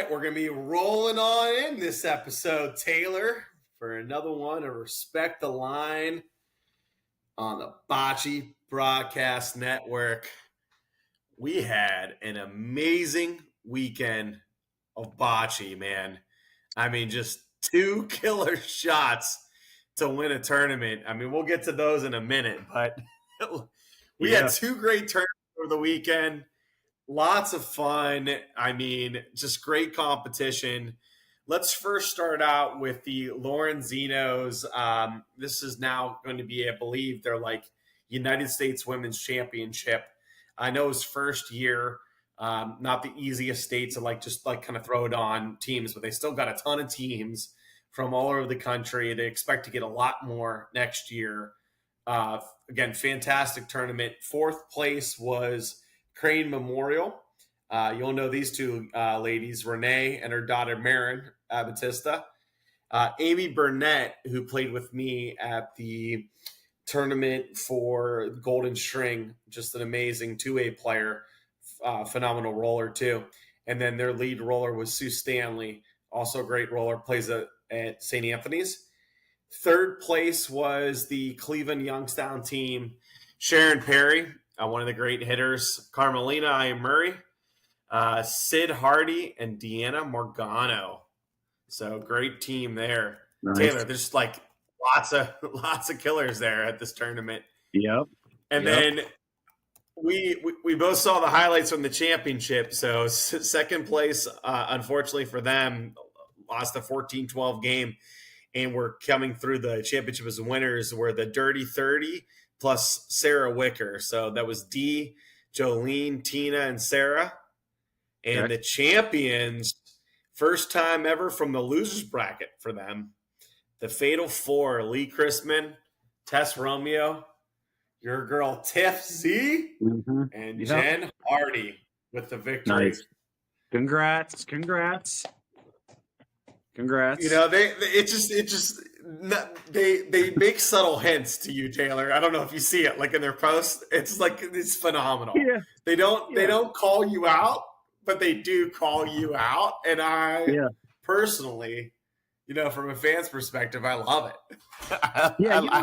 right, we're going to be rolling on in this episode, Taylor, for another one of Respect the Line on the Bocce Broadcast Network. We had an amazing weekend of bocce, man. I mean, just two killer shots to win a tournament. I mean, we'll get to those in a minute, but we had two great tournaments over the weekend. Lots of fun. I mean, just great competition. Let's first start out with the Lorenzinos. This is now going to be, I believe, they're like United States Women's Championship. I know it's first year, not the easiest state to just kind of throw it on teams, but they still got a ton of teams from all over the country. They expect to get a lot more next year. Again, fantastic tournament. Fourth place was Crane Memorial. You'll know these two ladies, Renee and her daughter, Marin Batista. Amy Burnett, who played with me at the tournament for Golden String, just an amazing 2A player, phenomenal roller too. And then their lead roller was Sue Stanley, also a great roller, plays at St. Anthony's. Third place was the Cleveland Youngstown team, Sharon Perry, one of the great hitters, Carmelina I. Murray, Sid Hardy, and Deanna Morgano. So great team there. Nice. Taylor, there's lots of killers there at this tournament. Yep. And then we both saw the highlights from the championship. So second place, unfortunately for them, lost a 14-12 game. And we're coming through the championship as winners were the Dirty 30 plus Sarah Wicker. So that was Dee, Jolene, Tina, and Sarah. And the champions, first time ever from the losers bracket for them, the Fatal Four, Lee Chrisman, Tess Romeo, your girl Tiff Z, and Jen Hardy with the victory. Nice. Congrats. You know, they make subtle hints to you, Taylor. I don't know if you see it, in their post. It's phenomenal. Yeah. They don't call you out, but they do call you out. And I personally, from a fan's perspective, I love it. I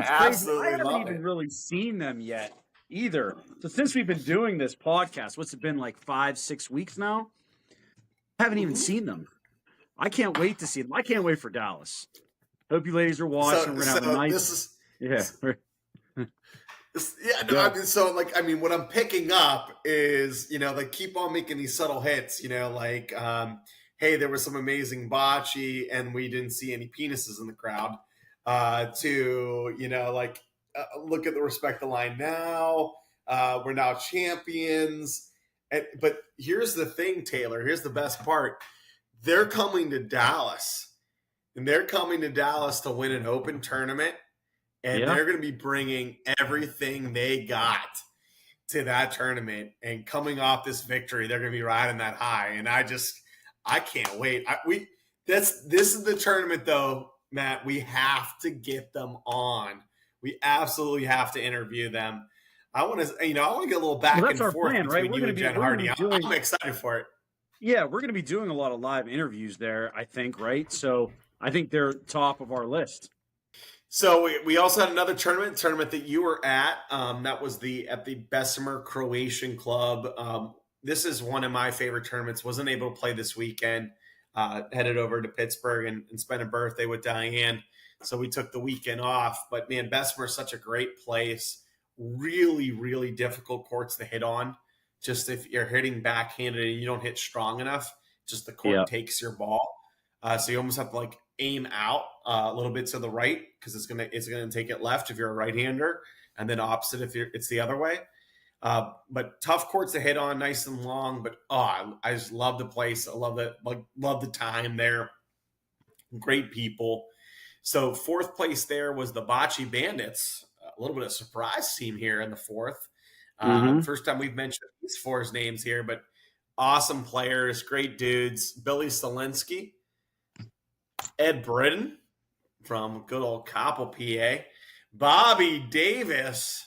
absolutely love it. I haven't even really seen them yet either. So since we've been doing this podcast, what's it been, 5-6 weeks now? I haven't even seen them. I can't wait to see them. I can't wait for Dallas. Hope you ladies are watching. We're going to have a nice... what I'm picking up is, they keep on making these subtle hits, hey, there was some amazing bocce and we didn't see any penises in the crowd, look at the Respect the Line now. We're now champions. But here's the thing, Taylor. Here's the best part. They're coming to Dallas, and they're coming to Dallas to win an open tournament, and they're going to be bringing everything they got to that tournament. And coming off this victory, they're going to be riding that high. And I can't wait. This is the tournament, though, Matt. We have to get them on. We absolutely have to interview them. I want to get a little back and forth plan, right? between you and Jen Hardy. I'm excited for it. Yeah, we're going to be doing a lot of live interviews there, I think, right? So I think they're top of our list. So we also had another tournament that you were at. That was at the Bessmer Croatian Club. This is one of my favorite tournaments. Wasn't able to play this weekend. Headed over to Pittsburgh and spent a birthday with Diane. So we took the weekend off. But, man, Bessmer is such a great place. Really, really difficult courts to hit on. Just if you're hitting backhanded and you don't hit strong enough, just the court takes your ball. So you almost have to aim out a little bit to the right because it's gonna take it left if you're a right-hander, and then opposite if it's the other way. But tough courts to hit on, nice and long. But I just love the place. I love it. Love the time there. Great people. So fourth place there was the Bocce Bandits. A little bit of surprise team here in the fourth. First time we've mentioned these four's names here, but awesome players, great dudes. Billy Solinsky, Ed Britton from good old Coppell, PA. Bobby Davis.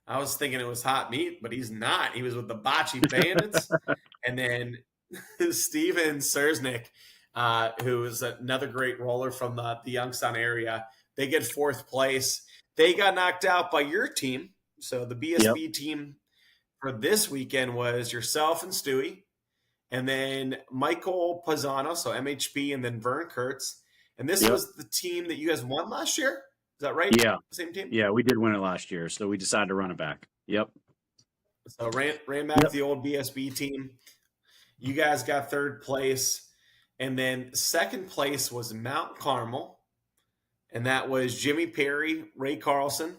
I was thinking it was hot meat, but he's not. He was with the Bocce Bandits. And then Steven Sersnick, who is another great roller from the Youngstown area. They get fourth place. They got knocked out by your team. So the BSB team for this weekend was yourself and Stewie, and then Michael Pisano, so MHP, and then Vern Kurtz. And this was the team that you guys won last year? Is that right? Yeah. Same team? Yeah, we did win it last year, so we decided to run it back. Yep. So ran back the old BSB team. You guys got third place. And then second place was Mount Carmel. And that was Jimmy Perry, Ray Carlson,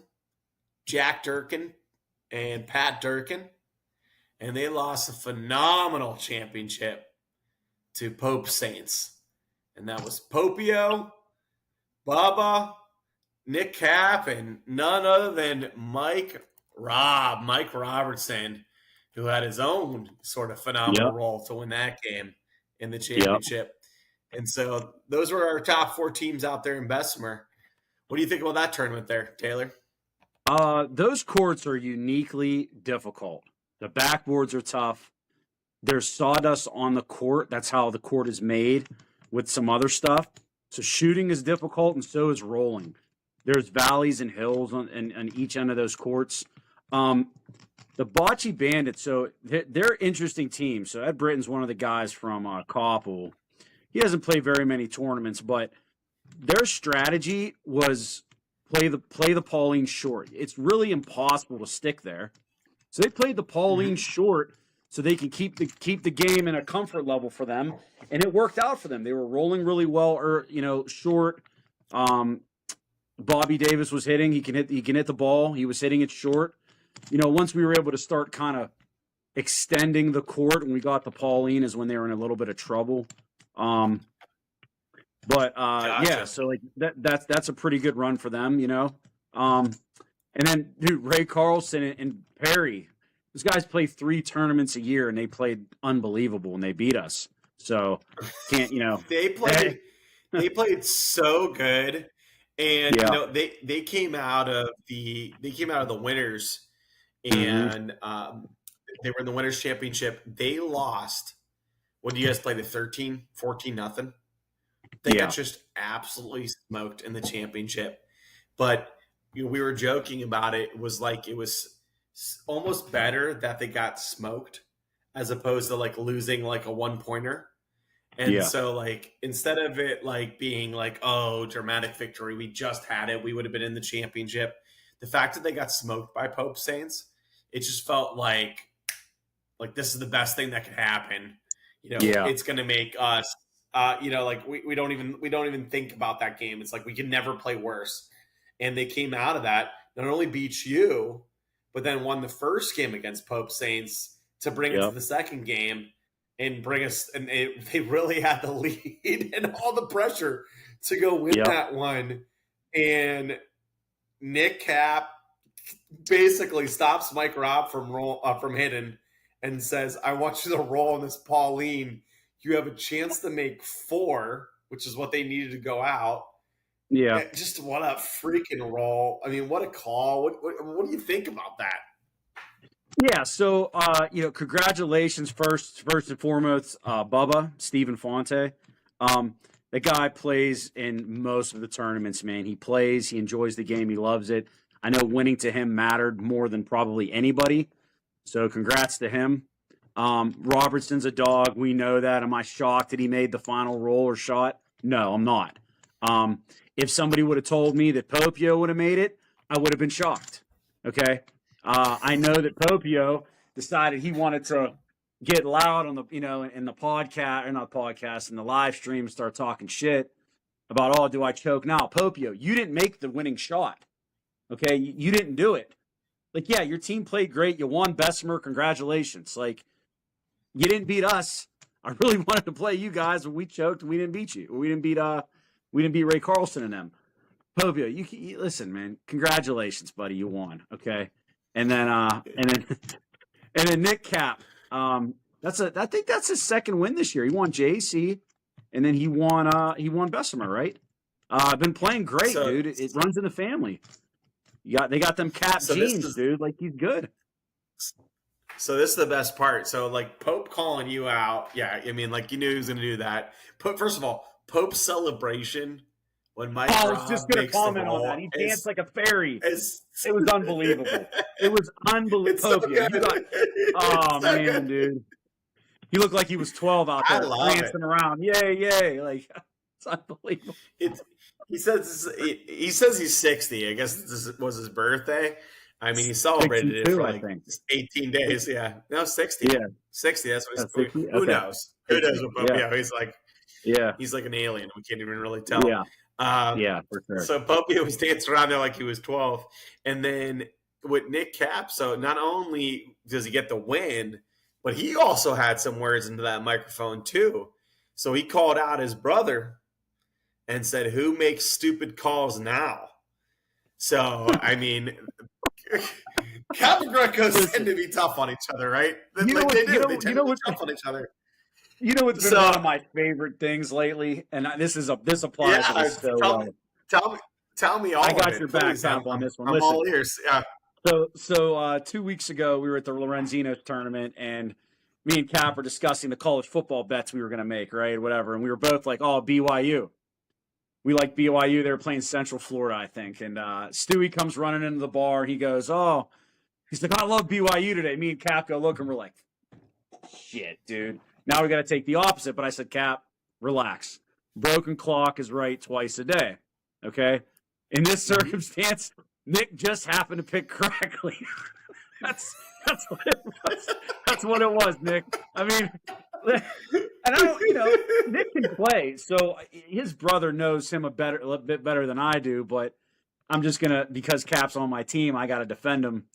Jack Durkin, and Pat Durkin. And they lost a phenomenal championship to Pope Saints. And that was Popio, Bubba, Nick Cap, and none other than Mike Robertson, who had his own sort of phenomenal role to win that game in the championship. And so those were our top four teams out there in Bessmer. What do you think about that tournament there, Taylor? Those courts are uniquely difficult. The backboards are tough. There's sawdust on the court. That's how the court is made with some other stuff. So shooting is difficult, and so is rolling. There's valleys and hills on each end of those courts. The Bocce Bandits, so they're interesting teams. So Ed Britton's one of the guys from Koppel. He hasn't played very many tournaments, but their strategy was play the Pauline short. It's really impossible to stick there. So they played the Pauline short so they can keep the game in a comfort level for them, and it worked out for them. They were rolling really well, short. Bobby Davis was hitting. He can hit the ball. He was hitting it short. Once we were able to start kind of extending the court, and we got the Pauline, is when they were in a little bit of trouble. Gotcha. Yeah, so like that's a pretty good run for them, And then, dude, Ray Carlson and Perry, those guys play 3 tournaments a year, and they played unbelievable, and they beat us. So can't they played so good, and they came out of the winners, and they were in the winners championship. They lost. What do you guys play? The 14-0? They got just absolutely smoked in the championship, but. We were joking about it. It was almost better that they got smoked as opposed to like losing like a 1-pointer. And so like instead of it like being like, oh, dramatic victory, we just had it, we would have been in the championship. The fact that they got smoked by Pope Saints, it just felt like this is the best thing that could happen. It's going to make us, like we don't even think about that game. It's like we can never play worse. And they came out of that, not only beat you, but then won the first game against Pope Saints to bring us to the second game and bring us. And they really had the lead and all the pressure to go win that one. And Nick Cap basically stops Mike Robb from hitting and says, "I want you to roll on this Pauline. You have a chance to make 4, which is what they needed to go out." Yeah, just what a freaking roll. I mean, what a call. What do you think about that? Yeah, so, congratulations first and foremost, Bubba, Stephen Fonte. The guy plays in most of the tournaments, man. He plays, he enjoys the game, he loves it. I know winning to him mattered more than probably anybody, so congrats to him. Robertson's a dog. We know that. Am I shocked that he made the final roll or shot? No, I'm not. If somebody would have told me that Popio would have made it, I would have been shocked. Okay. I know that Popio decided he wanted to get loud on the, in the podcast, or not podcast, in the live stream, start talking shit about, oh, do I choke now? Popio, you didn't make the winning shot. Okay. You didn't do it. Like, yeah, your team played great. You won Bessmer. Congratulations. Like, you didn't beat us. I really wanted to play you guys, but we choked and we didn't beat you. We didn't beat Ray Carlson and them. Popio, you listen, man. Congratulations, buddy. You won. Okay. And then Nick Cap. I think that's his second win this year. He won JC, and then he won Bessmer, right? Been playing great, dude. It runs in the family. They got them Cap jeans, dude. Like, he's good. So this is the best part. So like Pope calling you out. Yeah, I mean, like you knew he was going to do that. First of all, Pope's celebration when Mike I was just Robb going to makes the comment on that. goal He danced like a fairy. is It was unbelievable. It was unbelievable. it's so Pope, good. you got, oh, so man, good. Dude. He looked like he was 12 out I there love prancing around. Yay, yay. Like, it's unbelievable. He says he's 60. I guess this was his birthday. I mean, he celebrated it for like 18 days. Yeah, no, 60. Yeah, 60. That's what he's. 60? Who Okay. knows? Who knows what Pope? Yeah, he's like an alien. We can't even really tell. Yeah, for sure. So Popey was dancing around there like he was 12, and then with Nick Cap. So not only does he get the win, but he also had some words into that microphone too. So he called out his brother and said, "Who makes stupid calls now?" So I mean, Cap and Grecos tend to be tough on each other, right? They tend to be tough on each other. You know what's been one of my favorite things lately, and this applies to this so well. Tell me all. I got your back, Cap, on this one. I'm all ears. Yeah. So 2 weeks ago, we were at the Lorenzino's tournament, and me and Cap were discussing the college football bets we were going to make, right? Whatever, and we were both like, "Oh, BYU." We like BYU. They were playing Central Florida, I think, and Stewie comes running into the bar. He goes, "Oh," he's like, "I love BYU today." Me and Cap go look, and we're like, "Shit, dude." Now we got to take the opposite. But I said, Cap, relax. Broken clock is right twice a day. Okay? In this circumstance, Nick just happened to pick correctly. That's what it was. That's what it was, Nick. I mean, and I don't, Nick can play. So his brother knows him a bit better than I do. But I'm just going to, because Cap's on my team, I got to defend him.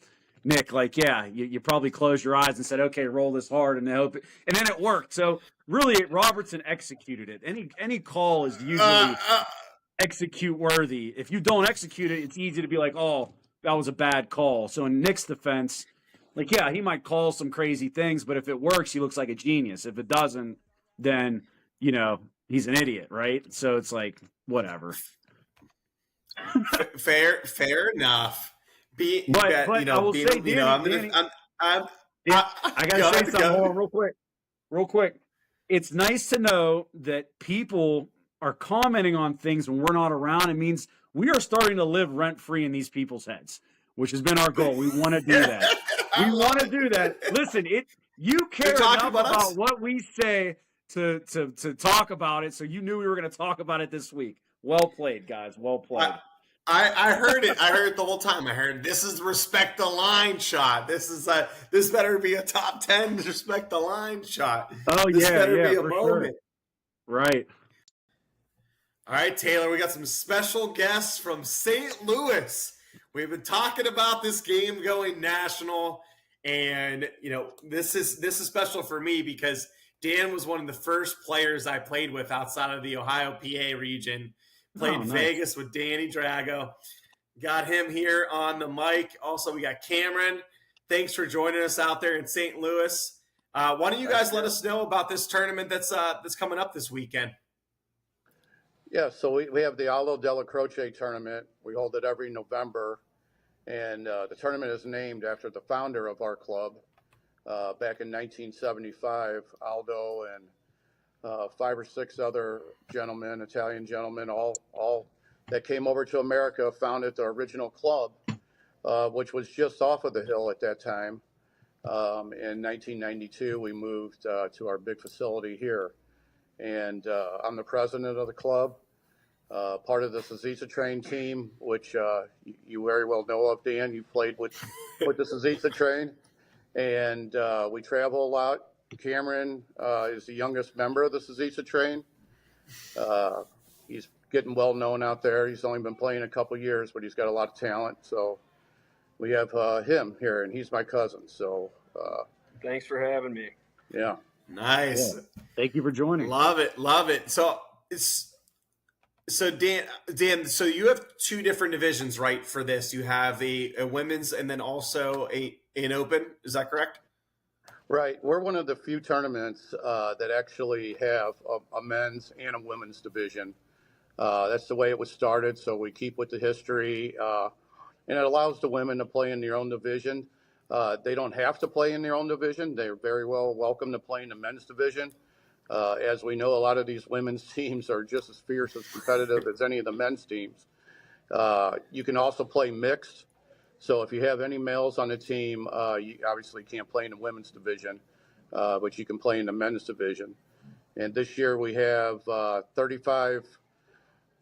Nick, like, yeah, you probably closed your eyes and said, okay, roll this hard, and then it worked. So really, Robertson executed it. Any call is usually execute worthy. If you don't execute it, it's easy to be like, oh, that was a bad call. So in Nick's defense, like, yeah, he might call some crazy things, but if it works, he looks like a genius. If it doesn't, then he's an idiot, right? So it's like whatever. Fair enough. I will say, Danny, I gotta say something. Hold on, real quick. It's nice to know that people are commenting on things when we're not around. It means we are starting to live rent free in these people's heads, which has been our goal. We want to do that. We want to do that. Listen, you care enough about what we say to talk about it, so you knew we were going to talk about it this week. Well played, guys. Well played. I heard it. I heard it the whole time. I heard this is respect the line shot. This better be a top 10 respect the line shot. Oh, this better be a moment. Sure. Right. All right, Taylor, we got some special guests from St. Louis. We've been talking about this game going national, and this is special for me because Dan was one of the first players I played with outside of the Ohio PA region. Played Vegas with Danny Drago. Got him here on the mic. Also, we got Cameron. Thanks for joining us out there in St. Louis. Why don't you guys let us know about this tournament that's coming up this weekend? Yeah, so we have the Aldo Della Croce tournament. We hold it every November, and the tournament is named after the founder of our club back in 1975. Aldo and 5 or 6 other gentlemen, Italian gentlemen, all that came over to America, founded the original club, which was just off of the hill at that time. In 1992, we moved to our big facility here. And I'm the president of the club, part of the Zizica Train team, which you very well know of, Dan. You played with the Zizica Train. And we travel a lot. Cameron is the youngest member of the Zizica Train. He's getting well known out there. He's only been playing a couple years, but he's got a lot of talent. So we have him here, and he's my cousin. So thanks for having me. Yeah. Nice. Yeah. Thank you for joining. Love it. So Dan, so you have 2 different divisions, right, for this. You have a women's and then also an open. Is that correct? Right. We're one of the few tournaments that actually have a men's and a women's division. That's the way it was started, so we keep with the history. And it allows the women to play in their own division. They don't have to play in their own division. They're very well welcome to play in the men's division. As we know, a lot of these women's teams are just as fierce, as competitive as any of the men's teams. You can also play mixed. So if you have any males on the team, you obviously can't play in the women's division, but you can play in the men's division. And this year we have 35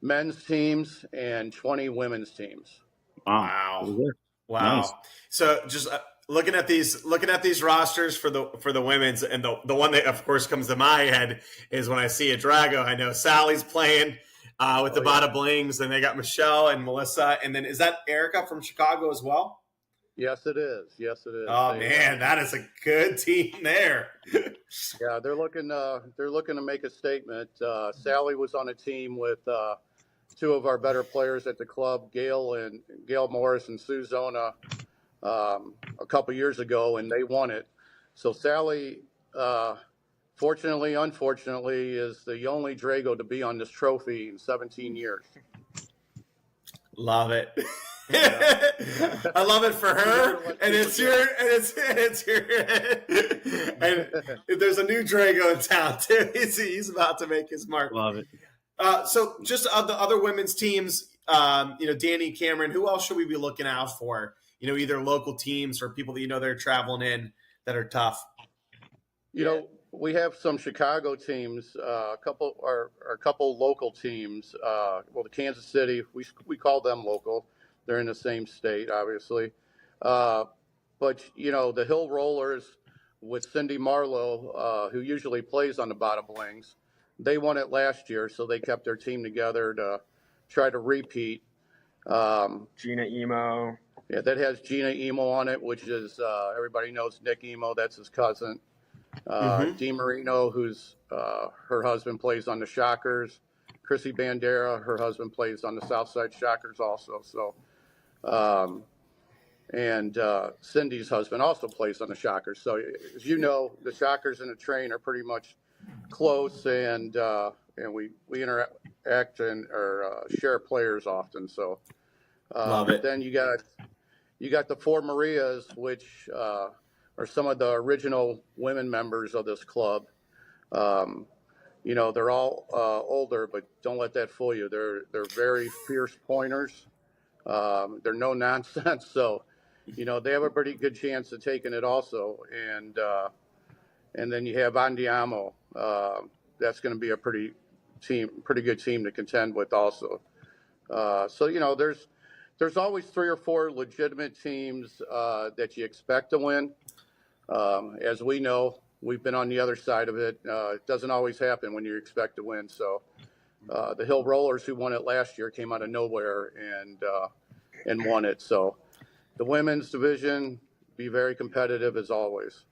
men's teams and 20 women's teams. Wow. Nice. So just looking at these rosters for the women's, and the one that of course comes to my head is when I see a Drago. I know Sally's playing with the Bada Blings, and they got Michelle and Melissa, and then is that Erica from Chicago as well? Yes, it is. Yes, it is. Oh man, that is a good team there. Yeah, they're looking to make a statement. Sally was on a team with two of our better players at the club, Gail Morris and Sue Zona, a couple years ago, and they won it. So Sally, fortunately, unfortunately, is the only Drago to be on this trophy in 17 years. Love it. I love it for her, and it's your, and there's a new Drago in town too. He's about to make his mark. Love it. So just of the other women's teams, Danny, Cameron, who else should we be looking out for? Either local teams or people that they're traveling in that are tough. We have some Chicago teams, a couple local teams. The Kansas City, we call them local. They're in the same state, obviously. But the Hill Rollers with Cindy Marlowe, who usually plays on the Bada Blings, they won it last year, so they kept their team together to try to repeat. Gina Emo. Yeah, that has Gina Emo on it, which is everybody knows Nick Emo. That's his cousin. Dee Marino, who's her husband plays on the Shockers. Chrissy Bandera, her husband plays on the Southside Shockers also. So, and Cindy's husband also plays on the Shockers. So, as you know, the Shockers and the Train are pretty much close, and we interact and share players often. So, love it. Then you got the Four Marias, which are some of the original women members of this club. They're all older, but don't let that fool you. They're very fierce pointers. They're no nonsense. So, they have a pretty good chance of taking it also. And then you have Andiamo. That's going to be a pretty good team to contend with also. So, there's always 3 or 4 legitimate teams that you expect to win. As we know, we've been on the other side of it. It doesn't always happen when you expect to win. So the Hill Rollers, who won it last year, came out of nowhere and won it. So the women's division, be very competitive as always.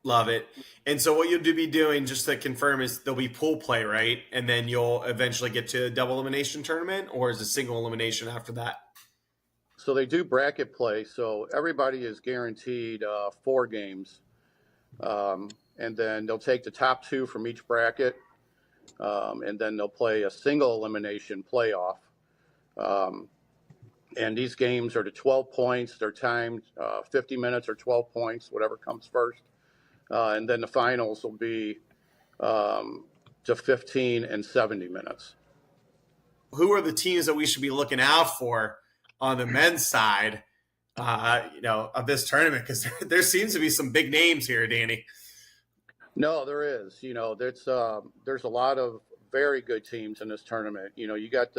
Love it. And so what you'll be doing, just to confirm, is there'll be pool play, right? And then you'll eventually get to a double elimination tournament, or is it single elimination after that? So they do bracket play. So everybody is guaranteed 4 games. And then they'll take the top 2 from each bracket. And then they'll play a single elimination playoff. And these games are to 12 points. They're timed 50 minutes or 12 points, whatever comes first. And then the finals will be to 15 and 70 minutes. Who are the teams that we should be looking out for on the men's side, of this tournament? Because there seems to be some big names here, Danny. No, there is. There's a lot of very good teams in this tournament. You got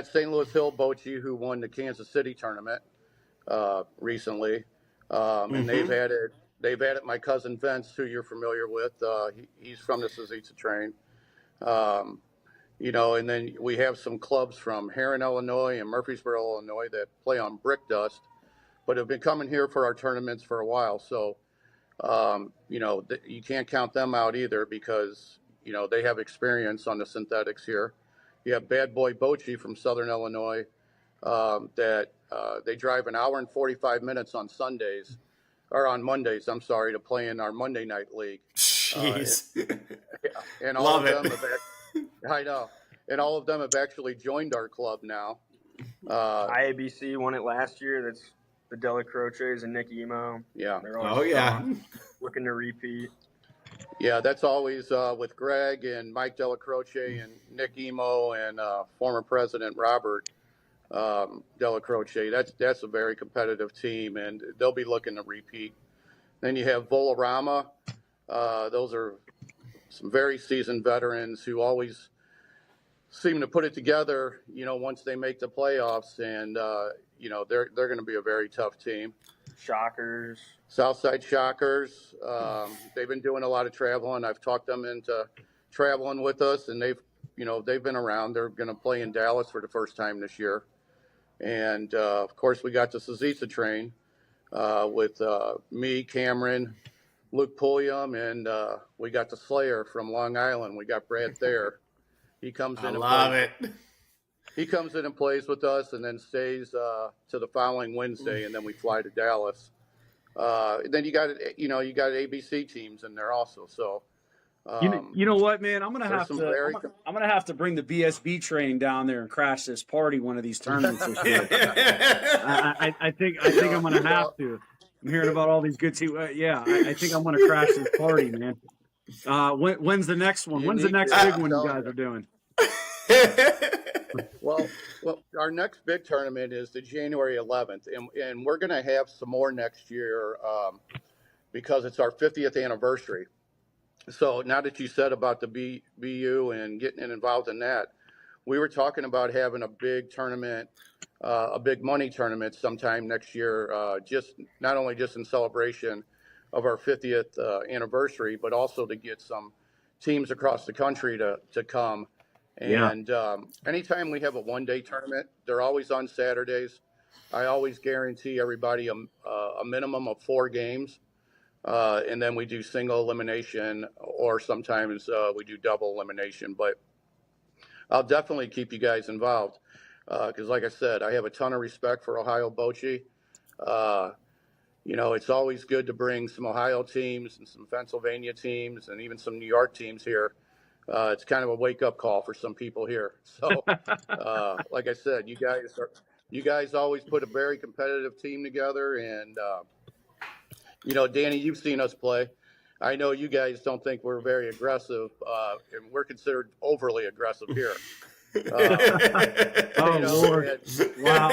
St. Louis Hill Bocce, who won the Kansas City tournament recently, and they've added my cousin Vince, who you're familiar with. He's from the Sazitza Train. And then we have some clubs from Heron, Illinois and Murfreesboro, Illinois that play on brick dust, but have been coming here for our tournaments for a while. So, you can't count them out either because, they have experience on the synthetics here. You have Bad Boy Bocce from Southern Illinois that they drive an hour and 45 minutes on Mondays, to play in our Monday night league. Jeez. And all Love of them I know. And all of them have actually joined our club now. IABC won it last year. That's the Della Croces and Nick Emo. Yeah. They're always yeah. looking to repeat. Yeah, that's always with Greg and Mike Della Croce and Nick Emo and former President Robert Della Croce. That's a very competitive team, and they'll be looking to repeat. Then you have Volarama. Those are some very seasoned veterans who always seem to put it together, once they make the playoffs, and they're going to be a very tough team. Shockers. Southside Shockers. They've been doing a lot of traveling. I've talked them into traveling with us, and they've been around. They're going to play in Dallas for the first time this year. And of course, we got the Sazica train with me, Cameron, Luke Pulliam, and we got the Slayer from Long Island. We got Brad Thayer. He comes in. He comes in and plays with us, and then stays to the following Wednesday, and then we fly to Dallas. Then you got ABC teams in there also. So, you know what, man? I'm gonna have to bring the BSB train down there and crash this party one of these tournaments this year. I think I'm gonna have to. I'm hearing about all these good teams. I think I'm gonna crash this party, man. When's the next one? When's the next big one you guys are doing? Well, our next big tournament is the January 11th, and we're going to have some more next year because it's our 50th anniversary. So now that you said about the BU and getting involved in that, we were talking about having a big tournament, a big money tournament sometime next year, just not only just in celebration of our 50th anniversary, but also to get some teams across the country to come. And anytime we have a one-day tournament, they're always on Saturdays. I always guarantee everybody a minimum of 4 games. And then we do single elimination, or sometimes we do double elimination. But I'll definitely keep you guys involved because, like I said, I have a ton of respect for Ohio Bocce. It's always good to bring some Ohio teams and some Pennsylvania teams and even some New York teams here. It's kind of a wake-up call for some people here. So, like I said, you guys always put a very competitive team together, and Danny, you've seen us play. I know you guys don't think we're very aggressive, and we're considered overly aggressive here. Lord! Wow!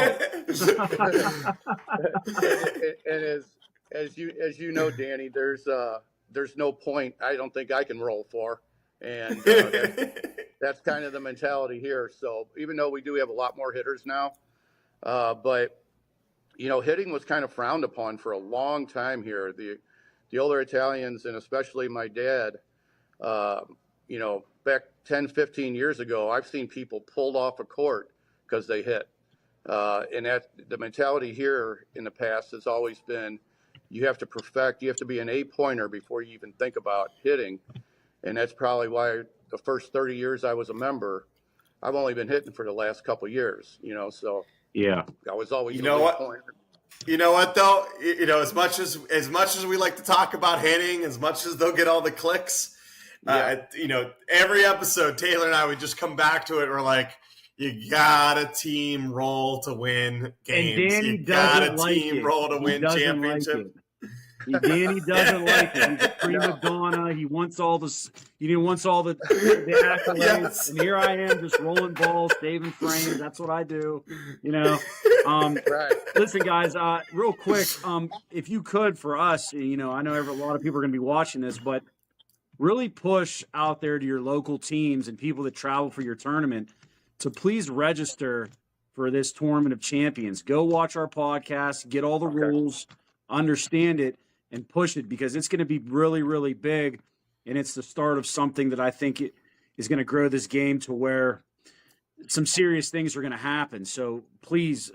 And as you know, Danny, there's no point I don't think I can roll for. And that's kind of the mentality here. So even though we do have a lot more hitters now, but hitting was kind of frowned upon for a long time here. The older Italians, and especially my dad, back 10, 15 years ago, I've seen people pulled off a court because they hit. And that the mentality here in the past has always been, you have to be an 8-pointer before you even think about hitting. And that's probably why the first 30 years I was a member, I've only been hitting for the last couple of years, so yeah, I was always pointer. You know what though? As much as we like to talk about hitting, as much as they'll get all the clicks, every episode Taylor and I would just come back to it. We're like, you got a team roll to win games. And Danny you got a team like roll to win championship. Danny doesn't like it. He's a prima donna. He wants all the accolades. Yes. And here I am just rolling balls, saving frames. That's what I do. Right. Listen, guys, real quick, if you could for us, I know a lot of people are going to be watching this, but really push out there to your local teams and people that travel for your tournament to please register for this Tournament of Champions. Go watch our podcast, get all the rules, understand it, and push it, because it's going to be really, really big, and it's the start of something that I think it is going to grow this game to where some serious things are going to happen. So please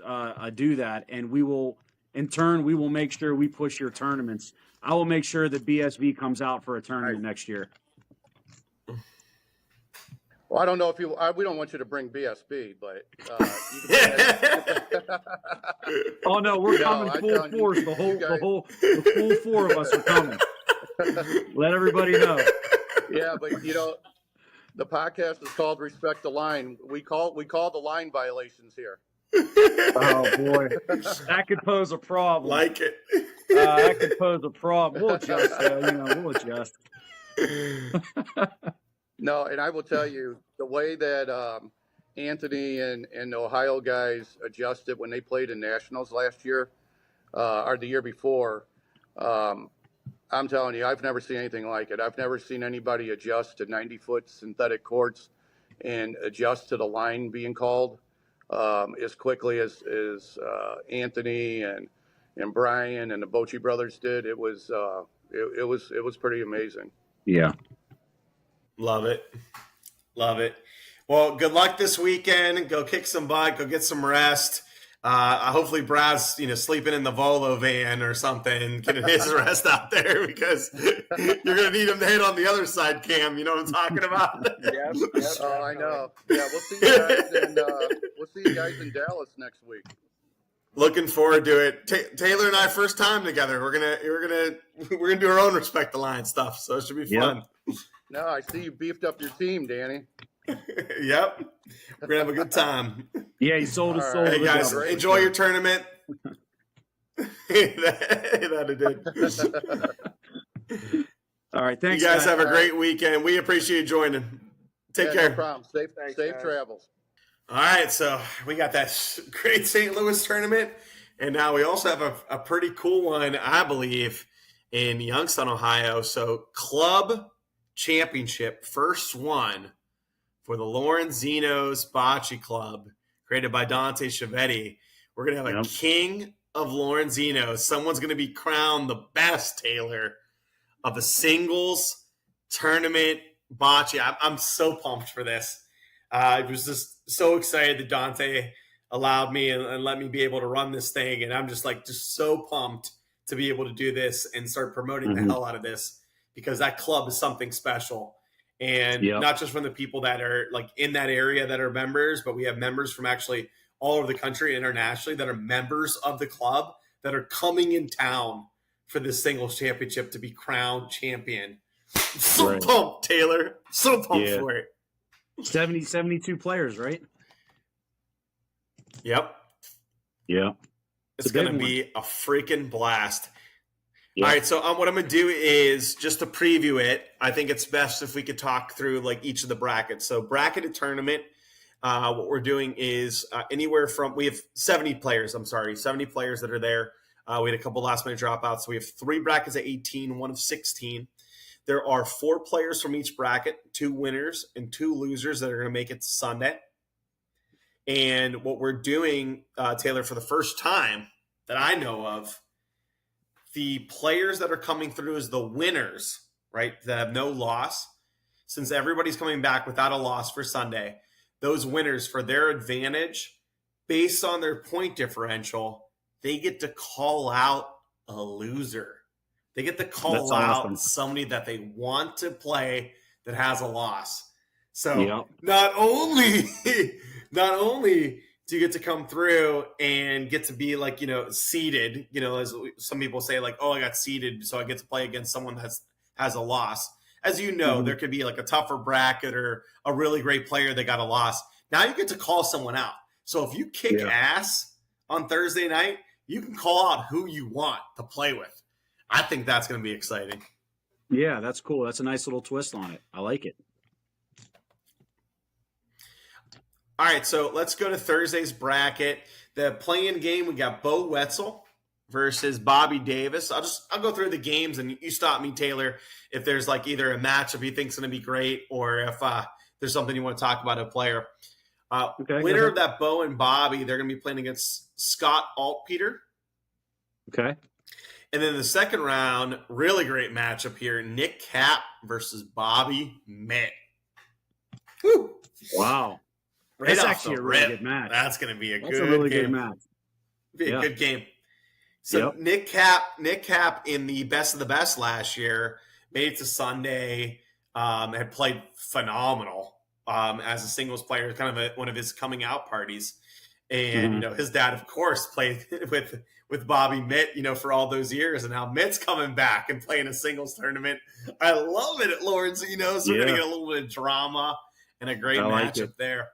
do that, and we will make sure we push your tournaments. I will make sure that BSB comes out for a tournament next year. Well, I don't know if we don't want you to bring BSB, but oh no, we're coming full force. The full 4 of us are coming. Let everybody know. Yeah, but the podcast is called Respect the Line. We call the line violations here. Oh boy, that could pose a problem. Like it. That could pose a problem. We'll adjust. We'll adjust. No, and I will tell you the way that Anthony and the Ohio guys adjusted when they played in nationals last year or the year before. I'm telling you, I've never seen anything like it. I've never seen anybody adjust to 90-foot synthetic courts and adjust to the line being called as quickly as Anthony and Brian and the Bocce brothers did. It was pretty amazing. Yeah. Love it. Love it. Well, good luck this weekend. Go kick some butt. Go get some rest. Hopefully Brad's, sleeping in the Volvo van or something, getting his rest out there because you're going to need him to hit on the other side, Cam. You know what I'm talking about? Yep. Oh, I know. Yeah, we'll see you guys in Dallas next week. Looking forward to it. Taylor and I, first time together. We're gonna do our own Respect the Line stuff, so it should be fun. No, I see you beefed up your team, Danny. Yep. We're going to have a good time. Yeah, he sold his soul. Hey, guys, enjoy your tournament. that it did. All right, thanks. You guys have a great weekend. We appreciate you joining. Take care. No problem. Safe travels. All right, so we got that great St. Louis tournament, and now we also have a pretty cool one, I believe, in Youngstown, Ohio. So Club Championship, first one for the Lorenzino's Bocce Club, created by Dante Chiavetti. We're going to have a king of Lorenzino. Someone's going to be crowned the best, Taylor, of the singles tournament bocce. I'm so pumped for this. I was just so excited that Dante allowed me and let me be able to run this thing. And I'm just so pumped to be able to do this and start promoting the hell out of this, because that club is something special. And not just from the people that are in that area that are members, but we have members from actually all over the country, internationally, that are members of the club that are coming in town for this singles championship to be crowned champion. I'm so pumped, Taylor. So pumped for it. 72 players, right? Yep. Yeah. It's going to be a freaking blast. Yeah. All right, so what I'm going to do is just to preview it, I think it's best if we could talk through each of the brackets. So bracketed tournament, what we're doing is anywhere from – we have 70 players that are there. We had a couple last-minute dropouts. So we have 3 brackets at 18, 1 of 16. There are 4 players from each bracket, 2 winners and 2 losers that are going to make it to Sunday. And what we're doing, Taylor, for the first time that I know of, the players that are coming through as the winners, right, that have no loss, since everybody's coming back without a loss for Sunday, those winners, for their advantage, based on their point differential, they get to call out a loser. They get to call out somebody that they want to play that has a loss. So not only do you get to come through and get to be seeded, as some people say, I got seeded, so I get to play against someone that has a loss. As you know, there could be a tougher bracket or a really great player that got a loss. Now you get to call someone out. So if you kick ass on Thursday night, you can call out who you want to play with. I think that's going to be exciting. Yeah, that's cool. That's a nice little twist on it. I like it. All right, so let's go to Thursday's bracket. The play-in game, we got Bo Wetzel versus Bobby Davis. I'll go through the games, and you stop me, Taylor, if there's either a matchup you think's going to be great or if there's something you want to talk about a player. Winner of that Bo and Bobby, they're going to be playing against Scott Altpeter. Okay. And then the second round, really great matchup here, Nick Cap versus Bobby Mitt. Woo. Wow. Right That's actually a really good match. That's going to be a good match. Be a good game. So Nick Cap in the best of the best last year made it to Sunday, had played phenomenal as a singles player, kind of one of his coming out parties. And, his dad, of course, played with Bobby Mitt, for all those years. And now Mitt's coming back and playing a singles tournament. I love it at Lorenzino. So we're going to get a little bit of drama and a great matchup there.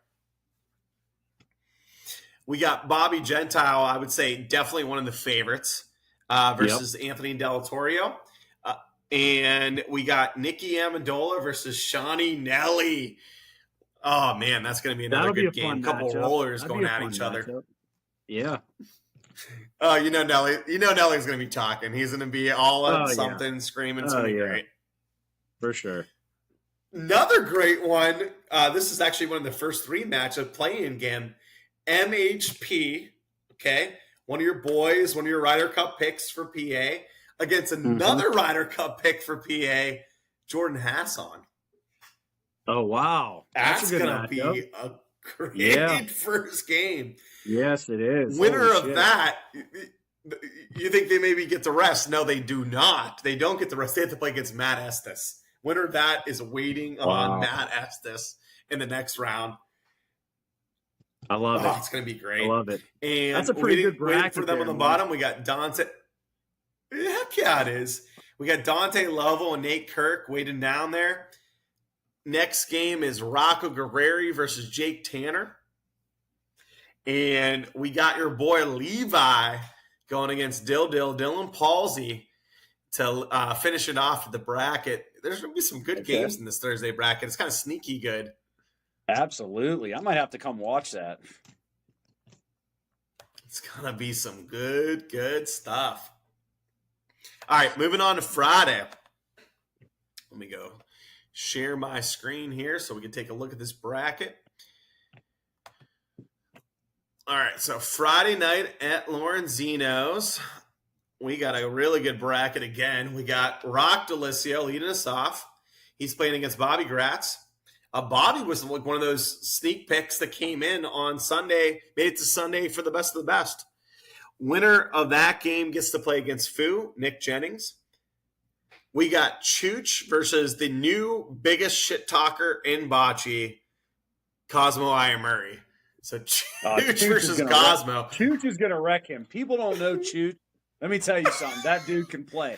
We got Bobby Gentile, I would say definitely one of the favorites, versus Anthony Del Torrio. And we got Nikki Amendola versus Shawnee Nelly. Oh, man, that's going to be another good game. A couple rollers going at each other. Yeah. Oh, you know Nelly's going to be talking. He's going to be all on something, screaming. It's going to be great. For sure. Another great one. This is actually one of the first 3 matchup playing game. MHP, okay? One of your boys, one of your Ryder Cup picks for PA against another Ryder Cup pick for PA, Jordan Hassan. Oh, wow. That's going to be a great first game. Yes, it is. Winner of that, you think they maybe get the rest? No, they do not. They don't get the rest. They have to play against Matt Estes. Winner of that is waiting on Matt Estes in the next round. I love it. It's going to be great. I love it. And that's a pretty good bracket for them on the bottom. We got Dante. Heck yeah, it is. We got Dante Lovell and Nate Kirk waiting down there. Next game is Rocco Guerreri versus Jake Tanner. And we got your boy Levi going against Dylan Palsy to finish it off with the bracket. There's going to be some good games in this Thursday bracket. It's kind of sneaky good. Absolutely. I might have to come watch that. It's going to be some good stuff. All right, moving on to Friday. Let me go share my screen here so we can take a look at this bracket. All right, so Friday night at Lorenzino's, we got a really good bracket again. We got Rock Delicio leading us off. He's playing against Bobby Gratz. Bobby was like one of those sneak picks that came in on Sunday, made it to Sunday for the best of the best. Winner of that game gets to play against Nick Jennings. We got Chooch versus the new biggest shit talker in Bocce, Cosmo Iamurray. So Chooch versus Cosmo. Chooch is going to wreck him. People don't know Chooch. Let me tell you something. That dude can play.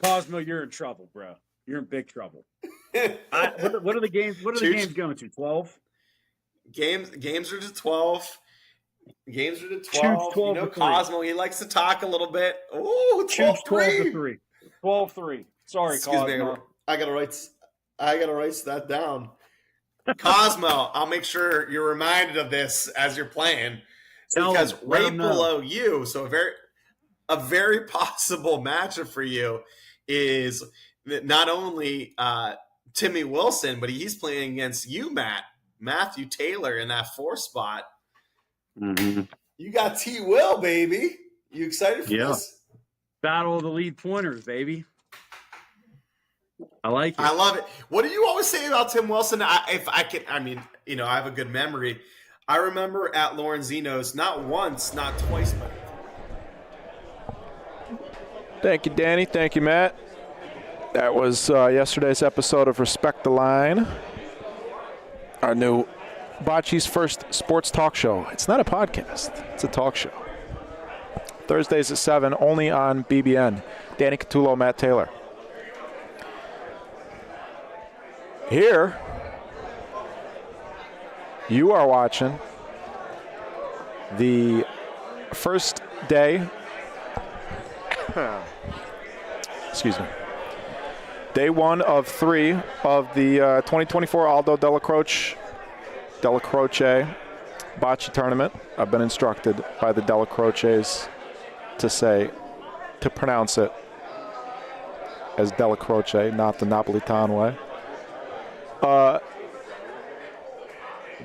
Cosmo, you're in trouble, bro. You're in big trouble. What are the games? What are the games going to? 12? Games are to 12. Games are to 12. You know Cosmo, he likes to talk a little bit. Oh, 12-3. 12-3. Sorry, Excuse Cosmo. Me. I gotta write that down. Cosmo, I'll make sure you're reminded of this as you're playing. Because right below you, so a very possible matchup for you is not only Timmy Wilson, but he's playing against you, Matthew Taylor, in that 4 spot. Mm-hmm. You got T. Will, baby. You excited for this? Battle of the lead pointers, baby. I like it. I love it. What do you always say about Tim Wilson? I have a good memory. I remember at Lorenzino's, not once, not twice, but. Thank you, Danny. Thank you, Matt. That was yesterday's episode of Respect the Line, our new Bocce's first sports talk show. It's not a podcast. It's a talk show. Thursdays at 7, only on BBN. Danny Catullo, Matt Taylor. Here, you are watching the first day, excuse me, day 1 of 3 of the 2024 Aldo Della Croce Bocce tournament. I've been instructed by the Della Croces to pronounce it as Della Croce, not the Napolitan way.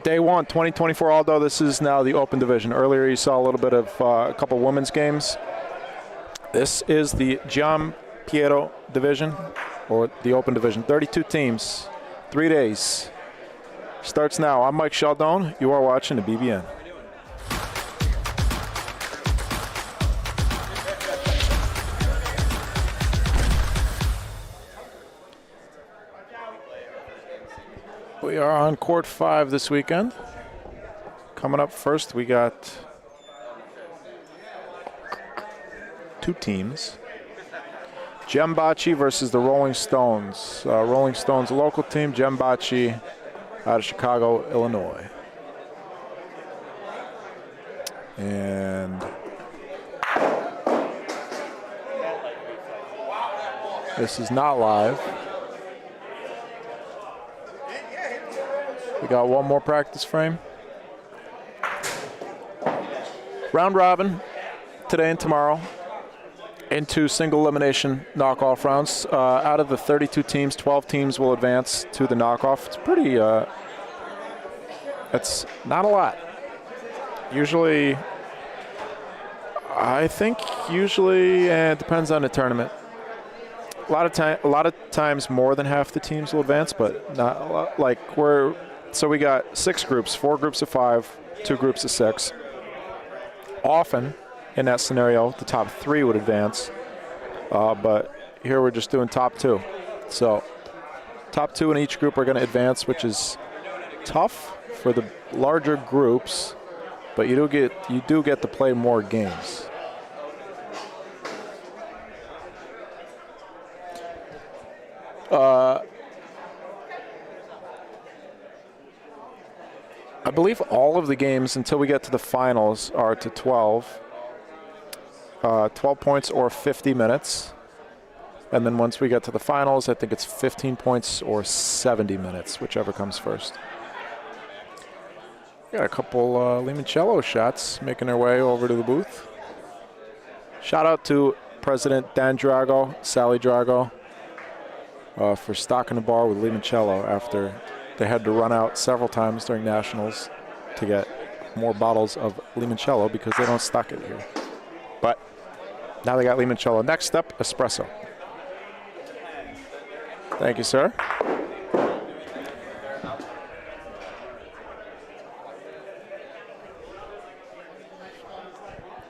Day 1, 2024 Aldo. This is now the open division. Earlier you saw a little bit of a couple women's games. This is the Gian Piero division, or the open division. 32 teams, 3 days. Starts now. I'm Mike Sheldon. You are watching the BBN. We are on court 5 this weekend. Coming up first, we got 2 teams. Gem Bocce versus the Rolling Stones. Rolling Stones, a local team. Gem Bocce out of Chicago, Illinois. And this is not live. We got one more practice frame. Round robin today and tomorrow into single elimination knockoff rounds. Out of the 32 teams, 12 teams will advance to the knockoff. It's pretty, it's not a lot. Usually, I think it depends on the tournament. A lot of times more than half the teams will advance, but not a lot. So we got 6 groups, 4 groups of 5, 2 groups of 6. Often, in that scenario, the top 3 would advance, but here we're just doing top 2. So top 2 in each group are going to advance, which is tough for the larger groups, but you do get to play more games. I believe all of the games until we get to the finals are to 12. 12 points or 50 minutes. And then once we get to the finals, I think it's 15 points or 70 minutes, whichever comes first. Got a couple limoncello shots making their way over to the booth. Shout out to President Dan Drago, Sally Drago, for stocking the bar with limoncello after they had to run out several times during nationals to get more bottles of limoncello because they don't stock it here. But now they got limoncello. Next up, espresso. Thank you, sir.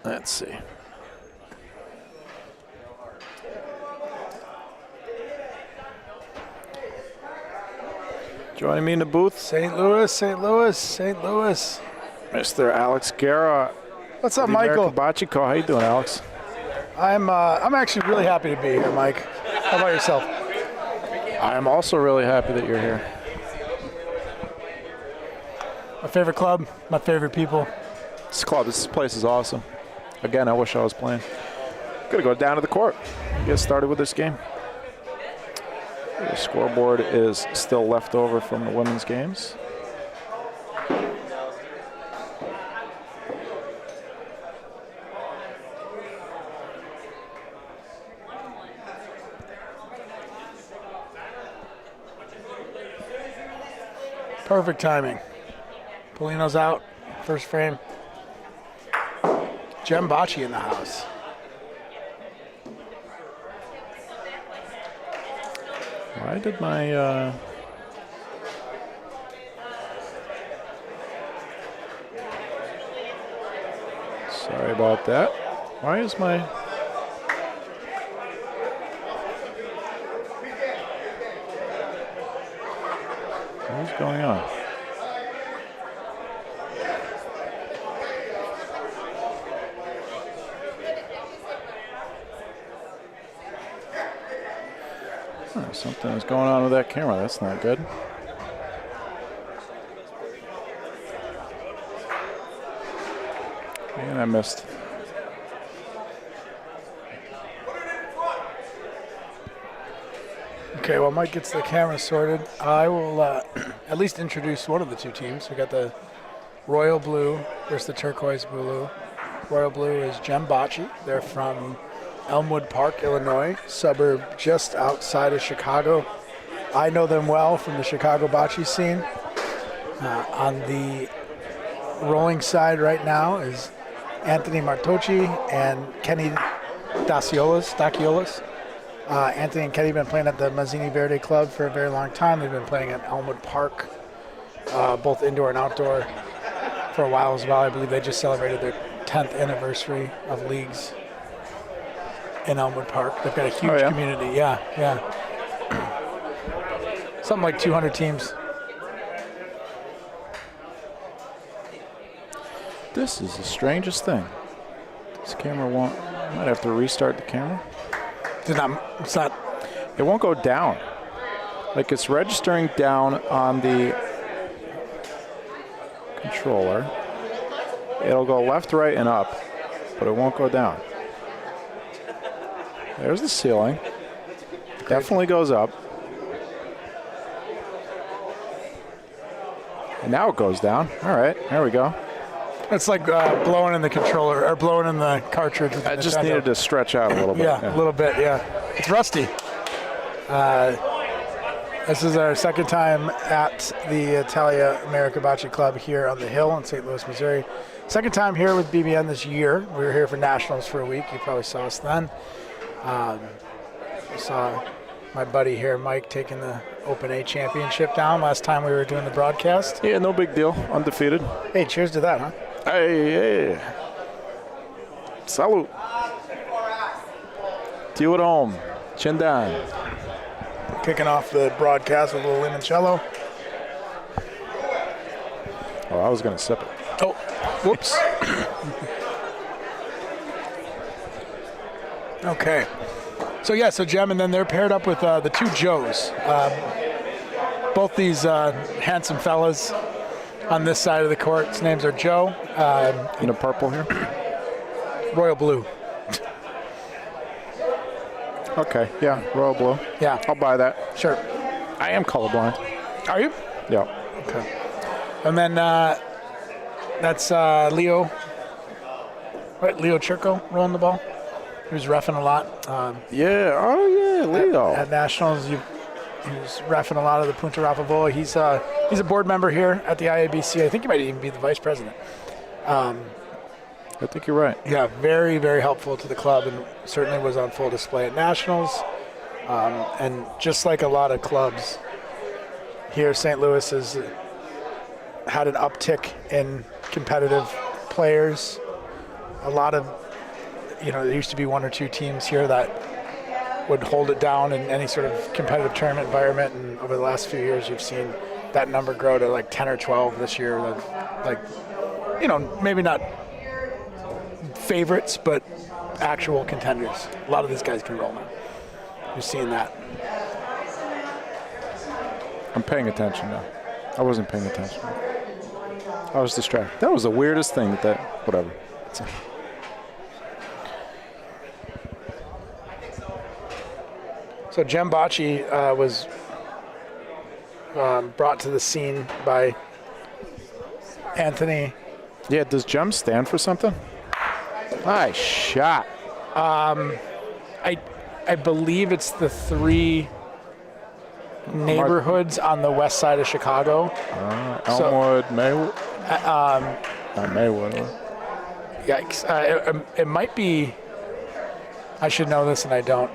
Let's see. Joining me in the booth, St. Louis, St. Louis, St. Louis. Mr. Alex Guerra. What's up, Michael? Bocce Co. How you doing, Alex? I'm actually really happy to be here, Mike. How about yourself? I am also really happy that you're here. My favorite club, my favorite people. This place is awesome. Again, I wish I was playing. Gonna go down to the court. Get started with this game. The scoreboard is still left over from the women's games. Perfect timing. Polino's out, first frame. Jem Bocce in the house. Why did my sorry about that. Why is my what's going on? Something is going on with that camera. That's not good. And I missed. Okay, while Mike gets the camera sorted, I will at least introduce one of the two teams. We got the Royal Blue versus the Turquoise Blue. Royal Blue is Jem Bocce. They're from Elmwood Park, Illinois, suburb just outside of Chicago. I know them well from the Chicago bocce scene. On the rolling side right now is Anthony Martocci and Kenny Daciolas. Anthony and Kenny have been playing at the Mazzini Verde Club for a very long time. They've been playing at Elmwood Park, both indoor and outdoor, for a while as well. I believe they just celebrated their 10th anniversary of leagues in Elmwood Park. They've got a huge community. Yeah. Something like 200 teams. This is the strangest thing. This camera won't. I might have to restart the camera. It's not. It won't go down. Like it's registering down on the controller. It'll go left, right, and up, but it won't go down. There's the ceiling. Definitely goes up. And now it goes down. All right, there we go. It's like blowing in the controller or blowing in the cartridge. With the I just Nintendo. needed to stretch out a little bit. Yeah, a little bit, yeah. It's rusty. This is our second time at the Italia America Bocce Club here on the Hill in St. Louis, Missouri. Second time here with BBN this year. We were here for Nationals for a week. You probably saw us then. We saw my buddy here, Mike, taking the Open A championship down last time we were doing the broadcast. Yeah, no big deal. Undefeated. Hey, cheers to that, huh? Hey. Salute. To you at home. Chin down. Kicking off the broadcast with a little limoncello. Oh, I was going to sip it. Oh, whoops. Okay. So Jem, and then they're paired up with the two Joes. Both these handsome fellas on this side of the court. His names are Joe. In the purple here? Royal Blue. Okay, yeah, royal blue. Yeah. I'll buy that. Sure. I am colorblind. Are you? Yeah. Okay. And then that's Leo. Right, Leo Chirco rolling the ball. He was reffing a lot. Leo. At Nationals, he was reffing a lot of the Punta Rafavola. He's a board member here at the IABC. I think he might even be the vice president. I think you're right. Yeah, very, very helpful to the club, and certainly was on full display at Nationals. And just like a lot of clubs here, St. Louis has had an uptick in competitive players. A lot of, there used to be one or two teams here that would hold it down in any sort of competitive tournament environment, and over the last few years you've seen that number grow to like 10 or 12 this year. Maybe not favorites, but actual contenders. A lot of these guys can roll now. You're seeing that. I'm paying attention now. I wasn't paying attention. I was distracted. That was the weirdest thing whatever. So Jem Bocce was brought to the scene by Anthony. Yeah, does Jem stand for something? Nice shot. I believe it's the three neighborhoods on the west side of Chicago. Elmwood, Maywood. Not Maywood. Yeah, it might be. I should know this, and I don't.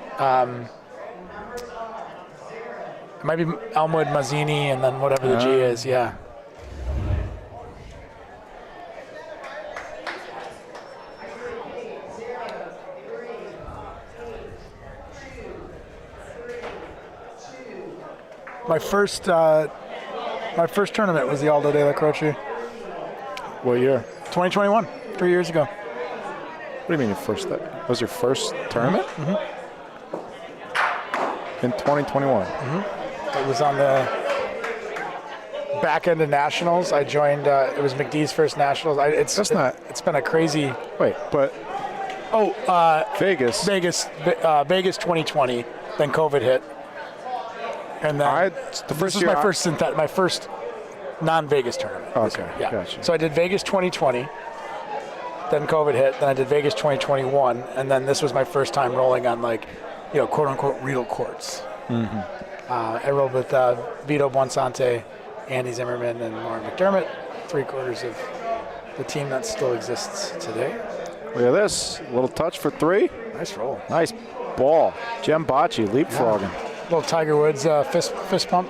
It might be Elmwood, Mazzini, and then whatever the G is. Yeah. My first tournament was the Aldo Della Croce. What year? 2021, 3 years ago. What do you mean your first? That was your first tournament? Mm-hmm. In 2021. Mm-hmm. It was on the back end of Nationals. I joined. It was McDee's first Nationals. It's been a crazy. Wait, but. Vegas. Vegas 2020. Then COVID hit. And then this was my first non-Vegas tournament. Okay, yeah. Gotcha. So I did Vegas 2020, then COVID hit, then I did Vegas 2021, and then this was my first time rolling on quote-unquote real courts. Mm-hmm. I rolled with Vito Buonsante, Andy Zimmerman, and Lauren McDermott, 3/4 of the team that still exists today. Look at this, a little touch for three. Nice roll. Nice ball. Jem Bocce leapfrogging. Yeah. Little Tiger Woods fist pump.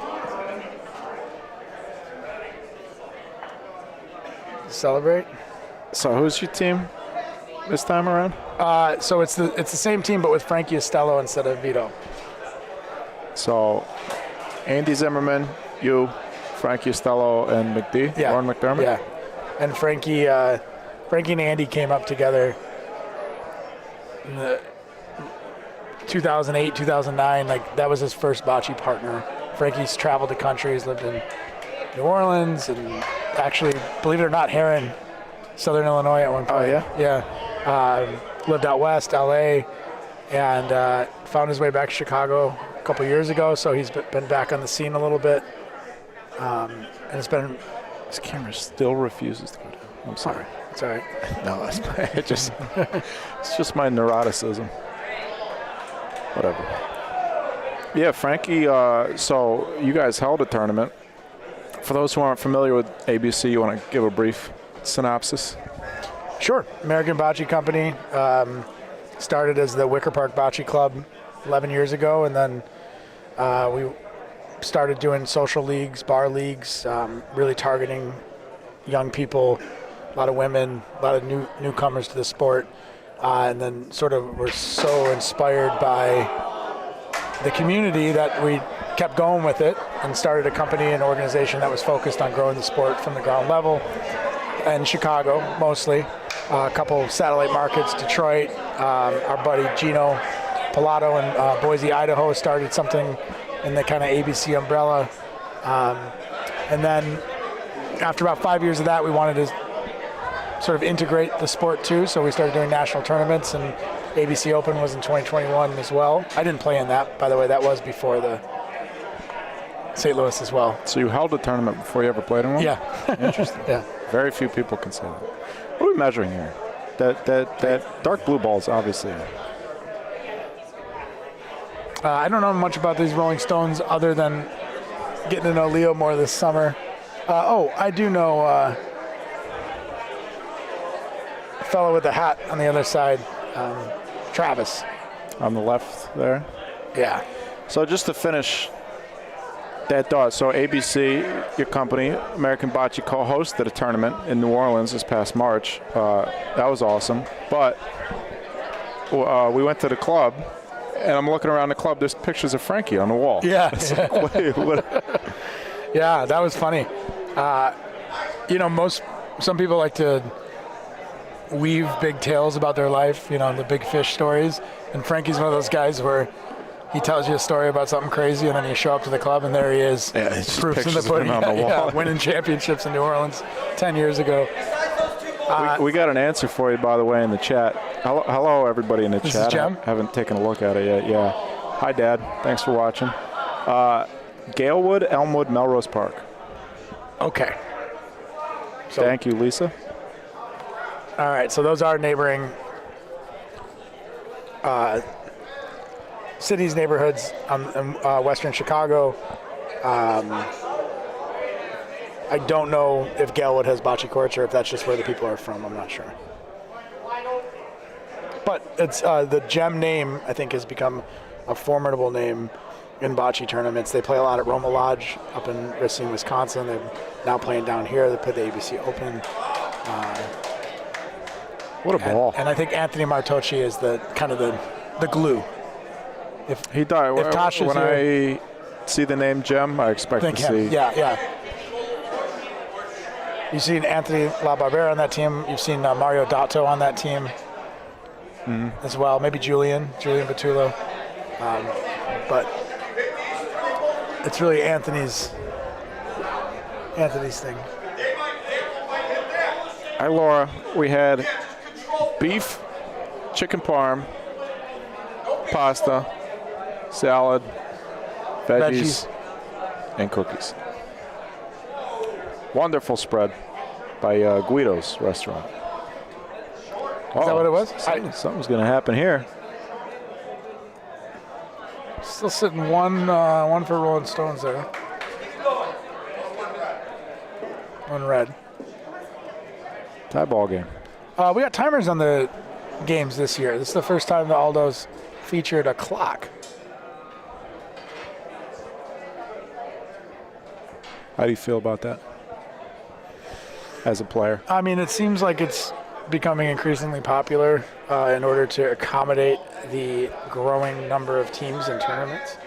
Celebrate. So who's your team this time around? So it's the same team, but with Frankie Estello instead of Vito. So Andy Zimmerman, you, Frankie Estello, and McDee, Lauren McDermott? Yeah. And Frankie and Andy came up together in the 2008, 2009, that was his first bocce partner. Frankie's traveled the country. He's lived in New Orleans, and actually, believe it or not, Heron Southern Illinois at one point. Oh, yeah? Yeah. Lived out west, L.A., and found his way back to Chicago a couple years ago, so he's been back on the scene a little bit. And it's been... This camera still refuses to go down. I'm sorry. It's all right. No, it's just my neuroticism. Whatever. Yeah, Frankie, so you guys held a tournament. For those who aren't familiar with ABC, you want to give a brief synopsis? Sure. American Bocce Company started as the Wicker Park Bocce Club 11 years ago, and then we started doing social leagues, bar leagues, really targeting young people, a lot of women, a lot of newcomers to the sport, and then sort of were so inspired by the community that we kept going with it and started a company and organization that was focused on growing the sport from the ground level in Chicago mostly. A couple satellite markets, Detroit. Our buddy Gino Pilato in Boise, Idaho started something in the kind of ABC umbrella. And then after about 5 years of that, we wanted to sort of integrate the sport too, so we started doing national tournaments, and ABC Open was in 2021 as well. I didn't play in that, by the way. That was before the St. Louis as well. So you held a tournament before you ever played in one? Yeah. Interesting. Yeah. Very few people can say that. What are we measuring here? That dark blue ball is obviously... I don't know much about these Rolling Stones other than getting to know Leo more this summer. I do know a fellow with the hat on the other side, Travis. On the left there? Yeah. So just to finish that thought, so ABC, your company, American Bocce, co-hosted a tournament in New Orleans this past March. That was awesome. But we went to the club, and I'm looking around the club. There's pictures of Frankie on the wall. Yeah. Like, wait, what? Yeah, that was funny. Some people like to weave big tales about their life, the big fish stories. And Frankie's one of those guys where he tells you a story about something crazy, and then you show up to the club, and there he is. Yeah, it's just proofs in the pudding. on the wall. Winning championships in New Orleans 10 years ago. We got an answer for you, by the way, in the chat. Hello everybody in the This chat. is Jem? I haven't taken a look at it yet. Yeah. Hi, Dad. Thanks for watching. Galewood, Elmwood, Melrose Park. Okay. So, Thank you, Lisa. all right, so those are neighboring cities, neighborhoods in western Chicago. I don't know if Galewood has bocce courts or if that's just where the people are from. I'm not sure. But it's the Gem name, I think, has become a formidable name in bocce tournaments. They play a lot at Roma Lodge up in Racine, Wisconsin. They're now playing down here. They play the ABC Open. What a ball. And I think Anthony Martocci is the kind of the glue. He died. If Tasha's when here, I see the name Gem, I expect to see. Yeah. You've seen Anthony LaBarbera on that team. You've seen Mario Dato on that team as well. Maybe Julian Batullo. But it's really Anthony's thing. Hi, Laura. We had beef, chicken parm, pasta, salad, veggies, and cookies. Wonderful spread by Guido's restaurant. Is that what it was? Something's going to happen here. Still sitting one for Rolling Stones there. One red. Tie ball game. We got timers on the games this year. This is the first time that Aldo's featured a clock. How do you feel about that as a player? I mean, it seems like it's becoming increasingly popular in order to accommodate the growing number of teams and tournaments.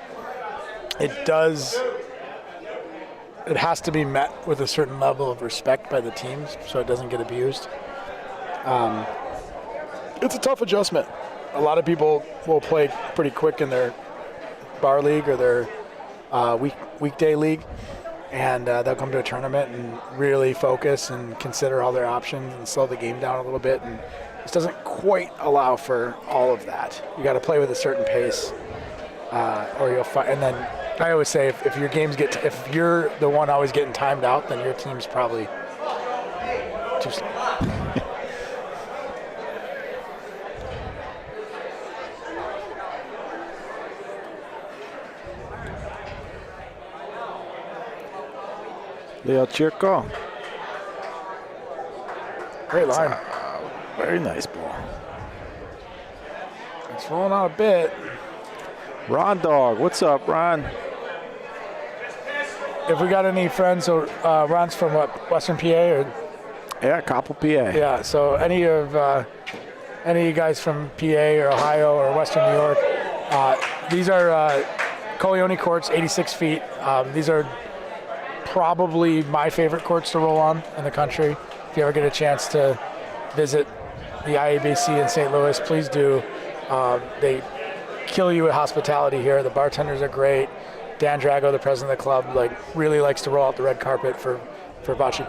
It has to be met with a certain level of respect by the teams so it doesn't get abused. It's a tough adjustment. A lot of people will play pretty quick in their bar league or their weekday league, and they'll come to a tournament and really focus and consider all their options and slow the game down a little bit. And this doesn't quite allow for all of that. You got to play with a certain pace, or you'll fight. And then I always say, if your games if you're the one always getting timed out, then your team's probably too slow. Leo Chirco. Great line. Very nice ball. It's rolling out a bit. Ron Dog, what's up, Ron? If we got any friends, so Ron's from what, Western PA? Or? Yeah, Coppell, PA. Yeah, so any of you guys from PA or Ohio or Western New York, these are Coleone courts, 86 feet. These are probably my favorite courts to roll on in the country. If you ever get a chance to visit the IABC in St. Louis, please do. They kill you with hospitality here. The bartenders are great. Dan Drago, the president of the club, really likes to roll out the red carpet for bocce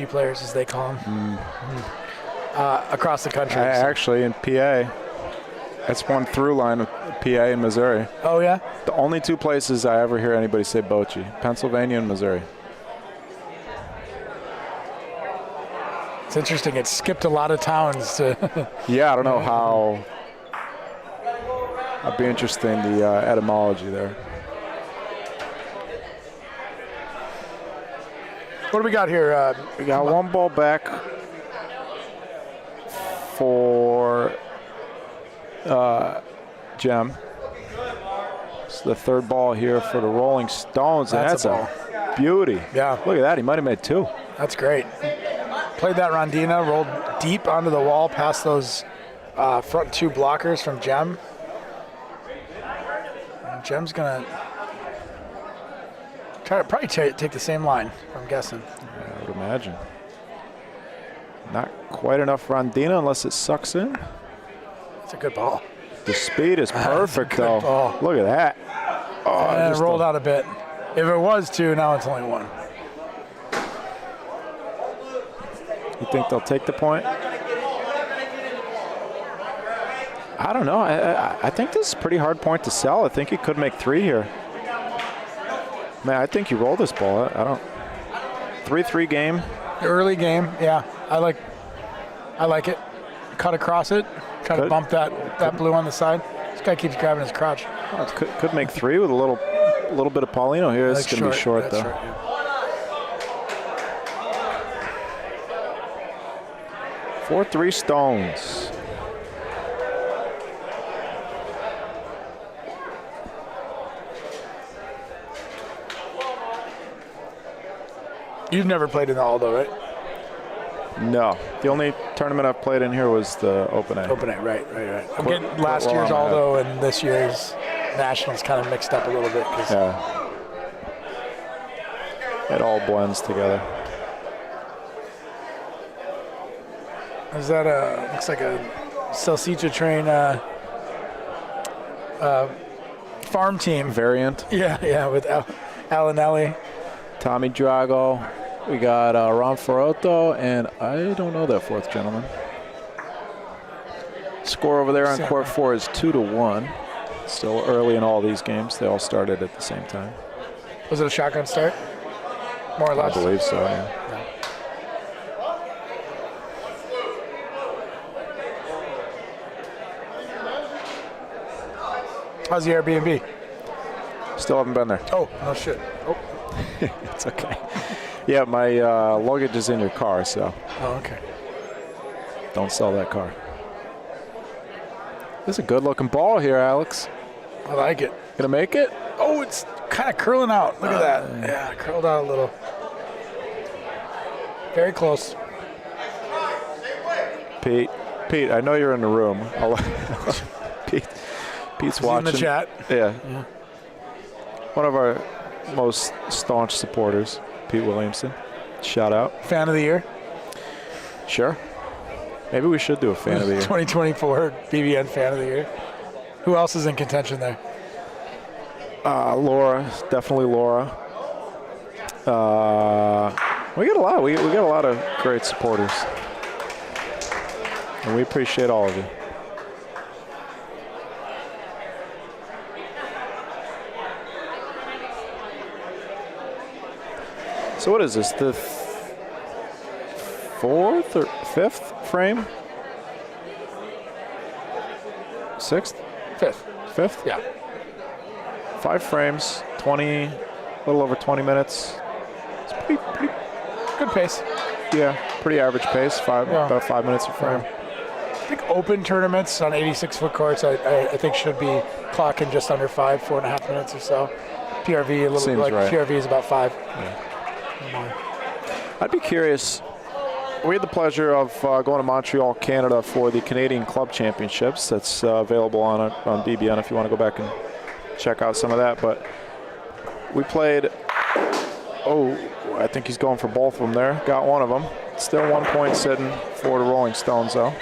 players, as they call them, across the country. Actually, in PA, that's one through line of PA and Missouri. Oh, yeah? The only two places I ever hear anybody say bocce, Pennsylvania and Missouri. It's interesting. It skipped a lot of towns. Yeah, I don't know how. I'd be interested in the etymology there. What do we got here? We got one ball back for Jem. It's the third ball here for the Rolling Stones, and that's a beauty. Yeah. Look at that. He might have made two. That's great. Played that rondina, rolled deep onto the wall past those front two blockers from Jem. And Jem's going to probably take the same line, I'm guessing. Yeah, I would imagine. Not quite enough rondina unless it sucks in. It's a good ball. The speed is perfect, though. Ball. Look at that. Oh, and it rolled out a bit. If it was two, now it's only one. You think they'll take the point? I don't know. I think this is a pretty hard point to sell. I think he could make three here. Man, I think you roll this ball. I don't. 3-3 game. Early game, yeah. I like it. Cut across it. Try to bump that blue on the side. This guy keeps grabbing his crotch. Oh, could make three with a little bit of Paulino here. It's going to be short, though. Short, yeah. 4-3 Stones. You've never played in the Aldo, right? No. The only tournament I've played in here was the Open A. Open A, right. I'm getting last year's Aldo and this year's Nationals kind of mixed up a little bit. Yeah. It all blends together. Is that looks like a Salsicha Train farm team. Variant. Yeah, with Alanelli. Tommy Drago. We got Ron Ferotto, and I don't know that fourth gentleman. Score over there on court 4 is 2-1. Still early in all these games. They all started at the same time. Was it a shotgun start? More or less? I believe so, yeah. How's the Airbnb? Still haven't been there. Oh, no shit. Oh. It's okay. Yeah, my luggage is in your car, so. Oh, okay. Don't sell that car. This is a good-looking ball here, Alex. I like it. Gonna make it? Oh, it's kind of curling out. Look at that. Yeah, curled out a little. Very close. Pete, I know you're in the room. Pete's watching. In the chat. Yeah. One of our most staunch supporters, Pete Williamson. Shout out. Fan of the year? Sure. Maybe we should do a fan of the year. 2024 BBN fan of the year. Who else is in contention there? Laura, definitely Laura. We get a lot. We get a lot of great supporters, and we appreciate all of you. So what is this? The fourth or fifth frame? Sixth? Fifth? Yeah. 5 frames, 20, a little over 20 minutes. It's pretty Good pace. yeah, pretty average pace. About 5 minutes a frame. I think open tournaments on 86-foot courts, I think should be clocking just under 4.5 minutes or so. PRV a little Seems like right. PRV is about 5. I'd be curious. We had the pleasure of going to Montreal, Canada for the Canadian Club Championships. That's available on BBN if you want to go back and check out some of that. But we played, I think he's going for both of them there. Got one of them. Still 1 point sitting for the Rolling Stones, though.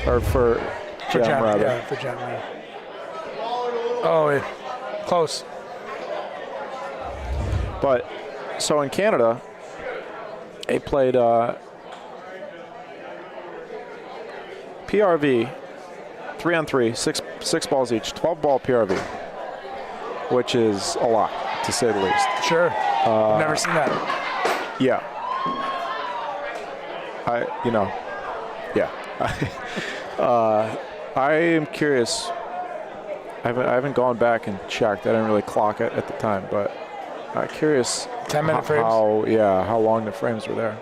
Or for Gem, rather. Yeah, for Gem, yeah. Oh, yeah. Close. But, so in Canada, they played PRV, 3-on-3, six balls each, 12-ball PRV, which is a lot, to say the least. Sure. I've never seen that. Yeah. I am curious. I haven't gone back and checked. I didn't really clock it at the time, but I'm curious 10-minute frames? how long the frames were there.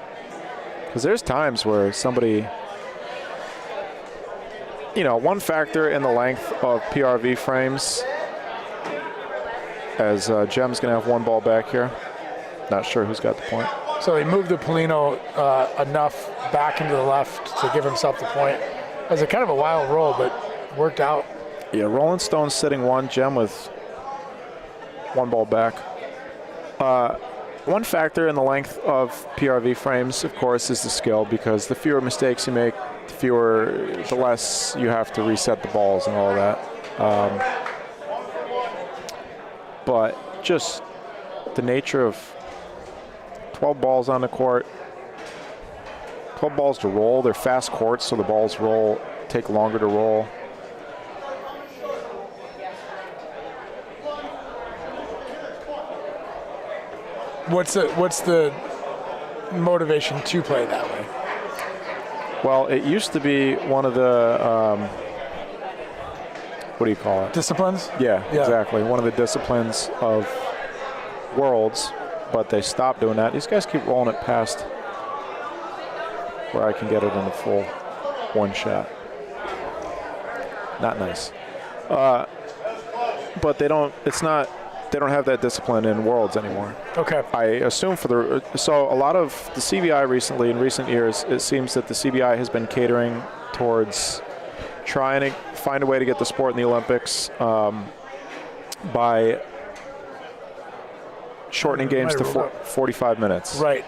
Because there's times where somebody, one factor in the length of PRV frames, as Jem's going to have one ball back here. Not sure who's got the point. So he moved the Polino enough back into the left to give himself the point. It was a kind of a wild roll, but worked out. Yeah, Rolling Stone's sitting one, Gem with one ball back. One factor in the length of PRV frames, of course, is the skill, because the fewer mistakes you make, the less you have to reset the balls and all that. But just the nature of 12 balls on the court, 12 balls to roll. They're fast courts, so the balls take longer to roll. What's the motivation to play that way? Well, it used to be one of the what do you call it? Disciplines? Yeah, exactly. One of the disciplines of Worlds, but they stopped doing that. These guys keep rolling it past where I can get it in the full one shot. Not nice. But they don't have that discipline in Worlds anymore. Okay. I assume so a lot of the CBI recently, in recent years, it seems that the CBI has been catering towards trying to find a way to get the sport in the Olympics by shortening games to 45 minutes. Right.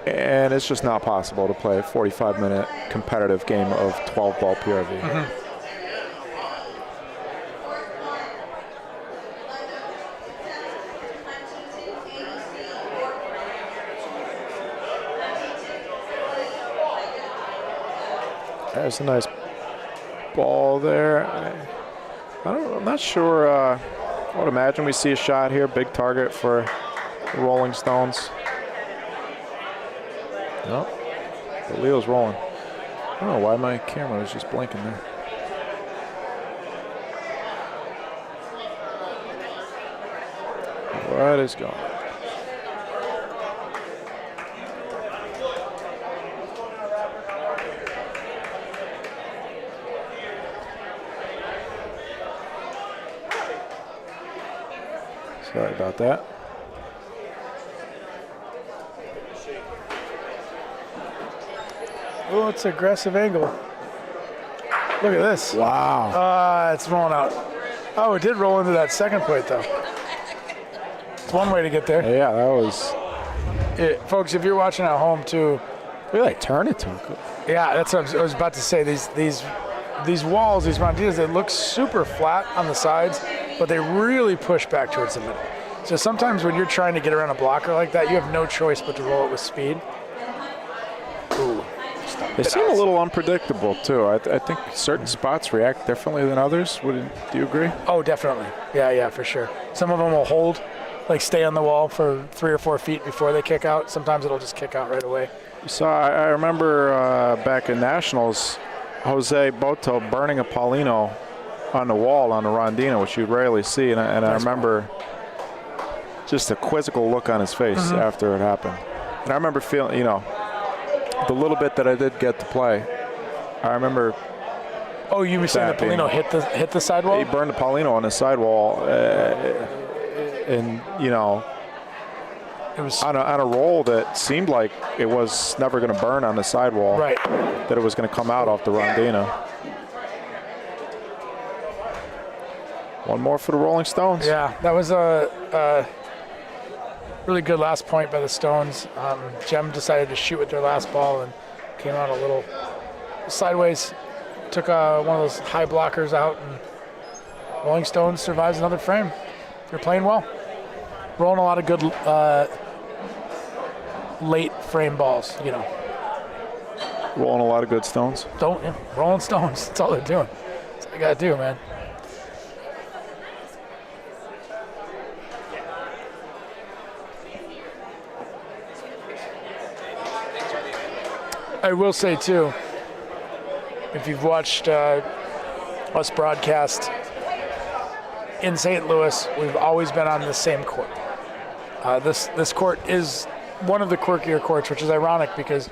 And it's just not possible to play a 45-minute competitive game of 12-ball PRV. Mm-hmm. There's a nice ball there. I'm not sure. I would imagine we see a shot here. Big target for the Rolling Stones. Nope. But Leo's rolling. I don't know why my camera was just blinking there. What is going on? Sorry about that. Oh, it's an aggressive angle. Look at this. Wow. It's rolling out. Oh, it did roll into that second plate, though. It's one way to get there. Yeah, that was... Folks, if you're watching at home, too... We like turn it to him. Yeah, that's what I was about to say. These walls, these Montitas, they look super flat on the sides, but they really push back towards the middle. So sometimes when you're trying to get around a blocker like that, you have no choice but to roll it with speed. Ooh. They seem a little unpredictable, too. I think certain spots react differently than others. Do you agree? Oh, definitely. Yeah, for sure. Some of them will hold, like stay on the wall for 3 or 4 feet before they kick out. Sometimes it'll just kick out right away. So I remember back in Nationals, Jose Boto burning a Paulino on the wall on the Rondina, which you rarely see. And I remember just a quizzical look on his face after it happened. And I remember feeling, the little bit that I did get to play, I remember. Oh, you were saying that Paulino hit the sidewall? He burned the Paulino on the sidewall, and it was on a roll that seemed like it was never going to burn on the sidewall. Right. That it was going to come out off the Rondina. One more for the Rolling Stones. Yeah, that was a really good last point by the Stones. Gem decided to shoot with their last ball and came out a little sideways. Took one of those high blockers out, and Rolling Stones survives another frame. They're playing well. Rolling a lot of good late frame balls, Rolling a lot of good stones. Rolling stones. That's all they're doing. That's all you got to do, man. I will say, too, if you've watched us broadcast in St. Louis, we've always been on the same court. This court is one of the quirkier courts, which is ironic because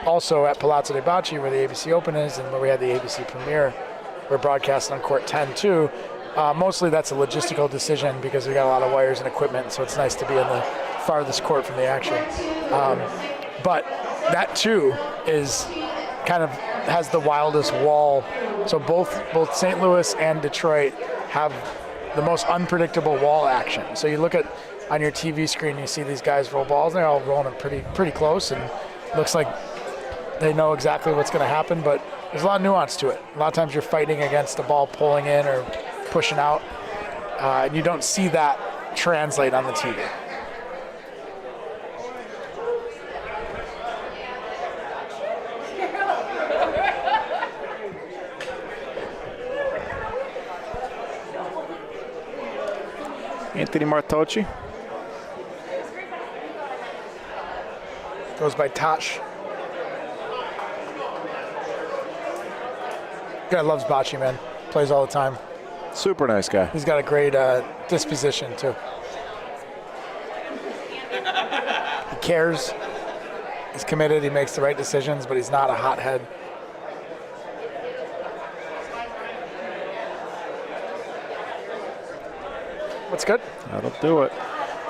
also at Palazzo dei Bocce, where the ABC Open is and where we had the ABC premiere, we're broadcasting on court 10 too. Mostly that's a logistical decision because we got a lot of wires and equipment, so it's nice to be in the farthest court from the action. But that too is kind of has the wildest wall. So both St. Louis and Detroit have the most unpredictable wall action. So you look at on your TV screen, you see these guys roll balls, and they're all rolling them pretty close, and looks like they know exactly what's going to happen, but there's a lot of nuance to it. A lot of times you're fighting against the ball pulling in or pushing out, and you don't see that translate on the TV. Anthony Martocci. Goes by Tosh. Guy loves bocce, man. Plays all the time. Super nice guy. He's got a great disposition, too. He cares. He's committed. He makes the right decisions, but he's not a hothead. What's good? That'll do it.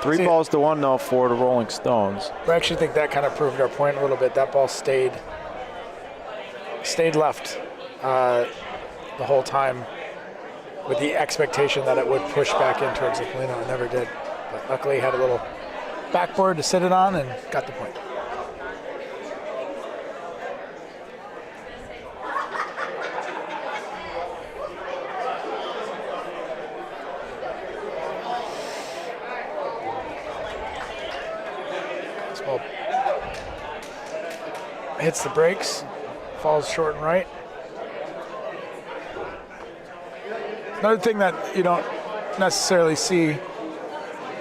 3 balls to 1 now for the Rolling Stones. I actually think that kind of proved our point a little bit. That ball stayed left the whole time with the expectation that it would push back in towards the Polino. It never did. But luckily, he had a little backboard to sit it on and got the point. Hits the brakes, falls short and right. Another thing that you don't necessarily see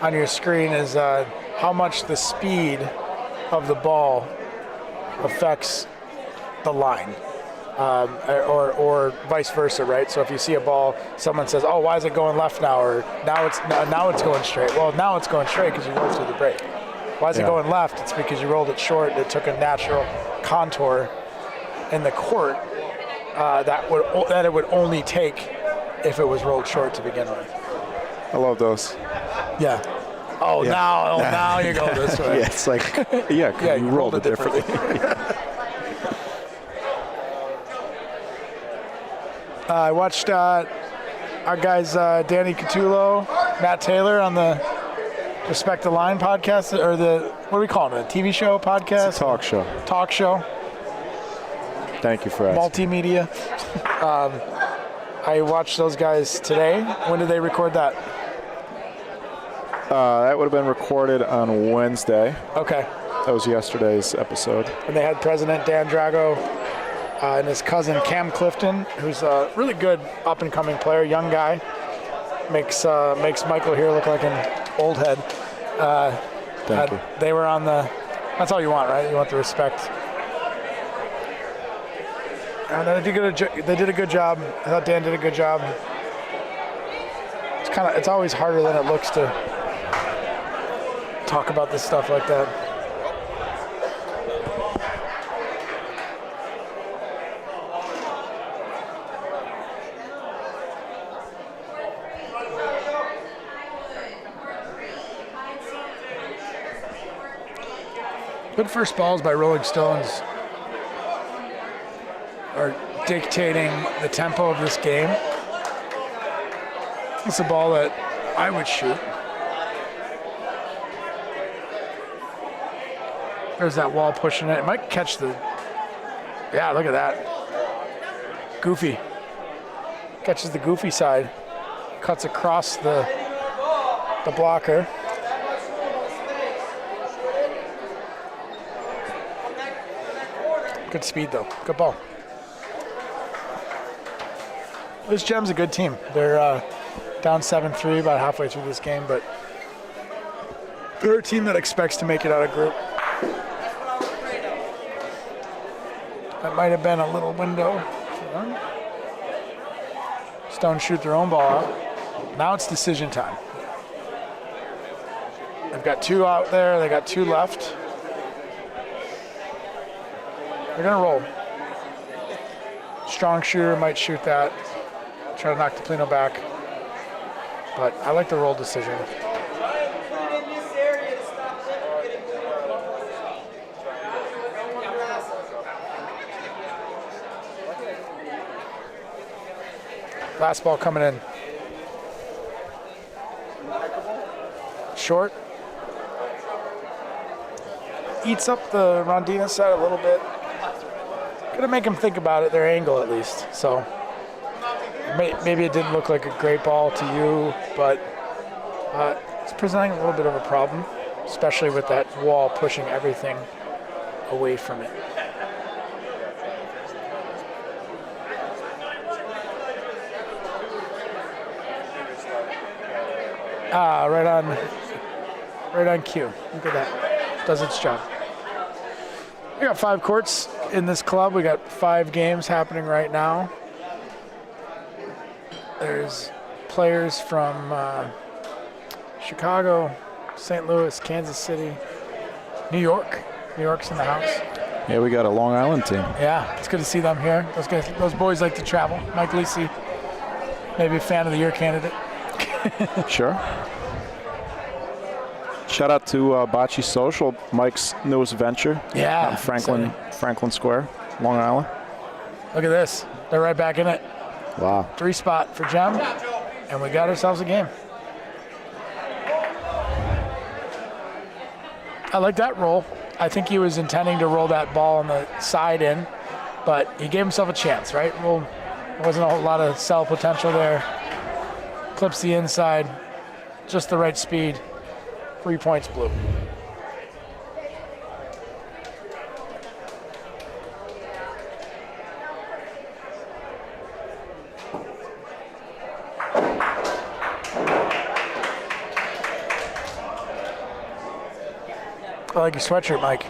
on your screen is how much the speed of the ball affects the line, or vice versa, right? So if you see a ball, someone says, "Oh, why is it going left now?" Or now it's going straight. Well, now it's going straight because you rolled through the brake. Why is it going left? It's because you rolled it short. It took a natural contour in the court that it would only take if it was rolled short to begin with. I love those. Yeah. Oh, yeah. Now you go this way. Yeah, it's like, you rolled it differently. I watched our guys Danny Catullo, Matt Taylor on the Respect the Line podcast, or what are we calling it? A TV show, podcast? It's a talk show. Talk show. Thank you for asking. Multimedia. I watched those guys today. When did they record that? That would have been recorded on Wednesday. Okay. That was yesterday's episode. And they had President Dan Drago and his cousin Cam Clifton, who's a really good up-and-coming player, young guy. Makes Michael here look like an old head. Thank you. They were on the. That's all you want, right? You want the respect. And they did a good job. I thought Dan did a good job. It's always harder than it looks to talk about this stuff like that. Good first balls by Rolling Stones are dictating the tempo of this game. It's a ball that I would shoot. There's that wall pushing it. It might catch the. Yeah, look at that. Goofy. Catches the goofy side. Cuts across the blocker. Good speed, though. Good ball. This Gem's a good team. They're down 7-3 about halfway through this game, but they're a team that expects to make it out of group. That might have been a little window for them. Stones shoot their own ball out. Now it's decision time. They've got 2 out there. They got 2 left. They're going to roll. Strong shooter might shoot that. Try to knock the Plino back. But I like the roll decision. Last ball coming in. Short. Eats up the Rondina side a little bit. Gonna make them think about it, their angle at least. So maybe it didn't look like a great ball to you, but it's presenting a little bit of a problem, especially with that wall pushing everything away from it. Right on cue. Look at that. Does its job. We got 5 courts in this club. We got 5 games happening right now. There's players from Chicago, St. Louis, Kansas City, New York. New York's in the house. Yeah, we got a Long Island team. Yeah, it's good to see them here. Those boys like to travel. Mike Lisi, maybe a fan of the year candidate. Sure. Shout out to Bocce Social, Mike's newest venture. Yeah. On Franklin Square, Long Island. Look at this. They're right back in it. Wow. 3 spot for Gem, and we got ourselves a game. I like that roll. I think he was intending to roll that ball on the side in, but he gave himself a chance, right? Well, there wasn't a whole lot of cell potential there. Clips the inside, just the right speed. 3 points blue. I like your sweatshirt, Mike.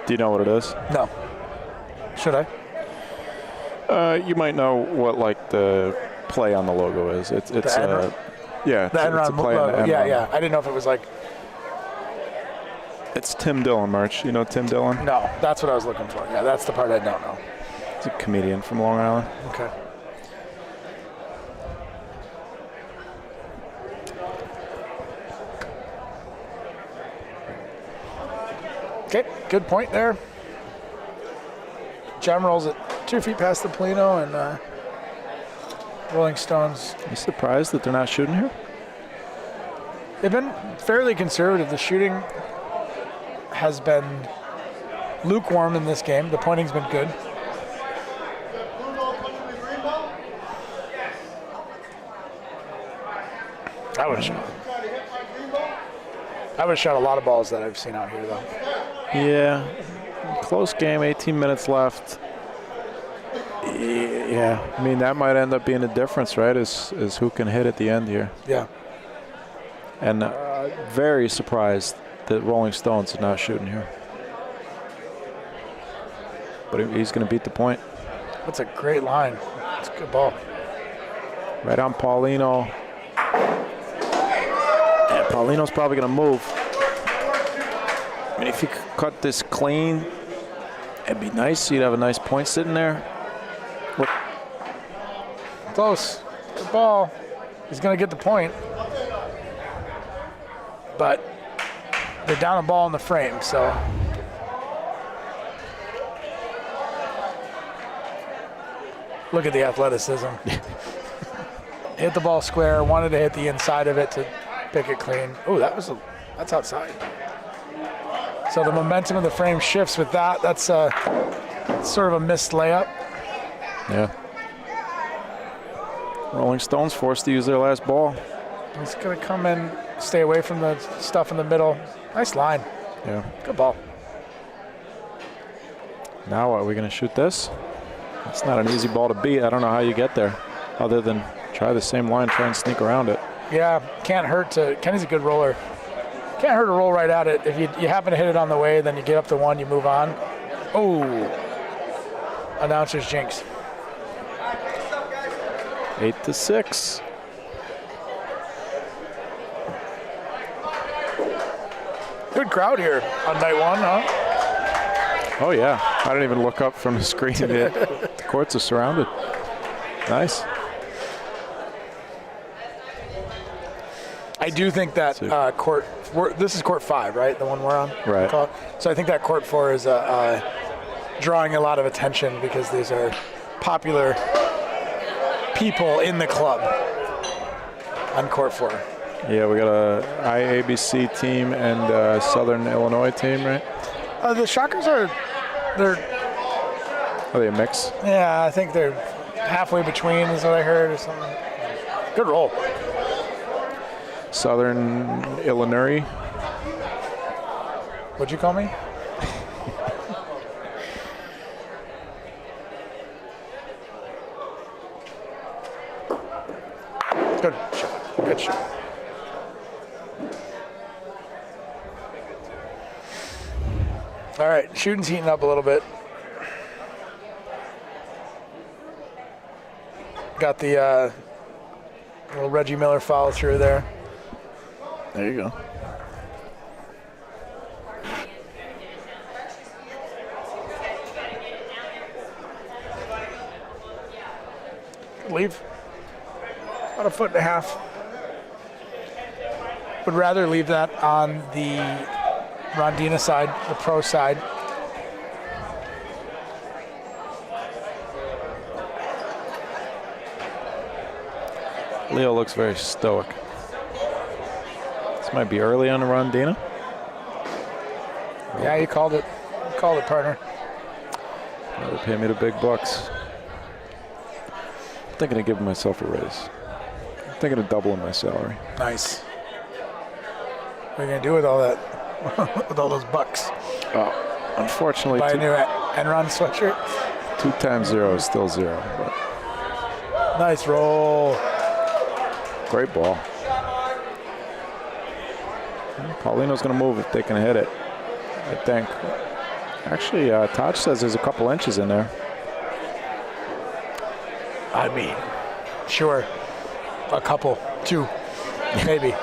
Do you know what it is? No. Should I? You might know what like the play on the logo is. It's yeah, it's a play on the yeah, Enron. yeah. I didn't know if it was like. It's Tim Dillon merch. You know Tim Dillon? No, that's what I was looking for. Yeah, that's the part I don't know. He's a comedian from Long Island. Okay. Okay, good point there. Gem rolls it 2 feet past the Plino, and Rolling Stones. Are you surprised that they're not shooting here? They've been fairly conservative. The shooting has been lukewarm in this game. The pointing's been good. That would have shot. I would have shot a lot of balls that I've seen out here, though. Yeah. Close game, 18 minutes left. Yeah, I mean, that might end up being the difference, right, is who can hit at the end here. Yeah. And very surprised that Rolling Stones are not shooting here. But he's going to beat the point. That's a great line. It's a good ball. Right on Paulino. Yeah, Paulino's probably going to move. I mean, if he could cut this clean, it'd be nice. You'd have a nice point sitting there. Close. Good ball. He's going to get the point. But they're down a ball in the frame, so. Look at the athleticism. Hit the ball square, wanted to hit the inside of it to pick it clean. Oh, that's outside. So the momentum of the frame shifts with that. That's sort of a missed layup. Yeah. Rolling Stones forced to use their last ball. He's going to come in, stay away from the stuff in the middle. Nice line. Yeah. Good ball. Now what, are we going to shoot this? It's not an easy ball to beat. I don't know how you get there other than try the same line, try and sneak around it. Yeah, can't hurt to. Kenny's a good roller. Can't hurt to roll right at it. If you happen to hit it on the way, then you get up to one, you move on. Oh, announcer's jinx. 8-6. Good crowd here on night one, huh? Oh, yeah. I didn't even look up from the screen. The courts are surrounded. Nice. I do think that court, this is court 5, right? The one we're on? Right. So I think that court 4 is drawing a lot of attention because these are popular people in the club on court 4. Yeah, we got a IABC team and a Southern Illinois team, right? The Shockers are they a mix? Yeah, I think they're halfway between is what I heard or something. Good roll. Southern Illinois. What'd you call me? Good shot. Good shot. All right, shooting's heating up a little bit. Got the little Reggie Miller follow through there. There you go. Leave. About 1.5 feet. Would rather leave that on the Rondina side, the pro side. Leo looks very stoic. This might be early on the Rondina. Yeah, you called it. You called it, partner. They pay me the big bucks. I'm thinking of giving myself a raise. I'm thinking of doubling my salary. Nice. What are you going to do with all that? With all those bucks? Oh, unfortunately, Buy a new Enron sweatshirt? 2 times 0 is still 0. But Nice roll. great ball. Paulino's going to move if they can hit it, I think. Actually, Todd says there's a couple inches in there. I mean, sure. A couple. 2. Maybe.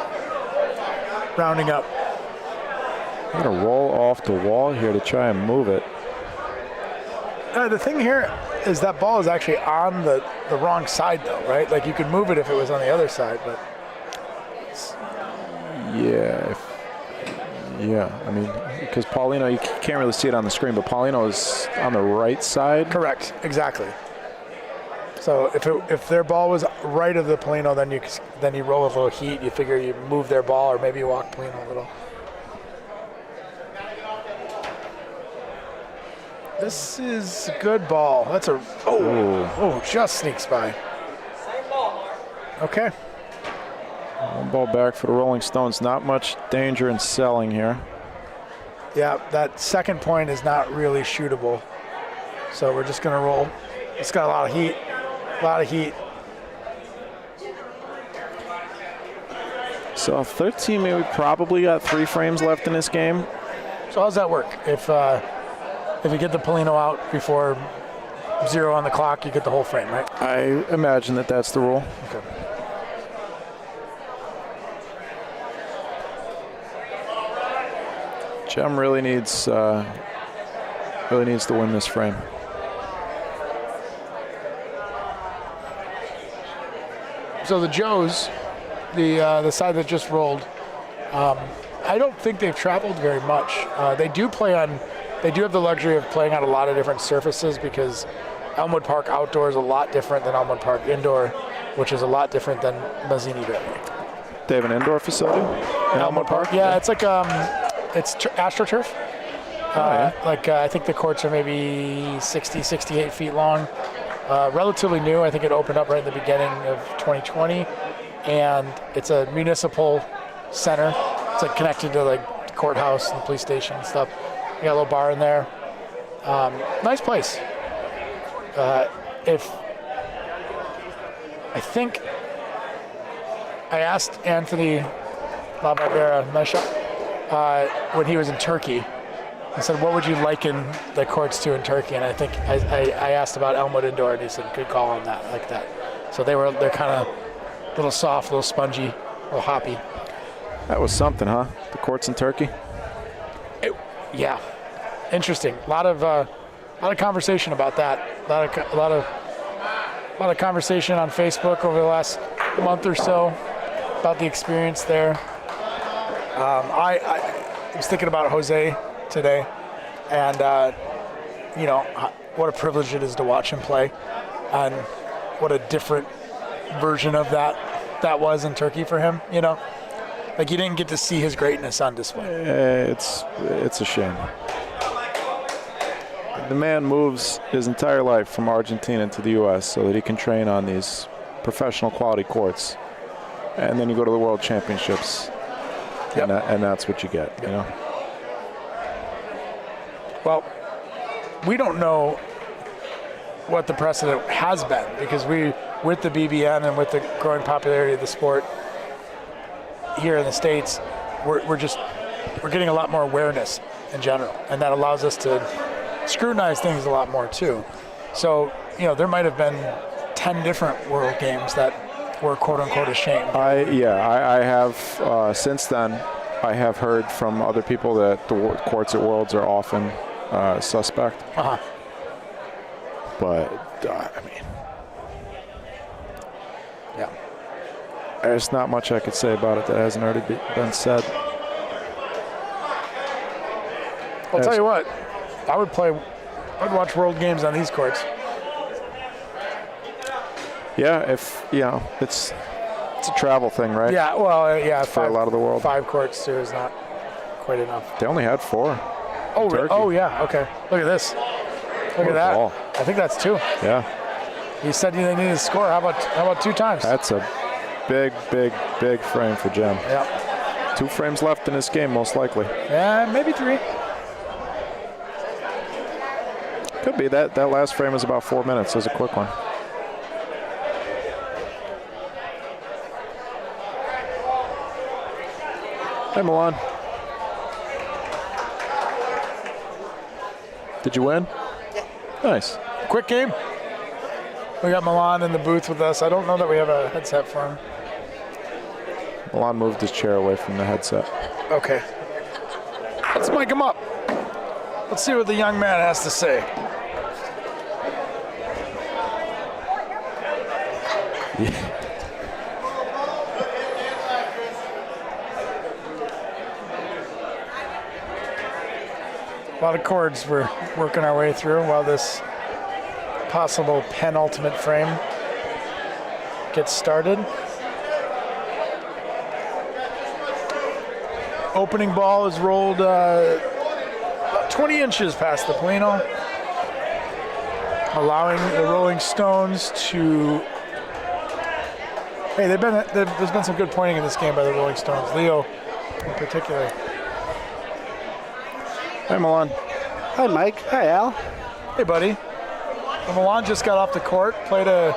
Rounding up. I'm going to roll off the wall here to try and move it. The thing here is that ball is actually on the wrong side, though, right? Like, you could move it if it was on the other side, but... Yeah. I mean, because Paulino, you can't really see it on the screen, but Paulino is on the right side. Correct. Exactly. So if their ball was right of the Paulino, then you roll a little heat. You figure you move their ball, or maybe you walk Paulino a little. This is a good ball. That's a just sneaks by. Okay. One ball back for the Rolling Stones. Not much danger in selling here. Yeah, that second point is not really shootable. So we're just going to roll. It's got a lot of heat. A lot of heat. So 13, maybe probably got 3 frames left in this game. So how's that work? If you get the Polino out before 0 on the clock, you get the whole frame, right? I imagine that that's the rule. Okay. Gem really needs to win this frame. So the Joes, the side that just rolled, I don't think they've traveled very much. They do have the luxury of playing on a lot of different surfaces because Elmwood Park outdoor is a lot different than Elmwood Park indoor, which is a lot different than Mazzini Valley. They have an indoor facility in Elmwood Park? Yeah, it's like it's AstroTurf. I think the courts are maybe 60, 68 feet long. Relatively new. I think it opened up right at the beginning of 2020, and it's a municipal center. It's like connected to like the courthouse and the police station and stuff. You got a little bar in there. Nice place. I asked Anthony LaBarbera, nice shot, when he was in Turkey. I said, what would you liken the courts to in Turkey? And I think I asked about Elmwood Indoor, and he said, good call on that, like that. So they're kind of a little soft, a little spongy, a little hoppy. That was something, huh? The courts in Turkey? Yeah, interesting. A lot of conversation about that. A lot of conversation on Facebook over the last month or so about the experience there. I was thinking about Jose today, and what a privilege it is to watch him play, and what a different version of that was in Turkey for him. Like you didn't get to see his greatness on display. It's a shame. The man moves his entire life from Argentina to the U.S. so that he can train on these professional quality courts, and then you go to the World Championships, and that's what you get. Well, we don't know what the precedent has been because with the BBN and with the growing popularity of the sport here in the States, we're getting a lot more awareness in general, and that allows us to scrutinize things a lot more too. So, there might have been 10 different World Games that were quote unquote a shame. I have since then. I have heard from other people that the courts at Worlds are often suspect. But yeah, there's not much I could say about it that hasn't already been said. I'll tell you what, I'd watch World Games on these courts. Yeah, it's a travel thing, right? Yeah, well, yeah, for a lot of the world. 5 courts too is not quite enough. They only had 4. Oh yeah, okay. Look at this. Look at that. Ball. I think that's 2. Yeah. You said they needed to score. How about 2 times? That's a big frame for Jem. Yeah. 2 frames left in this game, most likely. Yeah, maybe 3. Could be. That last frame was about 4 minutes. It was a quick one. Hey, Milan. Did you win? Yeah. Nice. Quick game. We got Milan in the booth with us. I don't know that we have a headset for him. Milan moved his chair away from the headset. Okay. Let's mic him up. Let's see what the young man has to say. Yeah. A lot of chords we're working our way through while this possible penultimate frame gets started. Opening ball is rolled about 20 inches past the Polino, allowing the Rolling Stones to Hey, there's been some good pointing in this game by the Rolling Stones. Leo, in particular. Hi, Milan. Hi, Mike. Hi, Al. Hey, buddy. Well, Milan just got off the court, played a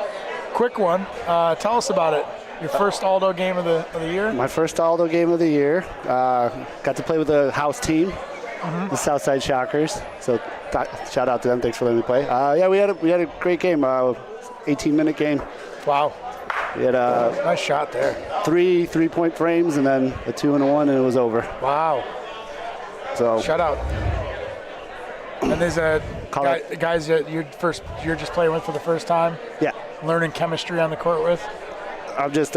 quick one. Tell us about it. Your first Aldo game of the year? My first Aldo game of the year. Got to play with the house team, the Southside Shockers. So shout out to them. Thanks for letting me play. Yeah, we had a great game. 18-minute game. Wow. We had nice shot there. 3 3-point frames and then a 2 and a 1, and it was over. Wow. So shout out. And there's guys that you're just playing with for the first time. Yeah. Learning chemistry on the court with. I'm just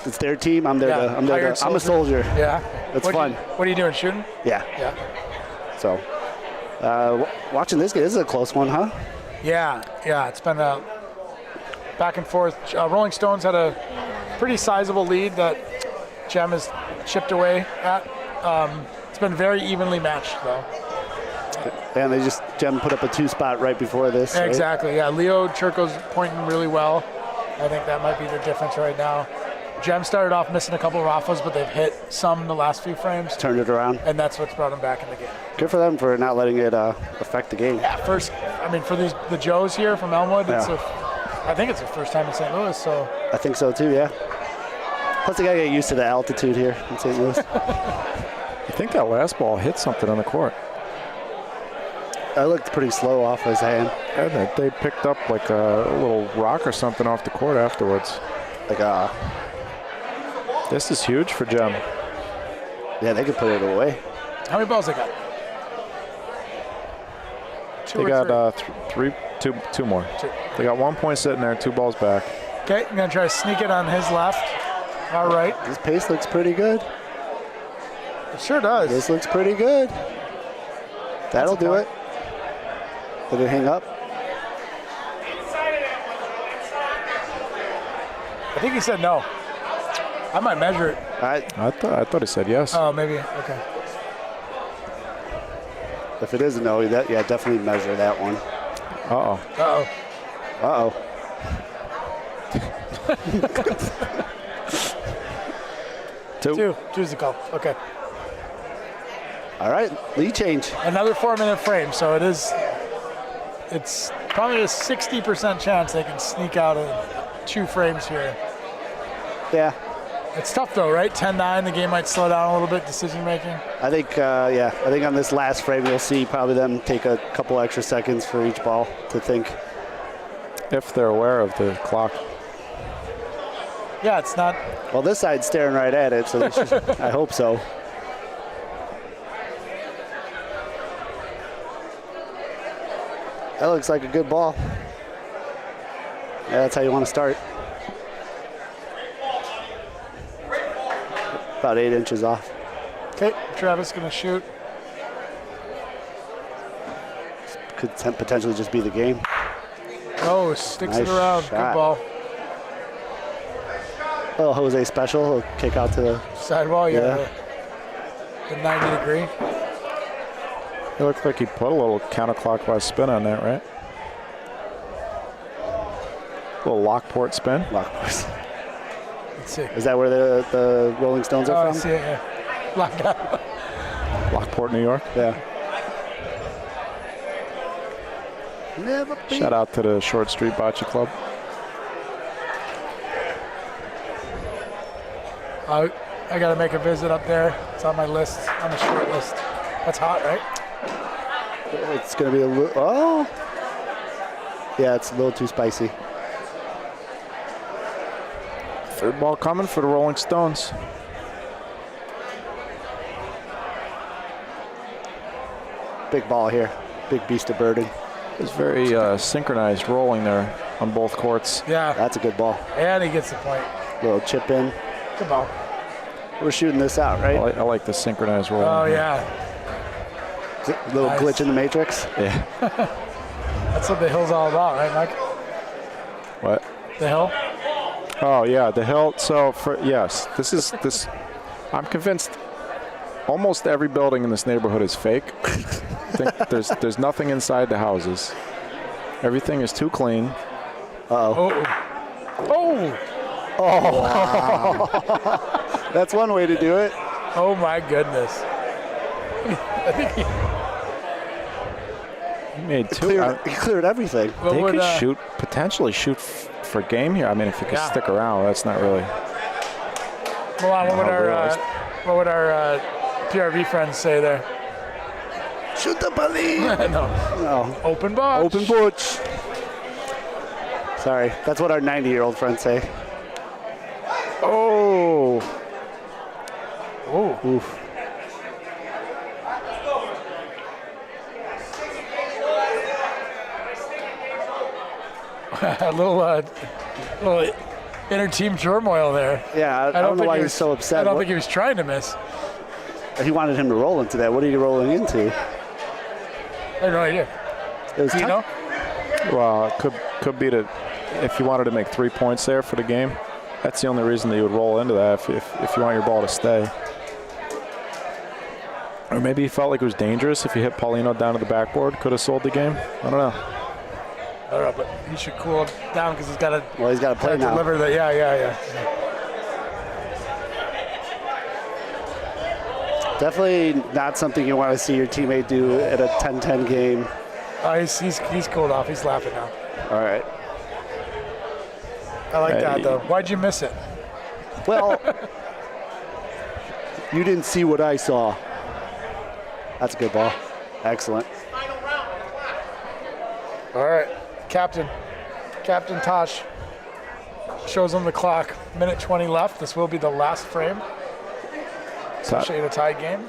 it's their team. I'm a soldier. Yeah. It's fun. What are you doing? Shooting? Yeah. Yeah. So watching this game, this is a close one, huh? Yeah. It's been back and forth. Rolling Stones had a pretty sizable lead that Jem has chipped away at. It's been very evenly matched, though. And Jem put up a 2-spot right before this. Yeah, right? exactly. Yeah, Leo Churko's pointing really well. I think that might be the difference right now. Jem started off missing a couple of Rafas, but they've hit some in the last few frames. Turned it around. And that's what's brought them back in the game. Good for them for not letting it affect the game. Yeah, for the Joes here from Elmwood, I think it's their first time in St. Louis. So I think so too, yeah. Plus they got to get used to the altitude here in St. Louis. I think that last ball hit something on the court. That looked pretty slow off his hand. And they picked up like a little rock or something off the court afterwards. This is huge for Jem. Yeah, they could put it away. How many balls they got? They got two more. They got 1 point sitting there, 2 balls back. Okay, I'm going to try to sneak it on his left. All right. This pace looks pretty good. It sure does. This looks pretty good. That'll do it. Did it hang up? I think he said no. I might measure it. I thought he said yes. Oh, maybe. Okay. If it is a no, definitely measure that one. Uh-oh. Uh-oh. Two. Two's the call. Okay. All right, lead change. Another 4-minute frame, so it's probably a 60% chance they can sneak out of 2 frames here. Yeah. It's tough though, right? 10-9, the game might slow down a little bit, decision making. I think on this last frame you'll see probably them take a couple extra seconds for each ball to think. If they're aware of the clock. Yeah, it's not. Well, this side's staring right at it, so I hope so. That looks like a good ball. Yeah, that's how you want to start. About 8 inches off. Okay, Travis going to shoot. Could potentially just be the game. Oh, sticks it Nice around. shot. Good ball. Oh, Jose special. He'll kick out to the Sidewall, yeah. The 90 degree. It looked like he put a little counterclockwise spin on that, right? A little Lockport spin. Lockport. Let's see. Is that where the Rolling Stones are I from? see it, yeah. Lockport, New York. Yeah. Never be. Shout out to the Short Street Bocce Club. I got to make a visit up there. It's on my list, on the short list. That's hot, right? It's going to be a little. Oh. Yeah, it's a little too spicy. Third ball coming for the Rolling Stones. Big ball here. Big beast of burden. It's very synchronized rolling there on both courts. Yeah. That's a good ball. And he gets the point. Little chip in. Good ball. We're shooting this out, right? I like the synchronized rolling. Oh, here. yeah. Little Nice. glitch in the matrix. Yeah. That's what the hill's all about, right, Mike? What? The hill? Oh yeah, the hill. So this. I'm convinced almost every building in this neighborhood is fake. I think there's nothing inside the houses. Everything is too clean. Uh-oh. Oh. Oh! Wow. That's one way to do it. Oh, my goodness. I think He made two. He cleared everything. They could potentially shoot for game here. I mean, if he could stick around, that's not really. Milan, what would our PRV friends say there? Shoot the bully. No. Open botch. Open butch. Sorry, that's what our 90-year-old friends say. Oh. Oh. Oof. A little inter-team turmoil there. Yeah, I don't know why he's so upset. I don't think he was trying to miss. He wanted him to roll into that. What are you rolling into? I have no idea. It was Do you know? Well, it could be if you wanted to make 3 points there for the game. That's the only reason that you would roll into that if you want your ball to stay. Or maybe he felt like it was dangerous if you hit Paulino down to the backboard. Could have sold the game. I don't know. I don't know, but he should cool down because he's got to. Well, he's got to play now. Deliver the yeah. Definitely not something you want to see your teammate do at a 10-10 game. He's cooled off. He's laughing now. All right. I like that though. Why'd you miss it? Well, you didn't see what I saw. That's a good ball. Excellent. All right, Captain Tosh shows him the clock. Minute 20 left. This will be the last frame. Especially in a tie game.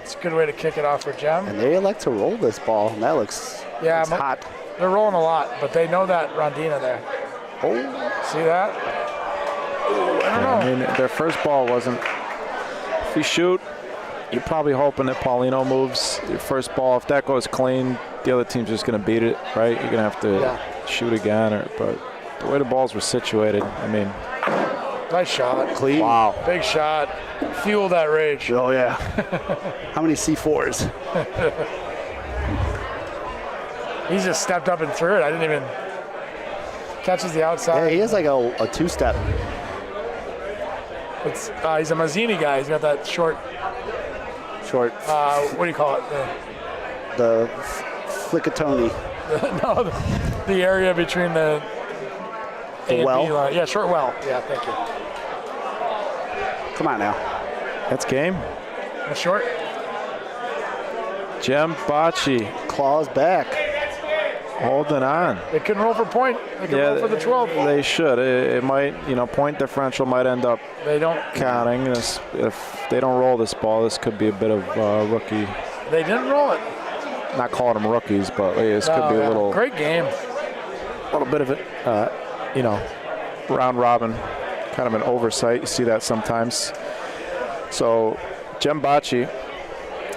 It's a good way to kick it off for Jem. And they like to roll this ball, and that looks hot. They're rolling a lot, but they know that Rondina there. Oh, see that? Ooh, I don't know. I mean, their first ball wasn't. If you shoot, you're probably hoping that Paulino moves your first ball. If that goes clean, the other team's just going to beat it, right? You're going to have to shoot again. But the way the balls were situated, I mean. Nice shot. Clean. Wow. Big shot. Fuel that rage. Oh, yeah. How many C4s? He's just stepped up and threw it. I didn't even. Catches the outside. Yeah, he has like a two-step. He's a Mazzini guy. He's got that short. What do you call it? The flickatoni. No, the area between the A and well? B line. Yeah, short well. Yeah, thank you. Come on now. That's game. The short. Jem Bocce. Claws back. Holding on. They can roll for point. They can roll for the 12. They should. It might, point differential might end up They don't counting. This, if they don't roll this ball, this could be a bit of rookie. They didn't roll it. Not calling them rookies, but this could be a little. Great game. A little bit of it, round robin, kind of an oversight. You see that sometimes. So, Jem Bocce,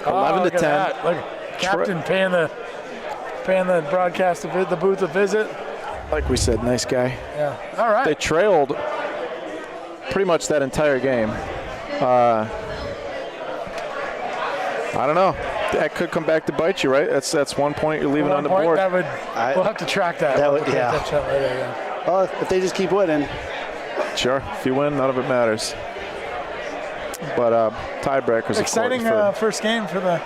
11 to 10. Look, Captain paying the broadcast the booth a visit. Like we said, nice guy. Yeah. All right. They trailed pretty much that entire game. I don't know. That could come back to bite you, right? That's 1 point you're leaving on the board. We'll have to track that. Yeah. Well, if they just keep winning. Sure. If you win, none of it matters. But tiebreakers. Exciting first game for the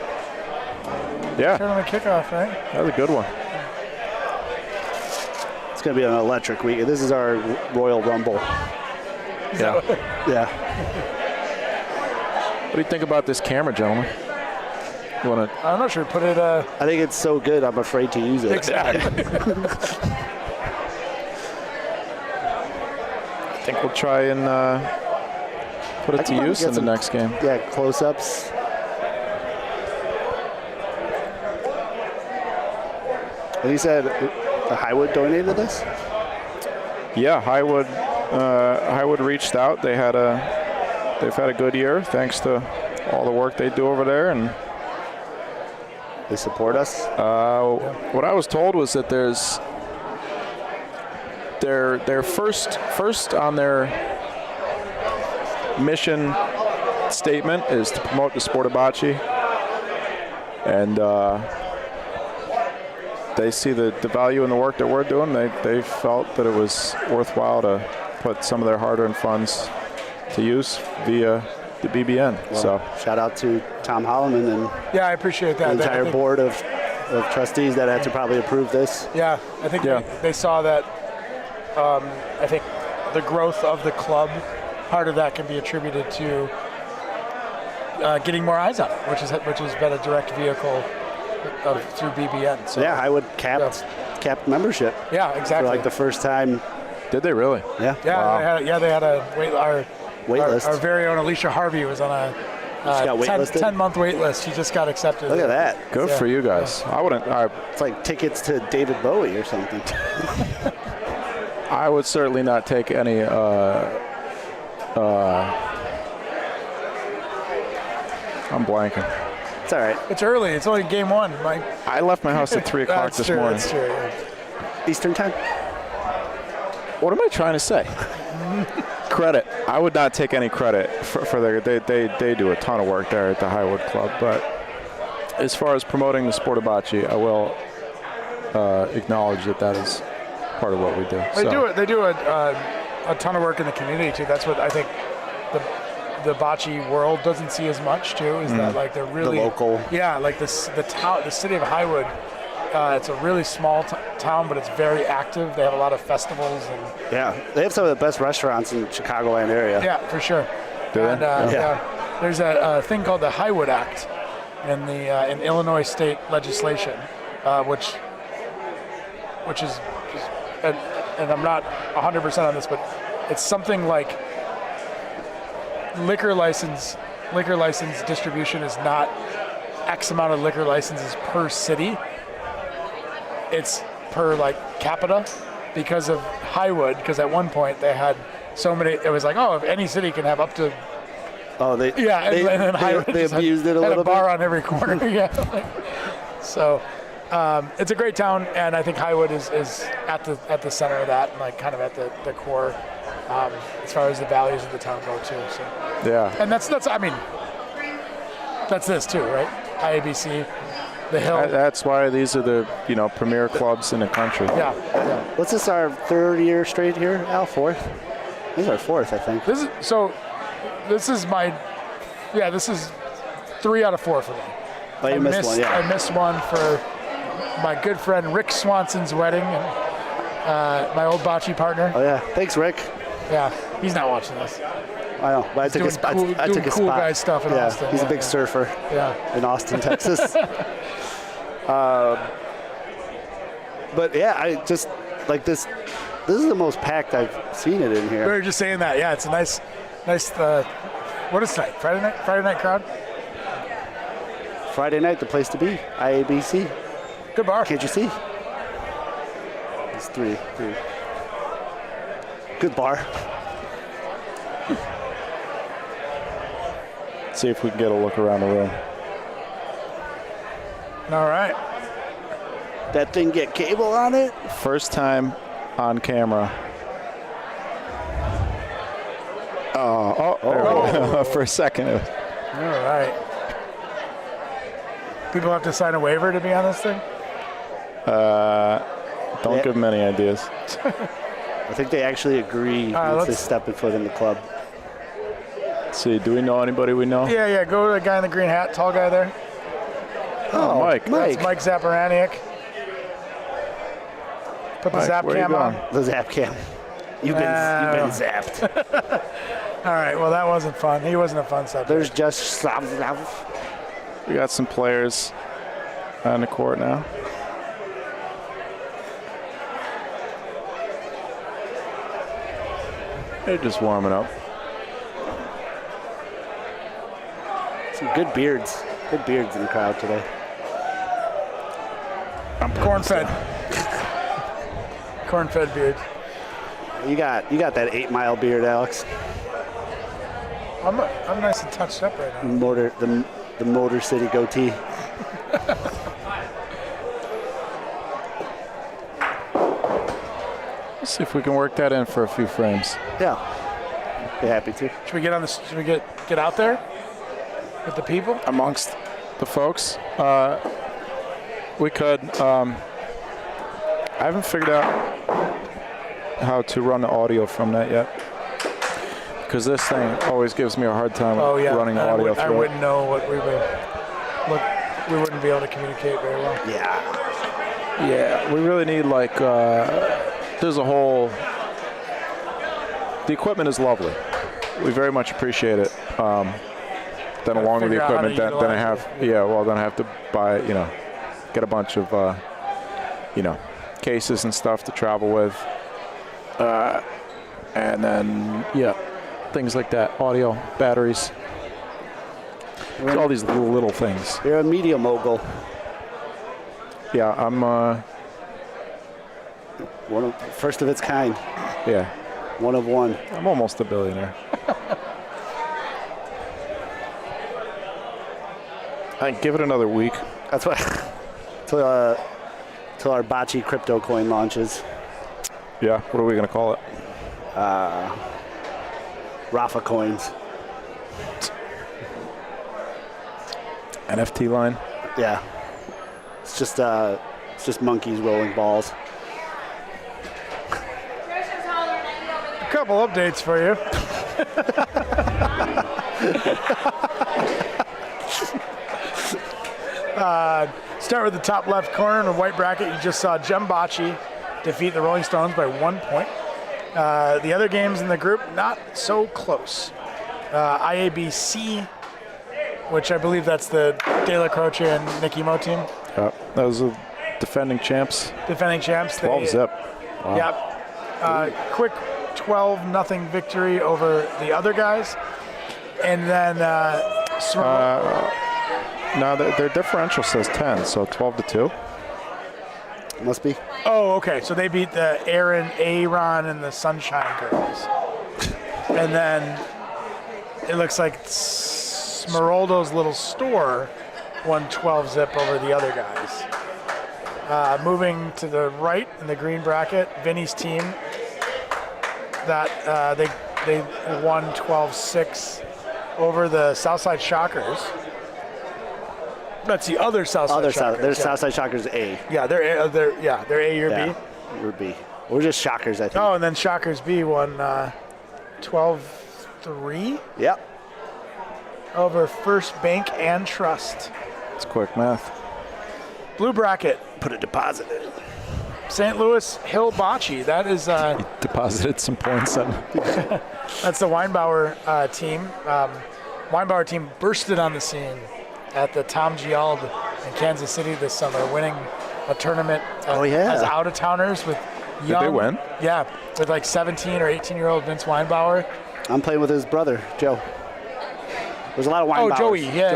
tournament kickoff, right? That was a good one. It's going to be an electric week. This is our Royal Rumble. Yeah. Yeah. What do you think about this camera, gentlemen? I'm not sure. Put it. I think it's so good, I'm afraid to use it. Exactly. I think we'll try and put it to use in the next game. Yeah, close-ups. And you said Highwood donated this? Yeah, Highwood reached out. They've had a good year thanks to all the work they do over there, and they support us. What I was told was that there's their first on their mission statement is to promote the sport of bocce, and they see the value in the work that we're doing. They felt that it was worthwhile to put some of their hard-earned funds to use via the BBN. Well, so shout out to Tom Holloman and I appreciate that. the entire board of trustees that had to probably approve this. Yeah, I think they saw that. I think the growth of the club, part of that can be attributed to getting more eyes on it, which has been a direct vehicle through BBN. So yeah, Highwood capped membership. Yeah, exactly. For like the first time. Did they really? Yeah. Yeah, Wow. they had a wait list. Our very own Alicia Harvey was on a 10-month wait list. She just got accepted. Look at that. Good for you guys. Yeah. I wouldn't. It's like tickets to David Bowie or something. I would certainly not take any. I'm blanking. It's all right. It's early. It's only game one, Mike. I left my house at 3 o'clock this morning. That's true. Yeah. Eastern time. What am I trying to say? Credit. I would not take any credit for their. They do a ton of work there at the Highwood Club. But as far as promoting the sport of bocce, I will acknowledge that is part of what we do. They do a ton of work in the community too. That's what I think the bocce world doesn't see as much too. Is that like they're really the local? Yeah, like the city of Highwood. It's a really small town, but it's very active. They have a lot of festivals and they have some of the best restaurants in Chicagoland area. Yeah, for sure. Do they? Yeah. There's a thing called the Highwood Act in the in Illinois state legislation, which is and I'm not 100% on this, but it's something like liquor license distribution is not X amount of liquor licenses per city. It's per like capita because of Highwood, because at one point they had so many, it was like, oh, if any city can have up to and then Highwood they abused it a little had a bar bit on every corner. So it's a great town, and I think Highwood is at the center of that, and like kind of at the core as far as the values of the town go too. So and that's I mean that's this too, right? IABC, the Hill. That's why these are the premier clubs in the country. Yeah. What's this, our third year straight here, Al? Fourth? This is our fourth, I think. This is 3 out of 4 for me. Oh, you missed one, yeah. I missed one for my good friend Rick Swanson's wedding, and my old bocce partner. Oh yeah, thanks, Rick. Yeah, he's not watching this. I know, but I took his spot. I took his cool spot. guy stuff in Austin. He's a big surfer. Yeah. In Austin, Texas. But yeah, I just like this. This is the most packed I've seen it in here. We were just saying that. Yeah, it's a nice. What is tonight? Friday night crowd. Friday night, the place to be. IABC. Good bar. Can't you see? It's three. Good bar. See if we can get a look around the room. All right. That thing get cable on it? First time on camera. For a second. All right. People have to sign a waiver to be on this thing? Don't give them any ideas. I think they actually agree once they step a foot in the club. Let's see, do we know anybody we know? Yeah. Go to the guy in the green hat, tall guy there. Oh, Mike. That's Mike Zaporaniak. Put the zap cam on. The zap cam. You've been zapped. All right, well, that wasn't fun. He wasn't a fun subject. There's just... We got some players on the court now. They're just warming up. Some good beards. Good beards in the crowd today. I'm corn-fed. Corn-fed beard. You got that 8 Mile beard, Alex. I'm nice and touched up right now. The Motor City goatee. Let's see if we can work that in for a few frames. Yeah. Be happy to. Should we get on the? Should we get out there with the people? Amongst the folks, we could. I haven't figured out how to run the audio from that yet. Because this thing always gives me a hard time running audio through I wouldn't know what we wouldn't be able to communicate very well. Yeah, we really need there's a whole. The equipment is lovely. We very much appreciate it. Then along with the equipment, then I have then I have to buy get a bunch of cases and stuff to travel with, and then things like that, audio, batteries. It's all these little things. You're a media mogul. Yeah, I'm one of first of its kind. Yeah, one of one. I'm almost a billionaire. I give it another week. That's what. Till our Bocce crypto coin launches. Yeah, what are we gonna call it? Rafa coins. NFT line. Yeah. It's just monkeys rolling balls. A couple updates for you. Start with the top left corner in the white bracket. You just saw Gem Bocce defeat the Rolling Stones by 1 point. The other games in the group, not so close. IABC, which I believe that's the Della Croce and Nick Emo team. Yep, those are defending champs. 12 zip. Wow. Yep. Quick 12-0 victory over the other guys. And then no, their differential says 10, so 12-2. Must be. Oh, okay. So they beat the Aaron, and the Sunshine Girls. And then it looks like Smeraldo's little store won 12 zip over the other guys. Moving to the right in the green bracket, Vinny's team, that they won 12-6 over the Southside Shockers. That's the other Southside Shockers. There's Southside Shockers A. Yeah, they're A, you're B. We're B. We're just Shockers, I think. Oh, and then Shockers B won 12-3. Yep. Over First Bank and Trust. It's quick math. Blue bracket. Put a deposit in. St. Louis Hill Bocce. That is He deposited some points in. that's the Weinbauer team. Weinbauer team bursted on the scene at the Tom Giald in Kansas City this summer, winning a tournament as out-of-towners with young. Did they win? Yeah, with like 17 or 18-year-old Vince Weinbauer. I'm playing with his brother, Joe. There's a lot of Weinbauers. Oh, Joey. Yeah.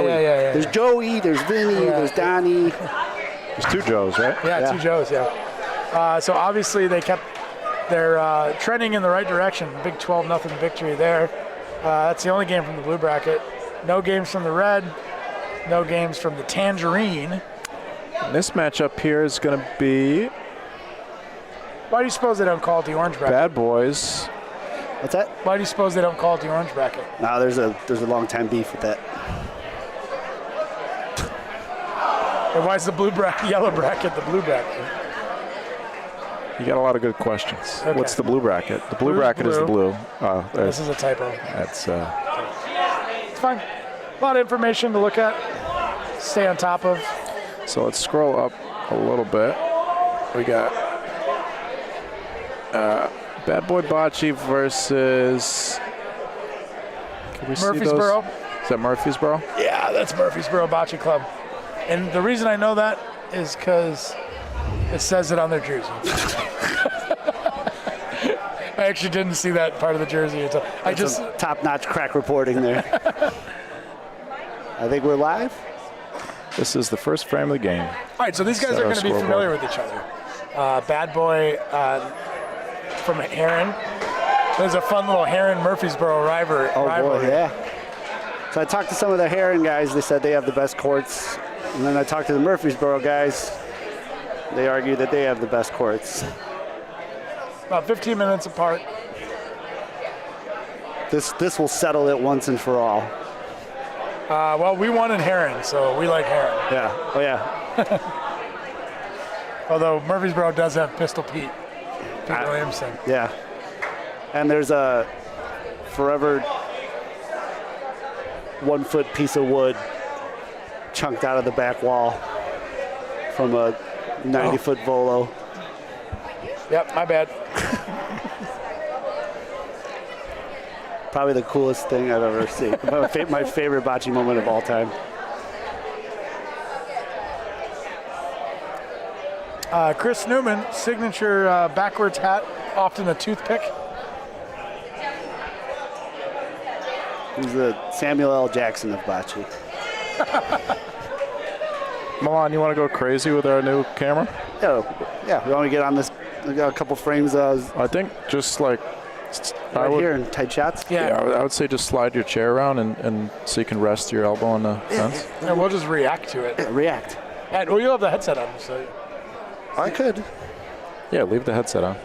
There's Joey, there's Vinny, there's Donnie. There's 2 Joes, right? Yeah, 2 Joes, yeah. So obviously they're trending in the right direction. Big 12-0 victory there. That's the only game from the blue bracket. No games from the red. No games from the Tangerine. This matchup here is going to be Why do you suppose they don't call it the orange bracket? Bad Boys. What's that? Why do you suppose they don't call it the orange bracket? No, there's a long time beef with that. And why is the yellow bracket the blue bracket? You got a lot of good questions. Okay. What's the blue bracket? The blue bracket is the blue. This is a typo. That's It's fine. A lot of information to look at, stay on top of. So let's scroll up a little bit. We got Bad Boy Bocce versus. Can we see those? Murfreesboro. Is that Murfreesboro? Yeah, that's Murfreesboro Bocce Club. And the reason I know that is because it says it on their jersey. I actually didn't see that part of the jersey until I just top-notch crack reporting there. I think we're live. This is the first frame of the game. All right, so these guys are going to be familiar with each other. Bad Boy from Heron. There's a fun little Heron-Murfreesboro rivalry. Oh, boy, yeah. So I talked to some of the Heron guys. They said they have the best courts. And then I talked to the Murfreesboro guys. They argue that they have the best courts. About 15 minutes apart. This will settle it once and for all. Well, we won in Heron, so we like Heron. Yeah. Oh, yeah. Although Murfreesboro does have Pistol Pete Williamson. Yeah. And there's a forever 1-foot piece of wood chunked out of the back wall from a 90-foot volo. Yep, my bad. Probably the coolest thing I've ever seen. My favorite bocce moment of all time. Chris Newman, signature backwards hat, often a toothpick. He's the Samuel L. Jackson of bocce. Milan, you want to go crazy with our new camera? Yeah. We want to get on this. We got a couple frames. I think just like here in tight shots. Yeah, I would say just slide your chair around and so you can rest your elbow on the fence. Yeah, we'll just react to it. Yeah, react. And you'll have the headset on, so. I could. Yeah, leave the headset on.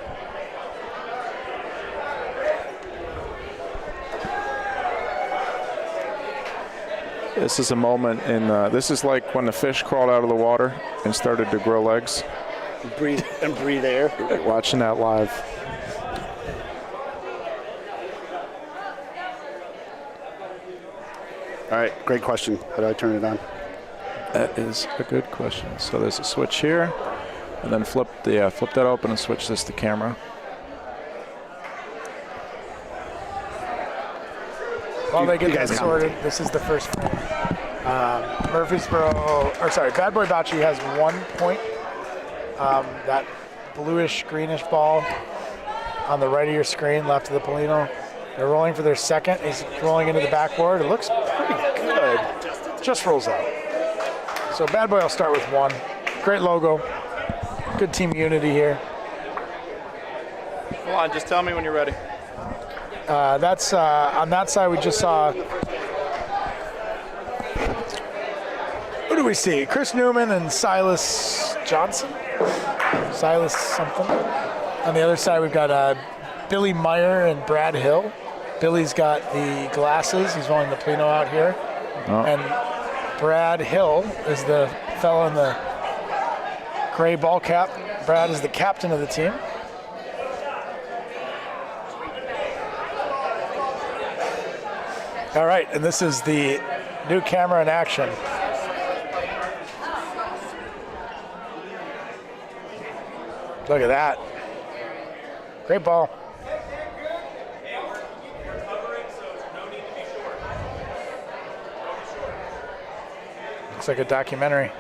This is a moment in. This is like when the fish crawled out of the water and started to grow legs. Breathe air. Watching that live. All right, great question. How do I turn it on? That is a good question. So there's a switch here, and then flip that open and switch this to camera. While they get that sorted, this is the first frame. Bad Boy Bocce has 1 point. That bluish, greenish ball on the right of your screen, left of the Polino. They're rolling for their second. He's rolling into the backboard. It looks pretty good. Just rolls out. So Bad Boy will start with 1. Great logo. Good team unity here. Hold on, just tell me when you're ready. That's on that side. We just saw. Who do we see? Chris Newman and Silas Johnson. Silas something. On the other side, we've got Billy Meyer and Brad Hill. Billy's got the glasses. He's rolling the Polino out here. Oh. And Brad Hill is the fellow in the gray ball cap. Brad is the captain of the team. All right, and this is the new camera in action. Look at that. Great ball. Looks like a documentary.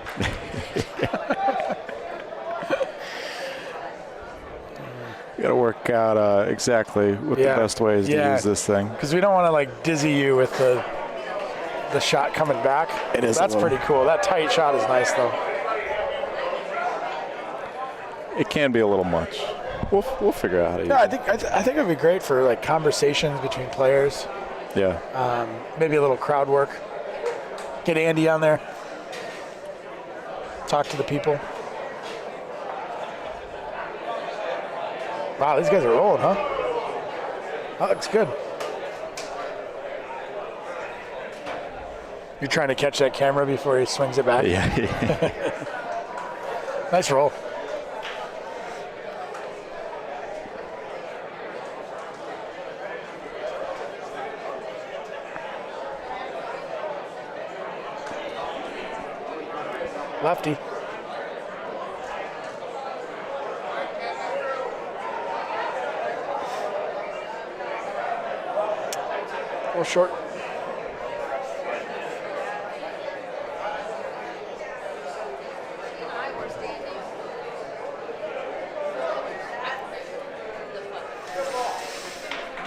You got to work out exactly what the best way is to use this thing. Because we don't want to like dizzy you with the shot coming back. It is. That's pretty cool. That tight shot is nice though. It can be a little much. We'll figure out how to use it. I think it'd be great for like conversations between players. Yeah. Maybe a little crowd work. Get Andy on there. Talk to the people. Wow, these guys are rolling, huh? That looks good. You're trying to catch that camera before he swings it back? Yeah. Nice roll. Lefty. A little short.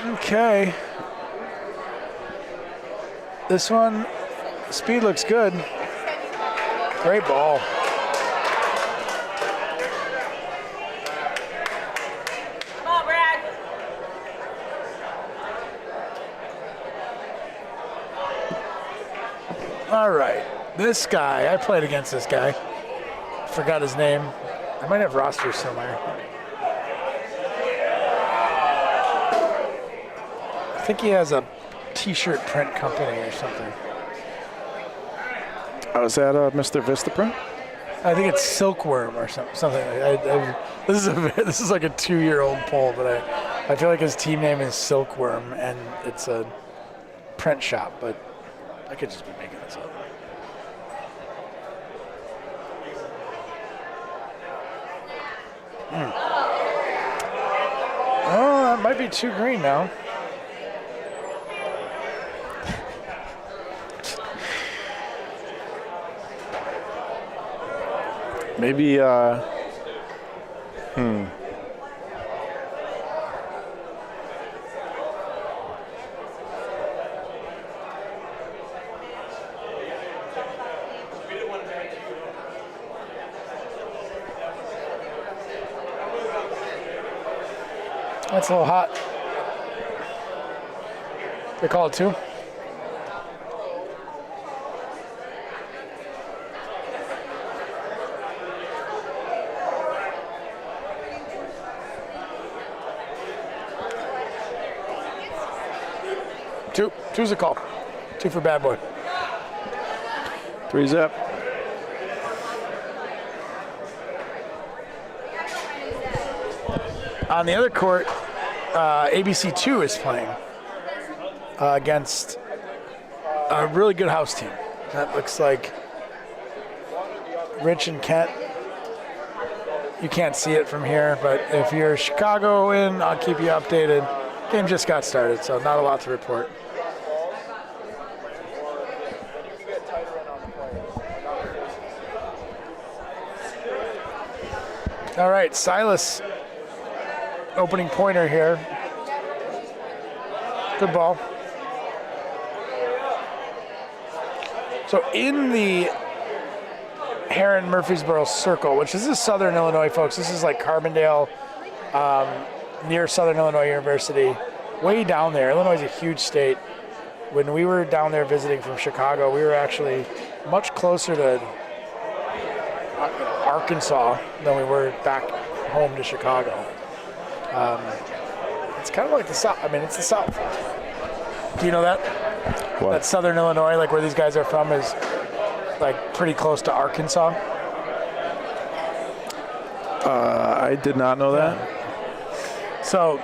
Okay. This one, speed looks good. Great ball. Come on, Brad. All right. This guy, I played against this guy. Forgot his name. I might have rosters somewhere. I think he has a t-shirt print company or something. Oh, is that Mr. Vistaprint? I think it's silkworm or something. This is like a 2-year-old poll, but I feel like his team name is Silkworm, and it's a print shop, but I could just be making this up. Oh, that might be too green now. Maybe, That's a little hot. They call it 2. Two's a call. 2 for bad boy. 3's up. On the other court, ABC 2 is playing against a really good house team. That looks like Rich and Kent. You can't see it from here, but if you're Chicago in, I'll keep you updated. Game just got started, so not a lot to report. All right, Silas, opening pointer here. Good ball. So in the Heron-Murfreesboro Circle, which is Southern Illinois, folks. This is like Carbondale, near Southern Illinois University, way down there. Illinois is a huge state. When we were down there visiting from Chicago, we were actually much closer to Arkansas than we were back home to Chicago. It's kind of like the South. I mean, it's the South. Do you know that? What? That Southern Illinois, like where these guys are from, is like pretty close to Arkansas. I did not know that. So,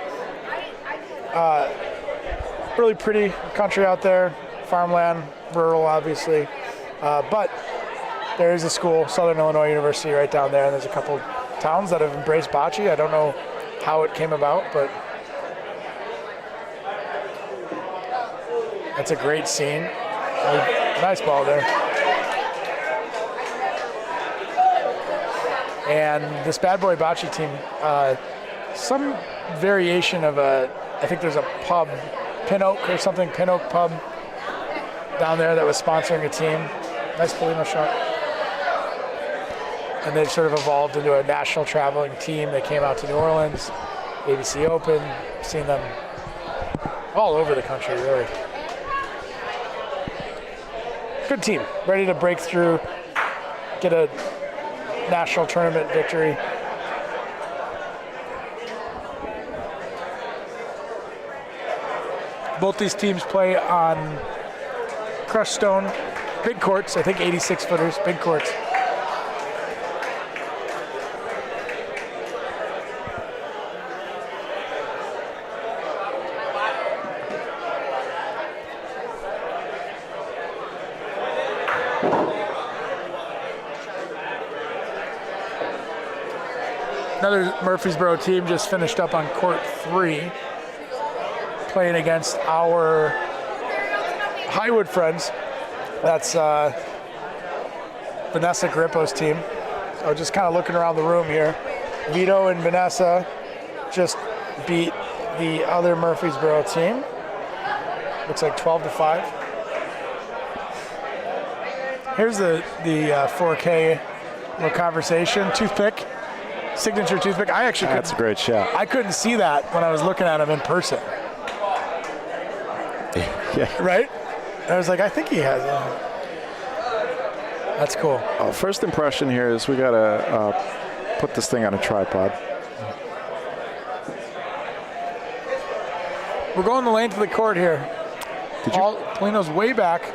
really pretty country out there, farmland, rural, obviously. But there is a school, Southern Illinois University, right down there, and there's a couple towns that have embraced bocce. I don't know how it came about, but that's a great scene. Nice ball there. And this bad boy bocce team, some variation of I think there's a pub, Pin Oak or something, Pin Oak Pub down there that was sponsoring a team. Nice Polino shot. And they've sort of evolved into a national traveling team. They came out to New Orleans, ABC Open, seen them all over the country, really. Good team, ready to break through, get a national tournament victory. Both these teams play on crushed stone, big courts, I think 86 footers, big courts. Another Murfreesboro team just finished up on court 3, playing against our Highwood friends. That's Vanessa Garippo's team. So just kind of looking around the room here. Vito and Vanessa just beat the other Murfreesboro team. Looks like 12-5. Here's the 4K little conversation. Toothpick. Signature toothpick. That's a great shot. I couldn't see that when I was looking at him in person. Yeah. Right? I was like, I think he has it. That's cool. First impression here is we gotta put this thing on a tripod. We're going the length of the court here. Polino's way back.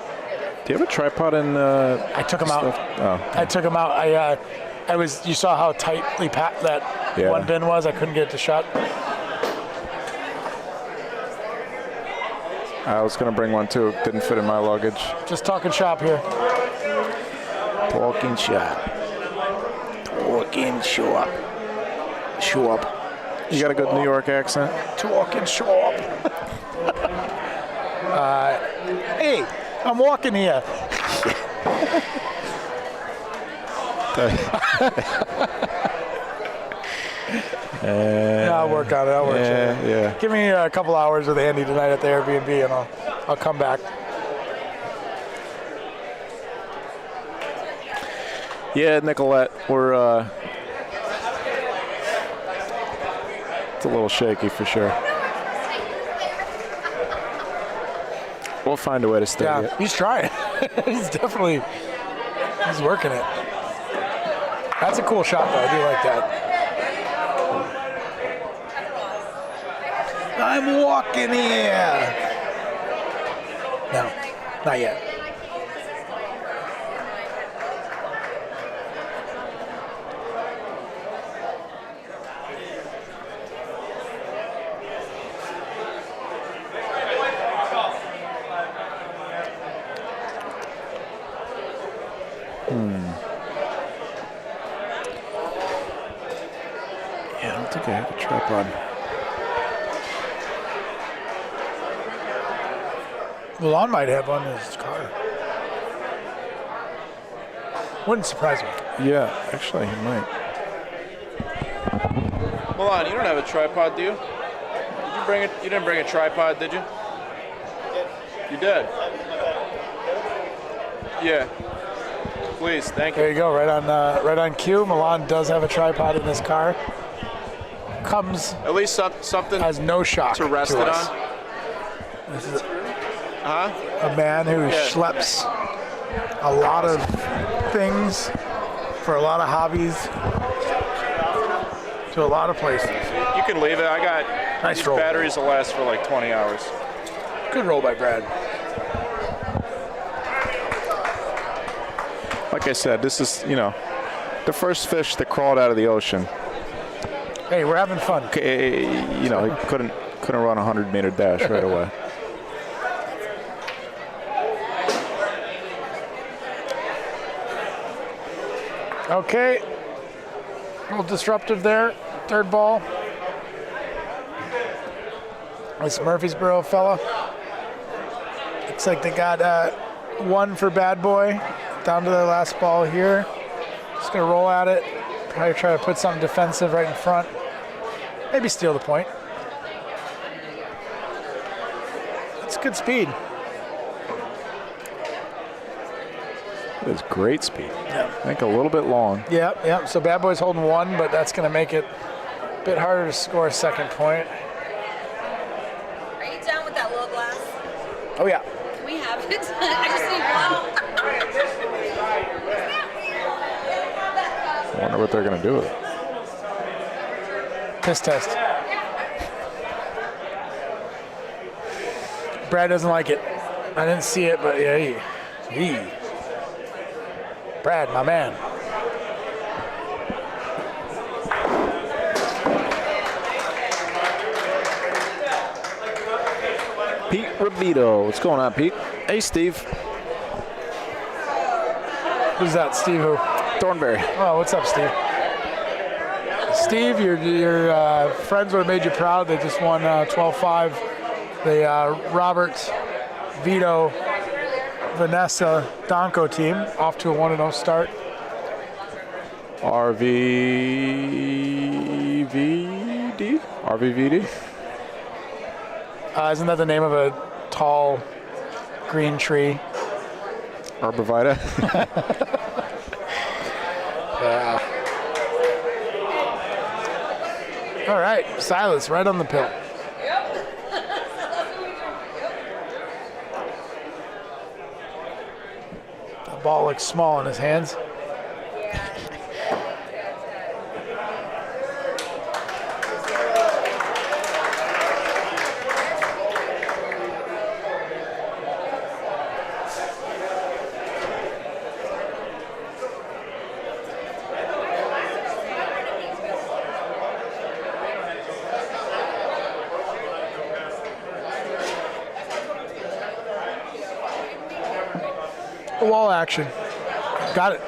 Do you have a tripod in? I took them out. Oh. I took them out. You saw how tightly packed that one bin was. I couldn't get it to shut. I was going to bring one too. Didn't fit in my luggage. Just talking shop here. Talking shop. Talking shop. Shop. You got a good New York accent? Talking shop. Hey, I'm walking here. I'll work on it. Yeah. Give me a couple hours with Andy tonight at the Airbnb, and I'll come back. Yeah, Nicolette, we're it's a little shaky for sure. We'll find a way to stay. Yeah, he's trying. He's working it. That's a cool shot, though. I do like that. I'm walking here. No, not yet. Yeah, I don't think I have a tripod. Milan might have one in his car. Wouldn't surprise me. Yeah, actually, he might. Milan, you don't have a tripod, do you? Did you bring it? You didn't bring a tripod, did you? You did. Yeah. Please, thank you. There you go, right on cue. Milan does have a tripod in his car. Comes At least something has no shock to rest it us. on. This is Huh? a man who schleps a lot of things for a lot of hobbies to a lot of places. You can leave it. I got Nice these roll. batteries will last for like 20 hours. Good roll by Brad. Like I said, this is, the first fish that crawled out of the ocean. Hey, we're having fun. He couldn't run a 100-meter dash right away. Okay. A little disruptive there. Third ball. This Murfreesboro fella. Looks like they got one for Bad Boy. Down to their last ball here. Just going to roll at it. Probably try to put something defensive right in front. Maybe steal the point. It's good speed. It's great speed. Yeah. I think a little bit long. Yep. So Bad Boy's holding one, but that's going to make it a bit harder to score a second point. Are you down with that little glass? Oh, yeah. Can we have it? I just need I wonder what they're going to do with it. Piss test. Brad doesn't like it. I didn't see it, but yeah, he. Brad, my man. Pete Rabito. What's going on, Pete? Hey, Steve. Who's that, Steve? Who? Thornberry. Oh, what's up, Steve? Steve, your friends would have made you proud. They just won 12-5. The Robert, Vito, Vanessa Donko team off to a 1-0 start. RVVD? RVVD? Isn't that the name of a tall green tree? Arborvitae? All right, Silas, right on the pill. The ball looks small in his hands. wall action. Got it.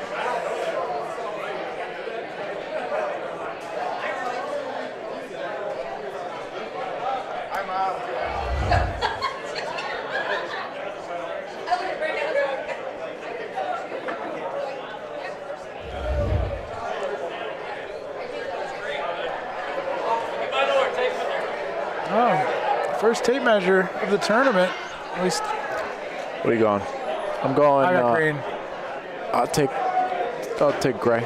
First tape measure of the tournament. At least. What are you going? I'm going. I got green. I'll take gray.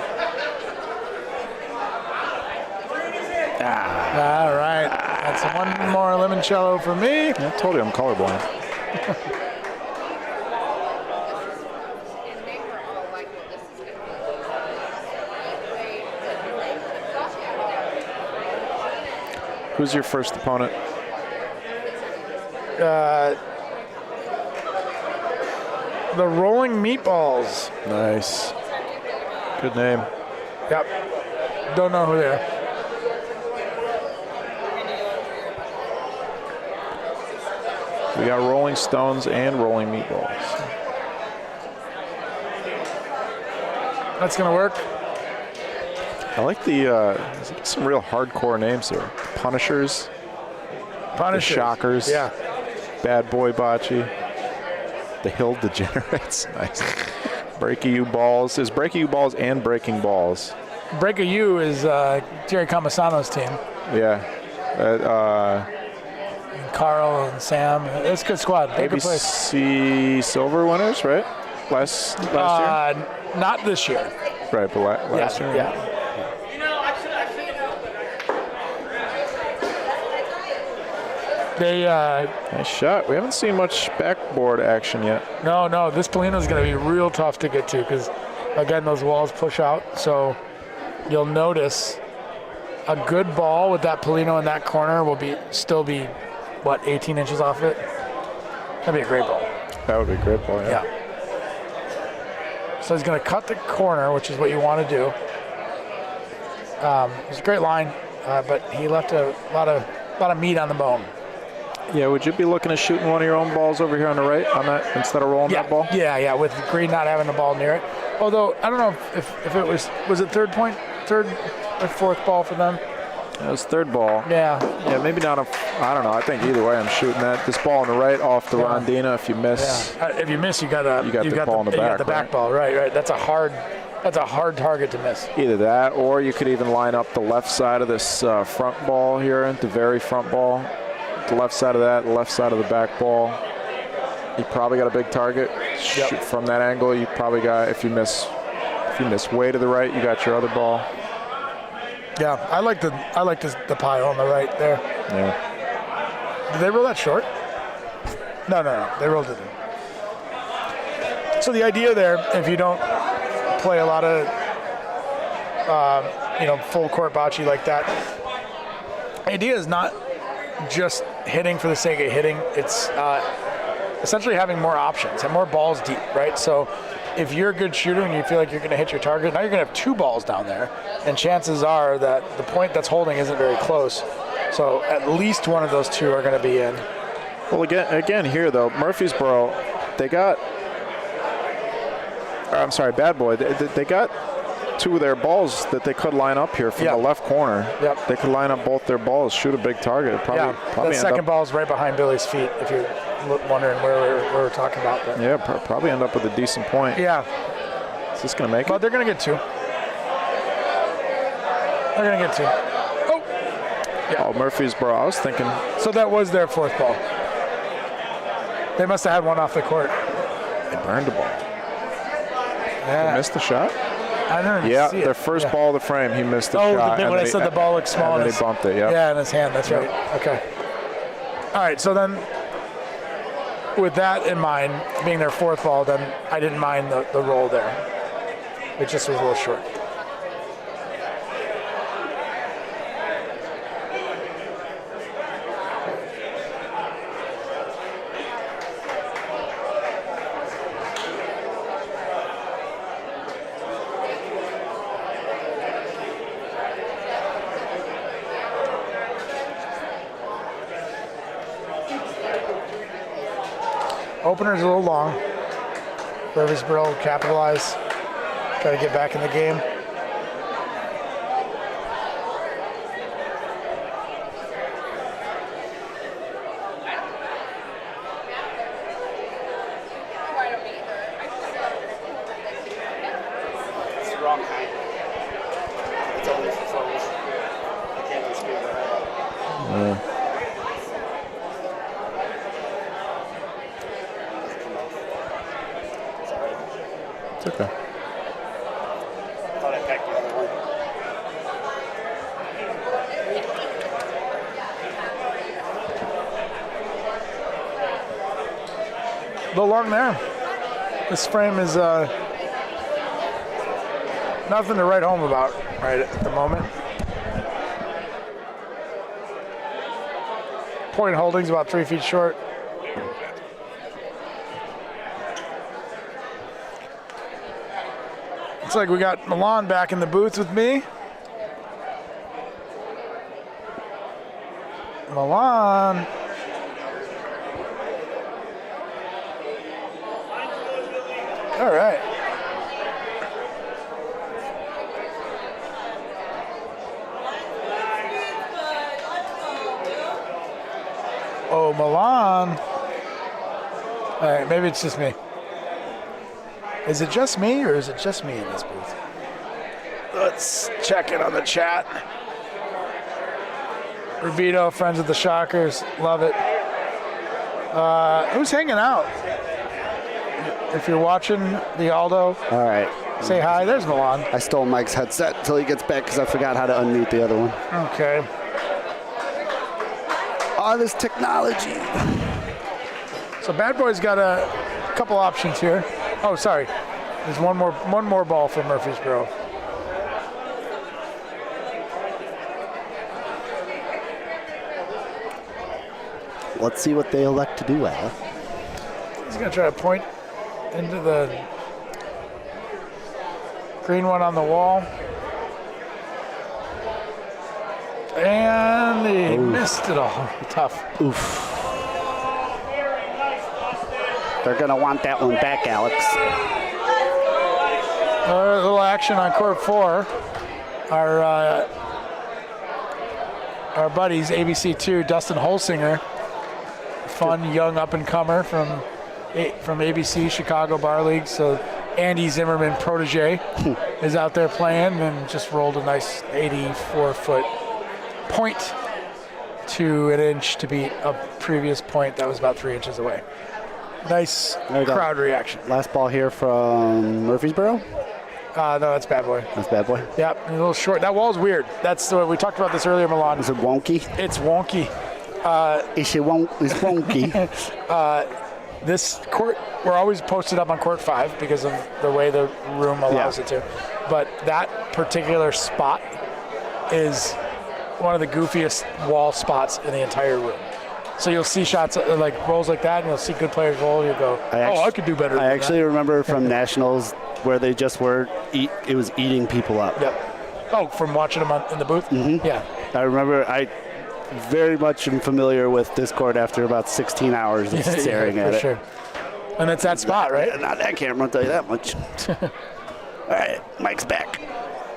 All right. That's one more limoncello for me. I told you I'm colorblind. Who's your first opponent? The Rolling Meatballs. Nice. Good name. Yep. Don't know who they are. We got Rolling Stones and Rolling Meatballs. That's going to work. I like some real hardcore names here. Punishers. The Shockers. Yeah. Bad Boy Bocce. The Hill Degenerates. Nice. Breaky U Balls. There's Breaky U Balls and Breaking Balls. Breaker U is Jerry Camasano's team. Yeah. Carl and Sam. That's a good squad. IABC silver winners, right? Last year? Not this year. Right, but last year? Yeah. Nice shot. We haven't seen much backboard action yet. No. This Polino is going to be real tough to get to because, again, those walls push out. So you'll notice a good ball with that Polino in that corner will still be 18 inches off it. That'd be a great ball. That would be a great ball, yeah. So he's going to cut the corner, which is what you want to do. It's a great line, but he left a lot of meat on the bone. Yeah, would you be looking at shooting one of your own balls over here on the right on that instead of rolling that ball? Yeah, with green not having the ball near it. Although, I don't know if it was it third or fourth ball for them? It was third ball. Yeah. Yeah, maybe not I don't know. I think either way I'm shooting that. This ball on the right off the Rondina. If you miss. Yeah. If you miss, you got the ball in the back. You got the back ball, right. That's a hard target to miss. Either that, or you could even line up the left side of this front ball here, the very front ball. The left side of that, the left side of the back ball. You probably got a big target. Shoot from that angle. You probably got, if you miss way to the right, you got your other ball. Yeah, I like the pile on the right there. Yeah. Did they roll that short? No. They rolled it in. So the idea there, if you don't play a lot of full court bocce like that, the idea is not just hitting for the sake of hitting. It's essentially having more options, have more balls deep, right? So if you're a good shooter and you feel like you're going to hit your target, now you're going to have two balls down there, and chances are that the point that's holding isn't very close. So at least one of those two are going to be in. Well, again here though, Murfreesboro, Bad Boy, they got two of their balls that they could line up here from the left corner. Yep. They could line up both their balls, shoot a big target. Probably the second ball is right behind Billy's feet, if you're wondering where we're talking about that. Yeah, probably end up with a decent point. Yeah. Is this going to make it? But they're going to get two. Oh! Yeah. Oh, Murfreesboro, I was thinking. So that was their fourth ball. They must have had one off the court. They burned the ball. Yeah. They missed the shot? I don't know. See their first ball of the frame, he missed the shot. When I said the ball looked small. And then he bumped it, Yeah, in his hand, that's right. Okay. All right, so then with that in mind, being their fourth ball, then I didn't mind the roll there. It just was a little short. Opener's a little long. Murfreesboro will capitalize, try to get back in the game. It's okay. Thought I packed the other one. A little long there. This frame is nothing to write home about right at the moment. Point holding's about 3 feet short. Looks like we got Milan back in the booth with me. Milan. All right. Oh, Milan. All right, maybe it's just me. Is it just me, or is it just me in this booth? Let's check it on the chat. Rubito, friends of the Shockers, love it. Who's hanging out? If you're watching the Aldo, All right. say hi. There's Milan. I stole Mike's headset until he gets back because I forgot how to unmute the other one. Okay. All this technology. So Bad Boy's got a couple options here. Oh, sorry. There's one more ball for Murfreesboro. Let's see what they elect to do, Al. He's going to try to point into the green one on the wall. And he missed it all. Tough. Oof. They're going to want that one back, Alex. A little action on court 4. Our buddies, ABC 2, Dustin Holsinger, fun young up-and-comer from ABC, Chicago Bar League. So Andy Zimmerman, protege, is out there playing and just rolled a nice 84-foot point to an inch to beat a previous point that was about 3 inches away. Nice crowd reaction. Last ball here from Murfreesboro. No, that's Bad Boy. That's Bad Boy. Yep, a little short. That wall's weird. That's we talked about this earlier, Milan. Is it wonky? It's wonky. It's wonky. This court, we're always posted up on court 5 because of the way the room allows it to. But that particular spot is one of the goofiest wall spots in the entire room. So you'll see shots like rolls like that, and you'll see good players roll. You go, I could do better. I actually remember from nationals where they just were it was eating people up. Yep. Oh, from watching them in the booth. Mm-hmm. Yeah. I remember. I very much am familiar with this court after about 16 hours of staring at it. Sure. And it's that spot, right? Not that camera, I'll tell you that much. All right, Mike's back.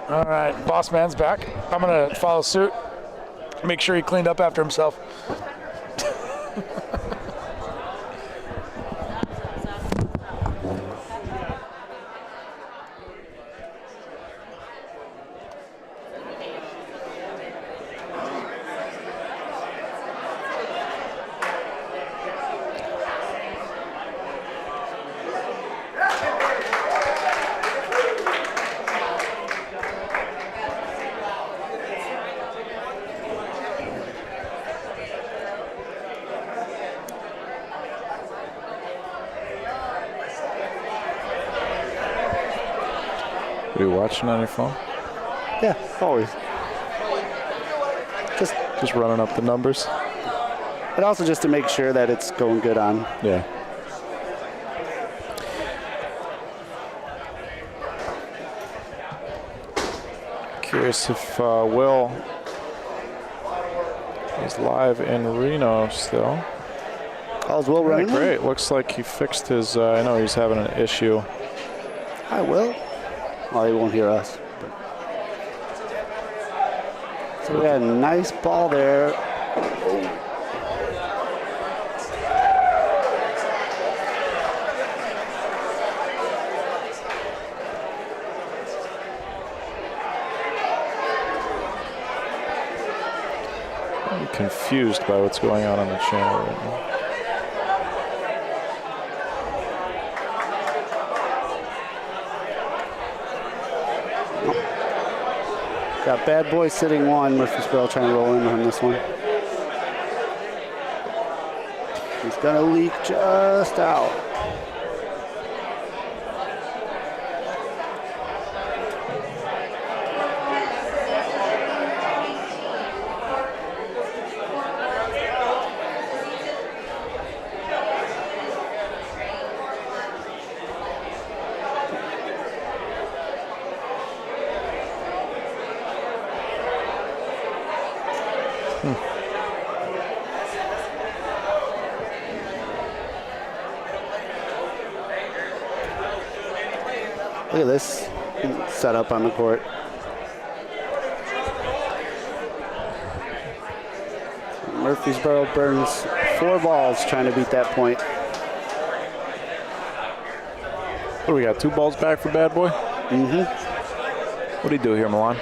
All right, Boss Man's back. I'm gonna follow suit. Make sure he cleaned up after himself. Are you watching on your phone? Yeah, always. Just running up the numbers. But also just to make sure that it's going good on. Yeah. Curious if Will is live in Reno still. All's well running. Great. Looks like he fixed his. I know he's having an issue. I will. Well, he won't hear us. So we got a nice ball there. I'm confused by what's going on the channel right now. Got Bad Boy sitting one. Murfreesboro trying to roll in on this one. He's gonna leak just out. Look at this setup on the court. Murfreesboro burns 4 balls trying to beat that point. What do we got? 2 balls back for Bad Boy? Mm-hmm. What do you do here, Milan?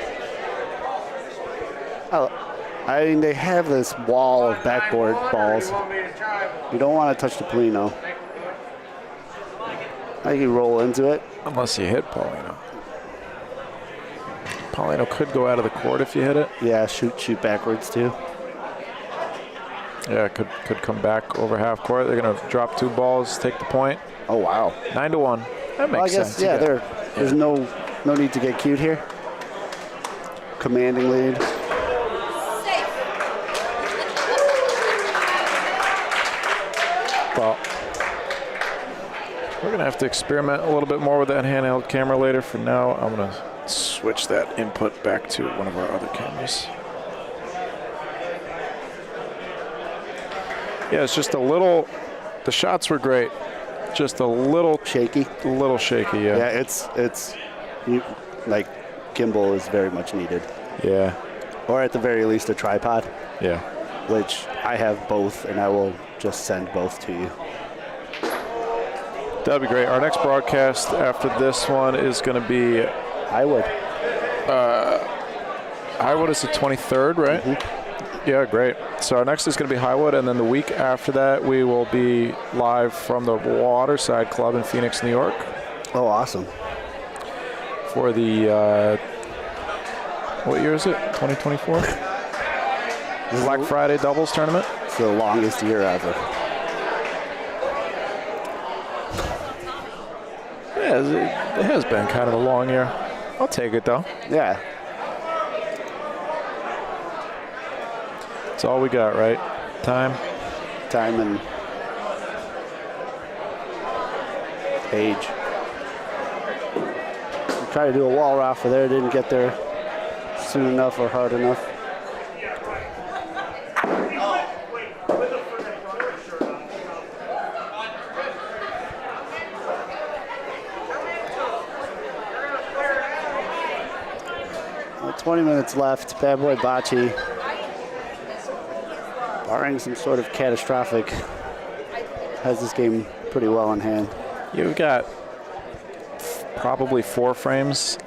Oh, I mean, they have this wall of backboard balls. You don't want to touch the Polino. I can roll into it. Unless you hit Paulino. Paulino could go out of the court if you hit it. Yeah, shoot backwards too. Yeah, could come back over half court. They're gonna drop 2 balls, take the point. Oh wow. 9-1. That makes I guess sense. yeah. There's no need to get cute here. Commanding lead. Well, we're gonna have to experiment a little bit more with that handheld camera later. For now, I'm gonna switch that input back to one of our other cameras. Yeah, it's just a little. The shots were great. Just a little shaky. A little shaky, yeah. Yeah, it's like gimbal is very much needed. Yeah. Or at the very least a tripod. Yeah. Which I have both, and I will just send both to you. That'd be great. Our next broadcast after this one is going to be Highwood. Highwood is the 23rd, right? Mm-hmm. Yeah, great. So our next is going to be Highwood, and then the week after that we will be live from the Waterside Club in Phoenix, New York. Oh, awesome. For the, what year is it? 2024? Black Friday doubles tournament? It's the longest year ever. Yeah, it has been kind of a long year. I'll take it, though. Yeah. That's all we got, right? Time and age. We tried to do a wall raffle there, didn't get there soon enough or hard enough. Well, 20 minutes left. Bad Boy Bocce, barring some sort of catastrophic, has this game pretty well in hand. You've got probably 4 frames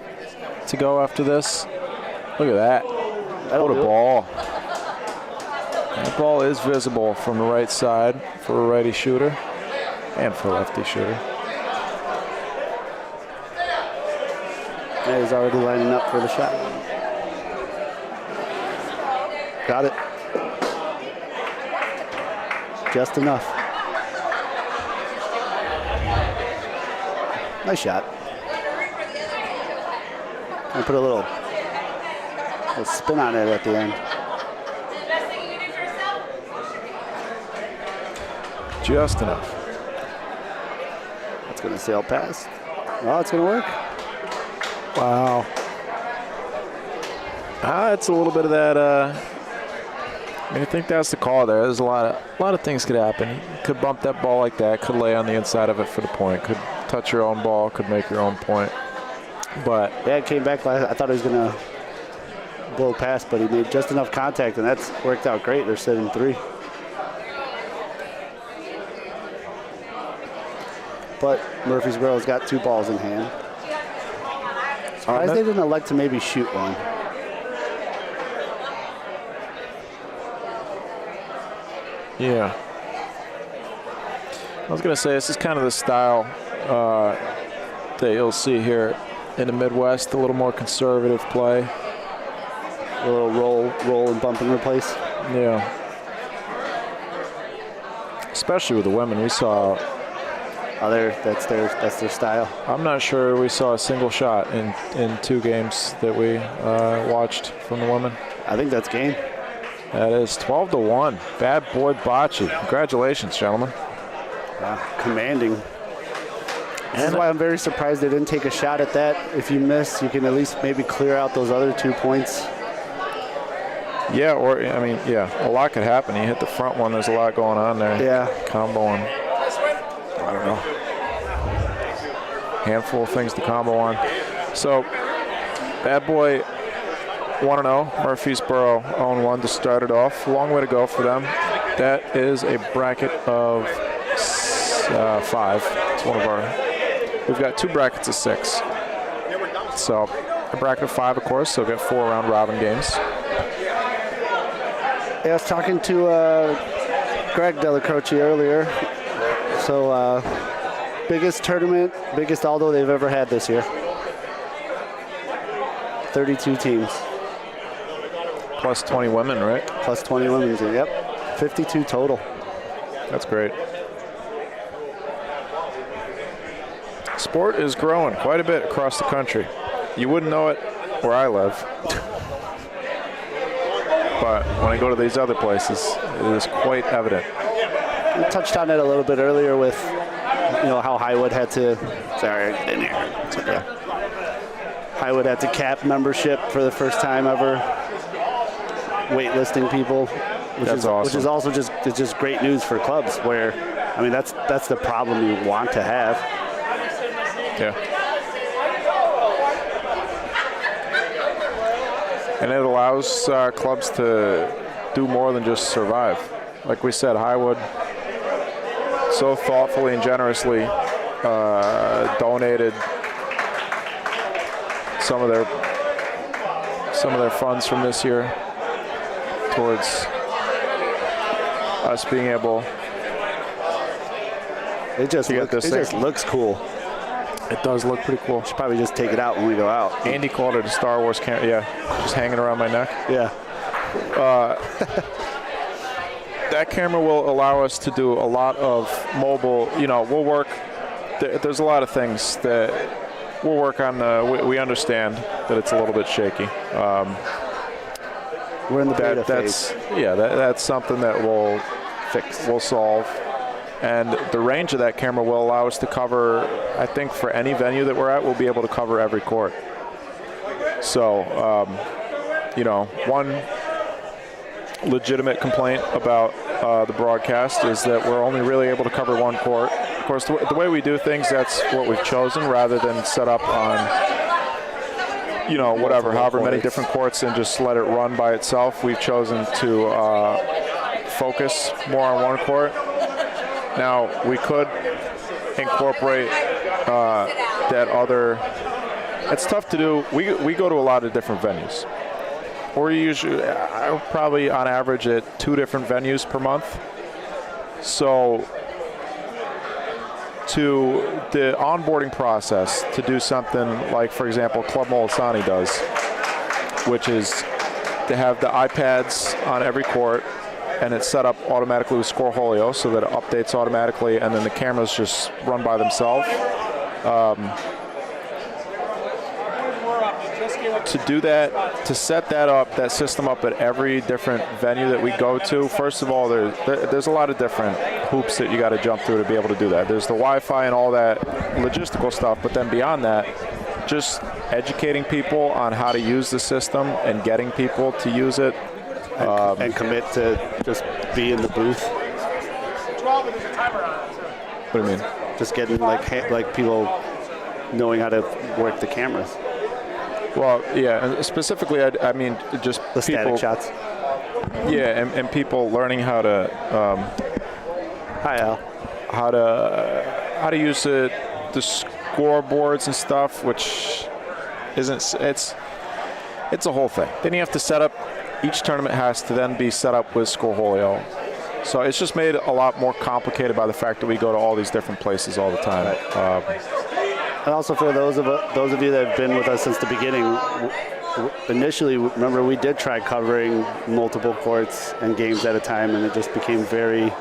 to go after this. Look at that. What a ball. That ball is visible from the right side for a righty shooter and for a lefty shooter. Yeah, he's already lining up for the shot. Got it. Just enough. Nice shot. I put a little spin on it at the end. Just enough. That's going to sail past. Oh, it's going to work. Wow. It's a little bit of that I mean, I think that's the call there. There's a lot of things could happen. Could bump that ball like that. Could lay on the inside of it for the point. Could touch your own ball. Could make your own point. But yeah, it came back last. I thought he was gonna blow past, but he made just enough contact, and that's worked out great. They're sitting 3. But Murfreesboro's got 2 balls in hand. Surprised they didn't elect to maybe shoot one. yeah. I was going to say, this is kind of the style that you'll see here in the Midwest, a little more conservative play. A little roll and bump and replace. Yeah. Especially with the women, we saw. That's their style. I'm not sure we saw a single shot in 2 games that we watched from the women. I think that's game. That is 12-1. Bad boy Bocce. Congratulations, gentlemen. Commanding. This is why I'm very surprised they didn't take a shot at that. If you miss, you can at least maybe clear out those other 2 points. Yeah, or, I mean, yeah, a lot could happen. You hit the front one, there's a lot going on there. Yeah. Combo on. I don't know. Handful of things to combo on. So, bad boy 1-0. Murfreesboro 0-1 to start it off. Long way to go for them. That is a bracket of 5. It's one of our. We've got 2 brackets of 6. So, a bracket of 5, of course. So, get 4 round robin games. Yeah, I was talking to Greg Della Croce earlier. So, biggest tournament, biggest Aldo they've ever had this year. 32 teams. Plus 20 women, right? Plus 20 women, yep. 52 total. That's great. Sport is growing quite a bit across the country. You wouldn't know it where I live. But when I go to these other places, it is quite evident. We touched on it a little bit earlier with, how Highwood had to. Sorry, get in here. It's okay. Highwood had to cap membership for the first time ever. Waitlisting people, Awesome. Which is also just great news for clubs. Where, I mean, that's the problem you want to have. Yeah. And it allows clubs to do more than just survive. Like we said, Highwood so thoughtfully and generously donated some of their funds from this year towards us being able. It just looks cool. It does look pretty cool. Should probably just take it out when we go out. Andy called it a Star Wars camera. Yeah, just hanging around my neck. Yeah. That camera will allow us to do a lot of mobile. We'll work. There's a lot of things that we'll work on. We understand that it's a little bit shaky. We're in the beta phase. That's something that we'll fix. We'll solve. And the range of that camera will allow us to cover, I think for any venue that we're at, we'll be able to cover every court. So, one legitimate complaint about the broadcast is that we're only really able to cover one court. Of course, the way we do things, that's what we've chosen rather than set up on, however many different courts and just let it run by itself. We've chosen to focus more on one court. Now, we could incorporate that other. It's tough to do. We go to a lot of different venues. We're usually probably on average at 2 different venues per month. So, to the onboarding process to do something like, for example, Club Molisani does, which is to have the iPads on every court. And it's set up automatically with Scoreholio so that it updates automatically, and then the cameras just run by themselves. To do that, to set that system up at every different venue that we go to, first of all, there's a lot of different hoops that you got to jump through to be able to do that. There's the Wi-Fi and all that logistical stuff, but then beyond that, just educating people on how to use the system and getting people to use it and commit to just be in the booth. 12, there's a timer on it. What do you mean? Just getting like people knowing how to work the cameras. Well, yeah, and specifically, I mean, just The people, static shots. Yeah, and people learning how to Hi, Al. how to use the scoreboards and stuff, which isn't it's a whole thing. Then you have to set up. Each tournament has to then be set up with Scorholio. So it's just made a lot more complicated by the fact that we go to all these different places all the time. And also for those of you that have been with us since the beginning, initially, remember, we did try covering multiple courts and games at a time, and it just became very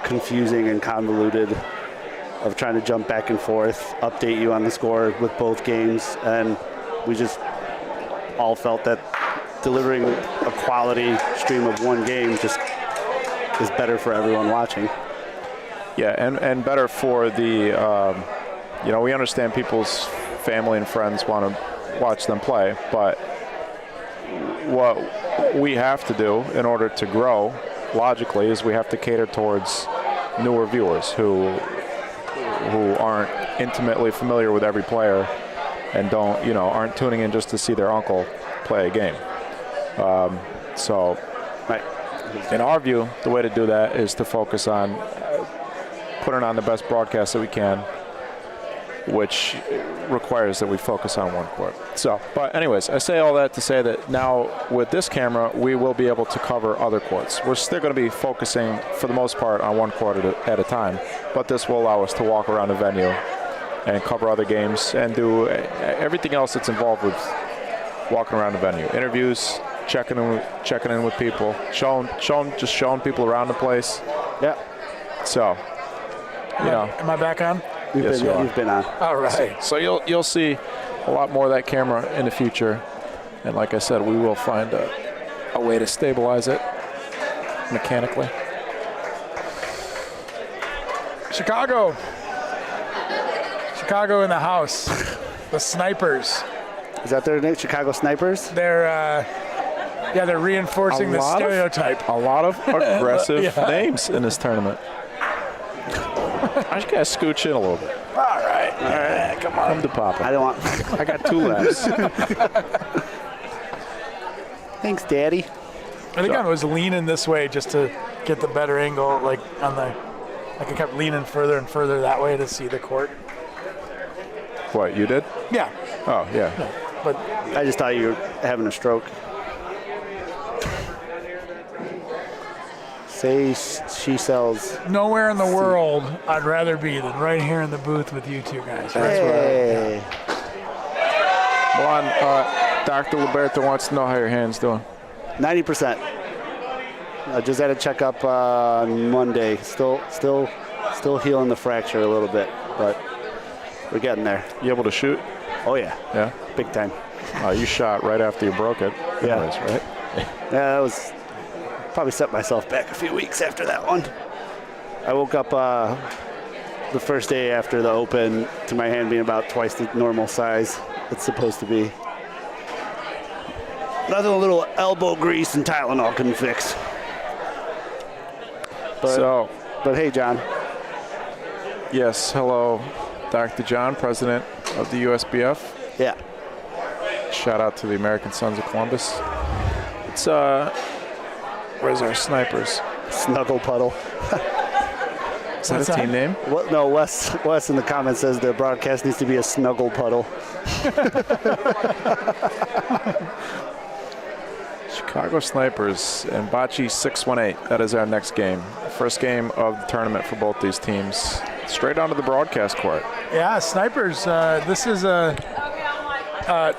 confusing and convoluted of trying to jump back and forth, update you on the score with both games, and we just all felt that delivering a quality stream of one game just is better for everyone watching. Yeah, and better for the, we understand people's family and friends want to watch them play, but what we have to do in order to grow, logically, is we have to cater towards newer viewers who aren't intimately familiar with every player and aren't tuning in just to see their uncle play a game. So, in our view, the way to do that is to focus on putting on the best broadcast that we can, which requires that we focus on one court. So, but anyways, I say all that to say that now with this camera, we will be able to cover other courts. We're still going to be focusing, for the most part, on one court at a time, but this will allow us to walk around the venue and cover other games and do everything else that's involved with walking around the venue. Interviews, checking in with people, showing people around the place. Yeah. So, Am I back on? You've been on. All right. So you'll see a lot more of that camera in the future, and like I said, we will find a way to stabilize it mechanically. Chicago in the house. The Snipers. Is that their name? Chicago Snipers? They're reinforcing the stereotype. A lot of aggressive names in this tournament. I just gotta scooch in a little bit. All right. Come on. Come to Papa. I got 2 laps. Thanks, Daddy. I think I was leaning this way just to get the better angle, like I kept leaning further and further that way to see the court. What, you did? Yeah. Oh, yeah. No, but I just thought you were having a stroke. Say she sells. Nowhere in the world I'd rather be than right here in the booth with you two guys. Hey. Well, Dr. Liberto wants to know how your hand's doing. 90%. I just had a checkup on Monday. Still healing the fracture a little bit, but we're getting there. You able to shoot? Oh yeah. Yeah. Big time. You shot right after you broke it. Yeah. Anyways, right? Yeah, that was probably set myself back a few weeks after that one. I woke up the first day after the Open to my hand being about twice the normal size it's supposed to be. Nothing a little elbow grease and Tylenol couldn't fix. But hey, John. Yes, hello, Dr. John, president of the USBF. Yeah. Shout out to the American Sons of Columbus. It's where's our Snipers? Snuggle Puddle. Is that a team name? What? No, Wes in the comments says the broadcast needs to be a Snuggle Puddle. Chicago Snipers and Bocce 618. That is our next game. First game of the tournament for both these teams. Straight onto the broadcast court. Yeah, Snipers. This is a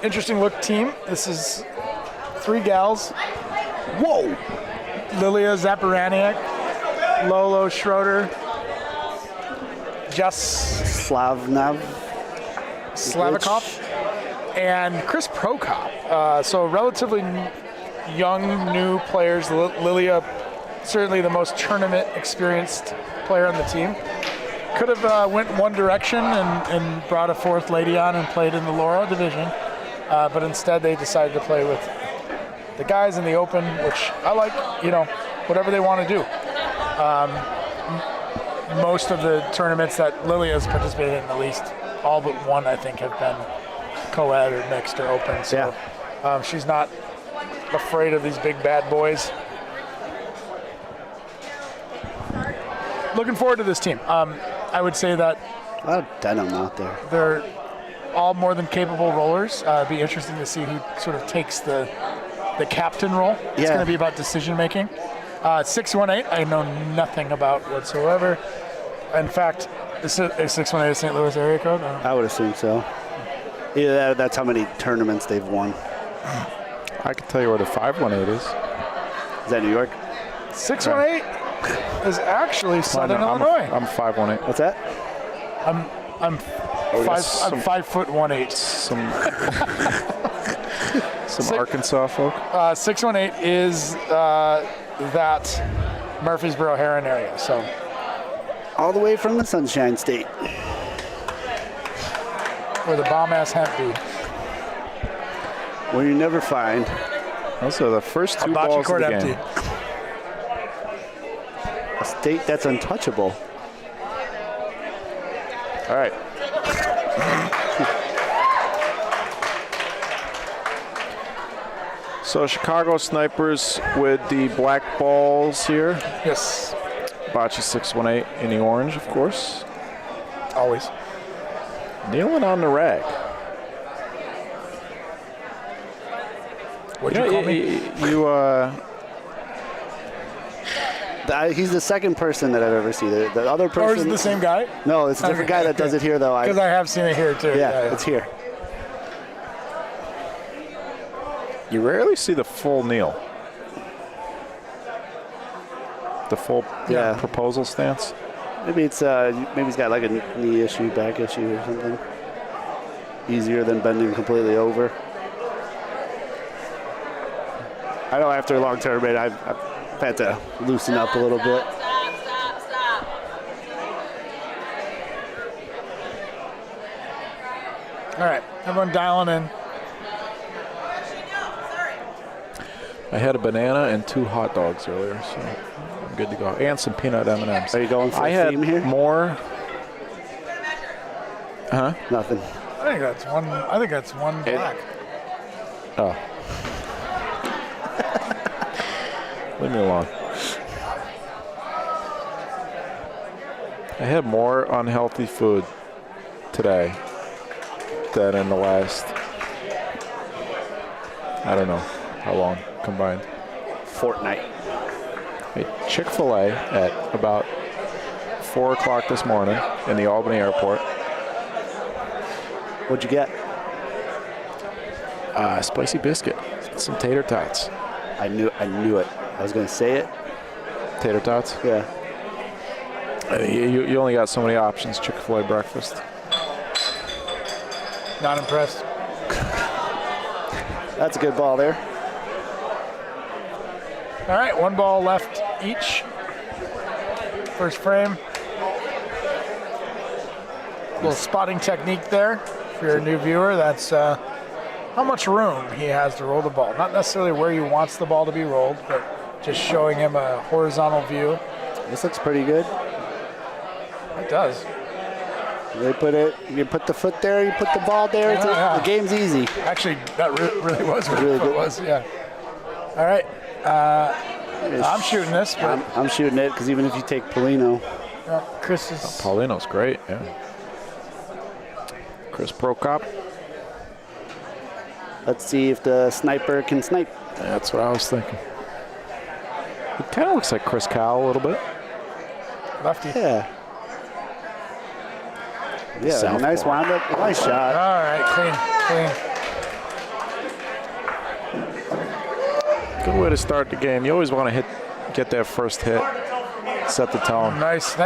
interesting look team. This is 3 gals. Whoa! Lilia Zaparaniak, Lolo Schroeder, Jess Slavikov, and Chris Prokop. So relatively young, new players. Lilia, certainly the most tournament experienced player on the team. Could have went one direction and brought a 4th lady on and played in the Laurel division, but instead they decided to play with the guys in the Open, which I like, whatever they want to do. Most of the tournaments that Lily has participated in, at least all but one, I think, have been co-ed or mixed or open. So she's not afraid of these big bad boys. Looking forward to this team. I would say that a lot of denim out there. They're all more than capable rollers. It'd be interesting to see who sort of takes the captain role. It's going to be about decision making. 618, I know nothing about whatsoever. In fact, is 618 a St. Louis area code? I would assume so. Yeah, that's how many tournaments they've won. I can tell you where the 518 is. Is that New York? 618 is actually Southern Illinois. I'm 518. What's that? I'm 5'1". Some Arkansas folk. 618 is that Murfreesboro Heron area. So all the way from the Sunshine State, where the bomb ass hemp be. Where you never find. Those are the first two balls of the game. A state that's untouchable. All right. So Chicago Snipers with the black balls here. Yes. Bocce 618 in the orange, of course. Always. Kneeling on the rag. What'd you call me? He's the second person that I've ever seen. The other person. Or is it the same guy? No, it's a different guy that does it here, though. Because I have seen it here, too. Yeah, it's here. You rarely see the full kneel. The full proposal stance. Maybe it's maybe he's got like a knee issue, back issue, or something. Easier than bending completely over. I know after a long tournament, I've had to loosen up a little bit. Stop. All right, everyone dialing in. I had a banana and 2 hot dogs earlier, so I'm good to go. And some peanut M&Ms. Are you going for a theme here? More. Huh? Nothing. I think that's one black. Oh. Leave me alone. I had more unhealthy food today than in the last, I don't know how long combined. Fortnite. Hey, Chick-fil-A at about 4 o'clock this morning in the Albany airport. What'd you get? Spicy biscuit, some tater tots. I knew it. I was going to say it. Tater tots? Yeah. You only got so many options, Chick-fil-A breakfast. Not impressed. That's a good ball there. All right, 1 ball left each. First frame. Little spotting technique there. For your new viewer, that's how much room he has to roll the ball. Not necessarily where he wants the ball to be rolled, but just showing him a horizontal view. This looks pretty good. It does. They put it. You put the foot there. You put the ball there. The game's easy. Actually, that really was where really the foot was. Yeah. All right. I'm shooting this. But I'm shooting it because even if you take Paulino, Chris is. Paulino's great. Yeah. Chris Prokop. Let's see if the sniper can snipe. That's what I was thinking. It kind of looks like Chris Cowell a little bit. Lefty. Yeah. Yeah, nice windup. Nice shot. All right, clean. Good way to start the game. You always want to get that first hit, set the tone. Nice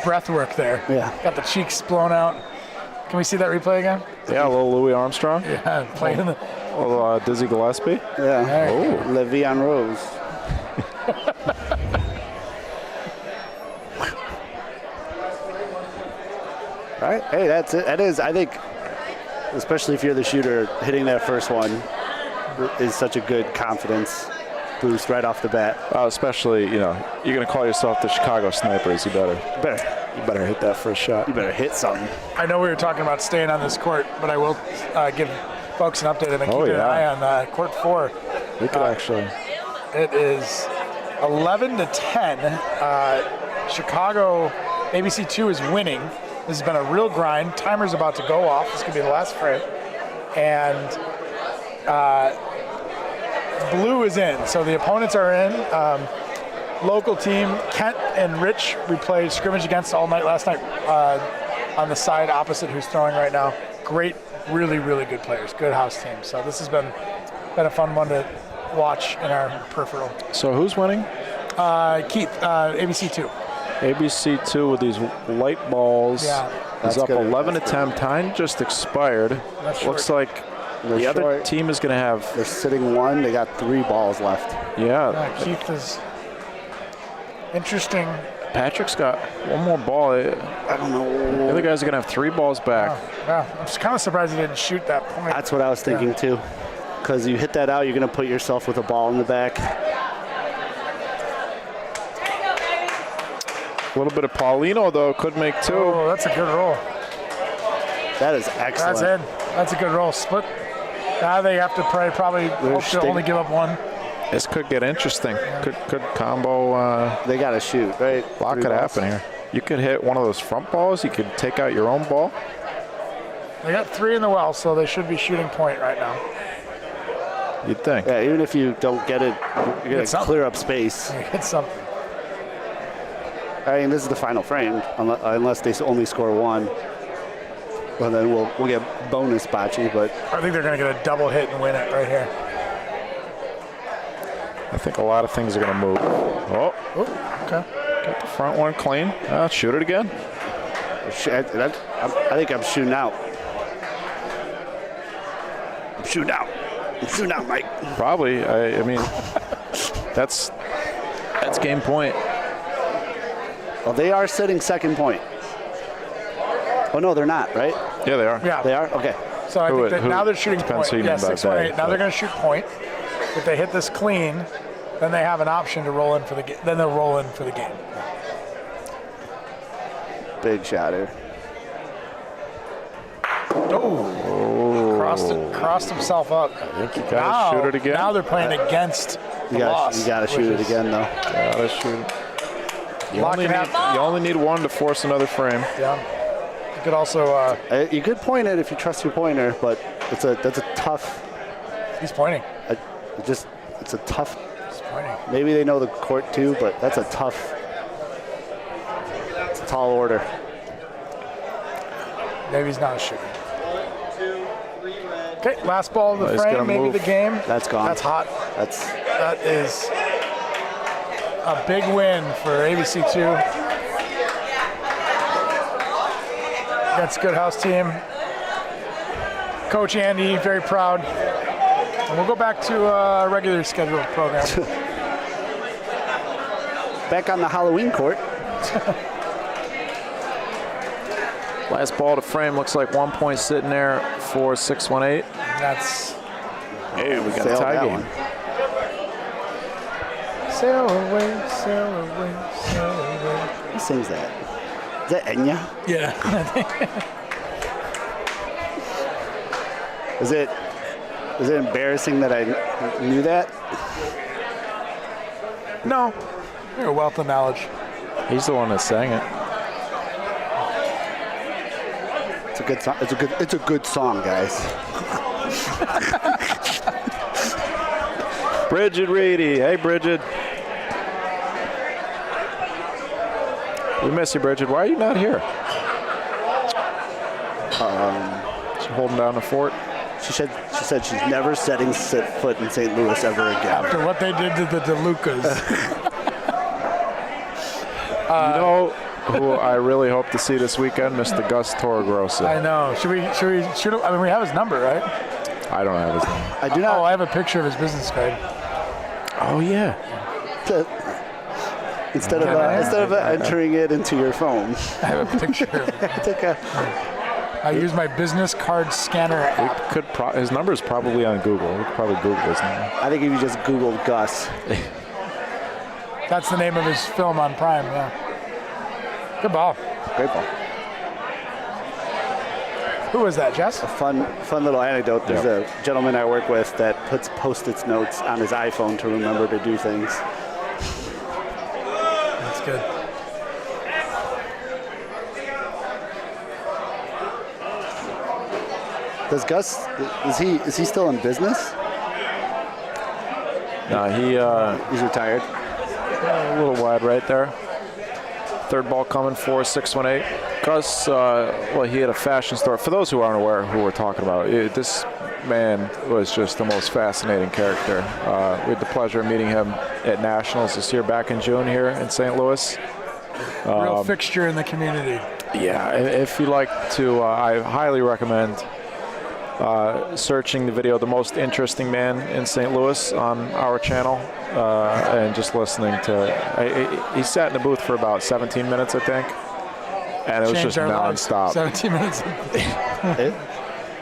breath work there. Yeah. Got the cheeks blown out. Can we see that replay again? Yeah, a little Louis Armstrong. Yeah, playing the. A little Dizzy Gillespie. Yeah. Oh. Le'Veon Rose. All right. Hey, that's it. That is, I think, especially if you're the shooter, hitting that first one is such a good confidence boost right off the bat. Especially, you know, you're going to call yourself the Chicago Snipers. You better hit that first shot. You better hit something. I know we were talking about staying on this court, but I will give folks an update. I've been keeping an eye on court 4. We could actually. It is 11-10. Chicago ABC 2 is winning. This has been a real grind. Timer's about to go off. This could be the last frame. And blue is in. So the opponents are in. Local team, Kent and Rich, we played scrimmage against all night last night on the side opposite who's throwing right now. Great, really, really good players. Good house team. So this has been a fun one to watch in our peripheral. So who's winning? Keith, ABC 2. ABC 2 with these light balls is up 11-10. Time just expired. Looks like the other team is going to have. They're sitting 1. They got 3 balls left. Yeah. Keith is interesting. Patrick's got 1 more ball. I don't know. The other guys are going to have 3 balls back. Yeah, I'm just kind of surprised he didn't shoot that point. That's what I was thinking too. Because you hit that out, you're going to put yourself with a ball in the back. A little bit of Paulino, though, could make 2. Oh, that's a good roll. That is excellent. That's in. That's a good roll. Split. Now they have to probably hope to only give up 1. This could get interesting. Could combo. They got to shoot, right? A lot could happen here. You could hit one of those front balls. You could take out your own ball. They got 3 in the well, so they should be shooting point right now. You'd think. Yeah, even if you don't get it, you're going to clear up space. It's something. I mean, this is the final frame, unless they only score 1. Well, then we'll get bonus bocce, but I think they're going to get a double hit and win it right here. I think a lot of things are going to move. Oh, okay. Get the front one clean. Shoot it again. I think I'm shooting out. I'm shooting out, Mike. Probably. I mean, that's game point. Well, they are sitting second point. Oh, no, they're not, right? Yeah, they are. Yeah. They are? Okay. So I think that now they're shooting point. Yeah, 6-1-8. Now they're going to shoot point. If they hit this clean, then they have an option to roll in for the game. Then they'll roll in for the game. Big shot here. Oh. Crossed himself up. I think you got to shoot it again. Now they're playing against the loss. You got to shoot it again, though. Got to shoot it. You only need 1 to force another frame. Yeah. You could also. You could point it if you trust your pointer, but that's a tough. He's pointing. It's a tough. He's pointing. Maybe they know the court too, but that's a tough. It's a tall order. Maybe he's not shooting. Okay, last ball of the frame, maybe the game. That's gone. That's hot. That is a big win for ABC2. That's a good house team. Coach Andy, very proud. And we'll go back to a regular scheduled program. Back on the Halloween court. Last ball to frame. Looks like 1 point sitting there for 6-1-8. That's. Hey, we got a tie game. Sail away, sail away, sail away. Who sings that? Is that Enya? Yeah. Is it embarrassing that I knew that? No. You're a wealth of knowledge. He's the one that sang it. It's a good song. It's a good song, guys. Bridget Reedy. Hey, Bridget. We miss you, Bridget. Why are you not here? She's holding down the fort. She said she's never setting foot in St. Louis ever again. After what they did to the DeLucas. You know who I really hope to see this weekend? Mr. Gus Torregrossa. I know. Should we shoot him? I mean, we have his number, right? I don't have his number. I do not. Oh, I have a picture of his business card. Oh, yeah. Instead of entering it into your phone. I have a picture of it. I use my business card scanner app. His number is probably on Google. We could probably Google his name. I think if you just Googled Gus. That's the name of his film on Prime, yeah. Good ball. Great ball. Who was that, Jess? A fun little anecdote. There's a gentleman I work with that puts Post-its notes on his iPhone to remember to do things. That's good. Does Gus, is he still in business? No, he's retired. A little wide right there. Third ball coming for 618. Gus, he had a fashion store. For those who aren't aware who we're talking about, this man was just the most fascinating character. We had the pleasure of meeting him at Nationals this year back in June here in St. Louis. Real fixture in the community. Yeah, if you like to, I highly recommend searching the video "The Most Interesting Man in St. Louis" on our channel, and just listening to. He sat in the booth for about 17 minutes, I think, and it was just nonstop. 17 minutes.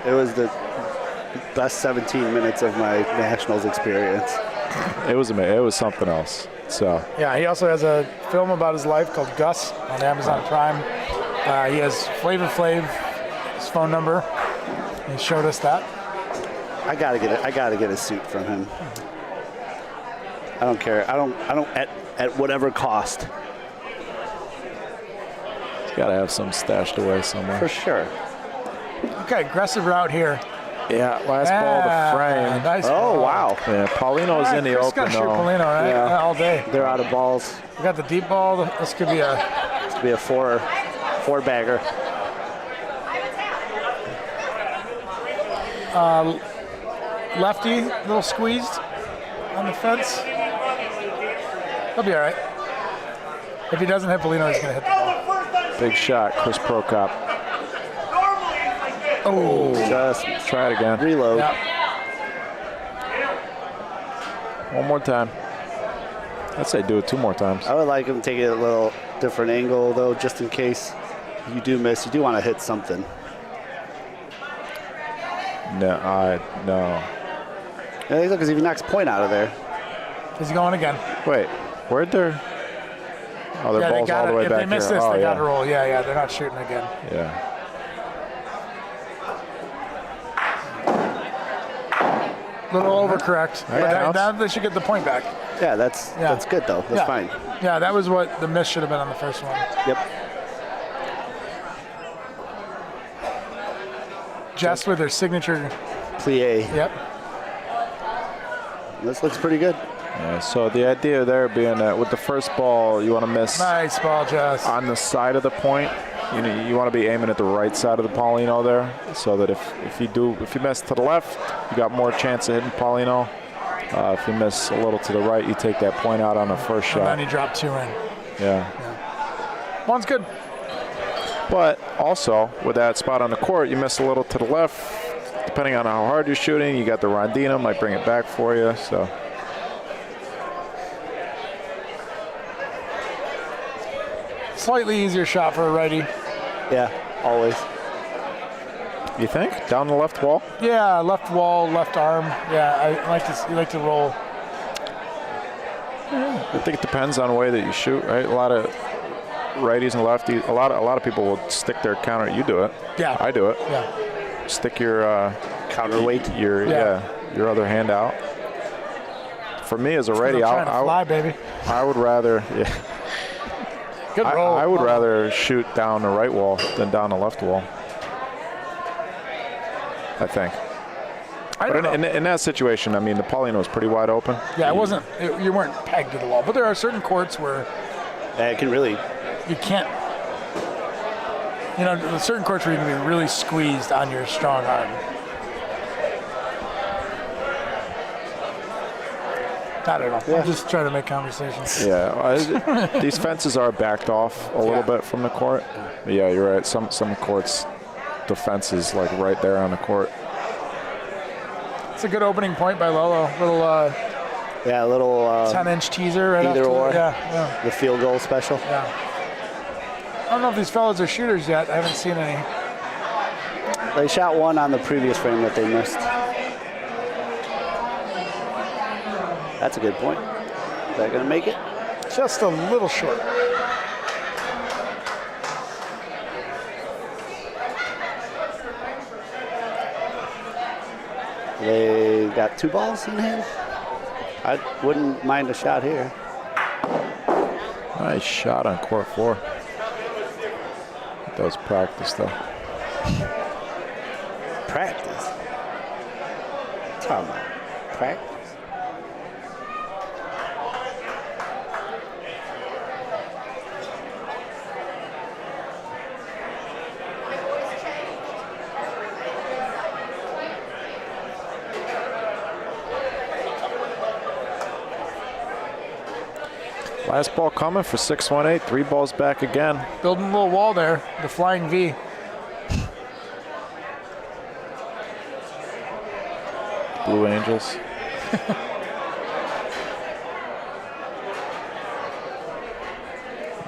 It was the best 17 minutes of my Nationals experience. It was amazing. It was something else. So yeah, he also has a film about his life called Gus on Amazon Prime. He has Flavor Flav, his phone number. He showed us that. I gotta get a suit from him. I don't care. I don't at whatever cost. He's gotta have some stashed away somewhere. For sure. Okay, aggressive route here. Yeah, last ball to frame. Nice ball. Wow. Yeah, Paulino's in the open shoot though. Paulino, right? Yeah. All day. They're out of balls. We got the deep ball. This could be a four bagger. lefty, little squeezed on the fence. He'll be all right. If he doesn't hit Paulino, he's going to hit the ball. Big shot, Chris Prokop. Oh, Just try it again. Reload. Yeah. One more time. I'd say do it 2 more times. I would like him to take it a little different angle, though, just in case you do miss. You do want to hit something. No. Yeah, look, because if he knocks point out of there. He's going again. Wait, where'd their... Oh, their ball's all the way back here. If they miss this, they got to roll. Yeah, they're not shooting again. Yeah. Little overcorrect. Right, Now they should get the point back. Yeah, that's good, though. That's fine. Yeah, that was what the miss should have been on the first one. Yep. Jess with her signature Plie. Yep. This looks pretty good. Yeah, so the idea there being that with the first ball, you want to miss Nice ball, Jess. on the side of the point. You want to be aiming at the right side of the Paulino there, so that if you miss to the left, you got more chance of hitting Paulino. If you miss a little to the right, you take that point out on the first shot. And then you drop 2 in. Yeah. One's good. But also, with that spot on the court, you miss a little to the left. Depending on how hard you're shooting, you got the Rondino, might bring it back for you. So. Slightly easier shot for a righty. Yeah, always. You think? Down the left wall? Yeah, left wall, left arm. Yeah, you like to roll. I think it depends on the way that you shoot, right? A lot of righties and lefties. A lot of people will stick their counter. You do it. Yeah. I do it. Yeah. Stick your counterweight. Your other hand out. For me as a righty, I would rather. Yeah. Good roll. I would rather shoot down the right wall than down the left wall. I think. But in that situation, I mean, the Paulino was pretty wide open. Yeah, it wasn't. You weren't pegged to the wall. But there are certain courts where it can really. You can't. There's certain courts where you can be really squeezed on your strong arm. I don't know. Yeah. I'm just trying to make conversation. Yeah, these fences are backed off a little bit from the court. Yeah, you're right. Some courts, the fence is like right there on the court. It's a good opening point by Lolo. A little 10-inch teaser right either or. Yeah. The field goal special. Yeah. I don't know if these fellas are shooters yet. I haven't seen any. They shot one on the previous frame that they missed. That's a good point. Is that going to make it? Just a little short. They got 2 balls in hand. I wouldn't mind a shot here. Nice shot on court 4. That was practice, though. Practice? Talking about practice? Last ball coming for 6-1-8. 3 balls back again. Building a little wall there. The flying V. Blue Angels.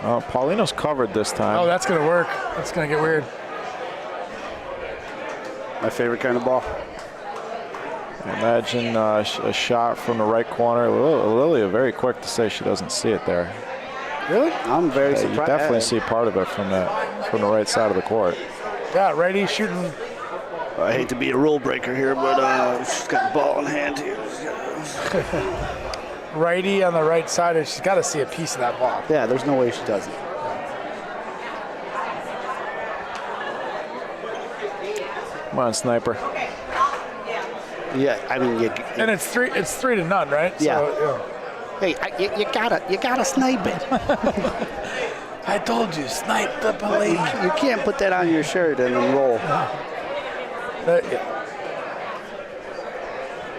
Oh, Paulino's covered this time. Oh, that's going to work. That's going to get weird. My favorite kind of ball. Imagine a shot from the right corner. Lilia very quick to say she doesn't see it there. Really? I'm very surprised. You definitely see part of it from the right side of the court. Yeah, righty shooting. I hate to be a rule breaker here, but she's got the ball in hand here. Righty on the right side, and she's got to see a piece of that ball. Yeah, there's no way she doesn't. Come on, sniper. Yeah, I mean, and it's 3-0, right? Yeah. So, hey, you gotta snipe it. I told you, snipe the police. You can't put that on your shirt and then roll.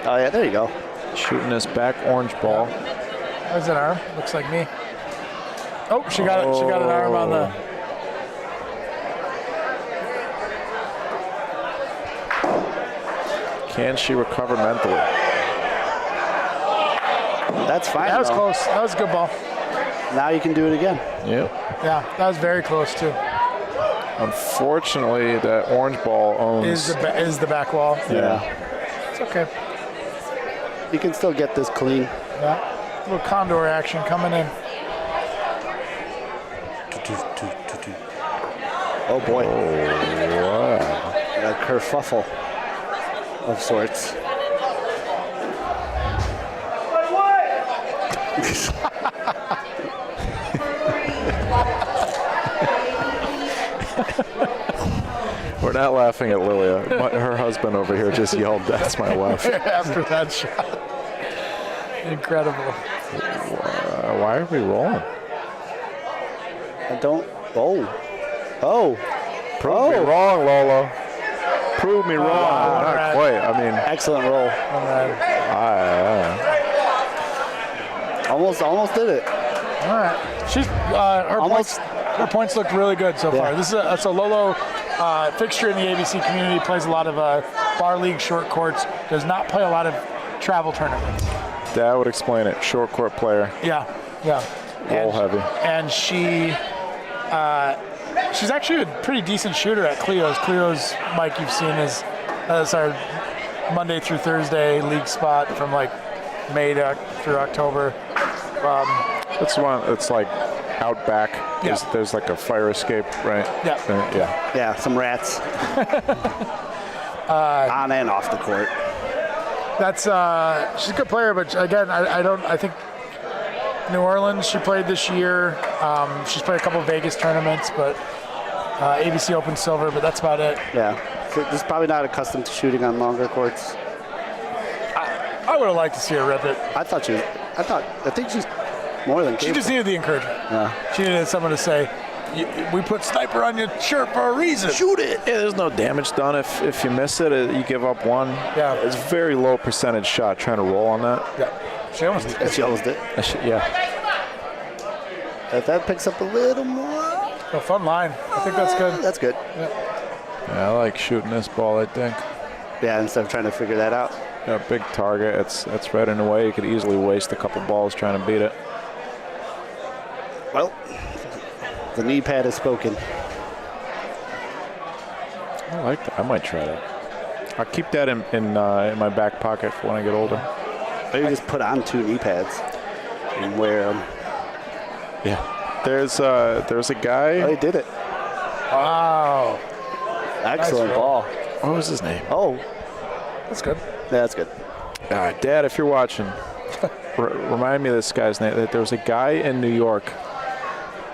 Oh yeah, there you go. Shooting this back orange ball. There's an arm. Looks like me. Oh, she got it. She got an arm on the. Can she recover mentally? That's fine. That was close. That was a good ball. Now you can do it again. Yep. Yeah, that was very close too. Unfortunately, that orange ball owns. Is the back wall. Yeah. It's okay. You can still get this clean. Yeah. Little condor action coming in. Oh boy. Wow. A kerfuffle of sorts. We're not laughing at Lilia. Her husband over here just yelled, "That's my wife." After that shot. Incredible. Why are we rolling? I don't. Oh. Prove me wrong, Lolo. Prove me wrong. Not right. quite. I mean, Excellent roll. Almost did it. All right. She's her points look really good so far. This is a Lolo fixture in the ABC community. Plays a lot of bar league short courts. Does not play a lot of travel tournaments. that would explain it. Short court player. Yeah. Roll heavy. And she's actually a pretty decent shooter at Cleo's. Cleo's, Mike, you've seen is our Monday through Thursday league spot from like May through October. That's one. It's like out back. Yeah. There's like a fire escape, right? Yeah. Yeah, some rats. On and off the court. That's she's a good player, but again, I think New Orleans she played this year. She's played a couple of Vegas tournaments, but ABC Open silver, but that's about it. Yeah, so just probably not accustomed to shooting on longer courts. I would have liked to see her rip it. I think she's more than capable. She just needed the encouragement. Yeah. She needed someone to say, we put sniper on your shirt for a reason. Shoot it. Yeah, there's no damage done if you miss it. You give up one. Yeah. It's a very low percentage shot trying to roll on that. Yeah. She almost did. She almost did. Yeah. If that picks up a little more. A fun line. I think that's good. That's good. Yeah, I like shooting this ball, I think. Yeah, instead of trying to figure that out. Yeah, big target. It's right in the way. You could easily waste a couple balls trying to beat it. Well, the knee pad has spoken. I like that. I might try that. I'll keep that in my back pocket for when I get older. Maybe just put on 2 knee pads and wear them. Yeah. There's a guy. Oh, he did it. Wow. Excellent Nice ball. What was his name? Oh, That's good. yeah, that's good. Dad, if you're watching, remind me of this guy's name. There was a guy in New York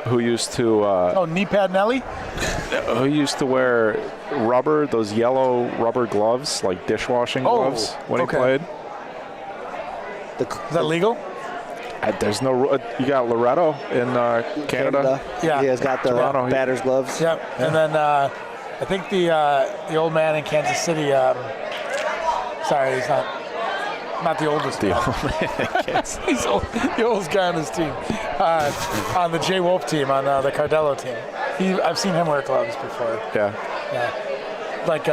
who used to Knee pad Nelly? who used to wear those yellow rubber gloves, like dishwashing gloves when he played. Is that legal? There's no. You got Loretto in Canada. Yeah. He has got the Toronto. batter's gloves. Yep. Yeah. And then I think the old man in Kansas City. Sorry, he's not the oldest. The old man. He's the oldest guy on his team. On the J Wolf team, on the Cardello team. I've seen him wear gloves before. Yeah. Yeah. Like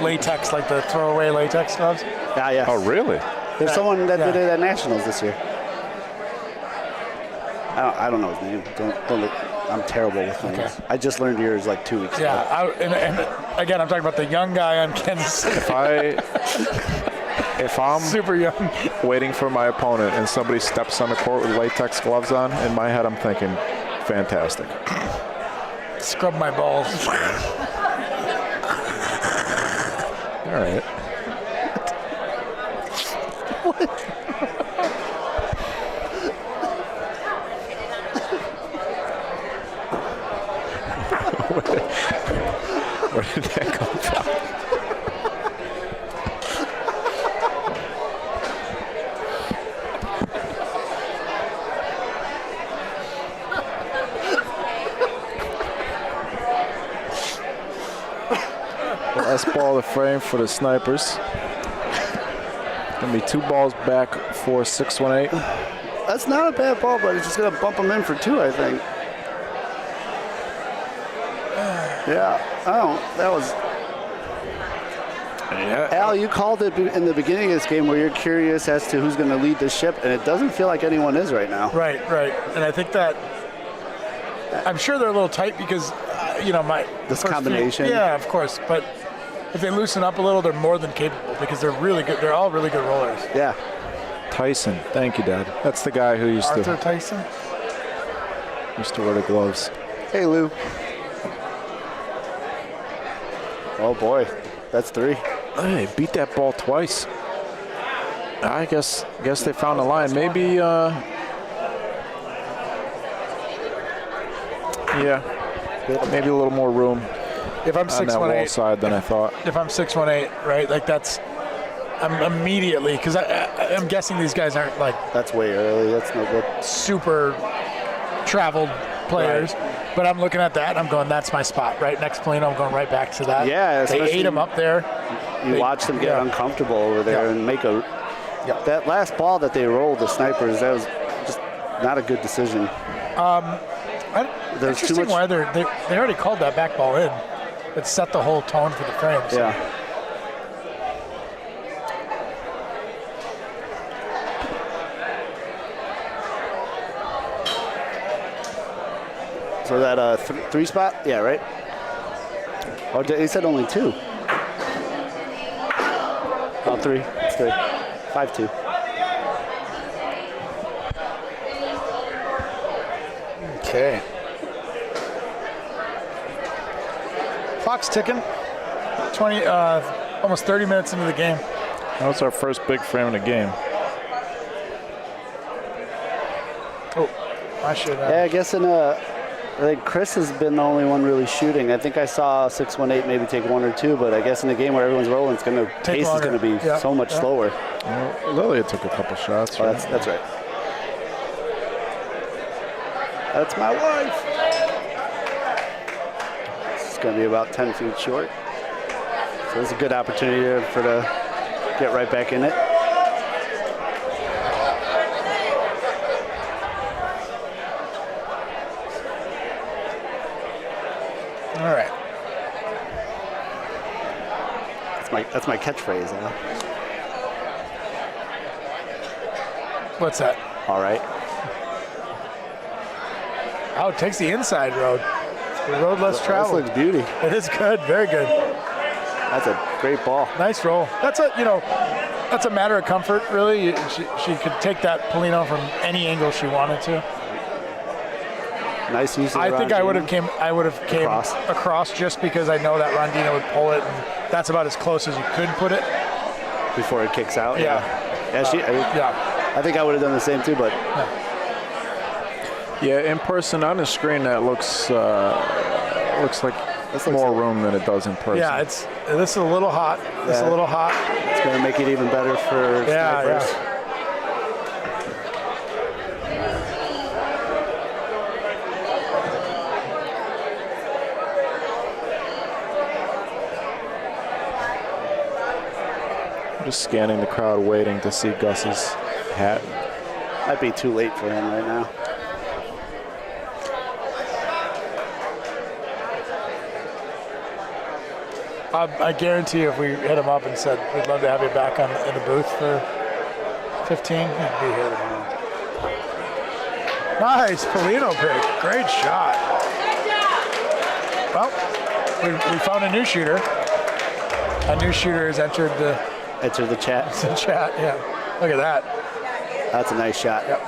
latex, like the throwaway latex gloves. Yeah. Oh, really? There's someone that did it at Nationals this year. I don't know his name. Don't look. I'm terrible with names. Okay. I just learned yours like 2 weeks ago. Yeah. And again, I'm talking about the young guy on Kansas City. If I'm super young, waiting for my opponent and somebody steps on the court with latex gloves on, in my head I'm thinking, fantastic. Scrub my balls. All right. Where did that come from? Last ball of the frame for the Snipers. Gonna be 2 balls back for 6-1-8. That's not a bad ball, but it's just gonna bump him in for 2, I think. Yeah. Oh, that was. Yeah. Al, you called it in the beginning of this game where you're curious as to who's going to lead the ship, and it doesn't feel like anyone is right now. Right. And I think that I'm sure they're a little tight because This combination. Yeah, of course. But if they loosen up a little, they're more than capable because they're really good. They're all really good rollers. Yeah. Tyson, thank you, Dad. That's the guy who used Arthur Tyson. to wear the gloves. Hey, Lou. Oh boy, that's 3. Hey, beat that ball twice. I guess they found a line. Maybe maybe a little more room If I'm on that wall 6'1", side than I thought. if I'm 6'1", right? Like I'm immediately because I'm guessing these guys aren't like That's way early. That's no good. super traveled players. Right. But I'm looking at that and I'm going, that's my spot, right? Next plane, I'm going right back to that. Yeah, They ate him up there. You watch them get uncomfortable over there and make a. Yeah. That last ball that they rolled, the Snipers, that was just not a good decision. There's too Interesting much. why they already called that back ball in. It set the whole tone for the frame. So. Yeah. So that 3 spot? Yeah, right? Oh, he said only 2. Oh, 3. It's good. 5-2. Okay. Clock's ticking. 20, almost 30 minutes into the game. That was our first big frame of the game. Oh, I should. Yeah, I guess I think Chris has been the only one really shooting. I think I saw 6-1-8 maybe take 1 or 2, but I guess in a game where everyone's rolling, pace is going to be so much slower. Well, Lilia took a couple shots. Oh, that's right. That's my wife. This is going to be about 10 feet short. So it's a good opportunity for to get right back in it. All right. That's my catchphrase, Al. What's that? All right. Oh, it takes the inside road. The road less traveled. That's like beauty. It is good. Very good. That's a great ball. Nice roll. That's a matter of comfort, really. She could take that Polino from any angle she wanted to. Nice use of I think I would have came across. across just because I know that Rondina would pull it, and that's about as close as you could put it before it kicks out. Yeah. I think I would have done the same too, but Yeah, in person on the screen that looks like more room than it does in person. Yeah, this is a little hot. It's a little hot. It's going to make it even better for snipers. Yeah. Just scanning the crowd, waiting to see Gus's hat. Might be too late for him right now. I guarantee you if we hit him up and said, we'd love to have you back in the booth for 15, he'd be here tomorrow. Nice Polino pick. Great shot. Well, we found a new shooter. A new shooter has entered the chat. The chat, yeah. Look at that. That's a nice shot. Yep.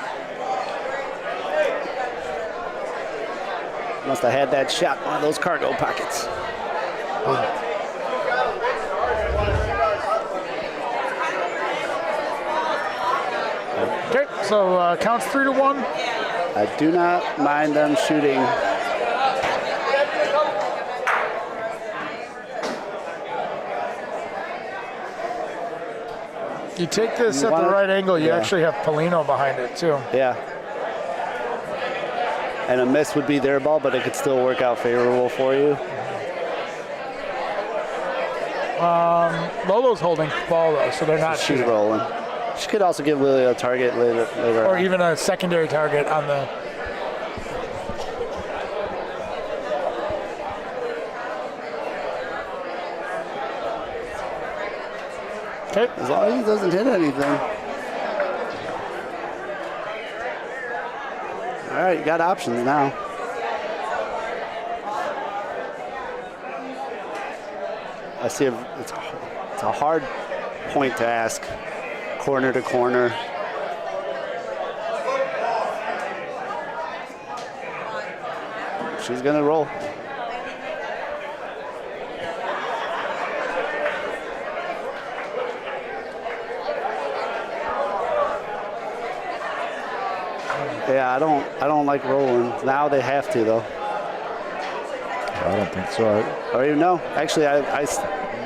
Must have had that shot in one of those cargo pockets. Okay, so counts 3-1. I do not mind them shooting. You take this at the right angle, you actually have Polino behind it too. Yeah. And a miss would be their ball, but it could still work out favorable for you. Lolo's holding the ball though, so they're not She's shooting. rolling. She could also give Lily a target later Or on. even a secondary target on the. Okay. As long as he doesn't hit anything. All right, you got options now. I see it's a hard point to ask. Corner to corner. She's gonna roll. Yeah, I don't like rolling. Now they have to though. I don't think so. Or even no. Actually, I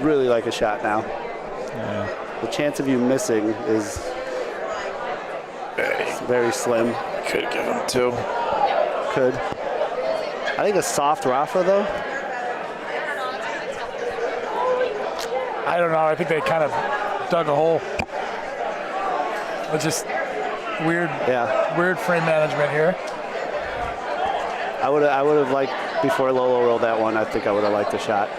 really like a shot now. Yeah. The chance of you missing is very slim. Could give him two. Could. I think a soft Rafa though. I don't know. I think they kind of dug a hole. It's just weird. Yeah. Weird frame management here. I would have liked before Lolo rolled that one. I think I would have liked a shot.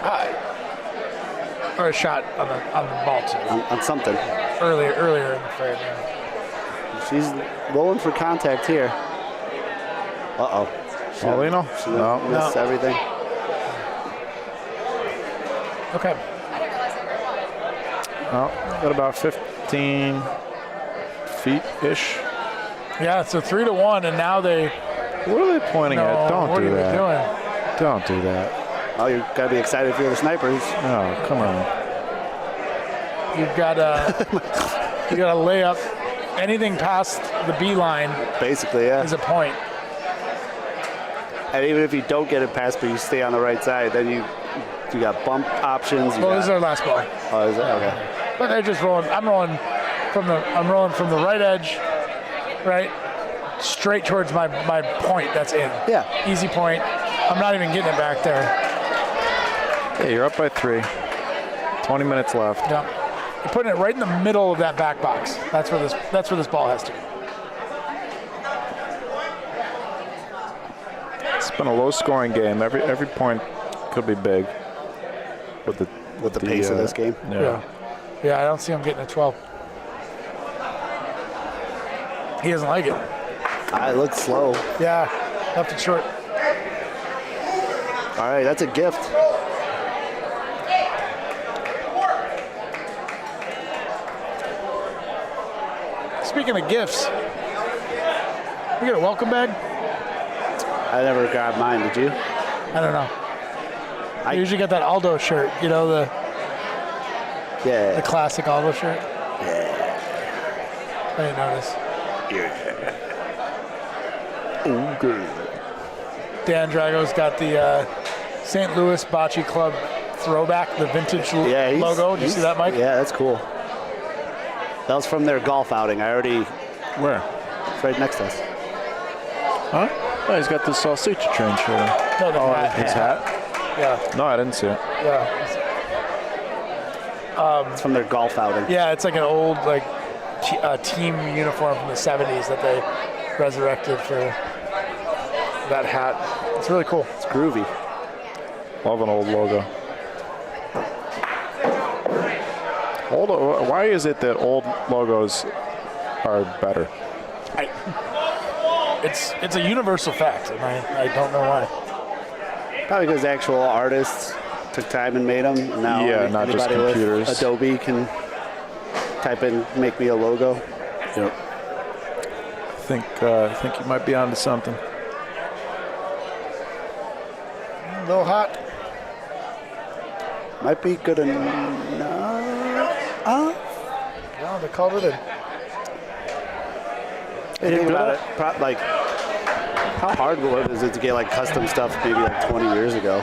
Or a shot on the ball too. On something. Earlier in the frame. Yeah. She's rolling for contact here. Uh-oh. Paulino? No. Missed everything. Okay. Well, got about 15 feet-ish. Yeah, so 3-1, and now they. What are they pointing at? Don't do that. What are you doing? Don't do that. Oh, you gotta be excited if you're the snipers. Oh, come on. You've got you got to lay up. Anything past the B line, basically, yeah, is a point. And even if you don't get it past, but you stay on the right side, then you got bump options. This is our last ball. Oh, is it? Okay. But they're just rolling. I'm rolling from the right edge, right, straight towards my point. That's in. Yeah. Easy point. I'm not even getting it back there. Yeah, you're up by 3. 20 minutes left. Yeah. You're putting it right in the middle of that back box. That's where this ball has to be. It's been a low-scoring game. Every point could be big with the pace of this game. Yeah, I don't see him getting a 12. He doesn't like it. It looks slow. Yeah, left it short. All right, that's a gift. Speaking of gifts, you got a welcome bag? I never grabbed mine, did you? I don't know. I usually get that Aldo shirt, you know, the classic Aldo shirt. Yeah. I didn't notice. Yeah. Okay. Dan Drago's got the St. Louis Bocce Club throwback, the vintage logo. Did you see that, Mike? Yeah, that's cool. That was from their golf outing. Where? It's right next to us. Huh? Oh, he's got the salsicha train shirt on. No, the hat. His hat? Yeah. No, I didn't see it. Yeah. It's from their golf outing. Yeah, it's like an old team uniform from the 70s that they resurrected for that hat. It's really cool. It's groovy. Love an old logo. Why is it that old logos are better? It's a universal fact, and I don't know why. Probably because actual artists took time and made them. And now not just anybody computers. with Adobe can type in, make me a logo. Yep. I think you might be onto something. A little hot. Might be good enough. No, they called it in. Hey, think about it. Like, how hard was it to get like custom stuff maybe like 20 years ago?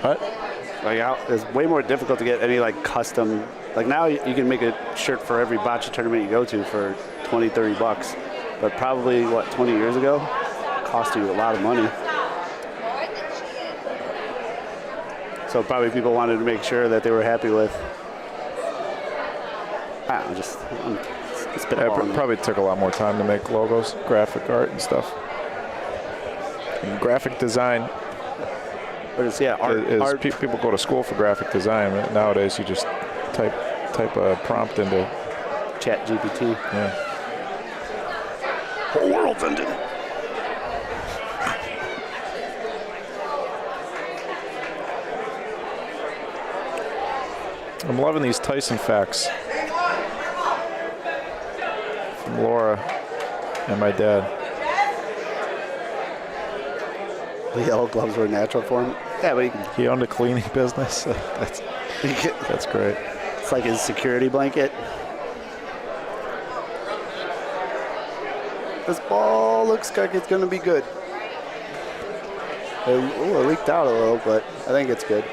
What? Like, it's way more difficult to get any like custom. Like now you can make a shirt for every bocce tournament you go to for $20-$30, but probably 20 years ago, it cost you a lot of money. So probably people wanted to make sure that they were happy with. I don't know, just It probably took a lot more time to make logos, graphic art and stuff. And graphic design. Art. People go to school for graphic design. Nowadays, you just type a prompt into ChatGPT. Yeah. Whole world's ended. I'm loving these Tyson facts from Laura and my dad. The yellow gloves were natural for him. Yeah, but he owned a cleaning business. That's great. It's like his security blanket. This ball looks like it's going to be good. It leaked out a little, but I think it's good.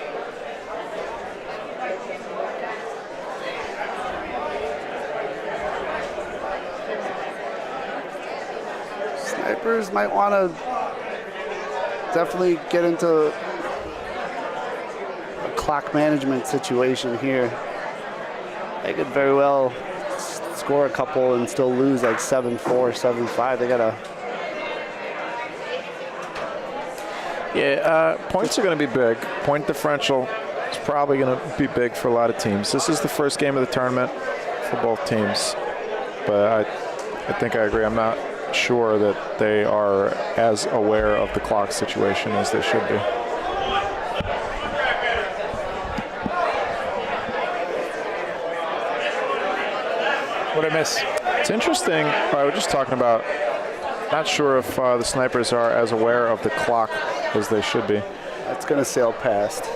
Snipers might want to definitely get into a clock management situation here. They could very well score a couple and still lose like 7-4, 7-5. They gotta. Yeah, points are going to be big. Point differential is probably going to be big for a lot of teams. This is the first game of the tournament for both teams, but I think I agree. I'm not sure that they are as aware of the clock situation as they should be. What'd I miss? It's interesting. I was just talking about, not sure if the snipers are as aware of the clock as they should be. That's going to sail past.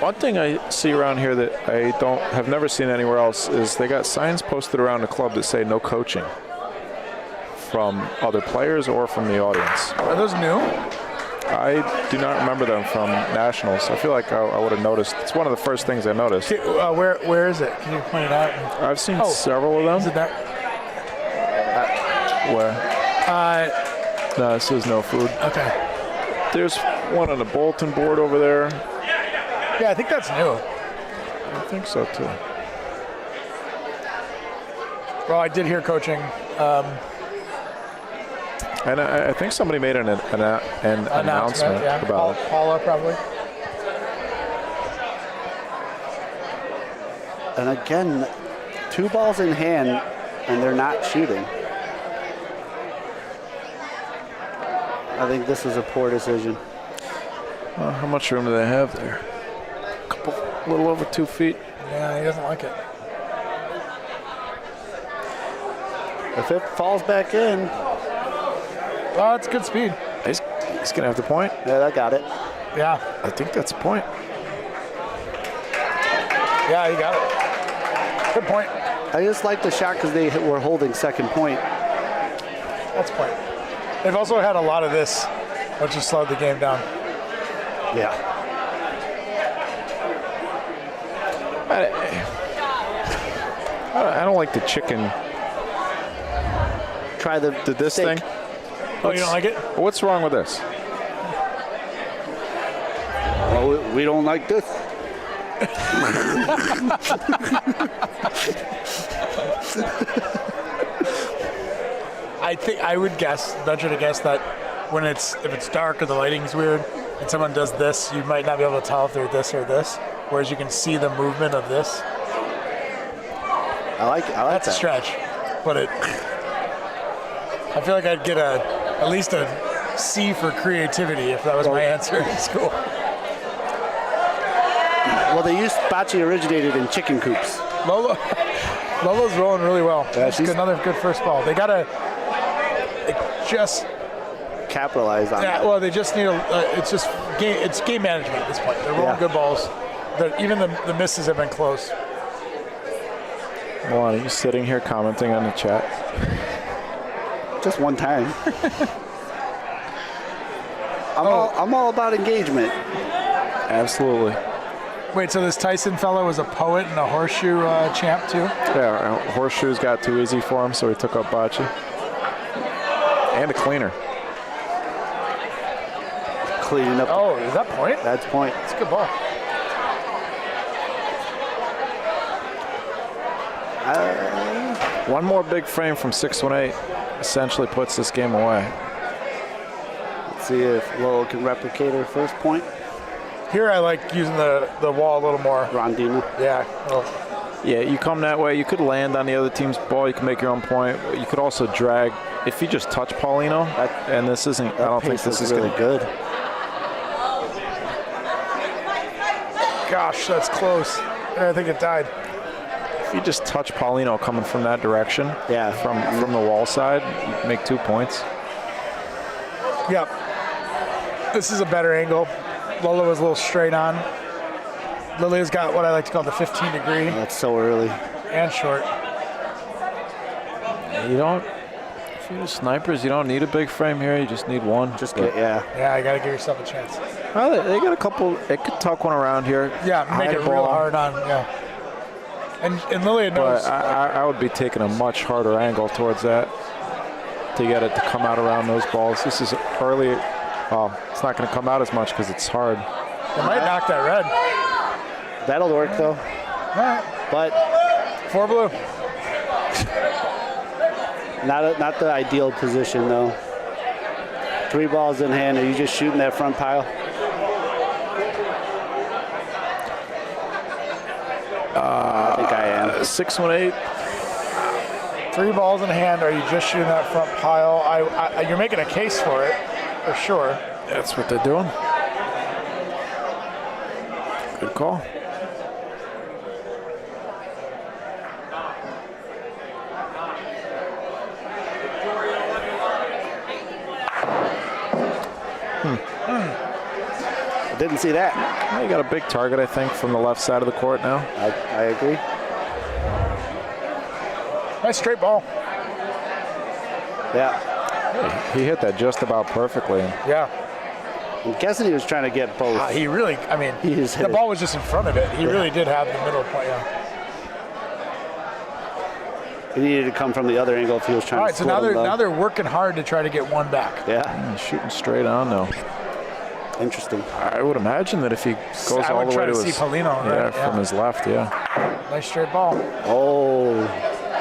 One thing I see around here that I have never seen anywhere else is they got signs posted around the club that say no coaching from other players or from the audience. Are those new? I do not remember them from Nationals. I feel like I would have noticed. It's one of the first things I noticed. Where is it? Can you point it out? I've seen several of them. Is it that? Where? No, this is no food. Okay. There's one on the bulletin board over there. Yeah, I think that's new. I think so too. Well, I did hear coaching. And I think somebody made an announcement yeah. about it. Paula, probably. And again, 2 balls in hand, and they're not shooting. I think this was a poor decision. How much room do they have there? A little over 2 feet. Yeah, he doesn't like it. If it falls back in. Oh, it's good speed. He's going to have the point. Yeah, I got it. Yeah. I think that's a point. Yeah, you got it. Good point. I just like the shot because they were holding second point. That's a point. They've also had a lot of this, which has slowed the game down. Yeah. I don't like the chicken. Try the this steak. thing. Oh, you don't like it? What's wrong with this? Well, we don't like this. I would venture to guess that if it's dark or the lighting's weird and someone does this, you might not be able to tell if they're this or this, whereas you can see the movement of this. I like That's that. a stretch, but I feel like I'd get at least a C for creativity if that was my answer in school. Well, bocce originated in chicken coops. Lolo's rolling really well. Yeah, That's another good first ball. They gotta just capitalize on that. Well, they just need it's game management at this point. They're rolling good balls. Even the misses have been close. Well, are you sitting here commenting on the chat? Just one time. I'm all about engagement. Absolutely. Wait, so this Tyson fellow was a poet and a horseshoe champ too? Yeah, horseshoes got too easy for him, so he took up bocce. And a cleaner. Cleaning up. Oh, is that point? That's point. It's a good ball. One more big frame from 618 essentially puts this game away. Let's see if Lowell can replicate her first point. Here I like using the wall a little more. Rondina. Yeah. Yeah, you come that way. You could land on the other team's ball. You can make your own point. You could also drag. If you just touch Paulino, and this isn't, I don't think this is really good. Gosh, that's close. I think it died. If you just touch Paulino coming from that direction, from the wall side, you make 2 points. Yep. This is a better angle. Lola was a little straight on. Lilia's got what I like to call the 15 degree. That's so early. And short. You don't, if you're snipers, you don't need a big frame here. You just need one. Yeah, you got to give yourself a chance. Well, they got a couple. They could tuck one around here. Yeah, make it real hard on. Yeah. And Lilia knows. But I would be taking a much harder angle towards that to get it to come out around those balls. This is early. Well, it's not going to come out as much because it's hard. It might knock that red. That'll work though. All right. But 4 blue. Not the ideal position though. 3 balls in hand. Are you just shooting that front pile? I think I am. 618. 3 balls in hand. Are you just shooting that front pile? You're making a case for it, for sure. That's what they're doing. Good call. Didn't see that. Well, you got a big target, I think, from the left side of the court now. I agree. Nice straight ball. Yeah. He hit that just about perfectly. Yeah. I'm guessing he was trying to get both. He really, the ball was just in front of it. He really did have the middle point. Yeah. He needed to come from the other angle if he was trying to. All right, so now they're working hard to try to get one back. Yeah. Shooting straight on though. Interesting. I would imagine that if he goes all the way to his Paulino, right? from his left, Nice straight ball. Oh.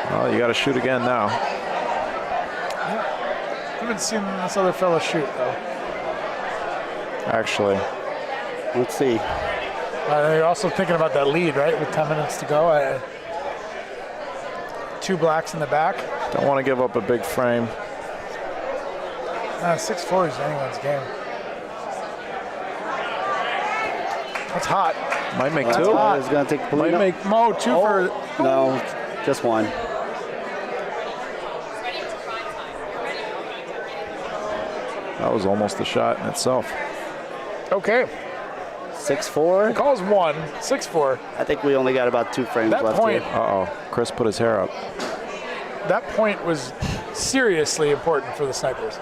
Well, you got to shoot again now. Yeah. I haven't seen this other fella shoot though. Actually. Let's see. You're also thinking about that lead, right? With 10 minutes to go. 2 blacks in the back. Don't want to give up a big frame. 6-4 is anyone's game. That's hot. Might make That's two. hot. It's going to take Might Polino. make Mo, 2 for. No, just one. That was almost a shot in itself. Okay. 6-4. Calls 1, 6-4. I think we only got about 2 frames That left point, here. Uh-oh. Chris put his hair up. that point was seriously important for the Snipers.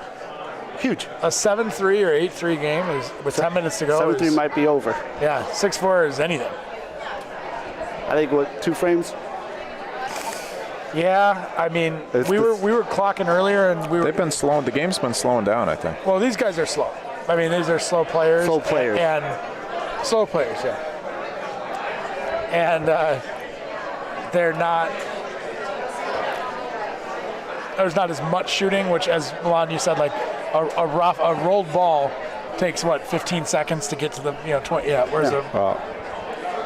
Huge. A 7-3 or 8-3 game is with 10 minutes to go. 7-3 might be over. Yeah, 6-4 is anything. I think, what, 2 frames? Yeah, I mean, we were clocking earlier, and we were. They've been slowing. The game's been slowing down, I think. Well, these guys are slow. I mean, these are slow players. Slow players. And slow players, yeah. And they're not. There's not as much shooting, which, as Milan, you said, like a rolled ball takes what 15 seconds to get to the 20. Yeah, where's the. Well,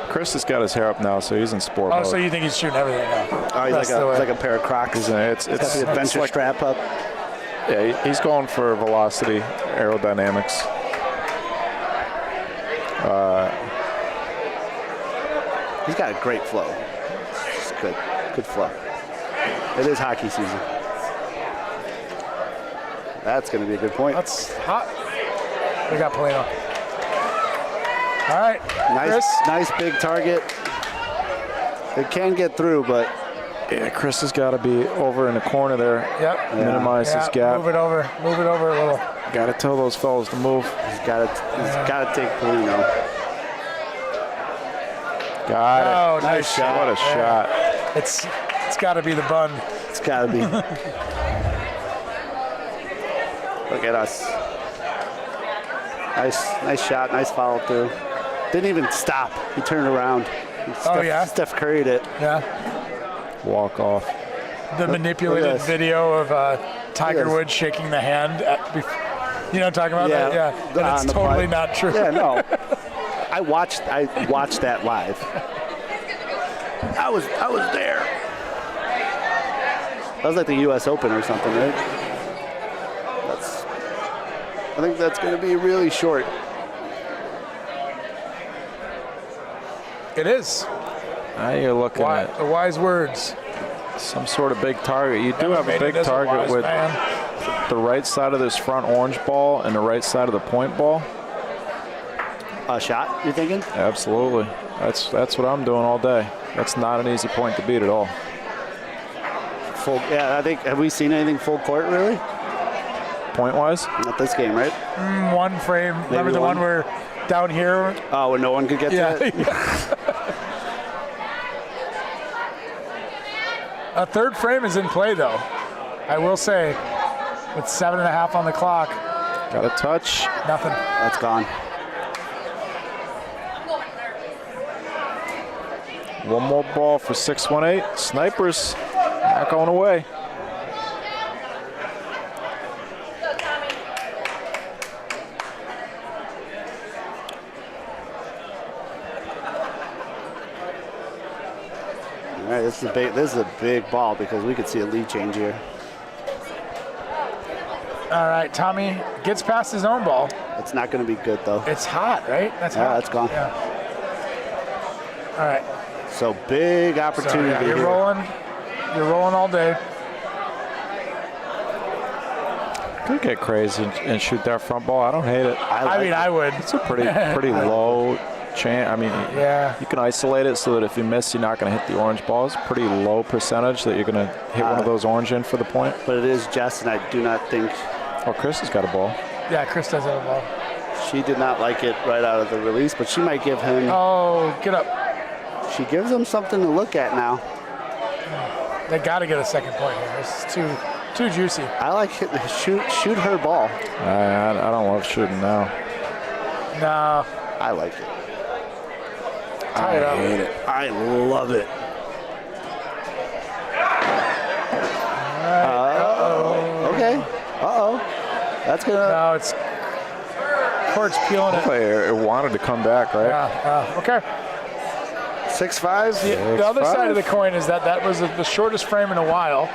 Chris has got his hair up now, so he's in sport mode. So you think he's shooting everything now? Oh, he's like a pair of Crocs. It's got the adventure like, strap up. Yeah, he's going for velocity, aerodynamics. He's got a great flow. It's good flow. It is hockey season. That's going to be a good point. That's hot. We got Polino. All right, nice big target. It can get through, but yeah, Chris has got to be over in the corner there. Yep. Minimize his gap. Move it over a little. Got to tell those fellas to move. He's got to take Polino. Got it. Oh, nice shot. What a shot. It's got to be the bun. It's got to be. Look at us. Nice shot. Nice follow through. Didn't even stop. He turned around. Steph Curry'd it. Yeah. Walk off. The manipulated video of Tiger Woods shaking the hand. Talking about that? Yeah. And it's totally not true. Yeah, no. I watched that live. I was there. That was like the U.S. Open or something, right? I think that's going to be really short. It is. Now you're looking at the wise words. Some sort of big target. You do have a big target with the right side of this front orange ball and the right side of the point ball. A shot, you're thinking? Absolutely. That's what I'm doing all day. That's not an easy point to beat at all. I think, have we seen anything full court, really? Point-wise? Not this game, right? One frame. Maybe remember the one where down here? Oh, where no one could get to it? A third frame is in play, though. I will say, with 7.5 on the clock. Got a touch. Nothing. That's gone. One more ball for 6-1-8. Snipers not going away. All right, this is a big ball because we could see a lead change here. All right, Tommy gets past his own ball. It's not going to be good, though. It's hot, right? That's hot. Yeah, that's gone. Yeah. All right. So big opportunity. So, you're rolling all day. Could get crazy and shoot that front ball. I don't hate it. I would. It's a pretty low chance. I mean, you can isolate it so that if you miss, you're not going to hit the orange ball. It's a pretty low percentage that you're going to hit one of those orange in for the point. But it is Jess, and I do not think. Oh, Chris has got a ball. Yeah, Chris does have a ball. She did not like it right out of the release, but she might give him. Oh, get up. She gives him something to look at now. They got to get a second point here. This is too juicy. I like shoot her ball. I don't love shooting now. No. I like it. Tie it up. Hate it. I love it. Okay. That's gonna. No, it's court's peeling it. It wanted to come back, right? Yeah. Okay. 6-5. The other side of the coin is that was the shortest frame in a while.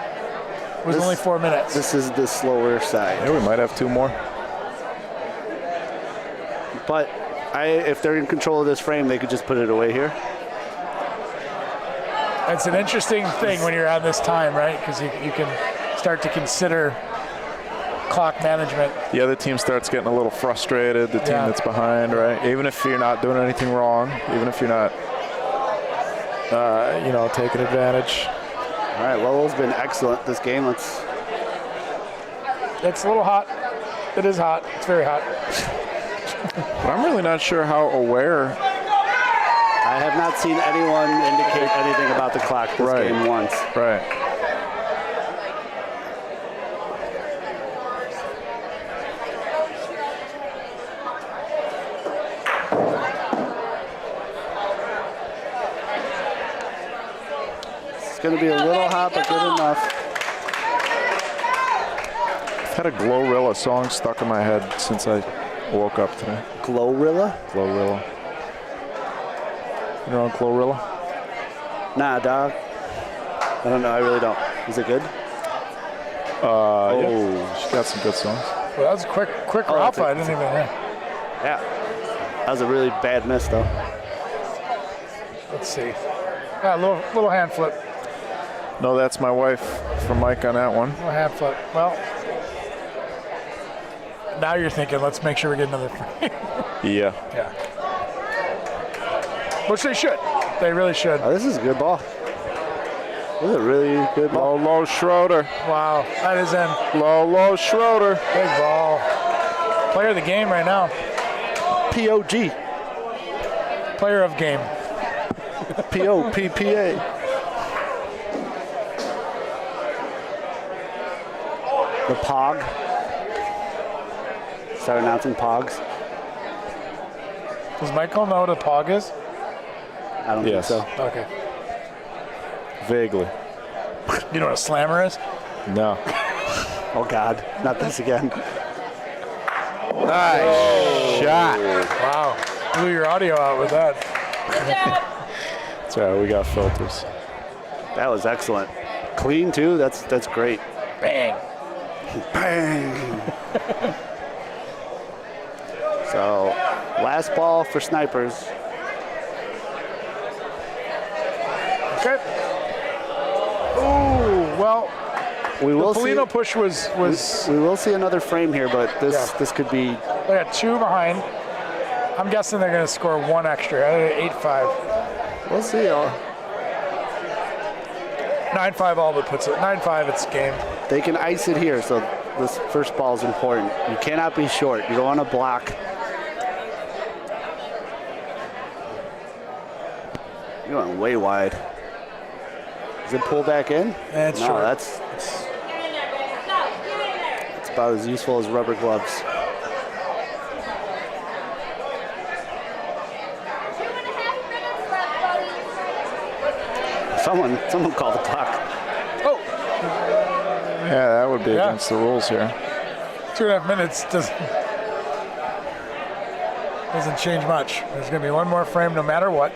It was only 4 minutes. This is the slower side. Yeah, we might have 2 more. But if they're in control of this frame, they could just put it away here. It's an interesting thing when you're on this time, right? Because you can start to consider clock management. The other team starts getting a little frustrated, the team that's behind, right? Even if you're not doing anything wrong, even if you're not, taking advantage. All right, Lowell's been excellent this game. It's a little hot. It is hot. It's very hot. But I'm really not sure how aware. I have not seen anyone indicate anything about the clock this game once. Right. It's going to be a little hot, but good enough. I've had a Glorilla song stuck in my head since I woke up today. Glorilla? Glorilla. You know Glorilla? Nah, dog. I don't know. I really don't. Is it good? Yeah. She's got some good songs. Well, that was a quick Rafa. I didn't even hear. Yeah. That was a really bad miss, though. Let's see. Yeah, little hand flip. No, that's my wife from Mike on that one. Little hand flip. Well, now you're thinking, let's make sure we get another frame. Yeah. Yeah. Which they should. They really should. Oh, this is a good ball. This is a really good ball. Low Schroeder. Wow, that is in. Low Schroeder. Big ball. Player of the game right now. POG. Player of game. POPPA. The POG. Start announcing POGs. Does Michael know what a POG is? I don't think so. Okay. Vaguely. You know what a slammer is? No. Oh, God. Not this again. Nice shot. Wow. Blew your audio out with that. That's right. We got filters. That was excellent. Clean, too. That's great. Bang. Bang. So, last ball for snipers. Okay. Ooh, well, we will the Polino push was. We will see another frame here, but this could be. They got 2 behind. I'm guessing they're going to score 1 extra. 8-5. We'll see. 9-5 all but puts it. 9-5, it's game. They can ice it here, so this first ball is important. You cannot be short. You don't want to block. You're going way wide. Does it pull back in? It's no, short. That's about as useful as rubber gloves. Someone call the clock. Oh! Yeah, that would be against the rules here. 2.5 minutes doesn't change much. There's going to be 1 more frame no matter what.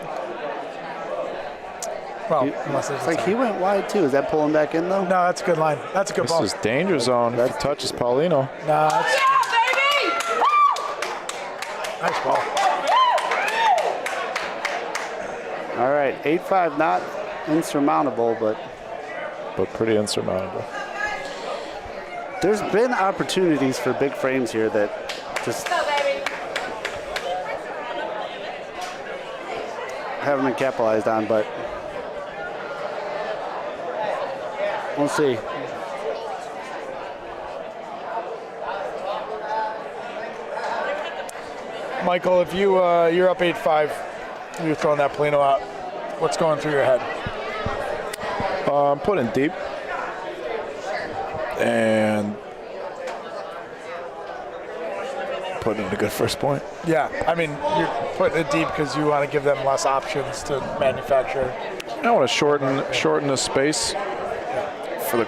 Well, unless there's it's like he went wide too. Is that pulling back in though? No, that's a good line. That's a good ball. This is danger zone. If he touches Paulino. No, that's nice ball. All right, 8-5, not insurmountable, but pretty insurmountable. There's been opportunities for big frames here that just haven't been capitalized on, but we'll see. Michael, if you're up 8-5, you're throwing that Polino out. What's going through your head? I'm putting deep. And putting in a good first point. Yeah, I mean, you're putting it deep because you want to give them less options to manufacture. I want to shorten the space for the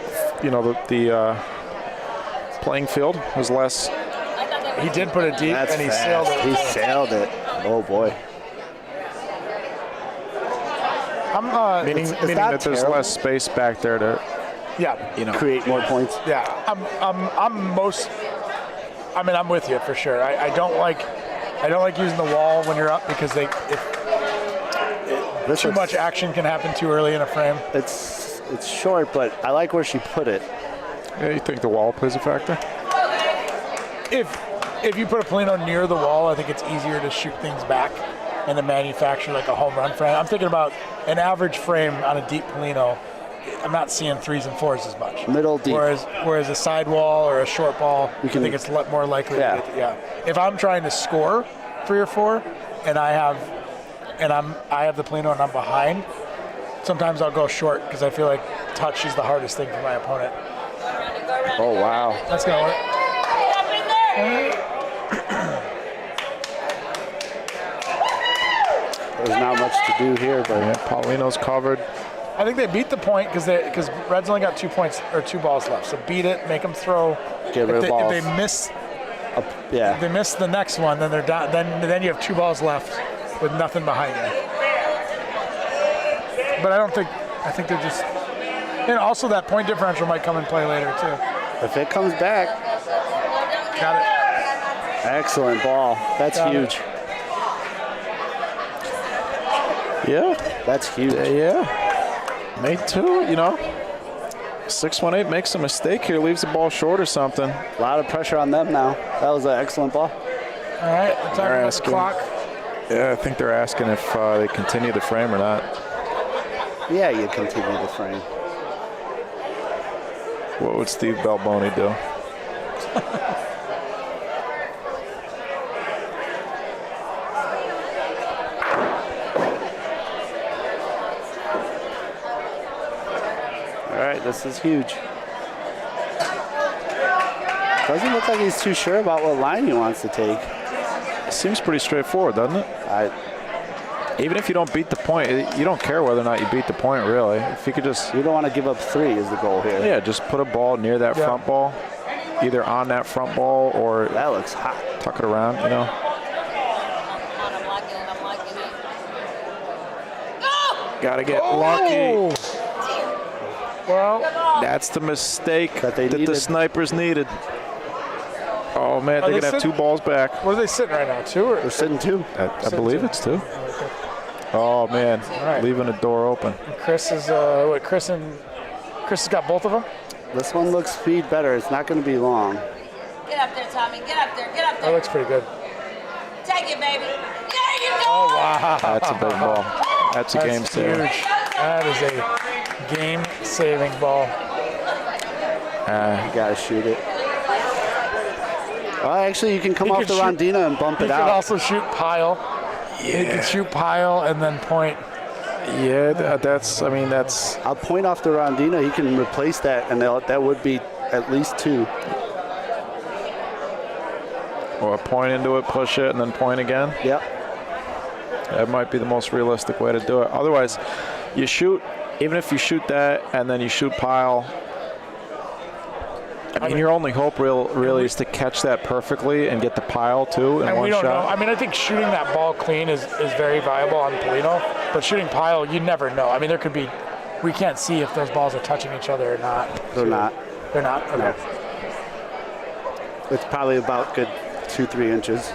playing field was less. He did put it deep, and he sailed it. He sailed it. Oh boy. Meaning that there's less space back there to create more points. Yeah, I'm with you for sure. I don't like using the wall when you're up because too much action can happen too early in a frame. It's short, but I like where she put it. Yeah, you think the wall plays a factor? If you put a Polino near the wall, I think it's easier to shoot things back and to manufacture like a home run frame. I'm thinking about an average frame on a deep Polino. I'm not seeing 3s and 4s as much. Middle deep. Whereas a sidewall or a short ball, I think it's more likely. Yeah. If I'm trying to score 3 or 4, and I have the Polino and I'm behind, sometimes I'll go short because I feel like touch is the hardest thing for my opponent. Oh wow. That's gonna work. There's not much to do here, but Paulino's covered. I think they beat the point because Red's only got 2 points or 2 balls left. So beat it, make them throw. Get rid of balls. If they miss, if they miss the next one, then they're down. Then you have 2 balls left with nothing behind you. But I think they're just. And also that point differential might come in play later too. If it comes back. Got it. Excellent ball. That's huge. Yeah. That's huge. Yeah. Mate too, 618 makes a mistake here, leaves the ball short or something. A lot of pressure on them now. That was an excellent ball. All right, we're talking about the clock. Yeah, I think they're asking if they continue the frame or not. Yeah, you continue the frame. What would Steve Balboni do? All right, this is huge. Doesn't look like he's too sure about what line he wants to take. Seems pretty straightforward, doesn't it? Even if you don't beat the point, you don't care whether or not you beat the point, really. If you could just... You don't want to give up 3 is the goal here. Yeah, just put a ball near that front ball, either on that front ball or... That looks hot. Tuck it around, Gotta get lucky. Well, that's the mistake that needed. the snipers needed. Oh, man, they're going to have 2 balls back. What are they sitting right now, 2? Or? They're sitting 2. I believe it's 2. Oh, man, leaving the door open. And Chris is, Chris has got both of them? This one looks speed better. It's not going to be long. Get up there, Tommy. Get up there. Get up there. That looks pretty good. Take it, baby. There you go. Oh, wow. That's a big ball. That's a game saver. Huge. That is a game-saving ball. You got to shoot it. Well, actually, you can come off the Rondina and bump it out. You can also shoot pile. Yeah. You can shoot pile and then point. Yeah, that's. I'll point off the Rondina. He can replace that, and that would be at least 2. Or point into it, push it, and then point again. Yep. That might be the most realistic way to do it. Otherwise, you shoot, even if you shoot that and then you shoot pile, I mean, your only hope really is to catch that perfectly and get the pile too in one shot. Know. I mean, I think shooting that ball clean is very valuable on Polino, but shooting pile, you never know. I mean, there could be, we can't see if those balls are touching each other or not. They're not. They're not? Okay. No. It's probably about good 2-3 inches.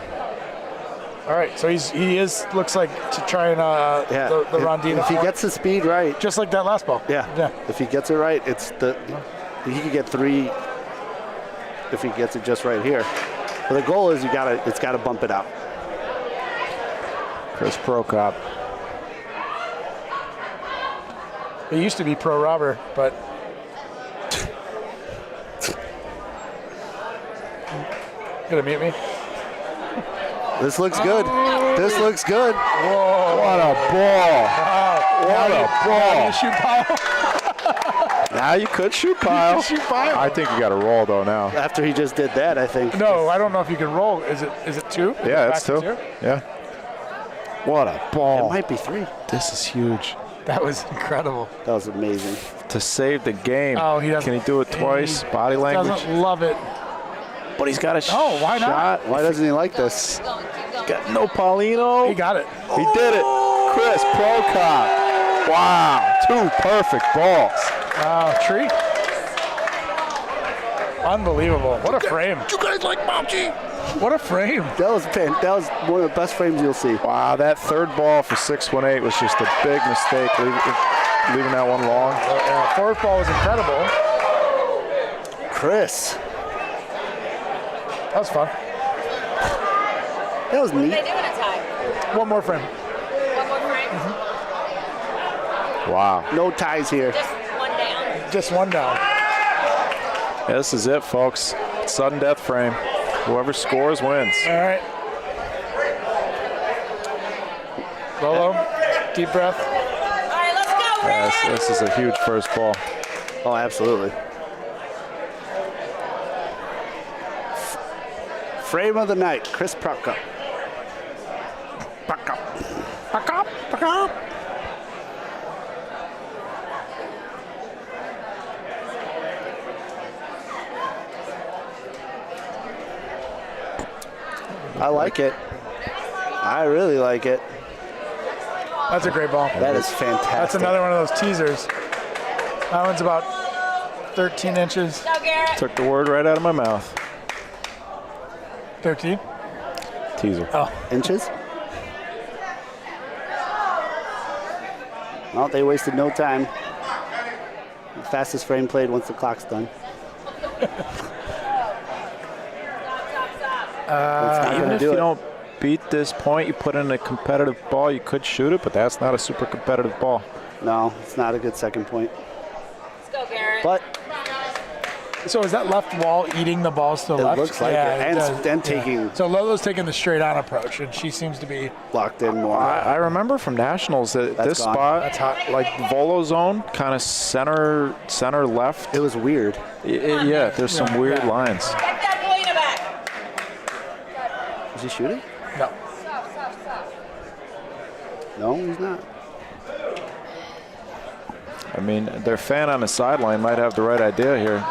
All right, so he looks like to try and the Rondina. If he gets the speed right, just like that last ball. Yeah. If he gets it right, he could get 3 if he gets it just right here. But the goal is it's got to bump it out. Chris Prokop. He used to be pro robber, but gonna mute me. This looks good. This looks good. Whoa. What a ball. What a ball. Now you shoot pile. Now you could shoot pile. Shoot pile. I think you got to roll, though, now. After he just did that, I think. No, I don't know if you can roll. Is it 2? Yeah, that's 2. Yeah. What a ball. It might be 3. This is huge. That was incredible. That was amazing. To save the game. Oh, he doesn't. Can he do it twice? Body language? Doesn't love it. But he's got a why not? Why doesn't he like this? Got no Paulino. He got it. He did it. Chris Prokop. Wow. 2 perfect balls. Wow, tree. Unbelievable. What a frame. You guys like Bocce? What a frame. That was one of the best frames you'll see. Wow, that third ball for 618 was just a big mistake, leaving that one long. Fourth ball was incredible. Chris. That was fun. That was What neat. are they doing a tie? One more frame. One more frame? Wow. No ties here. Just one down. Just one down. Yeah, this is it, folks. Sudden death frame. Whoever scores wins. All right. Lolo, deep breath. All right, let's go, Red. Yeah, this is a huge first ball. Oh, absolutely. Frame of the night, Chris Prokop. I like it. I really like it. That's a great ball. That is fantastic. That's another one of those teasers. That one's about 13 inches. Go, Garrett. Took the word right out of my mouth. 13? Teaser. Oh. Inches? Well, they wasted no time. The fastest frame played once the clock's done. Even if you don't beat this point, you put in a competitive ball, you could shoot it, but that's not a super competitive ball. No, it's not a good second point. Let's go, Garrett. But So is that left wall eating the balls to the it left? looks like it. does. And taking So Lolo's taking the straight on approach, and she seems to be. locked in more. I remember from Nationals that That's this gone. spot, That's hot. like Volo zone, kind of center left. It was weird. Yeah, there's some weird Yeah. lines. Get that Galena back. Is he shooting? No. No, he's not. I mean, their fan on the sideline might have the right idea here.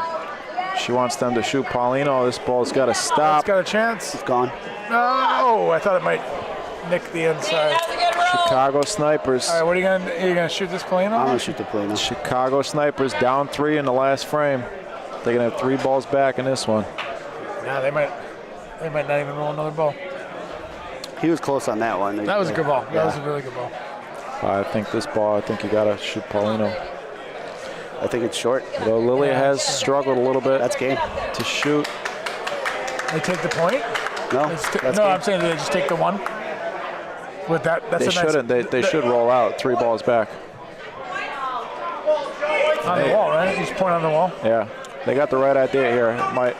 She wants them to shoot Paulino. This ball's got to It's stop. got a chance. He's gone. Oh, I thought it might nick the Man, inside. that was a good roll. Chicago Snipers. All right, what are you gonna shoot this plane I'm on? gonna shoot the play now. Chicago Snipers down 3 in the last frame. They're gonna have 3 balls back in this one. Yeah, they might not even roll another ball. He was close on that one. That was a good ball. Yeah. That was a really good ball. I think this ball, you gotta shoot Paulino. I think it's short. Though Lilia has struggled a little bit That's game. to shoot. They take the point? No, That's that's no, game. I'm saying they just take the one. With that, that's They a nice, shouldn't. They should roll out 3 balls back. on the wall, right? You just point on the wall. Yeah, they got the right idea here. It might.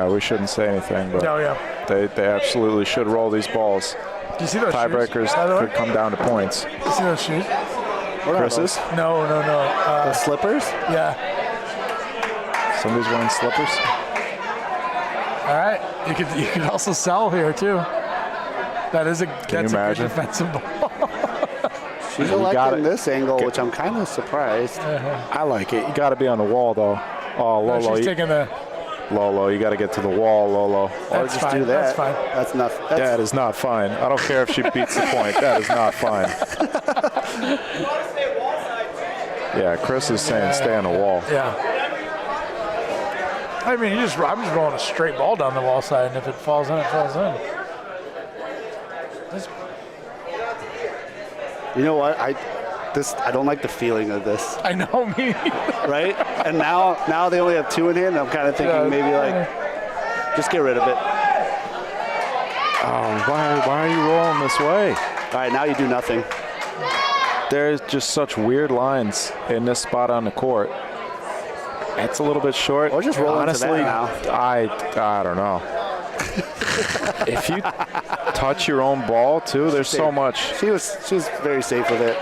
We shouldn't say anything, but Oh yeah. they absolutely should roll these balls. Do you see those Tiebreakers shoes? By the way? could come down to points. You see those shoes? What are Chris's? those? No. The slippers? Yeah. Somebody's wearing slippers. All right. You could also sell here too. That's a good imagine? defensive ball. She's got electing it. this angle, which I'm kind of surprised. I like it. You got to be on the wall, though. Oh, No, Lolo, she's taking the. you got to get to the wall, Lolo. Or That's just fine. do that. That's fine. That's enough. That is not fine. I don't care if she beats the point. That is not fine. Yeah, Chris is saying stay on the wall. Yeah. I mean, I'm just rolling a straight ball down the wall side, and if it falls in, it falls in. You know what? I don't like the feeling of this, I know me. right? And now they only have 2 in hand. I'm kind of thinking maybe like just get rid of it. Oh, why are you rolling this way? All right, now you do nothing. There's just such weird lines in this spot on the court. It's a little bit short. Or just roll into Honestly, that now. I don't know. If you touch your own ball too, there's so much. She was very safe with it.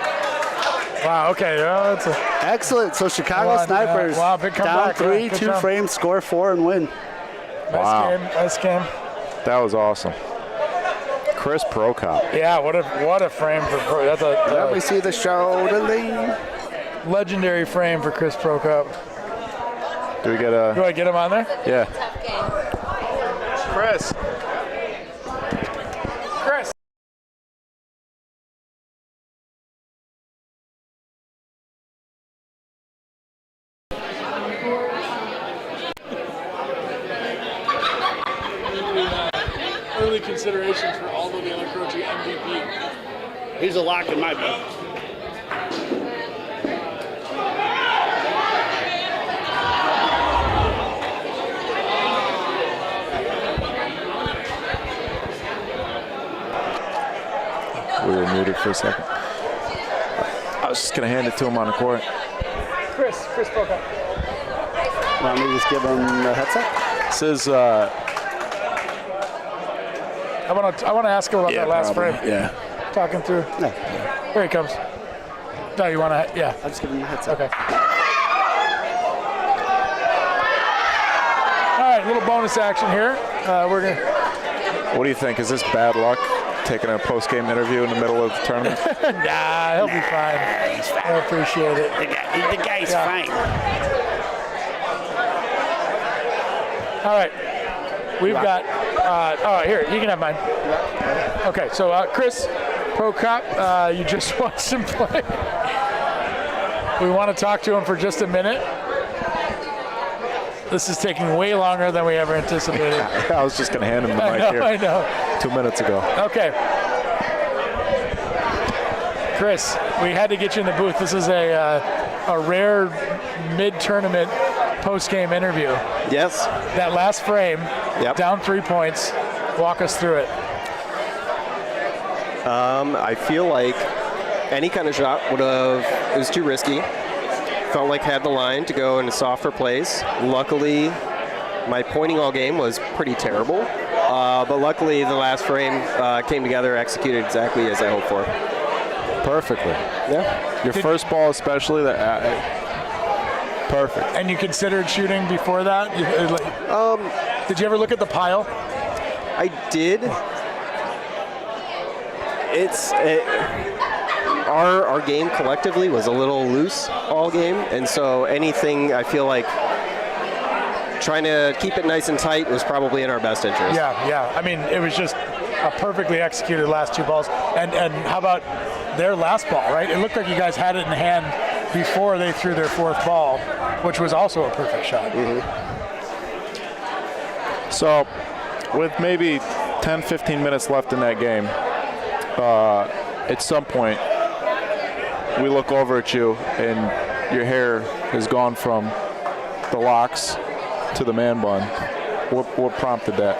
Wow. Okay. Yeah, that's Excellent. So Chicago Come on, Snipers wow, big down comeback, 3, yeah, good 2 job. frames, score 4 and win. Wow. Nice game. That was awesome. Chris Prokop. Yeah. What a frame for Pro. That's Let me a see the shoulder lean. legendary frame for Chris Prokop. Do we get Do I get him on there? Yeah. Tough game. Chris. He's a lock in my book. We were muted for a second. I was just going to hand it to him on the court. Chris spoke up. Want me to just give him the headset? This is, I want to ask him about that last probably. frame. Yeah. Talking through. No. Here he comes. No, you want to? Yeah. I'll just give him the headset. Okay. All right, little bonus action here. We're gonna. What do you think? Is this bad luck, taking a post-game interview in the middle of the tournament? Nah, he'll be fine. He's fine. I appreciate it. The guy's fine. All right, we've got. All right, here you can have mine. Okay, so Chris, Pro Cop, you just watched him play. We want to talk to him for just a minute. This is taking way longer than we ever anticipated. I was just going to hand him the mic here. I know. 2 minutes ago. Okay. Chris, we had to get you in the booth. This is a rare mid-tournament post-game interview. Yes. That last frame, Down 3 points. Walk us through it. I feel like any kind of shot it was too risky. Felt like had the line to go into softer plays. Luckily, my pointing all game was pretty terrible. But luckily, the last frame came together, executed exactly as I hoped for. Perfectly. Yeah. Your first ball especially, perfect. And you considered shooting before that? Did you ever look at the pile? I did. Our game collectively was a little loose all game, and so anything I feel like trying to keep it nice and tight was probably in our best interest. Yeah. I mean, it was just a perfectly executed last two balls. And how about their last ball, right? It looked like you guys had it in hand before they threw their fourth ball, which was also a perfect shot. Mm-hmm. So, with maybe 10, 15 minutes left in that game, at some point, we look over at you and your hair has gone from the locks to the man bun. What prompted that?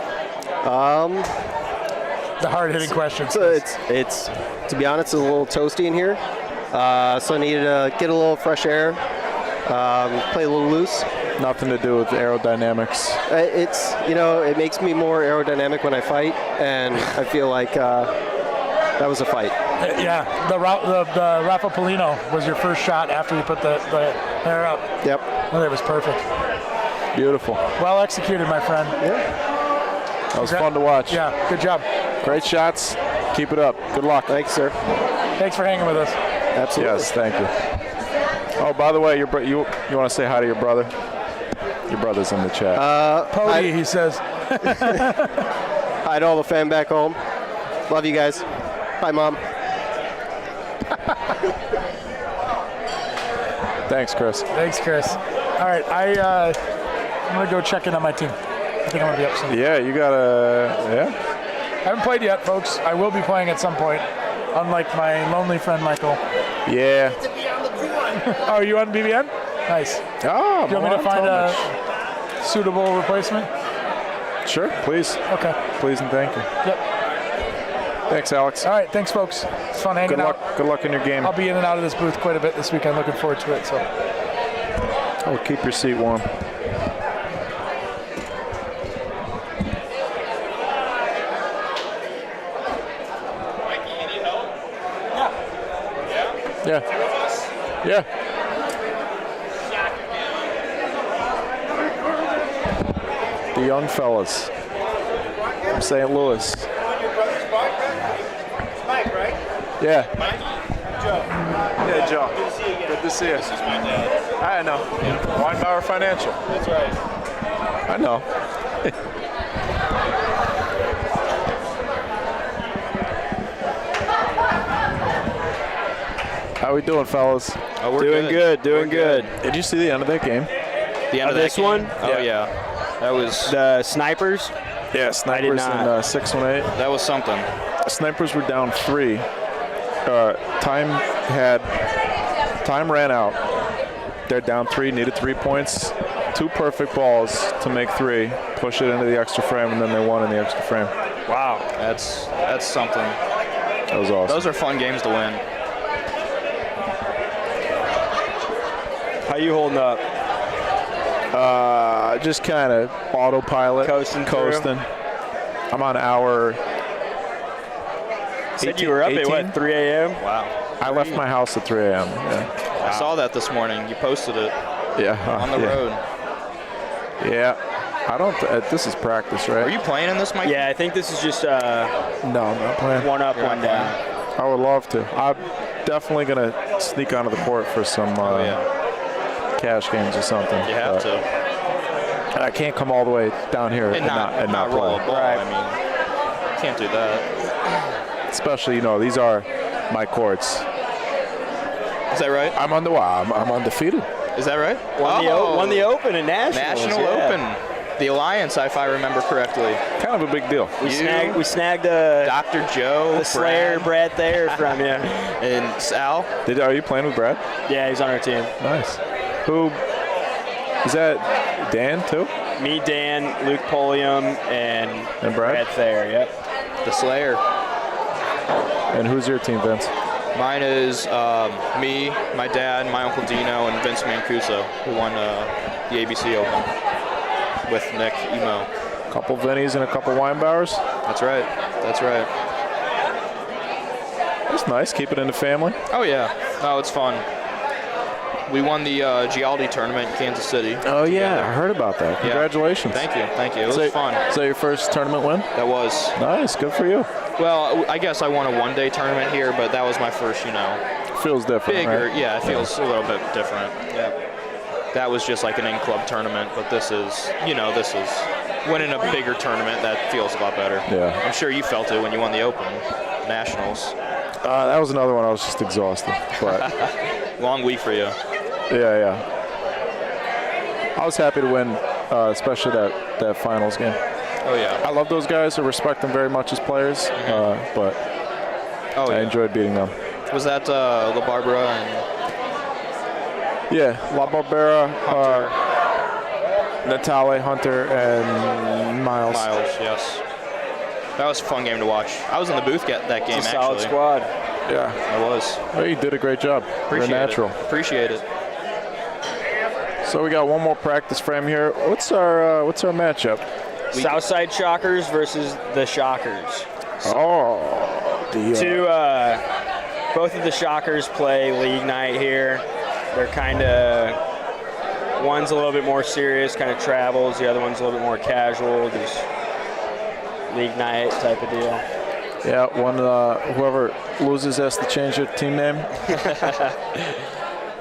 The hard-hitting question. So it's to be honest, it's a little toasty in here. So I needed to get a little fresh air, play a little loose. Nothing to do with aerodynamics. It makes me more aerodynamic when I fight, and I feel like that was a fight. Yeah, the Rafa Polino was your first shot after you put the hair up. Yep. Well, it was perfect. Beautiful. Well executed, my friend. Yeah. That was fun to watch. Yeah, good job. Great shots. Keep it up. Good luck. Thanks, sir. Thanks for hanging with us. Absolutely. Yes, thank you. Oh, by the way, you want to say hi to your brother? Your brother's in the chat. Pody, he says. Hi to all the fam back home. Love you guys. Bye, Mom. Thanks, Chris. Thanks, Chris. All right, I'm going to go check in on my team. I think I'm going to be up soon. Yeah, you got to, I haven't played yet, folks. I will be playing at some point, unlike my lonely friend, Michael. Yeah. Oh, are you on BBN? Nice. Oh, do you want me to find a suitable replacement? Sure, please. Okay. Please and thank you. Yep. Thanks, Alex. All right, thanks, folks. It's fun hanging out. Good luck in your game. I'll be in and out of this booth quite a bit this weekend. Looking forward to it. So. Oh, keep your seat warm. Yeah. Yeah. The young fellas from St. Louis. Mike, right? Yeah. Mike? Joe. Yeah, Joe. Good to see you again. Good to see you. This is my dad. I know. Weinbauer Financial. That's right. I know. How we doing, fellas? Oh, we're doing good. Doing good. Did you see the end of that game? The end of this one? Oh yeah. That was the snipers. Yeah, snipers in 6-1-8. That was something. Snipers were down 3, time ran out. They're down 3, needed 3 points. 2 perfect balls to make 3, push it into the extra frame, and then they won in the extra frame. Wow, that's something. That was awesome. Those are fun games to win. How you holding up? Just kind of autopilot. Coasting. I'm on hour. Said you were up 18? at what, 3 a.m.? Wow. I left my house at 3 a.m. Yeah. I saw that this morning. You posted it on the road. Yeah. I don't. This is practice, right? Are you playing in this, Mike? Yeah, I think this is just No, I'm not playing. one up, one down. I would love to. I'm definitely going to sneak onto the court for some cash games or something. You have to. I can't come all the way down here and not roll play. a ball. Right. I mean, can't do that. Especially, these are my courts. Is that right? I'm undefeated. Is that right? Won the Open in Nationals. National Open. The Alliance, if I remember correctly. Kind of a big deal. We snagged Dr. Joe, the Slayer, Brad Thayer from you. And Sal. Are you playing with Brad? Yeah, he's on our team. Nice. Who is that? Dan too? Me, Dan, Luke Polium, and Brad Thayer. Yep. The Slayer. And who's your team, Vince? Mine is me, my dad, my Uncle Dino, and Vince Mancuso, who won the ABC Open with Nick Emo. A couple Vinnies and a couple Weinbauers? That's right. That's nice. Keep it in the family. Oh, yeah. Oh, it's fun. We won the Gialdi tournament in Kansas City. Oh, yeah. I heard about that. Congratulations. Thank you. It was fun. Is that your first tournament win? That was. Nice. Good for you. Well, I guess I won a one-day tournament here, but that was my first, Feels different, bigger. right? Yeah, it feels a little bit different. Yeah. That was just like an in-club tournament, but this is winning a bigger tournament. That feels a lot better. Yeah. I'm sure you felt it when you won the Open Nationals. That was another one. I was just exhausted. But long week for you. Yeah. I was happy to win, especially that finals game. Oh, yeah. I love those guys. I respect them very much as players, but I enjoyed beating them. Was that La Barbara and... Yeah, La Barbera, Natale, Hunter, and Miles. Yes. That was a fun game to watch. I was in the booth that game, it's a actually. solid squad. Yeah. I was. Well, you did a great job. You're natural. Appreciate it. So we got one more practice frame here. What's our matchup? Southside Shockers versus the Shockers. Both of the Shockers play league night here. They're kind of, one's a little bit more serious, kind of travels. The other one's a little bit more casual, just league night type of deal. Yeah, whoever loses has to change their team name.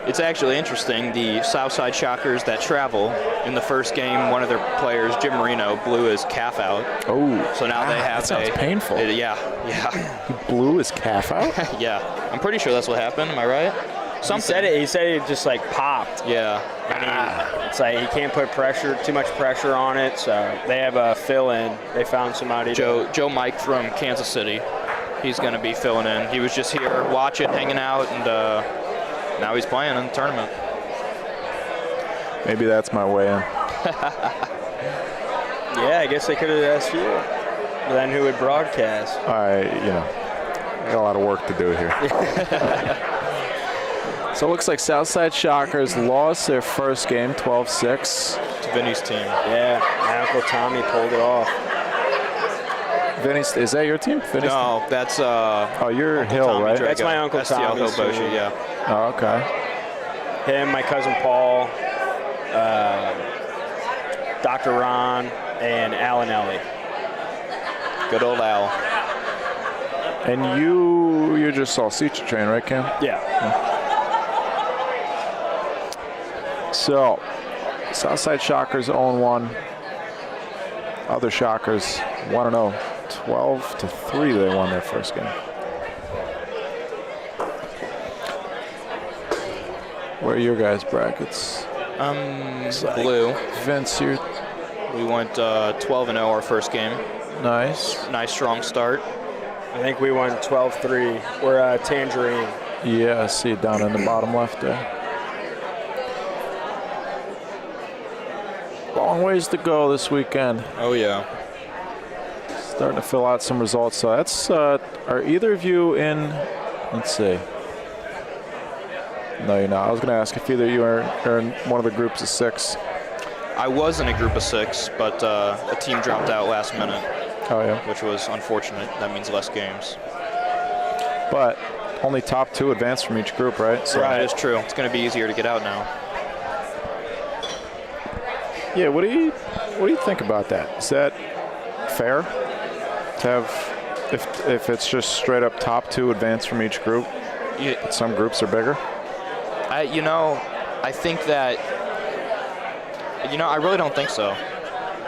It's actually interesting. The Southside Shockers that travel, in the first game, one of their players, Jim Marino, blew his calf out. Oh. So now they have that sounds painful. Yeah. He blew his calf out? Yeah. I'm pretty sure that's what happened. Am I right? Something. He said it just like popped. Yeah. It's like he can't put too much pressure on it, so they have a fill-in. They found somebody. Joe Mike from Kansas City. He's going to be filling in. He was just here watching, hanging out, and now he's playing in the tournament. Maybe that's my way in. Yeah, I guess they could have asked you. But then who would broadcast? I got a lot of work to do here. So it looks like Southside Shockers lost their first game, 12-6. To Vinny's team. Yeah, my Uncle Tommy pulled it off. Vinny, is that your team? Vinny's no, team? that's you're Uncle Hill, Tommy right? Drago. That's my Uncle Tommy. Bocce, yeah. Oh, okay. Him, my cousin Paul, Dr. Ron, and Alan Ellie. Good old Al. And you're just Salsicha train, right, Cam? Yeah. So, Southside Shockers 0-1. Other Shockers 1-0. 12-3 they won their first game. Where are your guys' brackets? Blue. Vince, you. We went 12-0 our first game. Nice. Nice strong start. I think we won 12-3. We're Tangerine. Yeah, I see it down in the bottom left there. Long ways to go this weekend. Oh, yeah. Starting to fill out some results. So that's, are either of you in, let's see. No, you're not. I was going to ask if either of you are in one of the groups of 6. I was in a group of 6, but a team dropped out last minute. Oh, yeah. Which was unfortunate. That means less games. But only top 2 advance from each group, right? So that is true. It's going to be easier to get out now. Yeah, what do you think about that? Is that fair to have, if it's just straight up top 2 advance from each group? Yeah. But some groups are bigger. I think that. I really don't think so.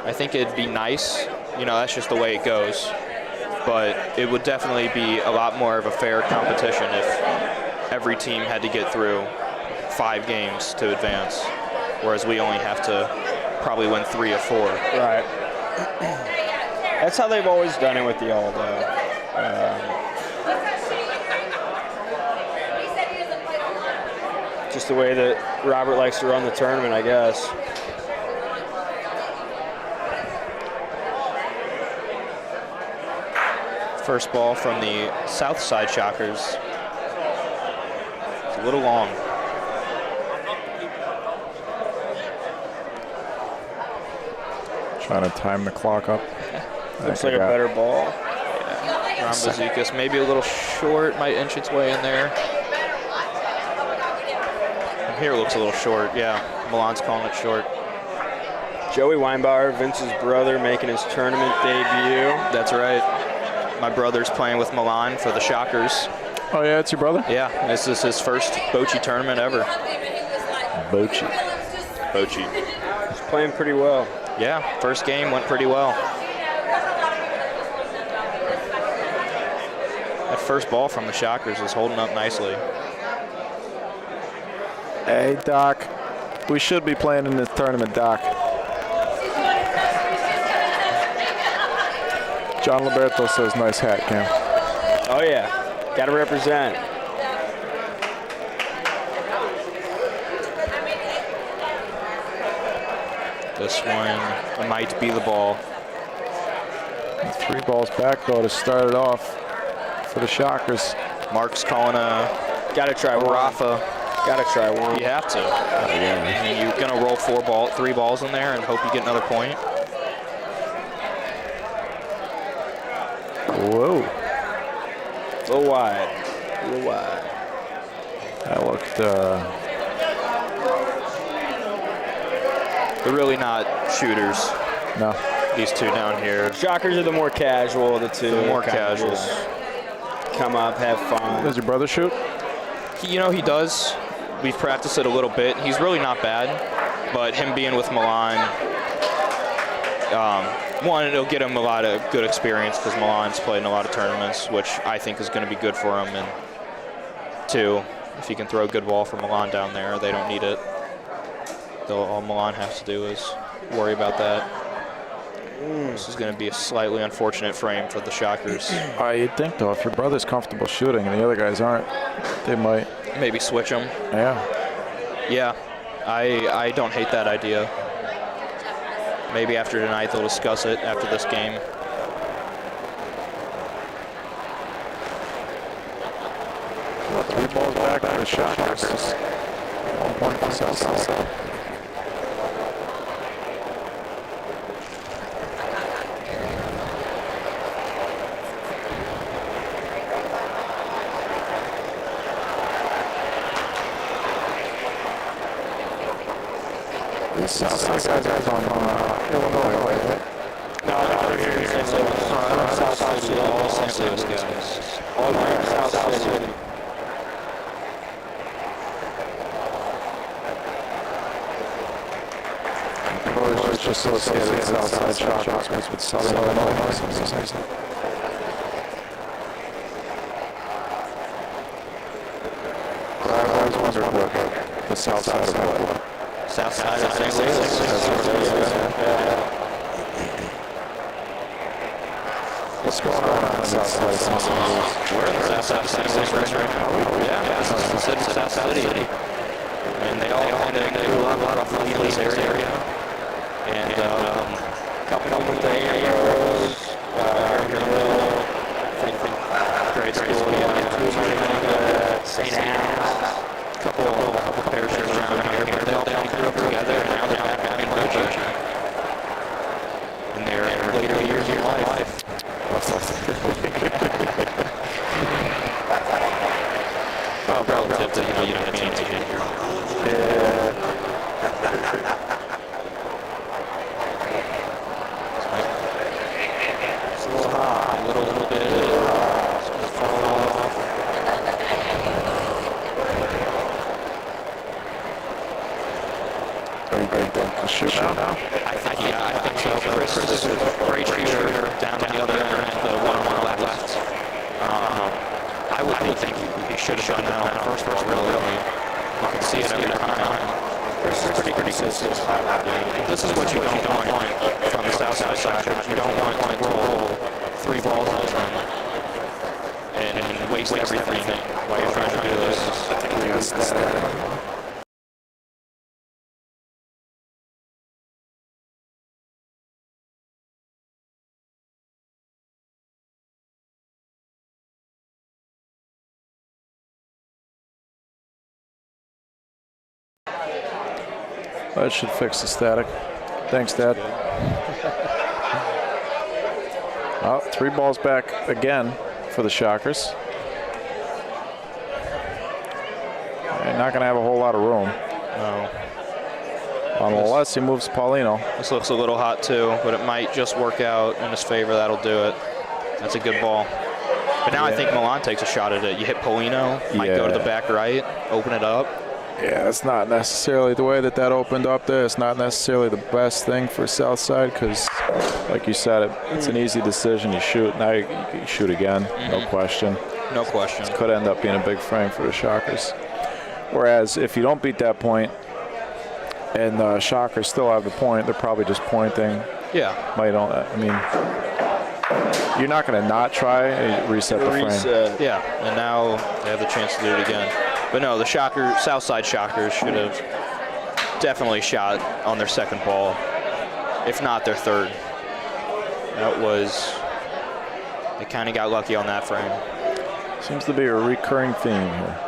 I think it'd be nice. That's just the way it goes. But it would definitely be a lot more of a fair competition if every team had to get through 5 games to advance, whereas we only have to probably win 3 or 4. Right. That's how they've always done it with the Aldo. Just the way that Robert likes to run the tournament, I guess. First ball from the South Side Shockers. It's a little long. Trying to time the clock up. Looks like a better ball. Yeah. Ron Bazikas, maybe a little short, might inch its way in there. Here it looks a little short, yeah. Milan's calling it short. Joey Weinbauer, Vince's brother, making his tournament debut. That's right. My brother's playing with Milan for the Shockers. Oh, yeah, it's your brother? Yeah, this is his first Bocce tournament ever. Bocce. He's playing pretty well. Yeah, first game went pretty well. That first ball from the Shockers is holding up nicely. Hey, Doc. We should be playing in this tournament, Doc. John Liberto says, nice hat, Cam. Oh, yeah. Got to represent. This one might be the ball. 3 balls back, though, to start it off for the Shockers. Mark's calling a Gotta try one. Rafa. Gotta try one. You have to. You're going to roll 3 balls in there and hope you get another point. Whoa. A little wide. That looked, they're really not shooters. No. These 2 down here. Shockers are the more casual of the 2. The more casual. Come up, have fun. Does your brother shoot? He does. We've practiced it a little bit. He's really not bad, but him being with Milan, one, it'll get him a lot of good experience because Milan's played in a lot of tournaments, which I think is going to be good for him. And 2, if he can throw a good ball for Milan down there, they don't need it. All Milan has to do is worry about that. This is going to be a slightly unfortunate frame for the Shockers. You'd think, though, if your brother's comfortable shooting and the other guys aren't, they might. Maybe switch them. Yeah. Yeah, I don't hate that idea. Maybe after tonight they'll discuss it after this game. Well, 3 balls back for the Shockers. 1 point for Southside. Southside guys are from Illinois, right? No, they're here in St. Louis. South City. All St. Louis guys. All here in South City. It's just associated Southside Shockers with Southern Illinois. I always wondered what the south side of what. South side of St. Louis. What's going on the south side? We're in the south side right now. Yeah, it's in South City. And they all kind of do a lot of fun in this area. And a couple of the arrows, grade school, St. Anne's, a couple of parishes around here. They all grew up together, and now they're back in Bocce. In their later years of life. Well, relative to, you know, the teenager. It's a little hot, a little bit. It's going to fall off. Are you ready to shoot now? I think so. Chris is a great shooter down the other end, the one-on-one left. I would think he should have done that on the first one, really. You can see it every time. Chris is pretty consistent. This is what you don't want from the south side. You don't want to roll 3 balls at a time and waste everything while you're trying to do this. I think we got that. That should fix the static. Thanks, Dad. Oh, 3 balls back again for the Shockers. They're not going to have a whole lot of room. No. Unless he moves Paulino. This looks a little hot too, but it might just work out in his favor. That'll do it. That's a good ball. But now I think Milan takes a shot at it. You hit Paulino, might go to the back right, open it up. Yeah, it's not necessarily the way that opened up there. It's not necessarily the best thing for Southside because, like you said, it's an easy decision. You shoot. Now you shoot again. No question. No question. It could end up being a big frame for the Shockers. Whereas if you don't beat that point and the Shockers still have the point, they're probably just pointing. Yeah. I mean, you're not going to not try and reset the frame. Yeah, and now they have the chance to do it again. But no, the Southside Shockers should have definitely shot on their second ball, if not their third. They kind of got lucky on that frame. Seems to be a recurring theme here.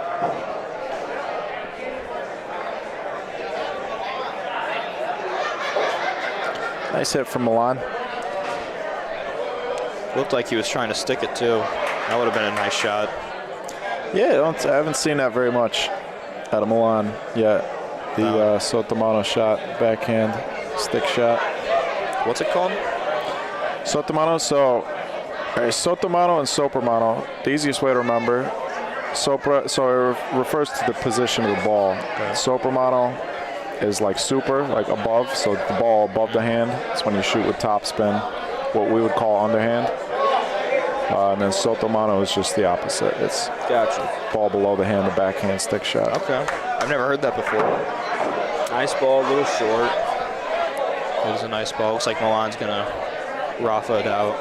Nice hit from Milan. Looked like he was trying to stick it too. That would have been a nice shot. Yeah, I haven't seen that very much out of Milan yet. The Sotomano shot, backhand stick shot. What's it called? Sotomano. So, Sotomano and Sopramano. The easiest way to remember. So it refers to the position of the ball. Okay. Sopramano is like super, like above. So the ball above the hand. It's when you shoot with topspin, what we would call underhand. And then Sotomano is just the opposite. It's ball below the hand, the backhand stick shot. Okay. I've never heard that before. Nice ball, a little short. It was a nice ball. Looks like Milan's going to Rafa it out.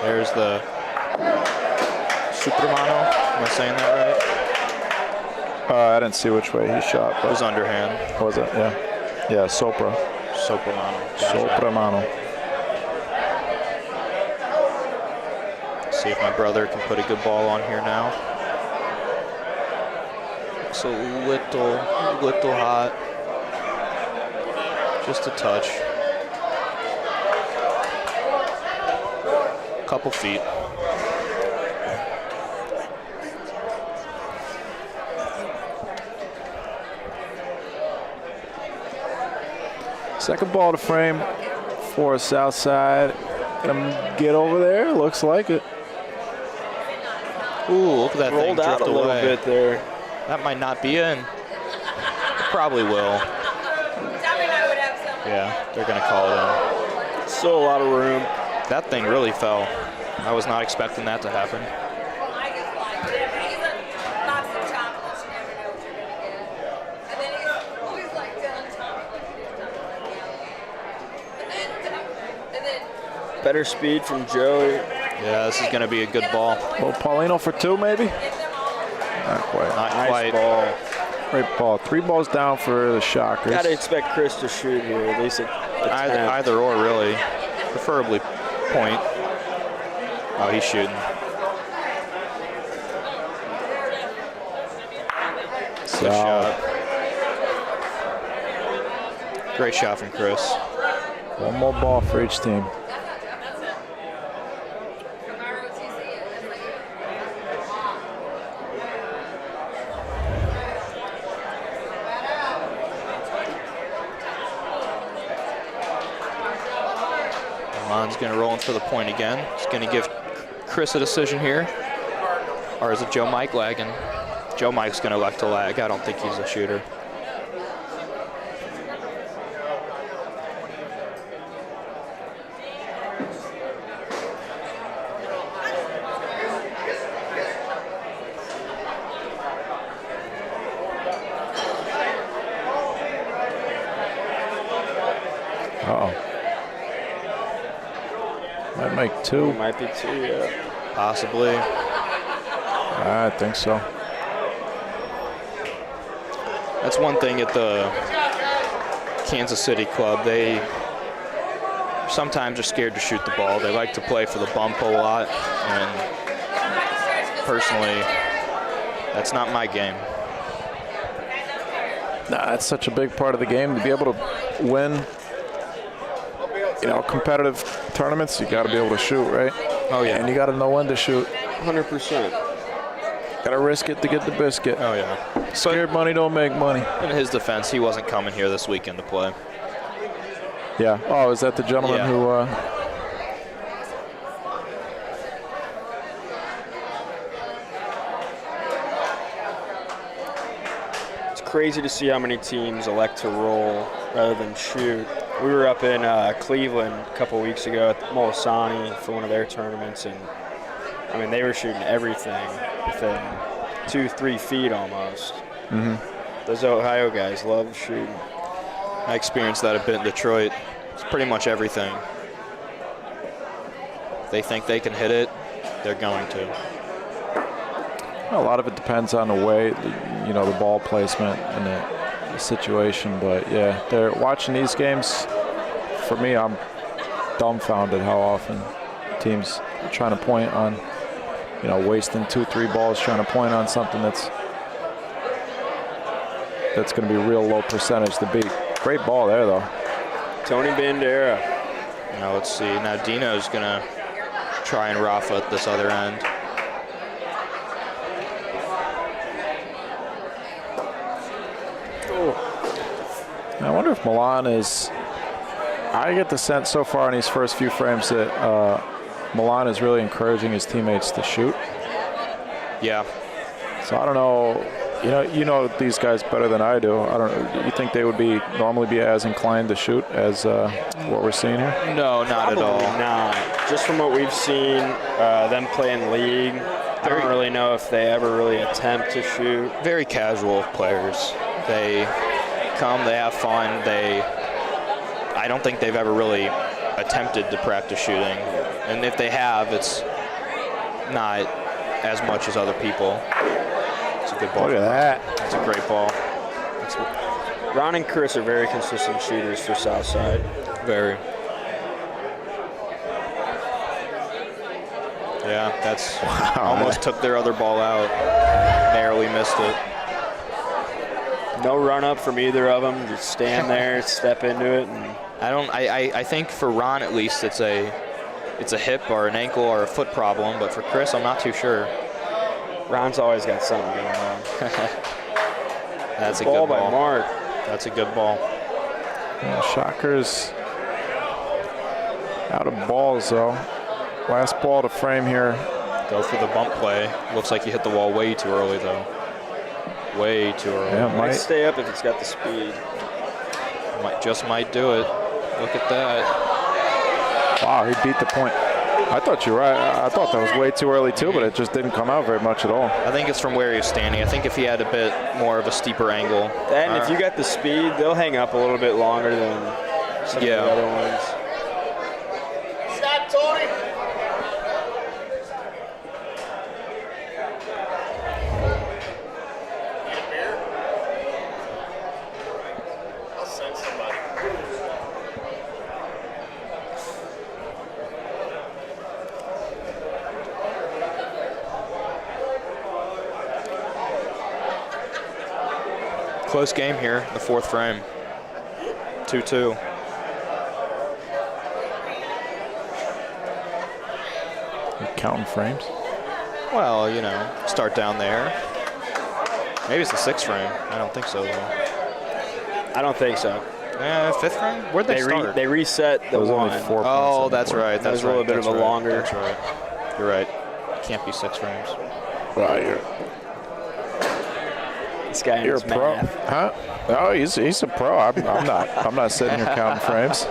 There's the Supermano. Am I saying that right? I didn't see which way he shot. But it was underhand. Was it? Yeah. Yeah, Sopramano. Sopramano. See if my brother can put a good ball on here now. Looks a little hot. Just a touch. Couple feet. Second ball to frame for Southside. Gonna get over there. Looks like it. Ooh, look at that Rolled thing out drift a little away. bit there. That might not be in. Probably will. Yeah, they're gonna call it in. Still a lot of room. That thing really fell. I was not expecting that to happen. Better speed from Joey. Yeah, this is going to be a good ball. Well, Paulino for 2, maybe? Not quite. Not Nice quite. ball. Great ball. 3 balls down for the Shockers. Got to expect Chris to shoot here, at least Either or, really. Preferably point. Oh, he's shooting. Good shot. Great shot from Chris. 1 more ball for each team. Milan's going to roll in for the point again. He's going to give Chris a decision here. Or is it Joe Mike lagging? Joe Mike's going to elect to lag. I don't think he's a shooter. Might make 2. Might be 2, yeah. Possibly. I think so. That's one thing at the Kansas City club. They sometimes are scared to shoot the ball. They like to play for the bump a lot. And personally, that's not my game. Nah, that's such a big part of the game. To be able to win, competitive tournaments, you got to be able to shoot, right? Oh, yeah. And you got to know when to shoot. 100%. Got to risk it to get the biscuit. Oh, yeah. Scared money don't make money. In his defense, he wasn't coming here this weekend to play. Yeah. Oh, is that the gentleman who... It's crazy to see how many teams elect to roll rather than shoot. We were up in Cleveland a couple weeks ago at Molisani for one of their tournaments, and I mean, they were shooting everything within 2-3 feet almost. Mm-hmm. Those Ohio guys love shooting. I experienced that a bit in Detroit. It's pretty much everything. If they think they can hit it, they're going to. A lot of it depends on the way, the ball placement and the situation. But yeah, they're watching these games. For me, I'm dumbfounded how often teams are trying to point on, wasting 2-3 balls trying to point on something that's going to be real low percentage to beat. Great ball there, though. Tony Bandera. Now let's see. Now Dino's going to try and Rafa at this other end. I wonder if Milan is... I get the sense so far in these first few frames that Milan is really encouraging his teammates to shoot. Yeah. So I don't know. You know these guys better than I do. I don't. Do you think they would normally be as inclined to shoot as what we're seeing here? No, not at all. Not. Just from what we've seen them play in league, I don't really know if they ever really attempt to shoot. Very casual players. They come, they have fun. I don't think they've ever really attempted to practice shooting, and if they have, it's not as much as other people. It's a good ball. Look at that. It's a great ball. Ron and Chris are very consistent shooters for Southside. Very. Yeah, that's almost took their other ball out. Narrowly missed it. No run up from either of them. Just stand there, step into it, and I think for Ron at least it's a hip or an ankle or a foot problem, but for Chris I'm not too sure. Ron's always got something going on. That's a good ball. By Mark. That's a good ball. Yeah, Shockers out of balls though. Last ball to frame here. Go for the bump play. Looks like you hit the wall way too early though. Way too early. Yeah, might stay up if it's got the speed. Might do it. Look at that. Wow, he beat the point. I thought you were right. I thought that was way too early too, but it just didn't come out very much at all. I think it's from where he was standing. I think if he had a bit more of a steeper angle. And if you got the speed, they'll hang up a little bit longer than some of the other ones. Close game here in the fourth frame. 2-2. Counting frames? Well, you know, start down there. Maybe it's the sixth frame. I don't think so, though. I don't think so. Fifth frame? Where'd they start? They reset the one. Oh, that's right. That was a little bit of a longer. That's right. You're right. Can't be 6 frames. Well, this guy you're is a pro, math. huh? Oh, he's a pro. I'm not. I'm not sitting here counting frames.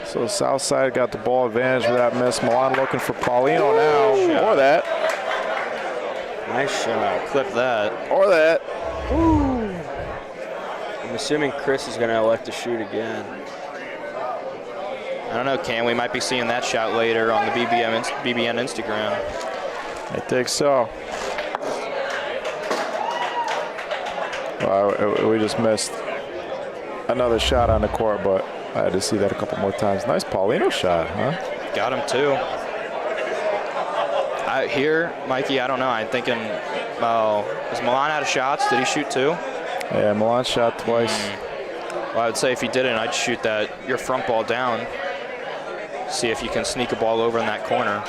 So Southside got the ball advantage with that miss. Milan looking for Paulino now, or that. Nice shot. Clip that. Or that. Ooh. I'm assuming Chris is going to elect to shoot again. I don't know, Cam. We might be seeing that shot later on the BBN Instagram. I think so. We just missed another shot on the court, but I had to see that a couple more times. Nice Paulino shot, huh? Got him, too. Here, Mikey, I don't know. I'm thinking, is Milan out of shots? Did he shoot 2? Yeah, Milan shot twice. Well, I would say if he didn't, I'd shoot your front ball down. See if you can sneak a ball over in that corner.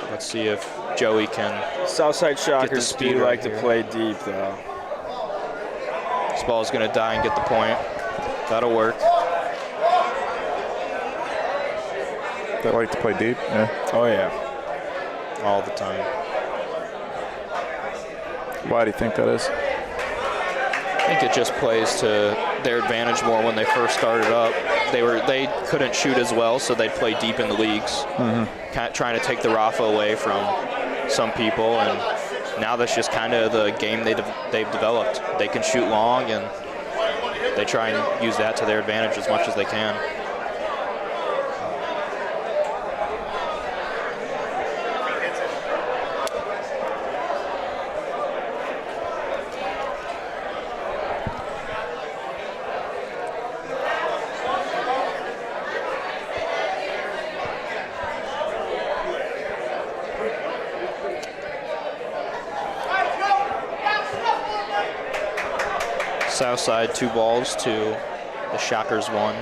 Let's see if Joey can. Southside Shockers do like to play deep, though. This ball's going to die and get the point. That'll work. They like to play deep? Yeah. Oh, yeah. All the time. Why do you think that is? I think it just plays to their advantage more when they first started up. They couldn't shoot as well, so they'd play deep in the leagues, kind of trying to take the Rafa away from some people. And now that's just kind of the game they've developed. They can shoot long, and they try and use that to their advantage as much as they can. Southside 2 balls to the Shockers 1. Gonna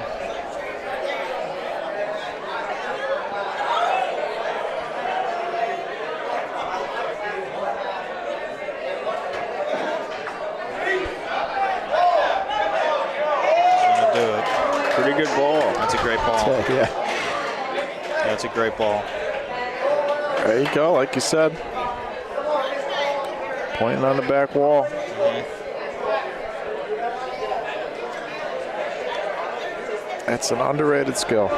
do it. Pretty good ball. That's a great ball. Yeah. That's a great ball. There you go, like you said. Pointing on the back wall. That's an underrated skill,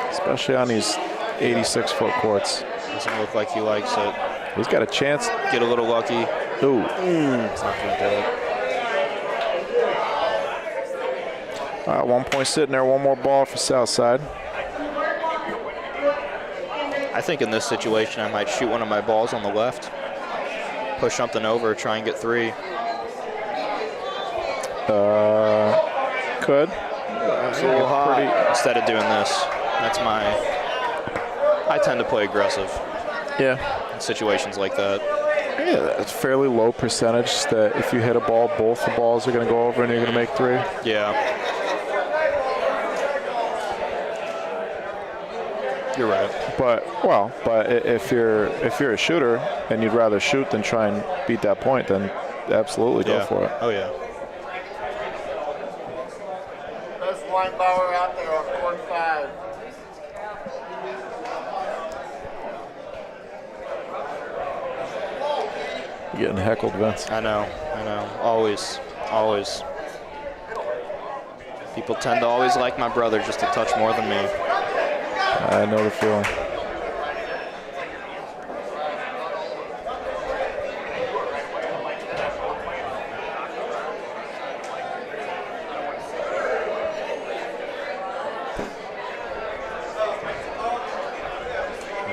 especially on these 86-foot courts. Doesn't look like he likes it. He's got a chance. Get a little lucky. Ooh. It's not going to do it. All right, 1 point sitting there. One more ball for Southside. I think in this situation, I might shoot one of my balls on the left, push something over, try and get 3. Could. Instead of doing this, I tend to play aggressive. Yeah. In situations like that. Yeah, that's fairly low percentage that if you hit a ball, both the balls are going to go over and you're going to make 3. Yeah. You're right. But if you're a shooter and you'd rather shoot than try and beat that point, then absolutely go for it. Oh yeah. Best Weinbauer out there on court 5. You're getting heckled, Vince. I know. Always. People tend to always like my brother just a touch more than me. I know the feeling.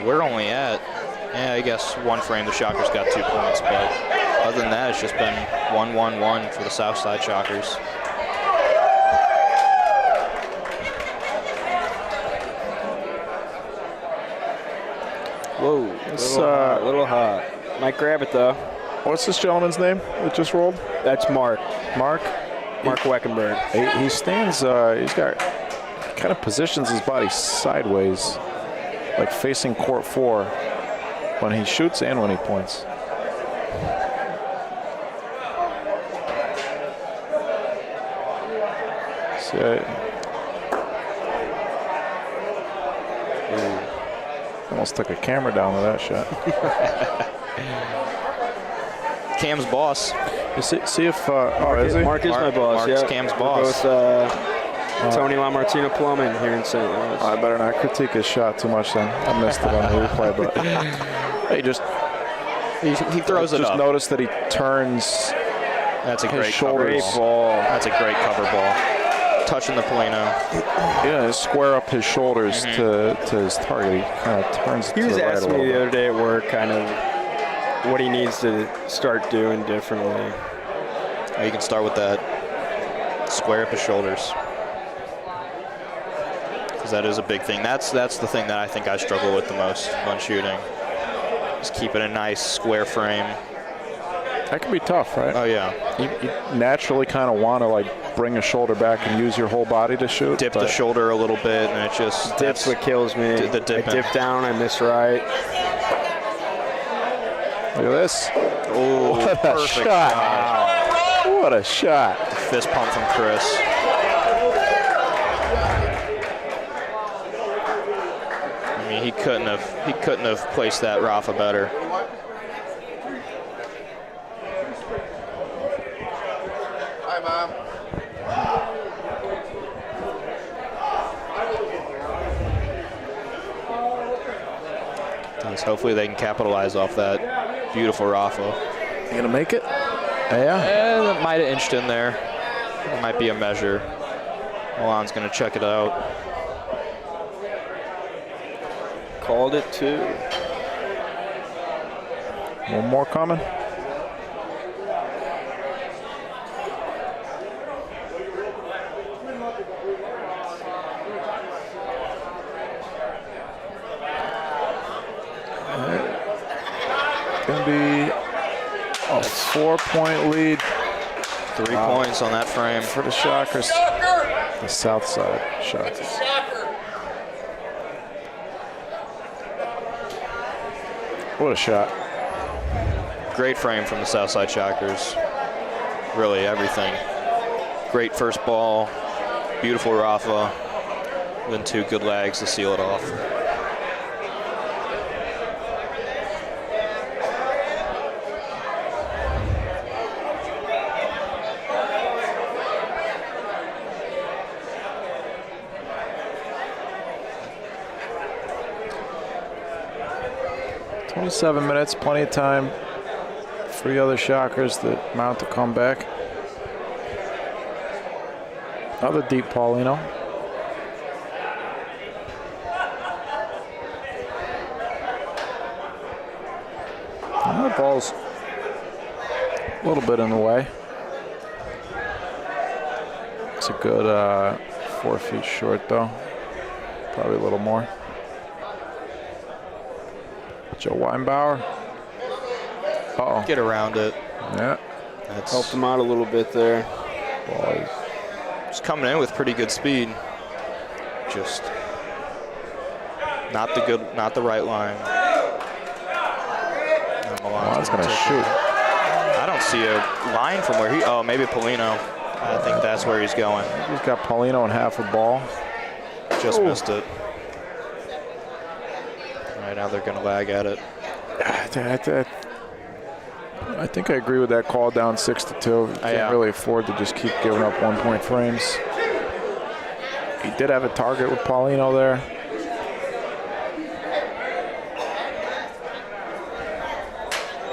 We're only at, I guess 1 frame. The Shockers got 2 points, but other than that, it's just been 1-1-1 for the Southside Shockers. Whoa, it's a little hot. Might grab it though. What's this gentleman's name that just rolled? That's Mark. Mark Weckenberg. He stands. He's got kind of positions his body sideways, like facing court 4, when he shoots and when he points. So, almost took a camera down with that shot. Cam's boss. You see if is he? Mark is my boss. Mark's yeah. Cam's We're boss. both Tony LaMartina Plumbing here in St. Louis. I better not critique his shot too much then. I missed it on the replay, but he throws it just up. Notice that he turns. That's a his great shoulders. cover ball. That's a great cover ball. Touching the Polino. Yeah, square up his shoulders to his target. He kind of turns it to the right a little bit. He was asking me the other day at work kind of what he needs to start doing differently. You can start with that. Square up his shoulders. Because that is a big thing. That's the thing that I think I struggle with the most when shooting. Just keeping a nice square frame. That can be tough, right? Oh, yeah. You naturally kind of want to like bring a shoulder back and use your whole body to shoot. Dip the shoulder a little bit, and it just... Dip's what kills me. The dip I dip down, I miss right. Look at this. Oh, what a perfect shot. Wow. What a shot. Fist pump from Chris. I mean, he couldn't have placed that Rafa better. Hi, Mom. Hopefully they can capitalize off that beautiful Rafa. You gonna make it? Yeah. That might have inched in there. It might be a measure. Milan's gonna check it out. Called it too. One more coming. Gonna be a 4-point lead. 3 points on that frame for the Shockers. The South Side Shockers. What a shot. Great frame from the Southside Shockers. Really everything. Great first ball. Beautiful Rafa. Then 2 good legs to seal it off. .7 minutes, plenty of time for the other Shockers that mount to come back. Another deep Paulino. The ball's a little bit in the way. It's a good 4 feet short though. Probably a little more. Joe Weinbauer. Uh-oh. Get around it. Yeah. That's helped him out a little bit there. Well, he's coming in with pretty good speed. Just not the right line. Milan's gonna shoot. I don't see a line from where oh, maybe Polino. I think that's where he's going. He's got Polino in half a ball. Just missed it. Right now they're going to lag at it. I think I agree with that call down 6-2. You can't really afford to just keep giving up 1-point frames. He did have a target with Paulino there.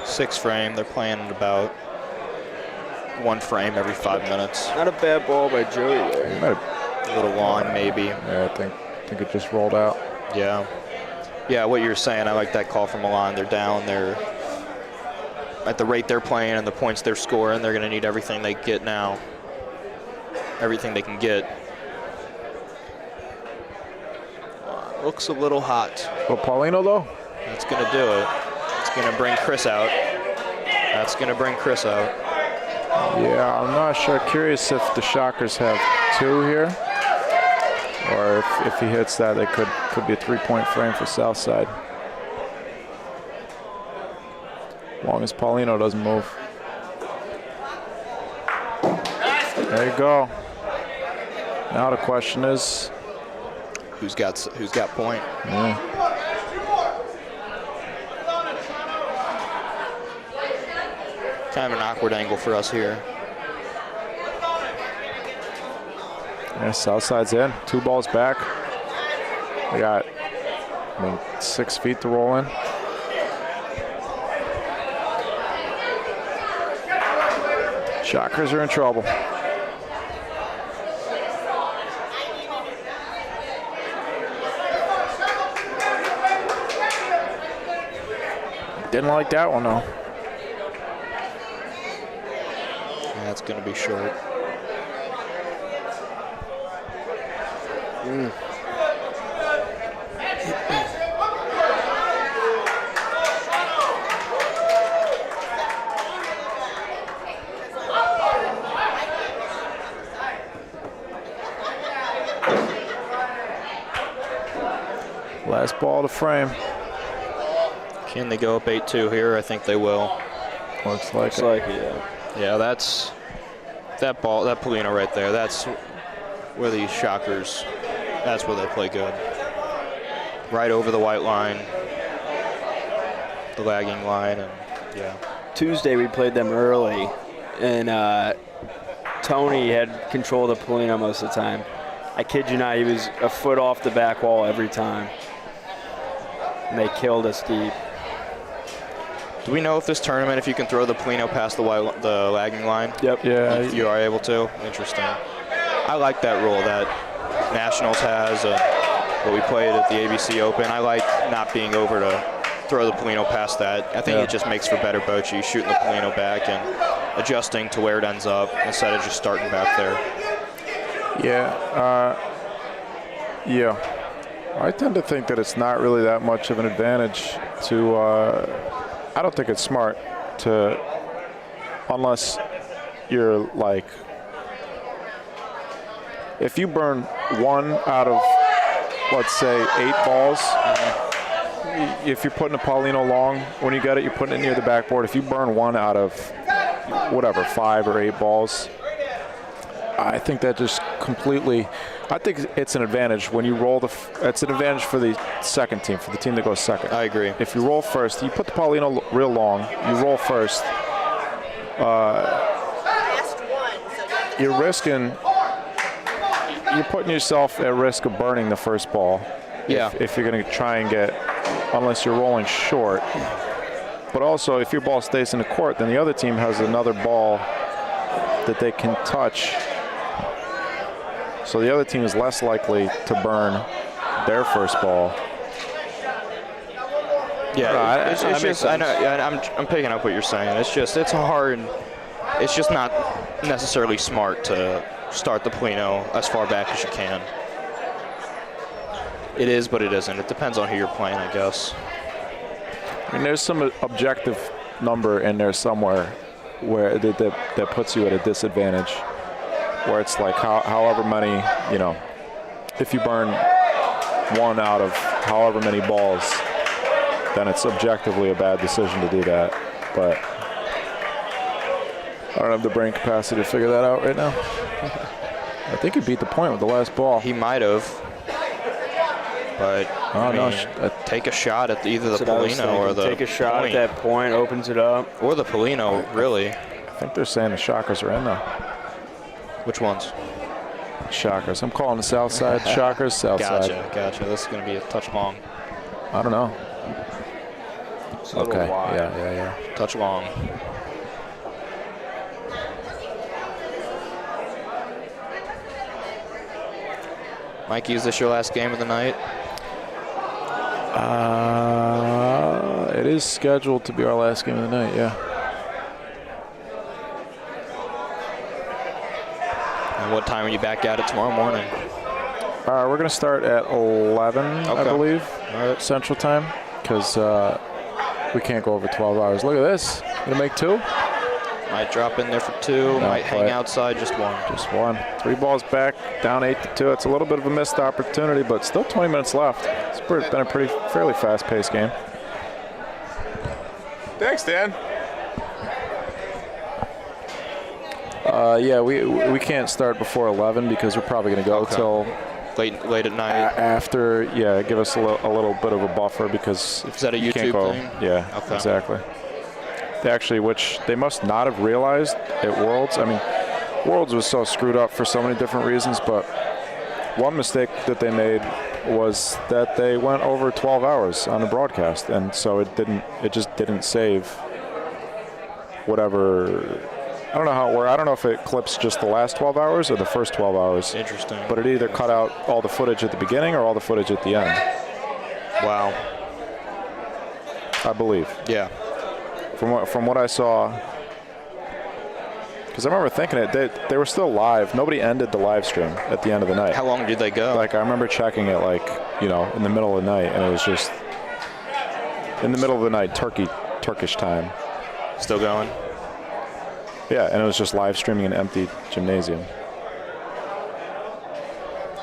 Six frame. They're playing at about 1 frame every 5 minutes. Not a bad ball by Joey there. A little long, maybe. Yeah, I think it just rolled out. Yeah. Yeah, what you were saying, I like that call from Milan. They're down. They're at the rate they're playing and the points they're scoring. They're going to need everything they get now. Everything they can get. Looks a little hot. Well, Paulino, though? That's going to do it. It's going to bring Chris out. That's going to bring Chris out. Yeah, I'm not sure. Curious if the Shockers have 2 here. Or if he hits that, it could be a 3-point frame for Southside. As long as Paulino doesn't move. There you go. Now the question is, who's got point? Yeah. Kind of an awkward angle for us here. Yeah, Southside's in. 2 balls back. We got, 6 feet to roll in. Shockers are in trouble. Didn't like that one, though. That's going to be short. Last ball to frame. Can they go up 8-2 here? I think they will. Looks like it, yeah. Yeah, that's that ball, that Polino right there. That's where these Shockers, that's where they play good. Right over the white line, the lagging line, and yeah. Tuesday we played them early, and Tony had control of the Polino most of the time. I kid you not, he was a foot off the back wall every time. And they killed us deep. Do we know if this tournament, if you can throw the Polino past the lagging line? Yep. Yeah. You are able to? Interesting. I like that rule that Nationals has, what we played at the ABC Open. I like not being over to throw the Polino past that. I think it just makes for better bocce, shooting the Polino back and adjusting to where it ends up instead of just starting back there. Yeah. Yeah. I tend to think that it's not really that much of an advantage to, I don't think it's smart to, unless you're like, if you burn 1 out of, let's say, 8 balls, if you're putting a Paulino long, when you got it, you're putting it near the backboard. If you burn 1 out of, whatever, 5 or 8 balls, I think that just completely, I think it's an advantage when you roll it's an advantage for the second team, for the team that goes second. I agree. If you roll first, you put the Paulino real long, you roll first, you're putting yourself at risk of burning the first ball. Yeah. If you're going to try and get, unless you're rolling short. But also, if your ball stays in the court, then the other team has another ball that they can touch. So the other team is less likely to burn their first ball. Yeah, it's just, I know, I'm picking up what you're saying. It's just, it's hard. It's just not necessarily smart to start the Polino as far back as you can. It is, but it isn't. It depends on who you're playing, I guess. I mean, there's some objective number in there somewhere where that puts you at a disadvantage, where it's like however many, if you burn 1 out of however many balls, then it's objectively a bad decision to do that. But I don't have the brain capacity to figure that out right now. I think he beat the point with the last ball. He might have. But take a shot at either the Polino or the take a shot at that point, opens it up. Or the Polino, really. I think they're saying the Shockers are in now. Which ones? Shockers. I'm calling the south side. Shockers, south side. Gotcha. This is going to be a touch long. I don't know. It's a little wide. Yeah. Touch long. Mikey, is this your last game of the night? It is scheduled to be our last game of the night, yeah. And what time are you back at it tomorrow morning? We're going to start at 11, I believe, Central Time, because we can't go over 12 hours. Look at this. Going to make 2? Might drop in there for 2. Might hang outside just 1. Just 1. 3 balls back, down 8-2. It's a little bit of a missed opportunity, but still 20 minutes left. It's been a fairly fast-paced game. Thanks, Dan. Yeah, we can't start before 11 because we're probably going to go till late at night. After, give us a little bit of a buffer because is that a YouTube thing? Yeah, exactly. Which they must not have realized at Worlds. I mean, Worlds was so screwed up for so many different reasons, but one mistake that they made was that they went over 12 hours on the broadcast, and so it just didn't save whatever. I don't know how it works. I don't know if it clips just the last 12 hours or the first 12 hours. Interesting. But it either cut out all the footage at the beginning or all the footage at the end. Wow. I believe. Yeah. From what I saw, because I remember thinking they were still live. Nobody ended the live stream at the end of the night. How long did they go? I remember checking it in the middle of the night, and it was just in the middle of the night, Turkish time. Still going? Yeah, and it was just live streaming an empty gymnasium.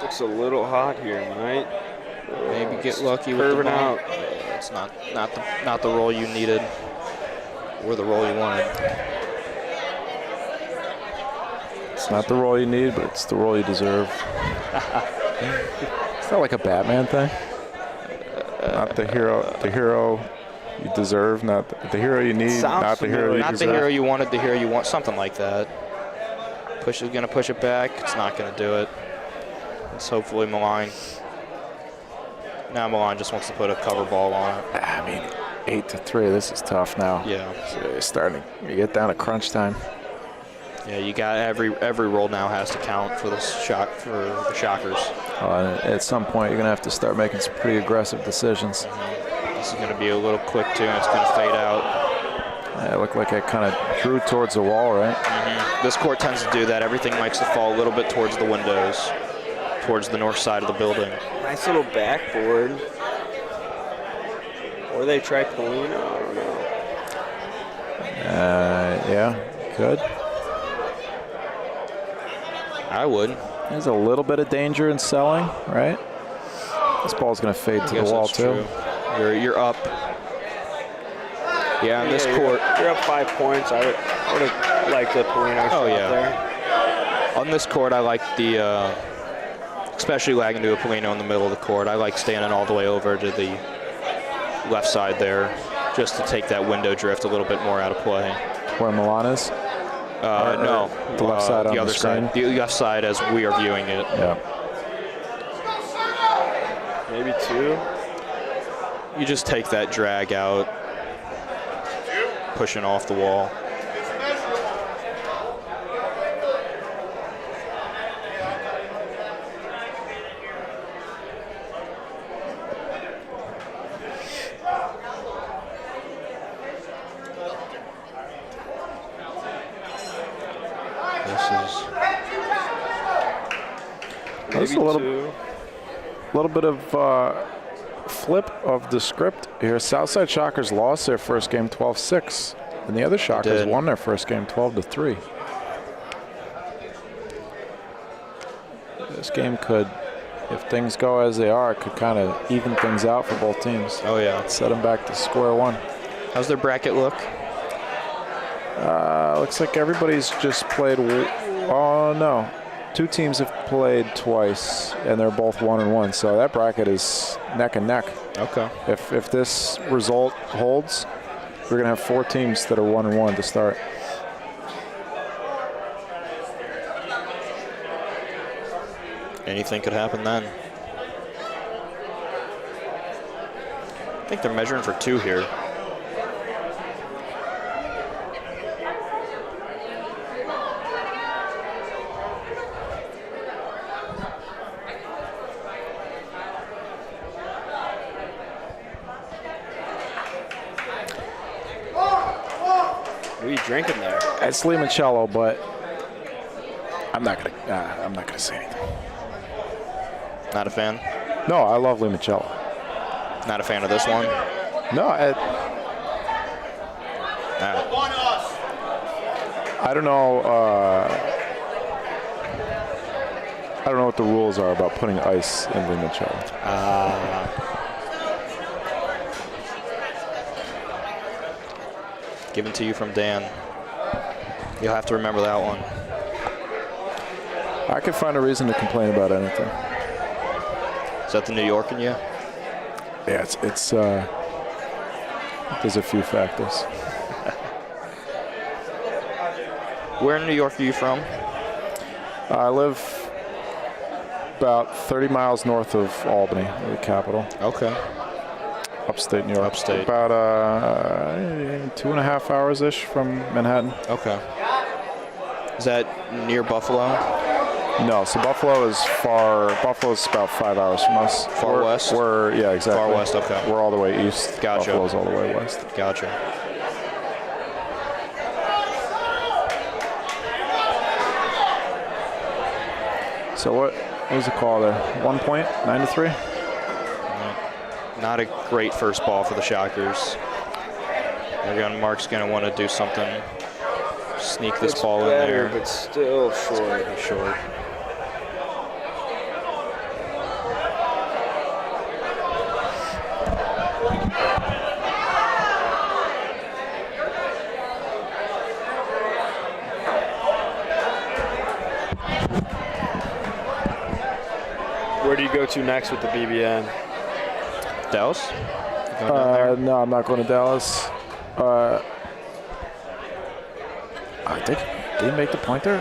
Looks a little hot here, mate. Maybe get lucky with the ball. It's not the roll you needed or the roll you wanted. It's not the role you need, but it's the role you deserve. It's not like a Batman thing. Not the hero you deserve, not the hero you need, not the hero you deserve. Not the hero you wanted, the hero you want, something like that. Push is going to push it back. It's not going to do it. It's hopefully Milan. Now Milan just wants to put a cover ball on it. I mean, 8-3. This is tough now. Yeah. So you get down to crunch time. Yeah, you got every roll now has to count for the Shockers. At some point, you're going to have to start making some pretty aggressive decisions. This is going to be a little quick too, and it's going to fade out. Yeah, it looked like it kind of drew towards the wall, right? This court tends to do that. Everything likes to fall a little bit towards the windows, towards the north side of the building. Nice little backboard. Or they try Polino, I don't know. Yeah, good. I would. There's a little bit of danger in selling, right? This ball's going to fade to the wall, too. You're up. Yeah, in this court. You're up 5 points. I would have liked the Polino shot there. On this court, I like especially lagging to a Polino in the middle of the court. I like standing all the way over to the left side there just to take that window drift a little bit more out of play. Where Milan is? No. The left side on the other screen? side. The left side as we are viewing it. Yeah. Maybe 2. You just take that drag out, pushing off the wall. This is a little bit of flip of the script here. Southside Shockers lost their first game 12-6, and the other Shockers won their first game 12-3. This game could, if things go as they are, it could kind of even things out for both teams. Oh yeah, set them back to square one. How's their bracket look? Looks like everybody's just played. Oh no. 2 teams have played twice, and they're both 1-1. So that bracket is neck and neck. Okay. If this result holds, we're gonna have 4 teams that are 1-1 to start. Anything could happen then. I think they're measuring for 2 here. What are you drinking there? It's limoncello, but I'm not gonna say anything. Not a fan? No, I love limoncello. Not a fan of this one? No, I don't know. I don't know what the rules are about putting ice in limoncello. Given to you from Dan. You'll have to remember that one. I could find a reason to complain about anything. Is that the New York in you? Yeah, it's there's a few factors. Where in New York are you from? I live about 30 miles north of Albany, the capital. Okay. Upstate New York. Upstate. About 2.5 hours-ish from Manhattan. Okay. Is that near Buffalo? No, so Buffalo is far. Buffalo's about 5 hours from us. Far west? Yeah, exactly. Far west, okay. We're all the way east. Gotcha. Buffalo's all the way west. Gotcha. So what was the call there? 1 point, 9-3? Not a great first ball for the Shockers. Again, Mark's going to want to do something. Sneak this ball in there. But still short. Short. Where do you go to next with the BBN? Dallas? No, I'm not going to Dallas. Did he make the point there?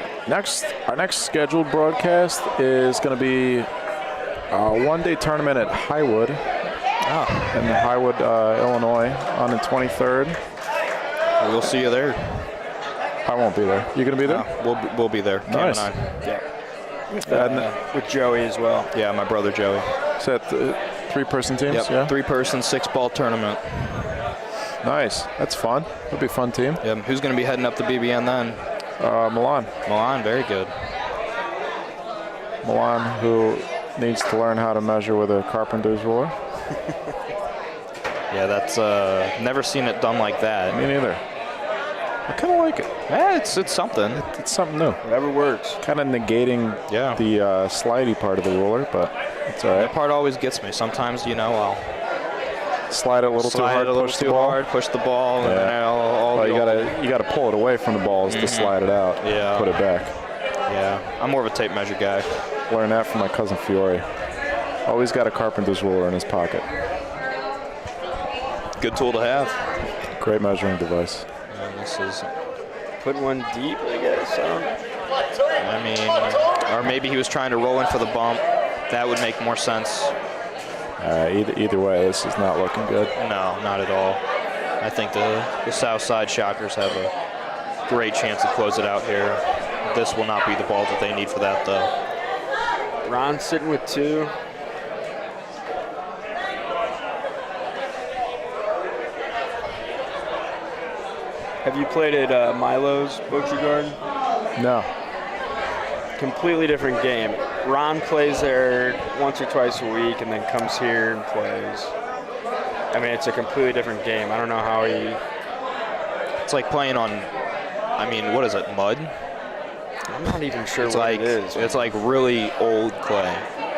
Our next scheduled broadcast is going to be a one-day tournament at Highwood in Highwood, Illinois on the 23rd. We'll see you there. I won't be there. You going to be there? No, we'll be there. Nice. Cam and I. Yeah. With Joey as well. Yeah, my brother Joey. Is that three-person teams? Yep. Yeah. 3-person, 6-ball tournament. Nice. That's fun. That'll be a fun team. Yeah. Who's going to be heading up the BBN then? Milan. Milan, very good. Milan, who needs to learn how to measure with a carpenter's ruler. Yeah, that's never seen it done like that. Me neither. I kind of like it. Yeah, it's something. It's something new. Whatever works. Kind of negating the slidey part of the ruler, but it's all right. That part always gets me. Sometimes, I'll slide it a little too hard, push the ball. Push the ball, and then you gotta pull it away from the balls to slide it out. Yeah. Put it back. Yeah, I'm more of a tape measure guy. Learned that from my cousin Fiore. Always got a carpenter's ruler in his pocket. Good tool to have. Great measuring device. And this is putting one deep, I guess. Or maybe he was trying to roll in for the bump. That would make more sense. Either way, this is not looking good. No, not at all. I think the South Side Shockers have a great chance to close it out here. This will not be the ball that they need for that, though. Ron's sitting with 2. Have you played at Milo's Bocce Garden? No. Completely different game. Ron plays there once or twice a week and then comes here and plays. I mean, it's a completely different game. I don't know how he... It's like playing on, what is it, mud? I'm not even sure it's what like, it is. It's like really old clay.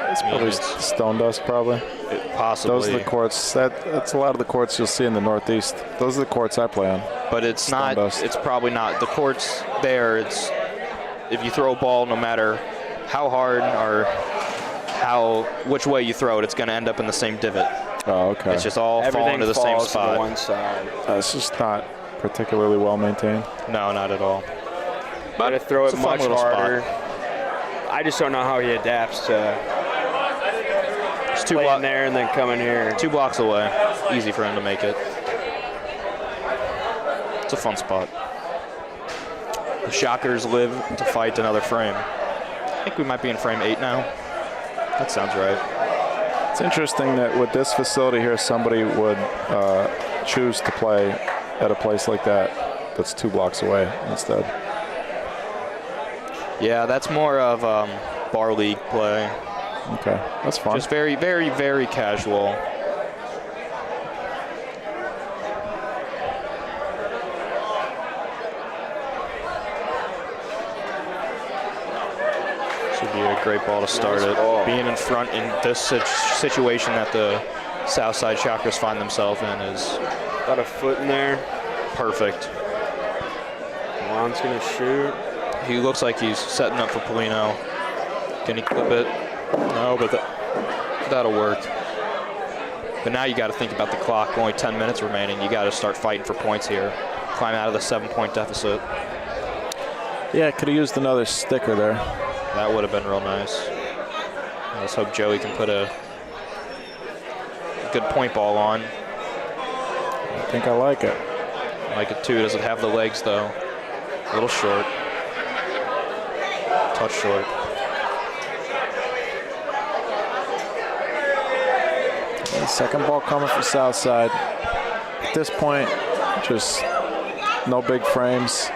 It's probably stone dust, probably. Possibly. Those are the courts. That's a lot of the courts you'll see in the Northeast. Those are the courts I play on. But it's stone not. Dust. It's probably not the courts there. It's if you throw a ball, no matter how hard or which way you throw it, it's going to end up in the same divot. Oh, okay. It's just all Everything falling to the same falls spot. To one side. It's just not particularly well maintained. No, not at all. But to throw it much harder. Spot. I just don't know how he adapts to playing there and then coming here. 2 blocks away. Easy for him to make it. It's a fun spot. The Shockers live to fight another frame. I think we might be in frame 8 now. That sounds right. It's interesting that with this facility here, somebody would choose to play at a place like that. that's 2 blocks away instead. Yeah, that's more of bar league play. Okay, that's fine. Just very, very, very casual. Should be a great ball to start it. Being in front in this situation that the Southside Shockers find themselves in is about a foot in there. Perfect. Milan's gonna shoot. He looks like he's setting up for Polino. Can he clip it? No, but that'll work. But now you got to think about the clock. Only 10 minutes remaining. You got to start fighting for points here. Climb out of the 7-point deficit. Yeah, could have used another sticker there. That would have been real nice. Let's hope Joey can put a good point ball on. I think I like it. I like it too. Doesn't have the legs though. A little short. Touch short. The second ball coming for Southside. At this point, just no big frames.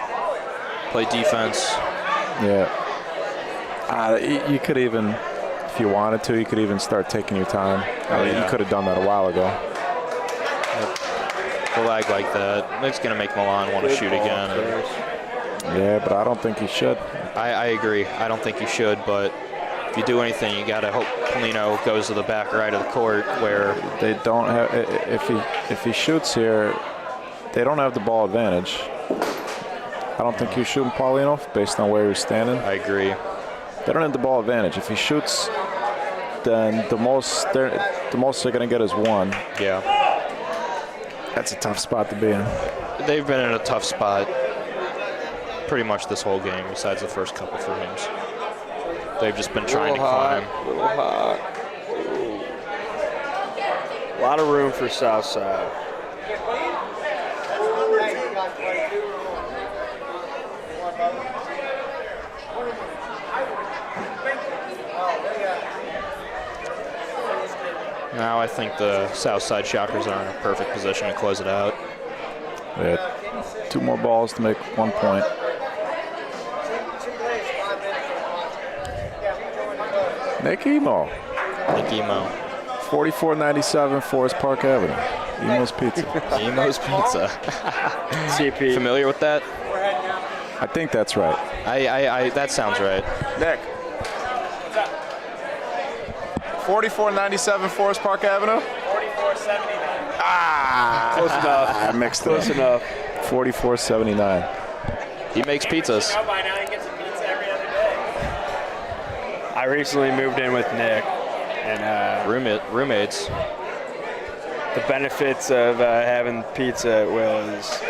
Play defense. Yeah. You could even, if you wanted to, you could even start taking your time. You could have done that a while ago. A lag like that, it's going to make Milan want to shoot again. Yeah, but I don't think he should. I agree. I don't think he should, but if you do anything, you got to hope Polino goes to the back right of the court where they don't have. If he shoots here, they don't have the ball advantage. I don't think he's shooting Paulino based on where he was standing. I agree. They don't have the ball advantage. If he shoots, then the most they're going to get is 1. Yeah. That's a tough spot to be in. They've been in a tough spot pretty much this whole game, besides the first couple frames. They've just been trying to climb. A little hot. Ooh. A lot of room for Southside. Now I think the Southside Shockers are in a perfect position to close it out. They had 2 more balls to make 1 point. Nick Emo. 4497 Forest Park Avenue. Emo's Pizza. Emo's Pizza. CP. Familiar with that? I think that's right. That sounds right. Nick. 4497 Forest Park Avenue? 4479. Close enough. I mixed it Close up. enough. 4479. He makes pizzas. By now he gets a pizza every other day. I recently moved in with Nick, and roommates. The benefits of having pizza at Will is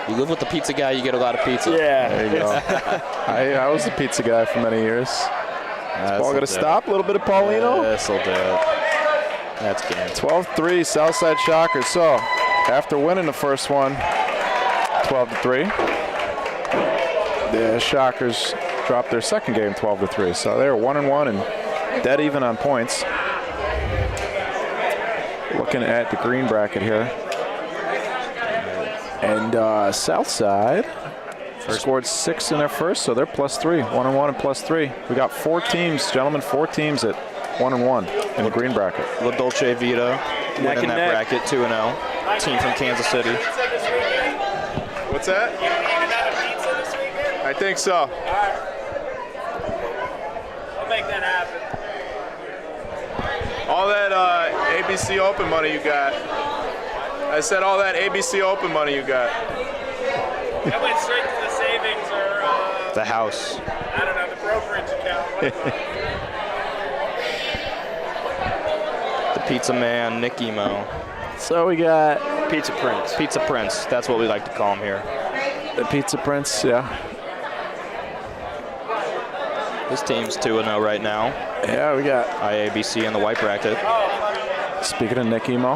you live with the pizza guy, you get a lot of pizza. Yeah. There you go. I was the pizza guy for many years. Is ball going to stop? A little bit of Paulino? This'll do it. That's game. 12-3 Southside Shockers. So, after winning the first one, 12-3, the Shockers dropped their second game 12-3. So they're 1-1 and dead even on points. Looking at the green bracket here. And Southside scored 6 in their first, so they're +3, 1-1 and +3. We got 4 teams, gentlemen, 4 teams at 1-1 in the green bracket. La Dolce Vita winning that bracket 2-0. Team from Kansas City. What's that? I think so. All right. I'll make that happen. All that ABC Open money you got. I said all that ABC Open money you got. That went straight to the savings or The house. I don't know, the brokerage account. The pizza man, Nick Emo. So we got Pizza Prince. Pizza Prince. That's what we like to call him here. the Pizza Prince, yeah. His team's 2-0 right now. Yeah, we got IABC in the white bracket. Speaking of Nick Emo,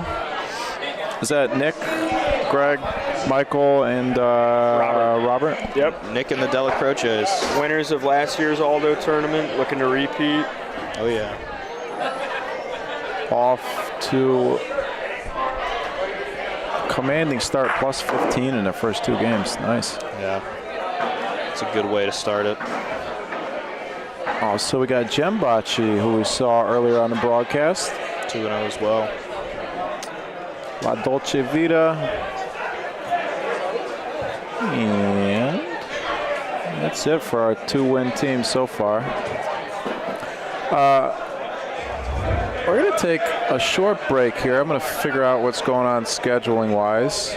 is that Nick, Greg, Michael, and Robert? Yep. Nick and the Della Croces. Winners of last year's Aldo tournament, looking to repeat. Oh, yeah. Off to commanding start, plus 15 in their first 2 games. Nice. Yeah. It's a good way to start it. Oh, so we got Jem Bocce, who we saw earlier on the broadcast. 2-0 as well. La Dolce Vita. And that's it for our 2-win team so far. We're going to take a short break here. I'm going to figure out what's going on scheduling-wise.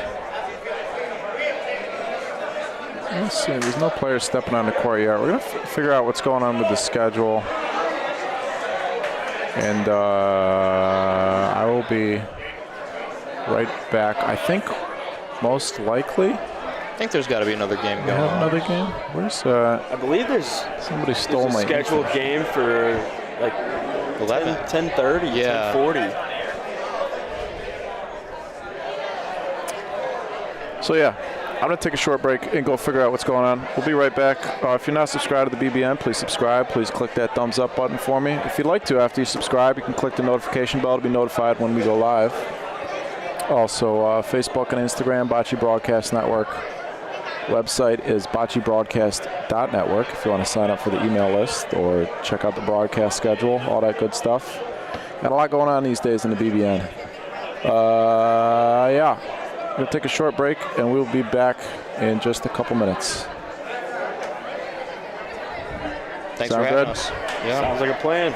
Let's see. There's no players stepping on the court yet. We're going to figure out what's going on with the schedule. And I will be right back. I think most likely. I think there's got to be another game going have on. Another game? Where's I believe there's somebody stole my scheduled game for like 10:30, yeah. 10:40. So yeah, I'm gonna take a short break and go figure out what's going on. We'll be right back. If you're not subscribed to the BBN, please subscribe. Please click that thumbs up button for me. If you'd like to, after you subscribe, you can click the notification bell to be notified when we go live. Also, Facebook and Instagram, Bocce Broadcast Network. Website is boccebroadcast.network if you want to sign up for the email list or check out the broadcast schedule, all that good stuff. Got a lot going on these days in the BBN. Yeah, we're going to take a short break, and we'll be back in just a couple minutes. Thanks Sound for having good? us. Yeah. Sounds like a plan.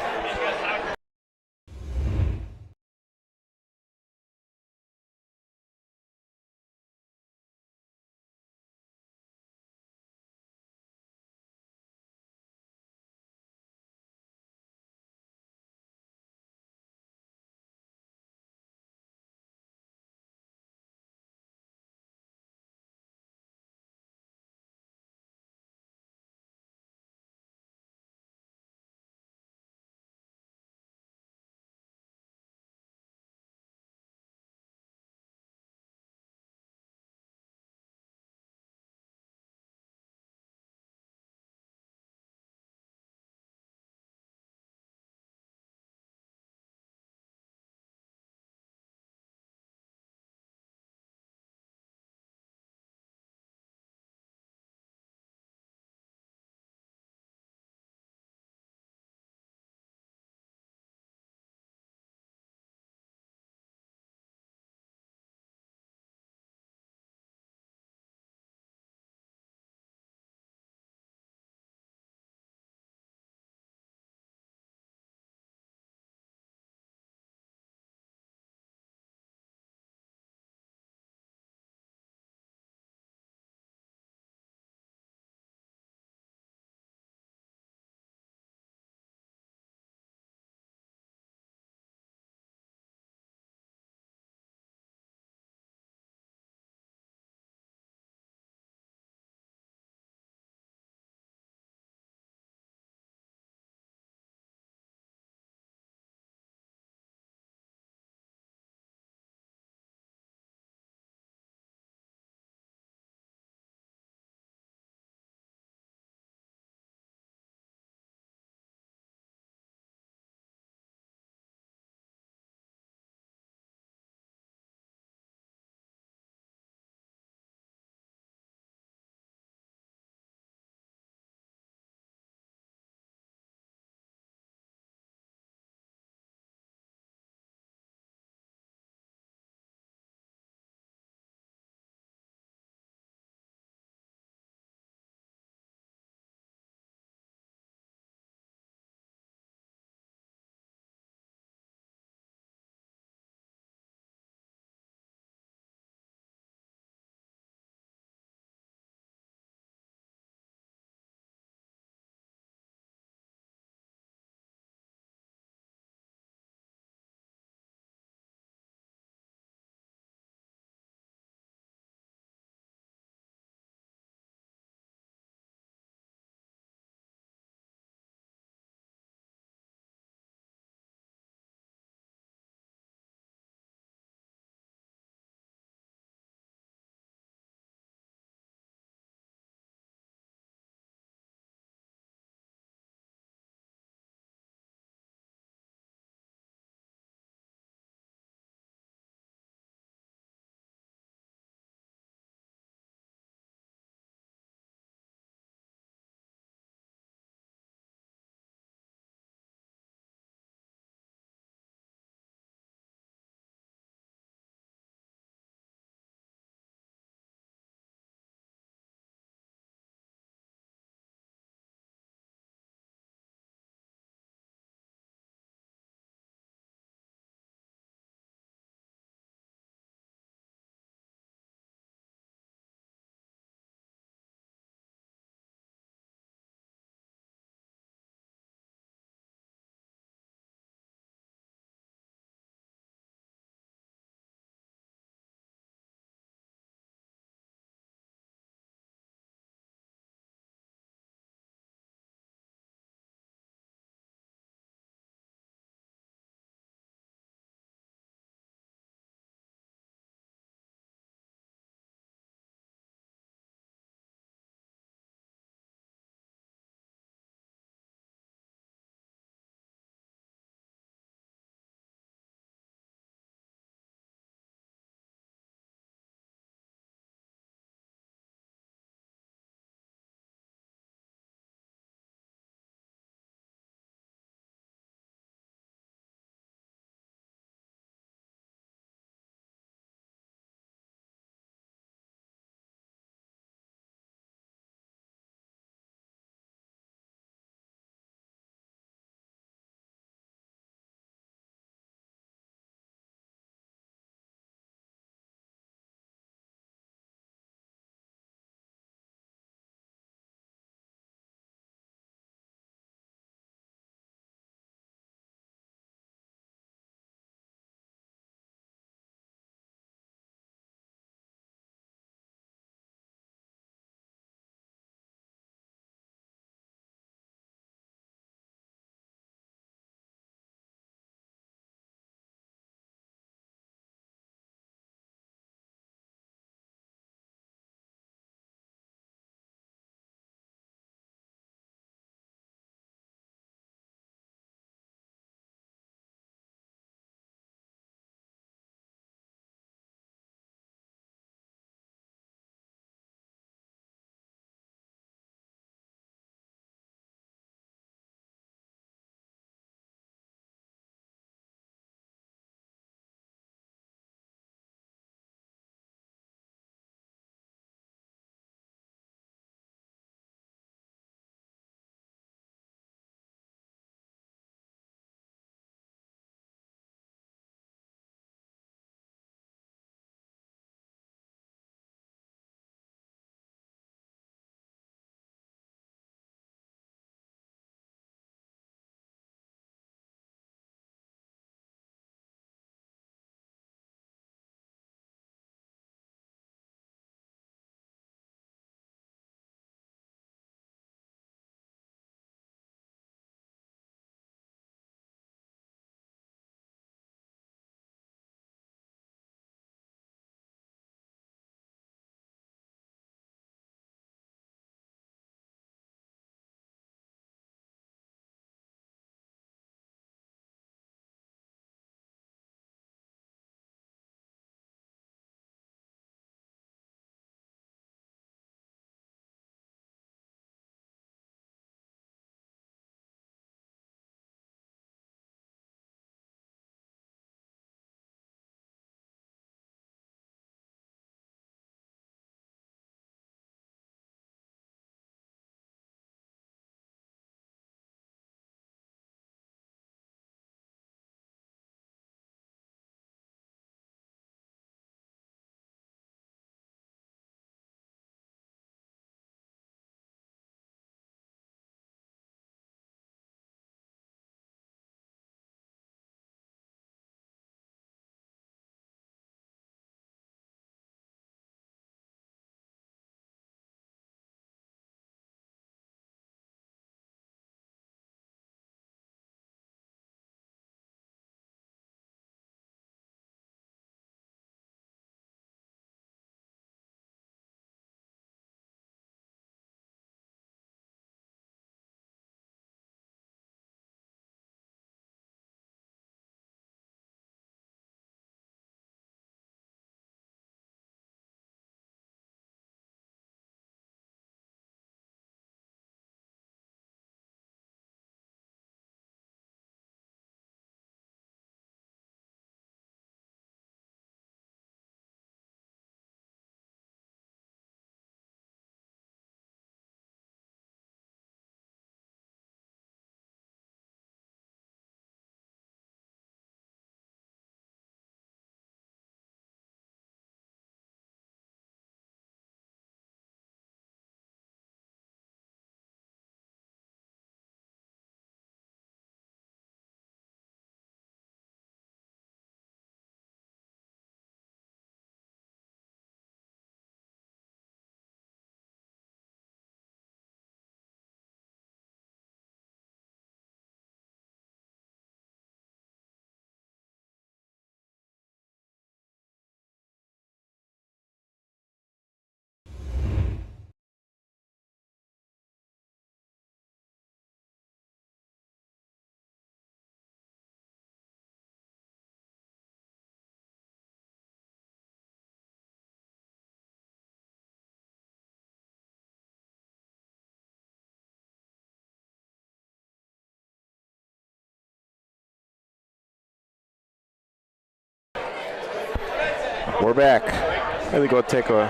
We're back. Maybe go take a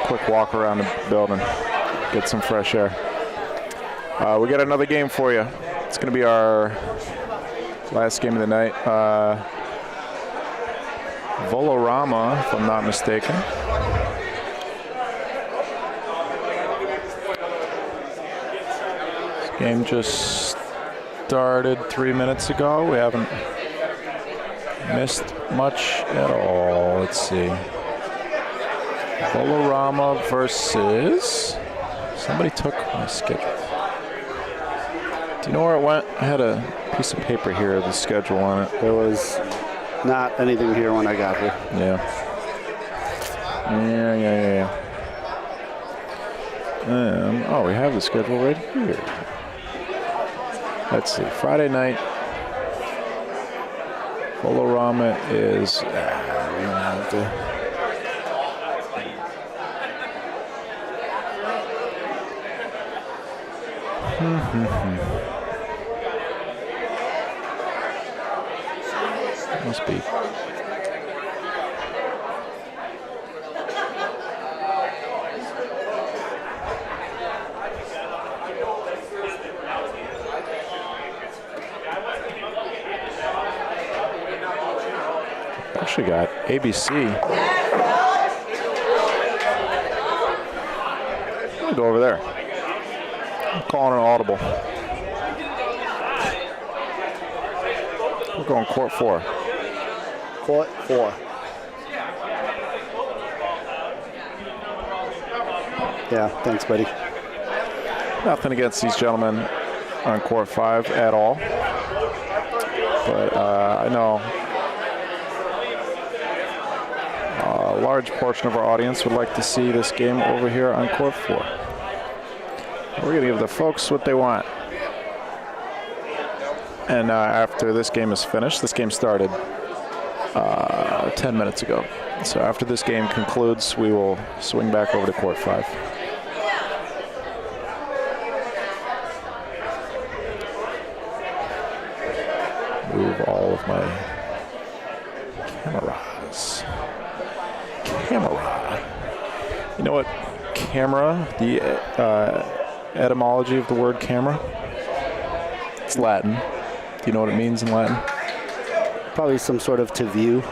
quick walk around the building, get some fresh air. We got another game for you. It's going to be our last game of the night. Volorama, if I'm not mistaken. This game just started 3 minutes ago. We haven't missed much at all. Let's see. Volorama versus... Somebody took my schedule. Do you know where it went? I had a piece of paper here, the schedule on it. There was not anything here when I got here. Yeah. Oh, we have the schedule right here. Let's see. Friday night. Volorama is... we don't have to... Must be. Actually got ABC. I'm gonna go over there. I'm calling an audible. We're going court 4. Court 4. Yeah, thanks, buddy. Nothing against these gentlemen on court 5 at all. But I know a large portion of our audience would like to see this game over here on court 4. We're going to give the folks what they want. And after this game is finished, this game started 10 minutes ago. So after this game concludes, we will swing back over to court 5. Move all of my cameras. Camera. You know what? Camera, the etymology of the word camera? It's Latin. Do you know what it means in Latin? Probably some sort of to view.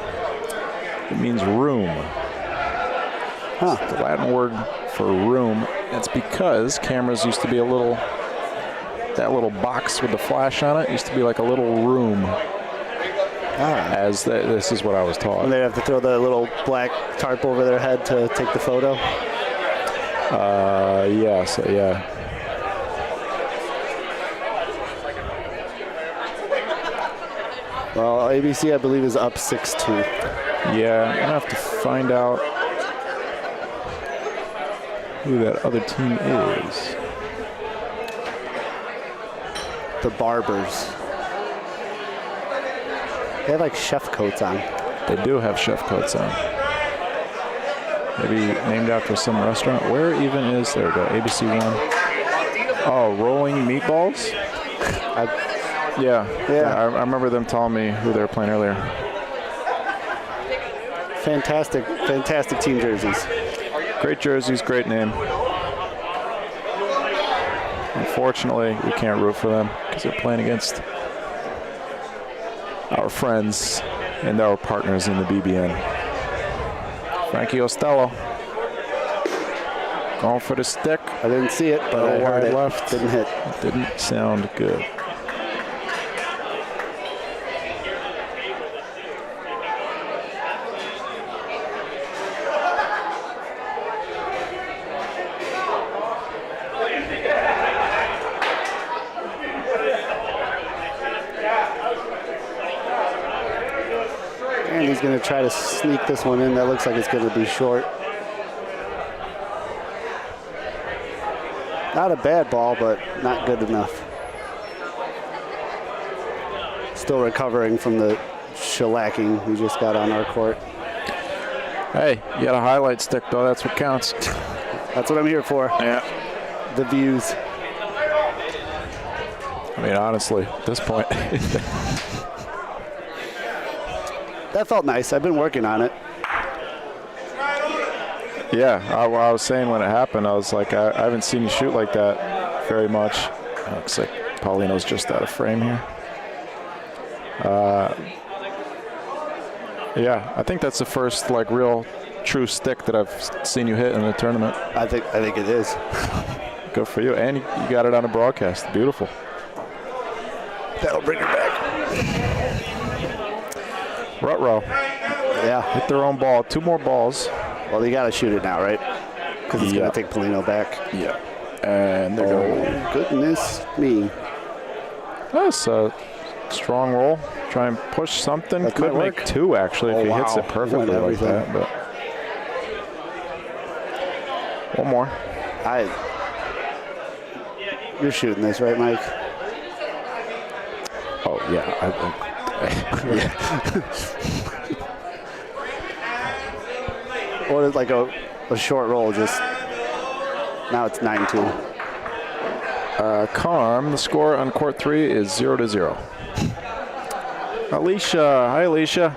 It means room. Huh. The Latin word for room. It's because cameras used to be that little box with the flash on it used to be like a little room. This is what I was taught. And they have to throw the little black tarp over their head to take the photo? Yes, yeah. Well, ABC, I believe, is up 6-2. Yeah, I'm going to have to find out who that other team is. The Barbers. They have like chef coats on. They do have chef coats on. Maybe named after some restaurant. Where even is there? Go ABC 1. Oh, rolling meatballs? Yeah. I remember them telling me who they were playing earlier. Fantastic team jerseys. Great jerseys, great name. Unfortunately, we can't root for them because they're playing against our friends and our partners in the BBN. Frankie Ostello going for the stick. I didn't see it, but I heard it. Left. Didn't hit. Didn't sound good. And he's going to try to sneak this one in. That looks like it's going to be short. Not a bad ball, but not good enough. Still recovering from the shellacking we just got on our court. Hey, you got a highlight stick, though. That's what counts. That's what I'm here for. Yeah. The views. I mean, honestly, at this point. That felt nice. I've been working on it. Yeah, I was saying when it happened, I was like, I haven't seen you shoot like that very much. Looks like Paulino's just out of frame here. Yeah, I think that's the first like real true stick that I've seen you hit in the tournament. I think it is. Good for you, and you got it on a broadcast. Beautiful. That'll bring her back. Ruh-roh. Yeah. Hit their own ball. 2 more balls. Well, they got to shoot it now, right? Because it's going to take Paulino back. Yeah. And they're going. Goodness me. That's a strong roll. Try and push something. That Could make 2 actually if he hits it perfectly like that. But one more. You're shooting this, right, Mike? Oh yeah. Or it's like a short roll, just now it's 9-2. Carm, the score on court 3 is 0-0. Alicia, hi Alicia.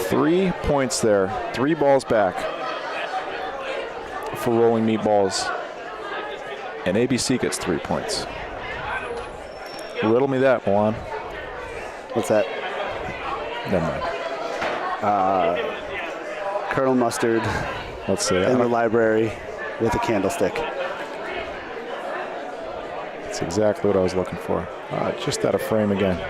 Three points there, 3 balls back for rolling meatballs. And ABC gets 3 points. Riddle me that, Milan. What's that? Never mind. Colonel Mustard. Let's see. In the library with a candlestick. That's exactly what I was looking for. Just out of frame again.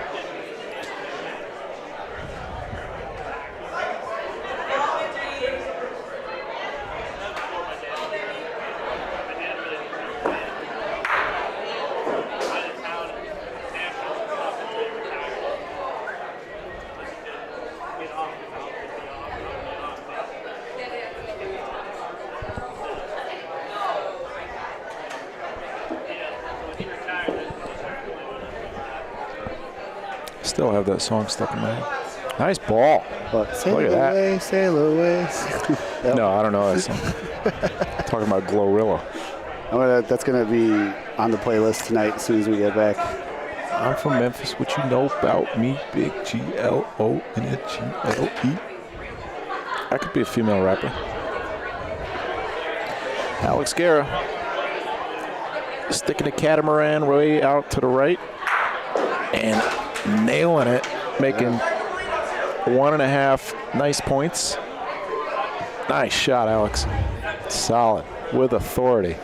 Still have that song stuck in my head. Nice ball. Sail away, sail away. Yep. No, I don't know that song. Talking about Glorilla. That's going to be on the playlist tonight as soon as we get back. I'm from Memphis. What you know about me? Big Gloneggle. I could be a female rapper. Alex Guerra. Sticking the catamaran way out to the right. And nailing it, making 1.5 nice points. Nice shot, Alex. Solid, with authority.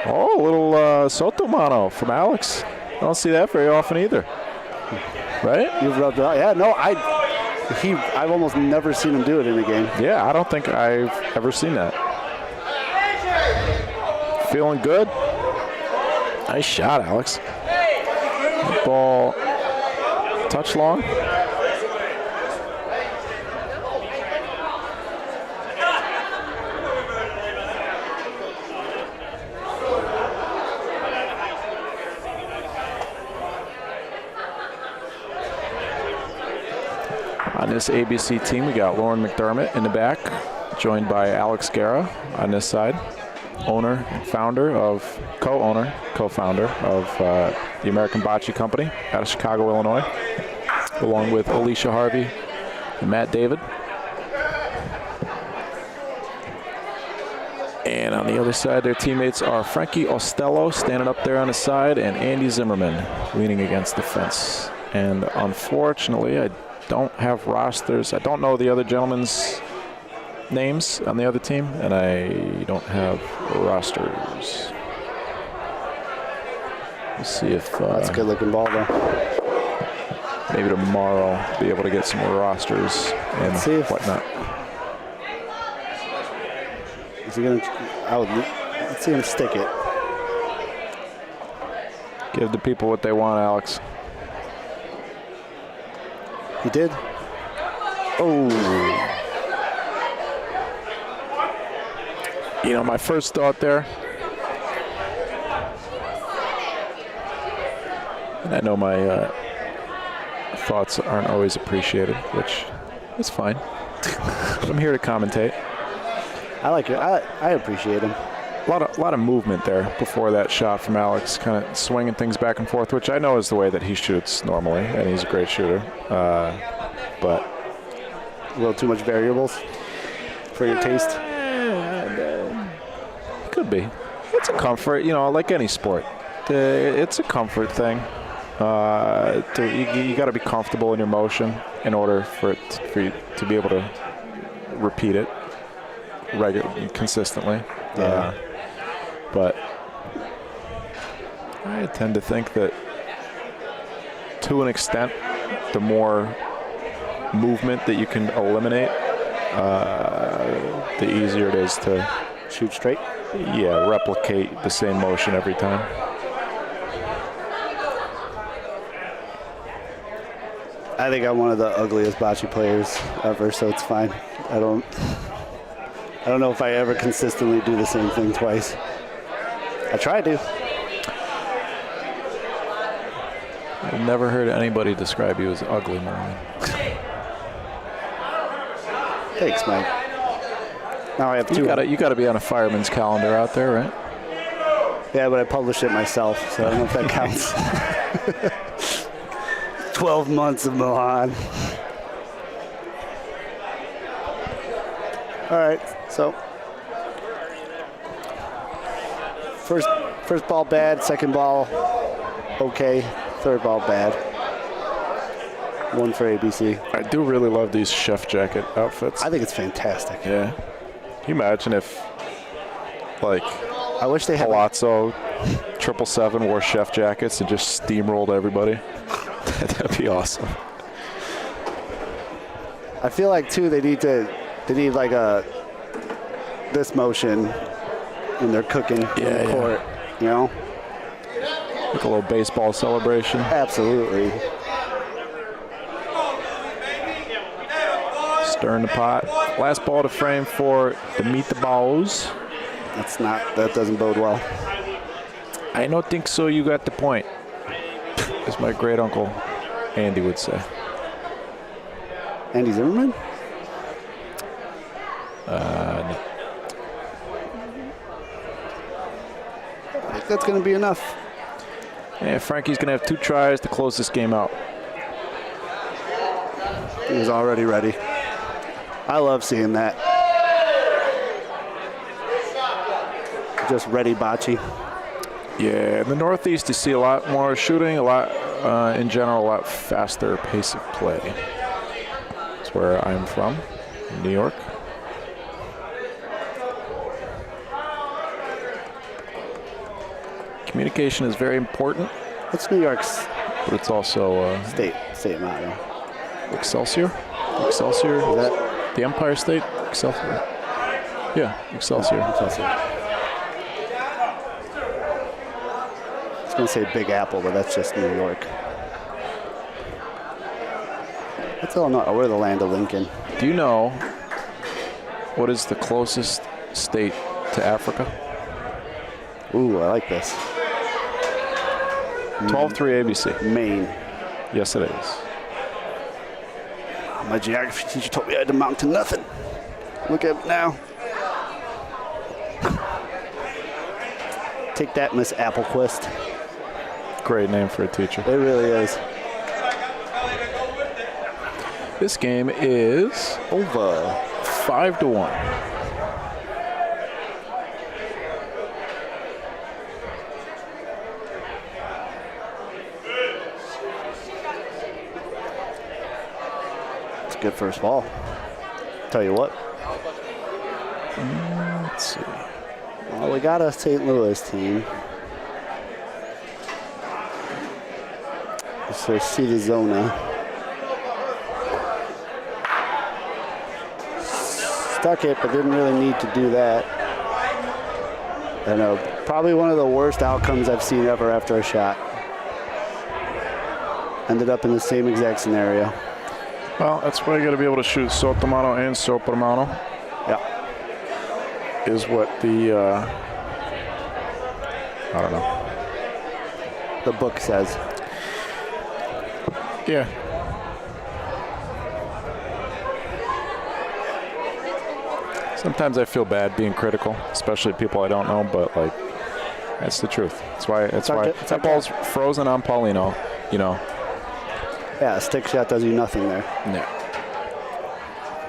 Oh, a little Sotomano from Alex. I don't see that very often either. Right? You've rubbed it out. Yeah, no, I've almost never seen him do it in a game. Yeah, I don't think I've ever seen that. Feeling good. Nice shot, Alex. Ball touch long. On this ABC team, we got Lauren McDermott in the back, joined by Alex Guerra on this side. Owner and founder of, co-founder of the American Bocce Company out of Chicago, Illinois, along with Alicia Harvey and Matt David. And on the other side, their teammates are Frankie Ostello standing up there on the side and Andy Zimmerman leaning against the fence. And unfortunately, I don't have rosters. I don't know the other gentlemen's names on the other team, and I don't have rosters. Let's see if that's a good looking ball though. Maybe tomorrow I'll be able to get some more rosters and whatnot. Is he gonna? Let's see him stick it. Give the people what they want, Alex. He did. Oh. You know, my first thought there, and I know my thoughts aren't always appreciated, which is fine. I'm here to commentate. I like it. I appreciate him. A lot of movement there before that shot from Alex, kind of swinging things back and forth, which I know is the way that he shoots normally, and he's a great shooter. But a little too much variables for your taste. Could be. It's a comfort, like any sport. It's a comfort thing. You got to be comfortable in your motion in order for you to be able to repeat it consistently. Yeah. But I tend to think that, to an extent, the more movement that you can eliminate, the easier it is to shoot straight. Yeah, replicate the same motion every time. I think I'm one of the ugliest bocce players ever, so it's fine. I don't know if I ever consistently do the same thing twice. I try to. I've never heard anybody describe you as ugly, Marlon. Thanks, Mike. Now I have two. You got to be on a fireman's calendar out there, right? Yeah, but I published it myself, so I don't know if that counts. 12 months of Milan. All right, so first ball bad, second ball okay, third ball bad. One for ABC. I do really love these chef jacket outfits. I think it's fantastic. Yeah. Can you imagine if, like, I wish they had Palazzo 777 wore chef jackets and just steamrolled everybody? That'd be awesome. I feel like too they need like this motion when they're cooking in the court, Like a little baseball celebration. Absolutely. Stirring the pot. Last ball to frame for the meatballs. That doesn't bode well. I don't think so. You got the point, as my great uncle Andy would say. Andy Zimmerman? No. I think that's going to be enough. Yeah, Frankie's going to have 2 tries to close this game out. He was already ready. I love seeing that. Just ready bocce. Yeah, in the Northeast you see a lot more shooting, in general, a lot faster pace of play. That's where I'm from, New York. Communication is very important. It's New York's, but it's also state motto. Excelsior. Excelsior. Is that the Empire State? Excelsior. Yeah, Excelsior. I was going to say Big Apple, but that's just New York. That's Illinois. We're the land of Lincoln. Do you know what is the closest state to Africa? Ooh, I like this. 12-3 ABC. Maine. Yes, it is. My geography teacher told me I had to amount to nothing. Look at it now. Take that, Miss Applequist. Great name for a teacher. It really is. This game is over 5-1. It's a good first ball. Tell you what. Let's see. Well, we got a St. Louis team. So see the zona. Stuck it, but didn't really need to do that. I know, probably one of the worst outcomes I've seen ever after a shot. Ended up in the same exact scenario. Well, that's why you got to be able to shoot Sotomano and Soprano. Yeah. Is what the, I don't know. The book says. Yeah. Sometimes I feel bad being critical, especially people I don't know, but like, that's the truth. That's why that ball's frozen on Paulino, you know. Yeah, a stick shot does you nothing there. Yeah.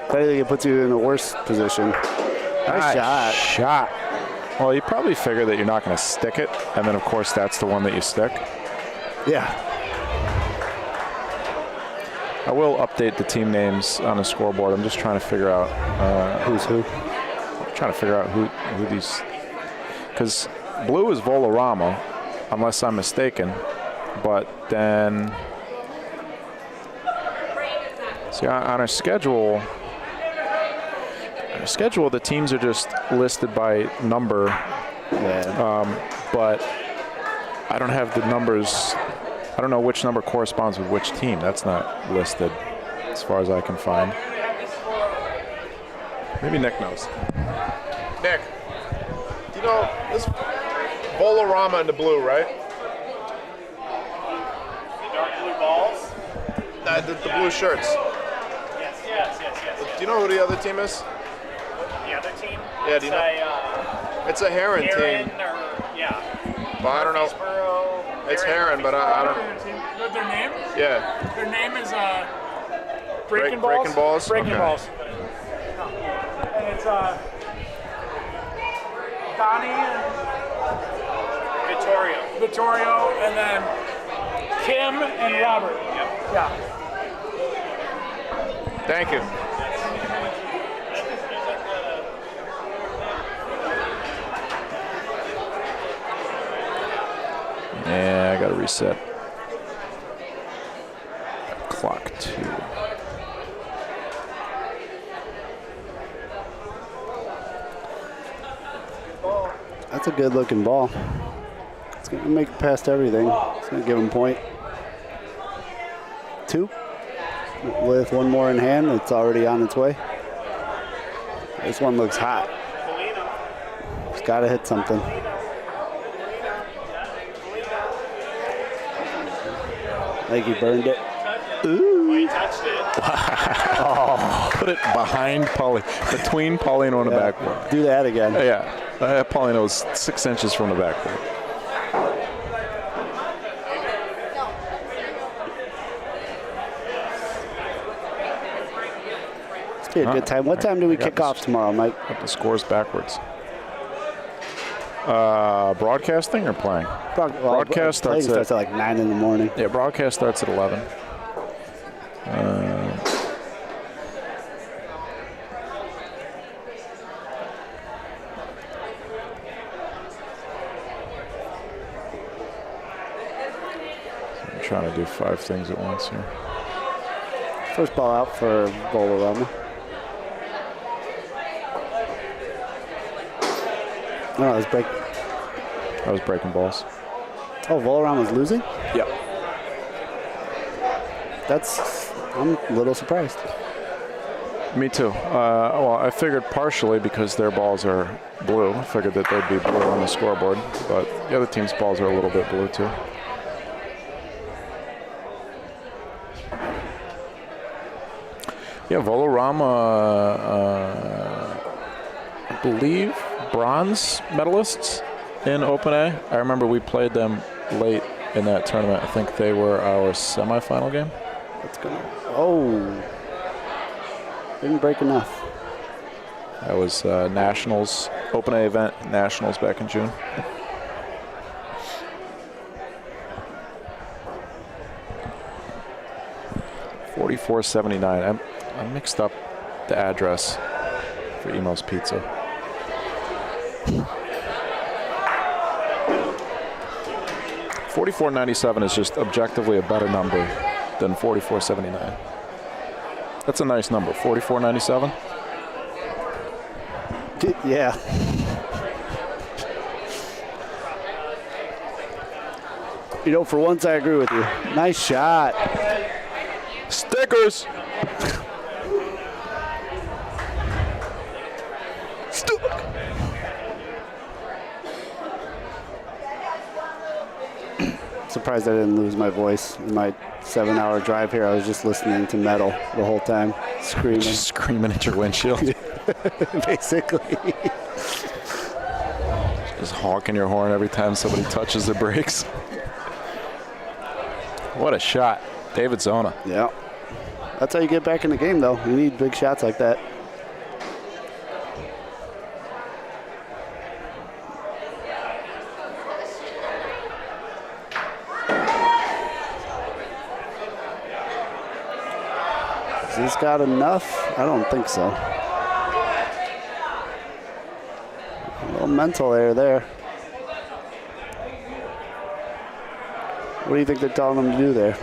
If anything, it puts you in a worse position. Nice shot. Well, you probably figure that you're not going to stick it, and then, of course, that's the one that you stick. Yeah. I will update the team names on the scoreboard. I'm just trying to figure out who's who. I'm trying to figure out who these, because blue is Volarama, unless I'm mistaken. But then, see, on our schedule, the teams are just listed by number. Yeah. But I don't have the numbers. I don't know which number corresponds with which team. That's not listed as far as I can find. Maybe Nick knows. Nick, you know, this Volarama in the blue, right? The dark blue balls? The blue shirts. Yes. Do you know who the other team is? The other team? Yeah, do you know? It's a Heron team. Yeah. But I don't know. It's Heron, but I don't know. Their name? Yeah. Their name is Breaking Balls? Breaking Okay. Balls. And it's Donnie and Vittorio, and then Kim and Robert. Yeah. Thank you. Yeah, I got to reset. Clock 2. That's a good looking ball. It's going to make it past everything. It's going to give him point. 2. With one more in hand, it's already on its way. This one looks hot. It's got to hit something. I think he burned it. Ooh. He touched it. Oh, put it behind between Paulino and the backboard. Do that again. Yeah, Paulino was 6 inches from the backboard. It's be a good time. What time do we kick off tomorrow, Mike? Got the scores backwards. Broadcasting or playing? Broadcast starts at like 9 in the morning. Yeah, broadcast starts at 11. I'm trying to do 5 things at once here. First ball out for Volarama. No, that was breaking balls. Oh, Volarama's losing? Yep. I'm a little surprised. Me too. Well, I figured partially because their balls are blue. I figured that they'd be blue on the scoreboard, but the other team's balls are a little bit blue too. Yeah, Volarama, I believe, bronze medalists in Open A. I remember we played them late in that tournament. I think they were our semifinal game. That's good. Oh. Didn't break enough. That was Nationals, Open A event, Nationals back in June. $44.79. I mixed up the address for Emo's Pizza. $44.97 is just objectively a better number than $44.79. That's a nice number, $44.97. Yeah. You know, for once I agree with you. Nice shot. Stickers. Surprised I didn't lose my voice in my 7-hour drive here. I was just listening to metal the whole time, screaming. Just screaming at your windshield. Basically. Just honking your horn every time somebody touches the brakes. What a shot. David Zona. Yeah. That's how you get back in the game, though. You need big shots like that. Has this got enough? I don't think so. A little mental error there. What do you think they're telling them to do there?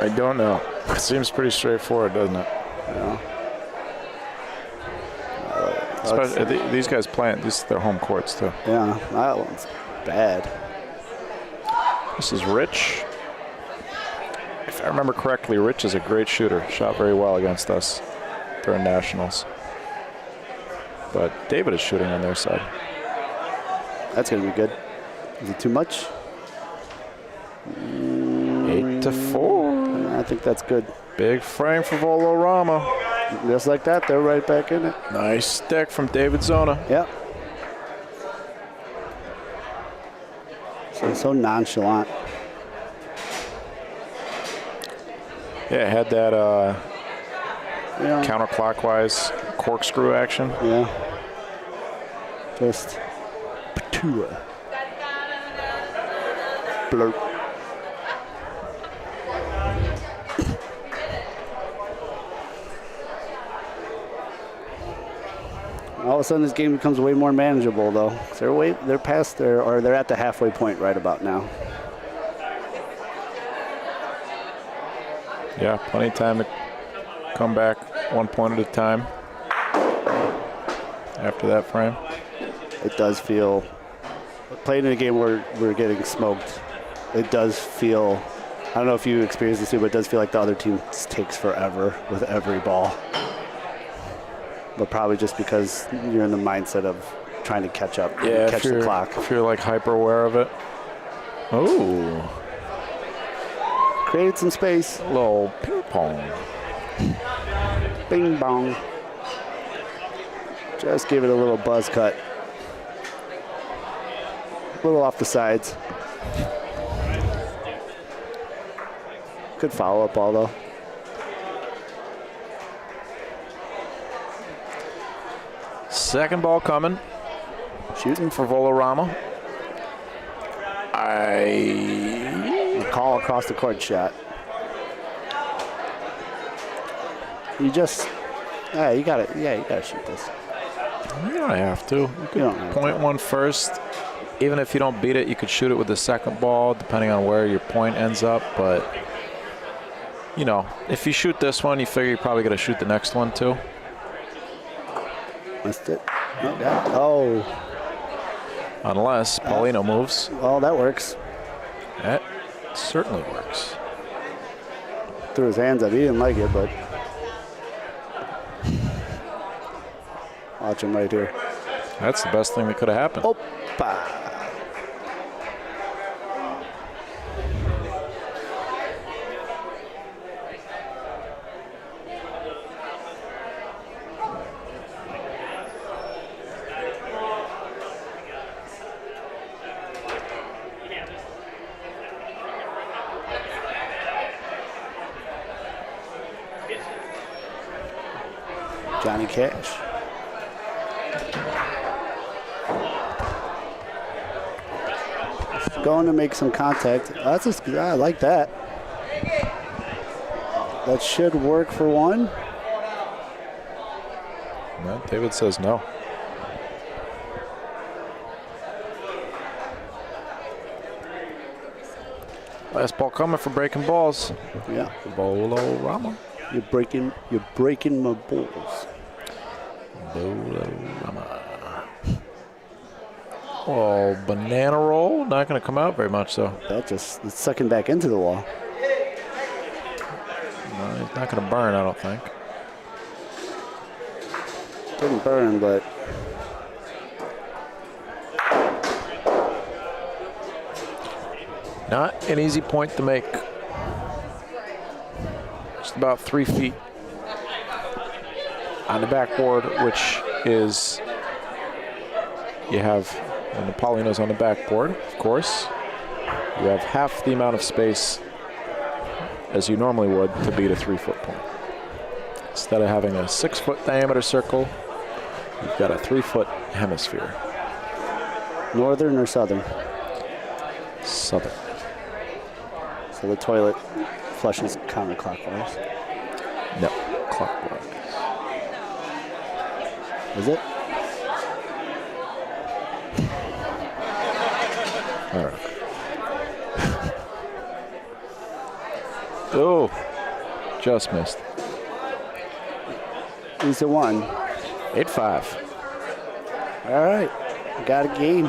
I don't know. It seems pretty straightforward, doesn't it? Yeah. Especially, these guys playing, these are their home courts, too. Yeah, that one's bad. This is Rich. If I remember correctly, Rich is a great shooter. Shot very well against us during nationals. But David is shooting on their side. That's going to be good. Is it too much? 8-4. I think that's good. Big frame for Volorama. Just like that, they're right back in it. Nice stick from David Zona. Yep. So nonchalant. Yeah, had that counterclockwise corkscrew action. Yeah. Just patua. Blurp. All of a sudden, this game becomes way more manageable, though. They're past they're at the halfway point right about now. Yeah, plenty of time to come back 1 point at a time after that frame. It does feel, playing in a game where we're getting smoked, it does feel, I don't know if you experience this too, but it does feel like the other team takes forever with every ball. But probably just because you're in the mindset of trying to catch up, catch the clock. If you're like hyper aware of it. Oh. Created some space. A little ping pong. Bing bong. Just give it a little buzz cut. A little off the sides. Good follow-up ball, though. Second ball coming. Shooting for Volorama. Call across the court shot. You just, you gotta shoot this. You don't have to. You could point one first. Even if you don't beat it, you could shoot it with the second ball, depending on where your point ends up. But, you know, if you shoot this one, you figure you're probably going to shoot the next one, too. Missed it. Oh. Unless Paulino moves. Well, that works. That certainly works. Threw his hands up. He didn't like it, but. Watch him right here. That's the best thing that could have happened. Opa. Johnny Cash. Going to make some contact. I like that. That should work for one. No, David says no. Last ball coming for breaking balls. Yeah. Volorama. You're breaking my balls. Volorama. Oh, banana roll. Not going to come out very much, though. It's sucking back into the wall. No, he's not going to burn, I don't think. Didn't burn, but. Not an easy point to make. just about 3 feet on the backboard, which is, you have, when the Paulino's on the backboard, of course, you have half the amount of space as you normally would to beat a 3-foot point. Instead of having a 6-foot diameter circle, you've got a 3-foot hemisphere. Northern or southern? Southern. So the toilet flushes counterclockwise. No, clockwise. Is it? All right. Oh, just missed. Who's the one? 8-5. All right, got a game.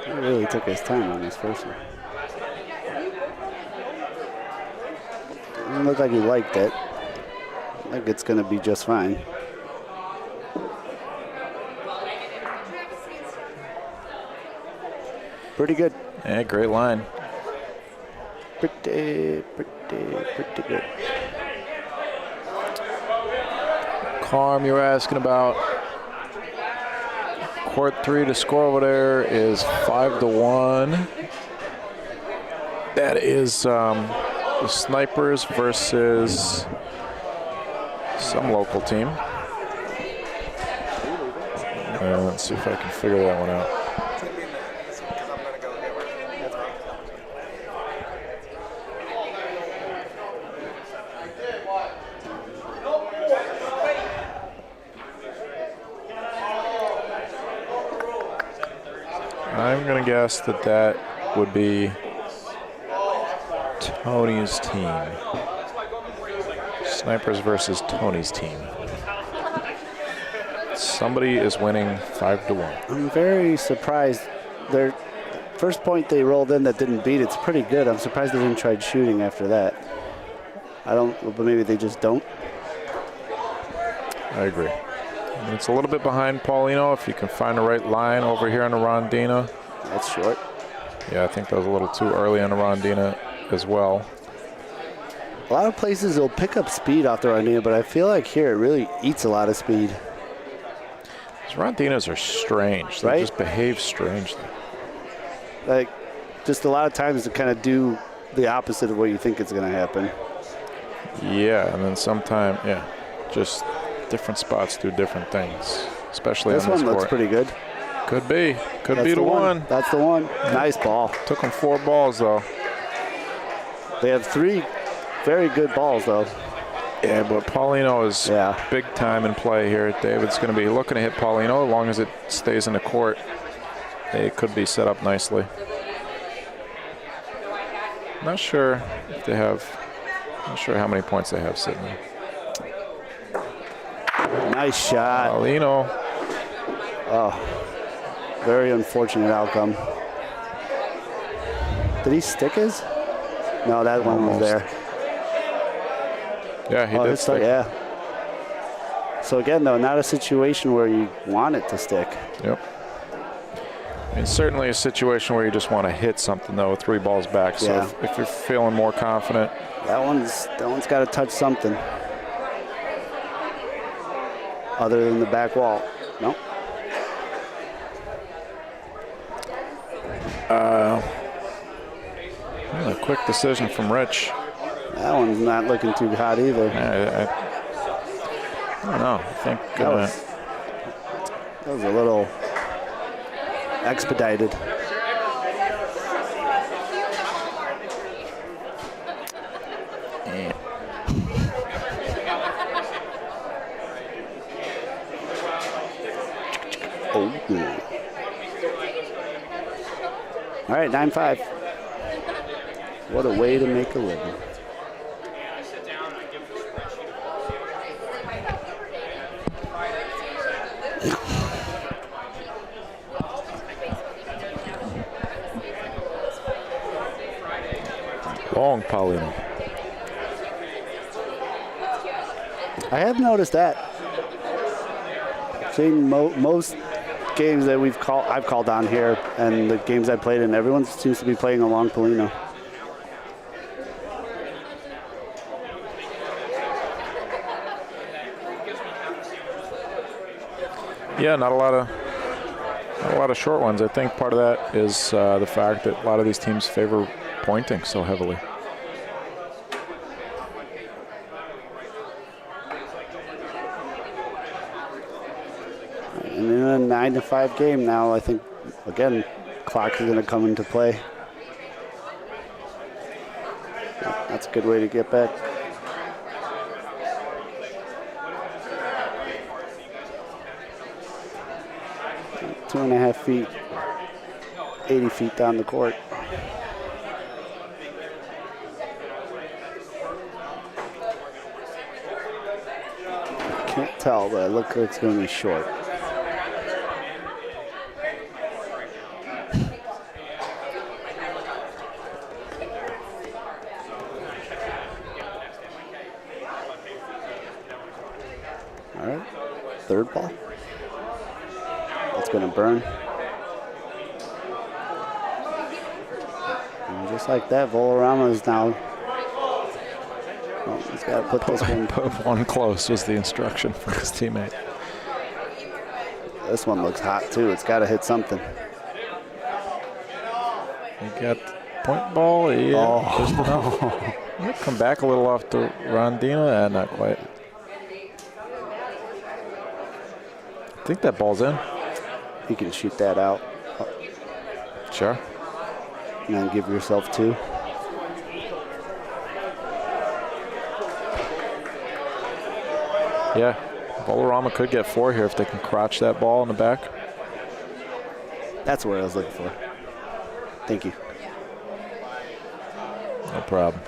He really took his time on this first one. Didn't look like he liked it. I think it's going to be just fine. Pretty good. Yeah, great line. Pretty good. Carm, you were asking about court 3 to score over there is 5-1. That is the Snipers versus some local team. Let's see if I can figure that one out. I'm going to guess that that would be Tony's team. Snipers versus Tony's team. Somebody is winning 5-1. I'm very surprised. Their first point they rolled in that didn't beat, it's pretty good. I'm surprised they didn't try shooting after that. I don't, but maybe they just don't. I agree. It's a little bit behind Paulino. If you can find the right line over here on the Rondina. That's short. Yeah, I think that was a little too early on the Rondina as well. A lot of places will pick up speed off the Rondina, but I feel like here it really eats a lot of speed. These Rondinas are strange. They just behave strangely. Like, just a lot of times to kind of do the opposite of what you think is going to happen. Yeah, and then sometime, yeah, just different spots do different things, especially this on this one court. Looks pretty good. Could be. Could That's be the one. That's the one. Nice ball. Took them 4 balls, though. They have 3 very good balls, though. Yeah, but Paulino is big time in play here. David's going to be looking to hit Paulino as long as it stays in the court. It could be set up nicely. Not sure if they have, not sure how many points they have sitting there. Nice shot. Paulino. Oh, very unfortunate outcome. Did he stick his? No, that one was there. Yeah, he did stick. Yeah. So again, though, not a situation where you want it to stick. Yep. It's certainly a situation where you just want to hit something, though, with 3 balls back. So if you're feeling more confident. That one's got to touch something. Other than the back wall. Nope. A quick decision from Rich. That one's not looking too hot either. I don't know. I think that was a little expedited. Oh, good. All right, 9-5. What a way to make a living. Paulino. I have noticed that. Seen most games that I've called on here, and the games I played in, everyone seems to be playing along Paulino. Yeah, not a lot of short ones. I think part of that is the fact that a lot of these teams favor pointing so heavily. And in a 9-5 game now, I think, again, clock is going to come into play. That's a good way to get back. Two and a half feet, 80 feet down the court. Can't tell, but it looks like it's going to be short. All right, third ball. That's going to burn. And just like that, Volarama is now. Oh, he's got to put this one. Put one close was the instruction from his teammate. This one looks hot too. It's got to hit something. He got point ball. Yeah, just enough. Might come back a little off the Rondina. Not quite. I think that ball's in. You can shoot that out. Sure. And then give yourself 2. Yeah, Volarama could get 4 here if they can crotch that ball in the back. That's what I was looking for. Thank you. No problem.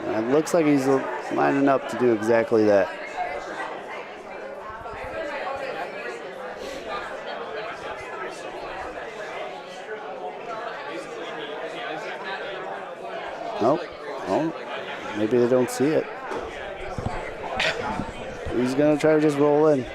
It looks like he's lining up to do exactly that. Nope. Oh, maybe they don't see it. He's going to try to just roll in.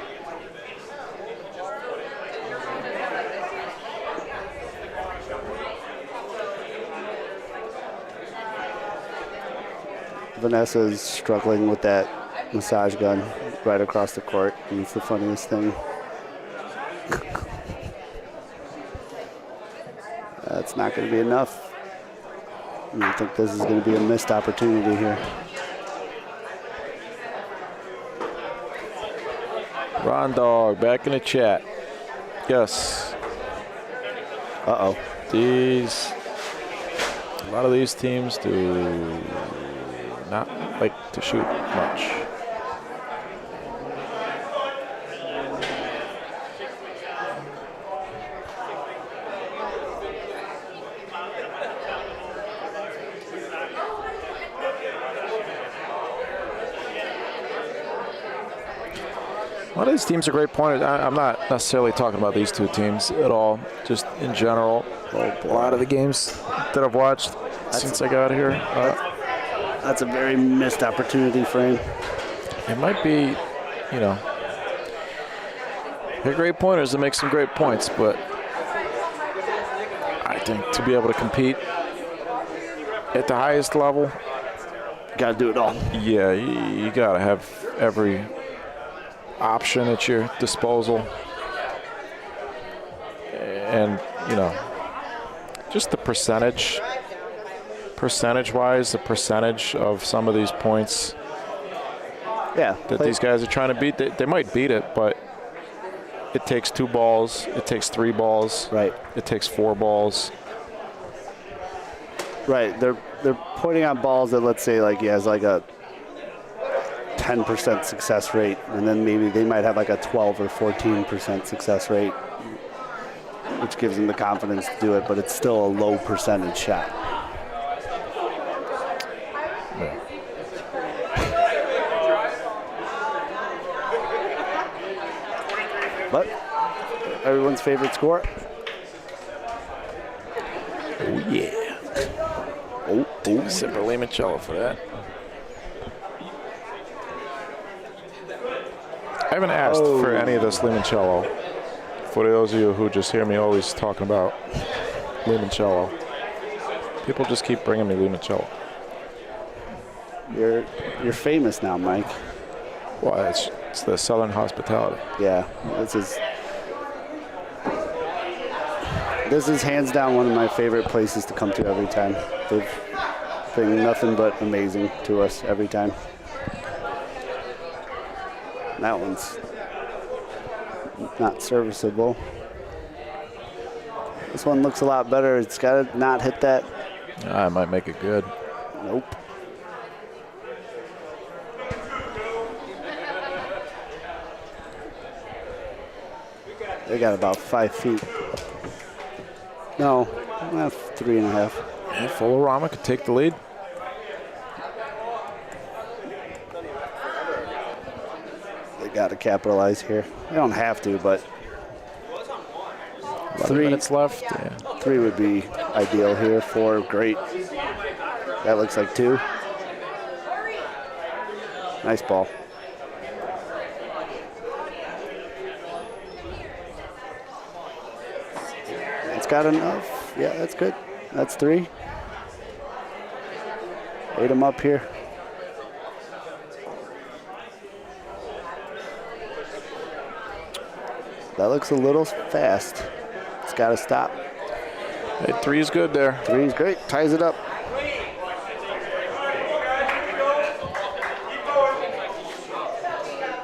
Vanessa is struggling with that massage gun right across the court, and it's the funniest thing. That's not going to be enough. I think this is going to be a missed opportunity here. Ron Dog back in the chat. Yes. Uh-oh. A lot of these teams do not like to shoot much. A lot of these teams are great pointers. I'm not necessarily talking about these two teams at all, just in general. A lot of the games that I've watched since I got here. That's a very missed opportunity for him. It might be, you know, they're great pointers that make some great points, but I think to be able to compete at the highest level, got to do it all. Yeah, you got to have every option at your disposal. And, you know, just the percentage-wise, the percentage of some of these points that these guys are trying to beat, they might beat it, but it takes 2 balls, it takes 3 balls, right? It takes 4 balls. Right, they're putting on balls that, let's say, like he has like a 10% success rate, and then maybe they might have like a 12 or 14% success rate, which gives them the confidence to do it, but it's still a low percentage shot. But everyone's favorite score. Oh, yeah. Oh, take a sip of limoncello for that. I haven't asked for any of this limoncello. For those of you who just hear me always talking about limoncello, people just keep bringing me limoncello. You're famous now, Mike. Well, it's the Southern hospitality. Yeah, this is hands down one of my favorite places to come to every time. They've been nothing but amazing to us every time. That one's not serviceable. This one looks a lot better. It's got to not hit that. I might make it good. Nope. They got about 5 feet. No, 3.5. And Full-A-Rama could take the lead. They got to capitalize here. They don't have to, but 3 minutes left. Yeah. 3 would be ideal here. 4, great. That looks like 2. Nice ball. It's got enough. Yeah, that's good. That's 3. 8 them up here. That looks a little fast. It's got to stop. Hey, 3 is good there. 3 is great. Ties it up.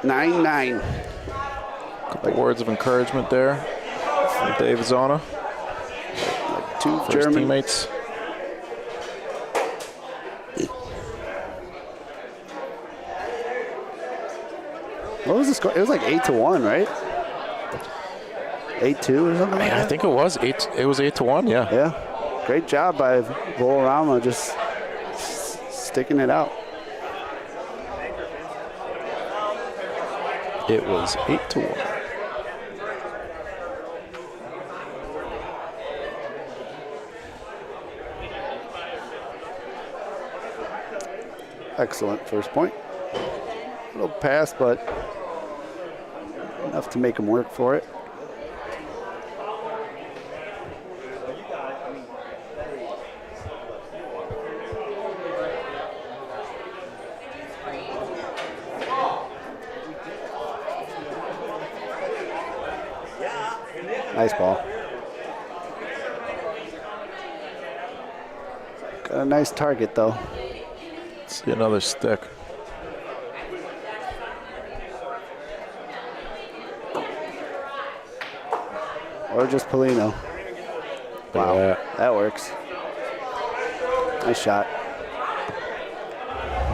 Nine. Couple words of encouragement there from Dave Zona. Like 2 for German his teammates. What was the score? It was like 8-1, right? 8-2 or something like that? I think it was 8. It was 8-1. Yeah. Yeah. Great job by Full-A-Rama just sticking it out. It was 8-1. Excellent first point. A little pass, but enough to make him work for it. Nice ball. Got a nice target, though. See another stick. Or just Polino. Wow, Yeah. that works. Nice shot.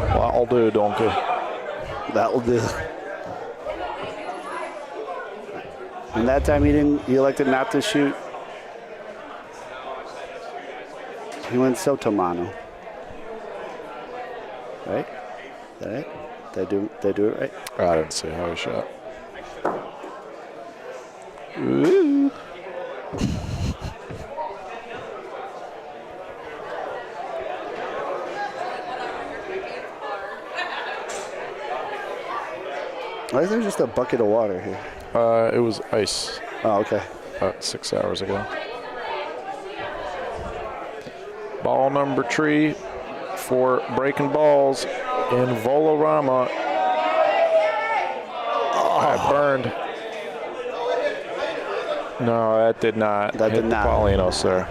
That'll do, donkey. That'll do. And that time he elected not to shoot. He went Sotomano. Right? Is that it? Did I do it right? I didn't see how he shot. Ooh. Why is there just a bucket of water here? It was ice. Oh, okay. About 6 hours ago. Ball number 3 for breaking balls in Full-A-Rama. Oh, I burned. No, that did not. That hit did not. Paulino, sir.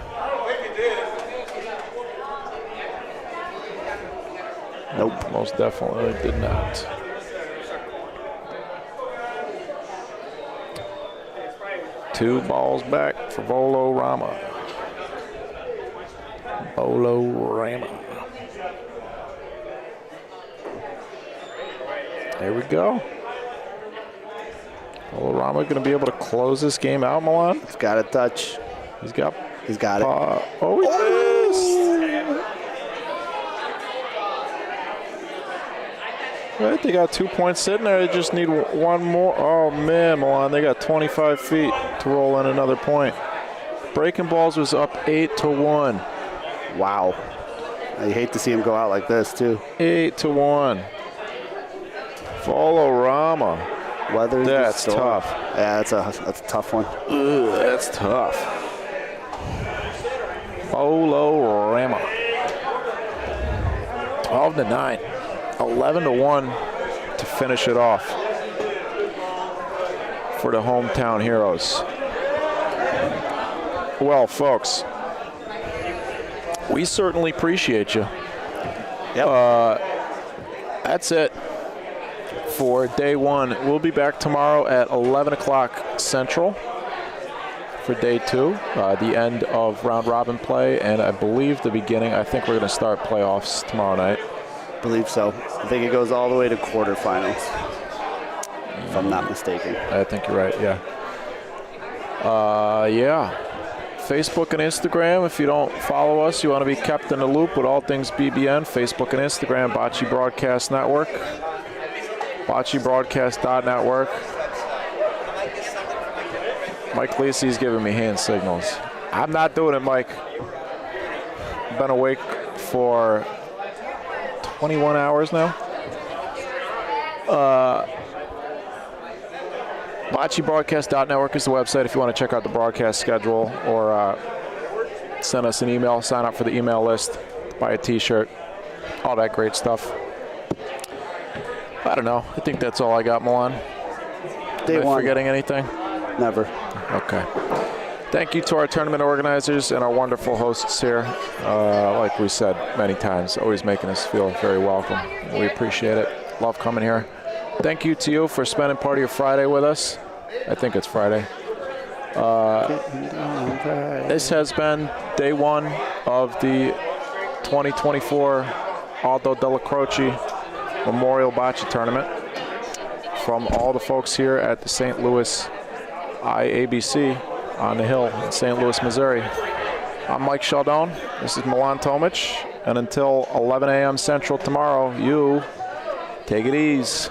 Nope. Most definitely did not. Two balls back for Full-A-Rama. Full-A-Rama. There we go. Full-A-Rama going to be able to close this game out, Milan. He's got a touch. He's got it. Oh, he missed. Right, they got 2 points sitting there. They just need one more. Oh, man, Milan, they got 25 feet to roll in another point. Breaking Balls was up 8-1. Wow. I hate to see him go out like this, too. 8-1. Volorama. That's tough. Yeah, that's a tough one. Ugh, that's tough. Volorama. 12-9. 11-1 to finish it off for the hometown heroes. Well, folks, we certainly appreciate you. Yep. That's it for day one. We'll be back tomorrow at 11 o'clock Central for day two, the end of round robin play, and I believe the beginning. I think we're going to start playoffs tomorrow night. I believe so. I think it goes all the way to quarterfinals, if I'm not mistaken. I think you're right, yeah. Yeah. Facebook and Instagram. If you don't follow us, you want to be kept in the loop with all things BBN. Facebook and Instagram, Bocce Broadcast Network. BocceBroadcast.network. Mike Lacey's giving me hand signals. I'm not doing it, Mike. I've been awake for 21 hours now. BocceBroadcast.network is the website if you want to check out the broadcast schedule or send us an email, sign up for the email list, buy a t-shirt, all that great stuff. I don't know. I think that's all I got, Milan. Am I forgetting anything? Never. Okay. Thank you to our tournament organizers and our wonderful hosts here. Like we said many times, always making us feel very welcome. We appreciate it. Love coming here. Thank you to you for spending part of your Friday with us. I think it's Friday. This has been day one of the 2024 Aldo Della Croce Memorial Bocce Tournament. From all the folks here at the St. Louis IABC on the Hill in St. Louis, Missouri. I'm Mike Sheldon. This is Milan Tomic. And until 11 a.m. Central tomorrow, you take it easy.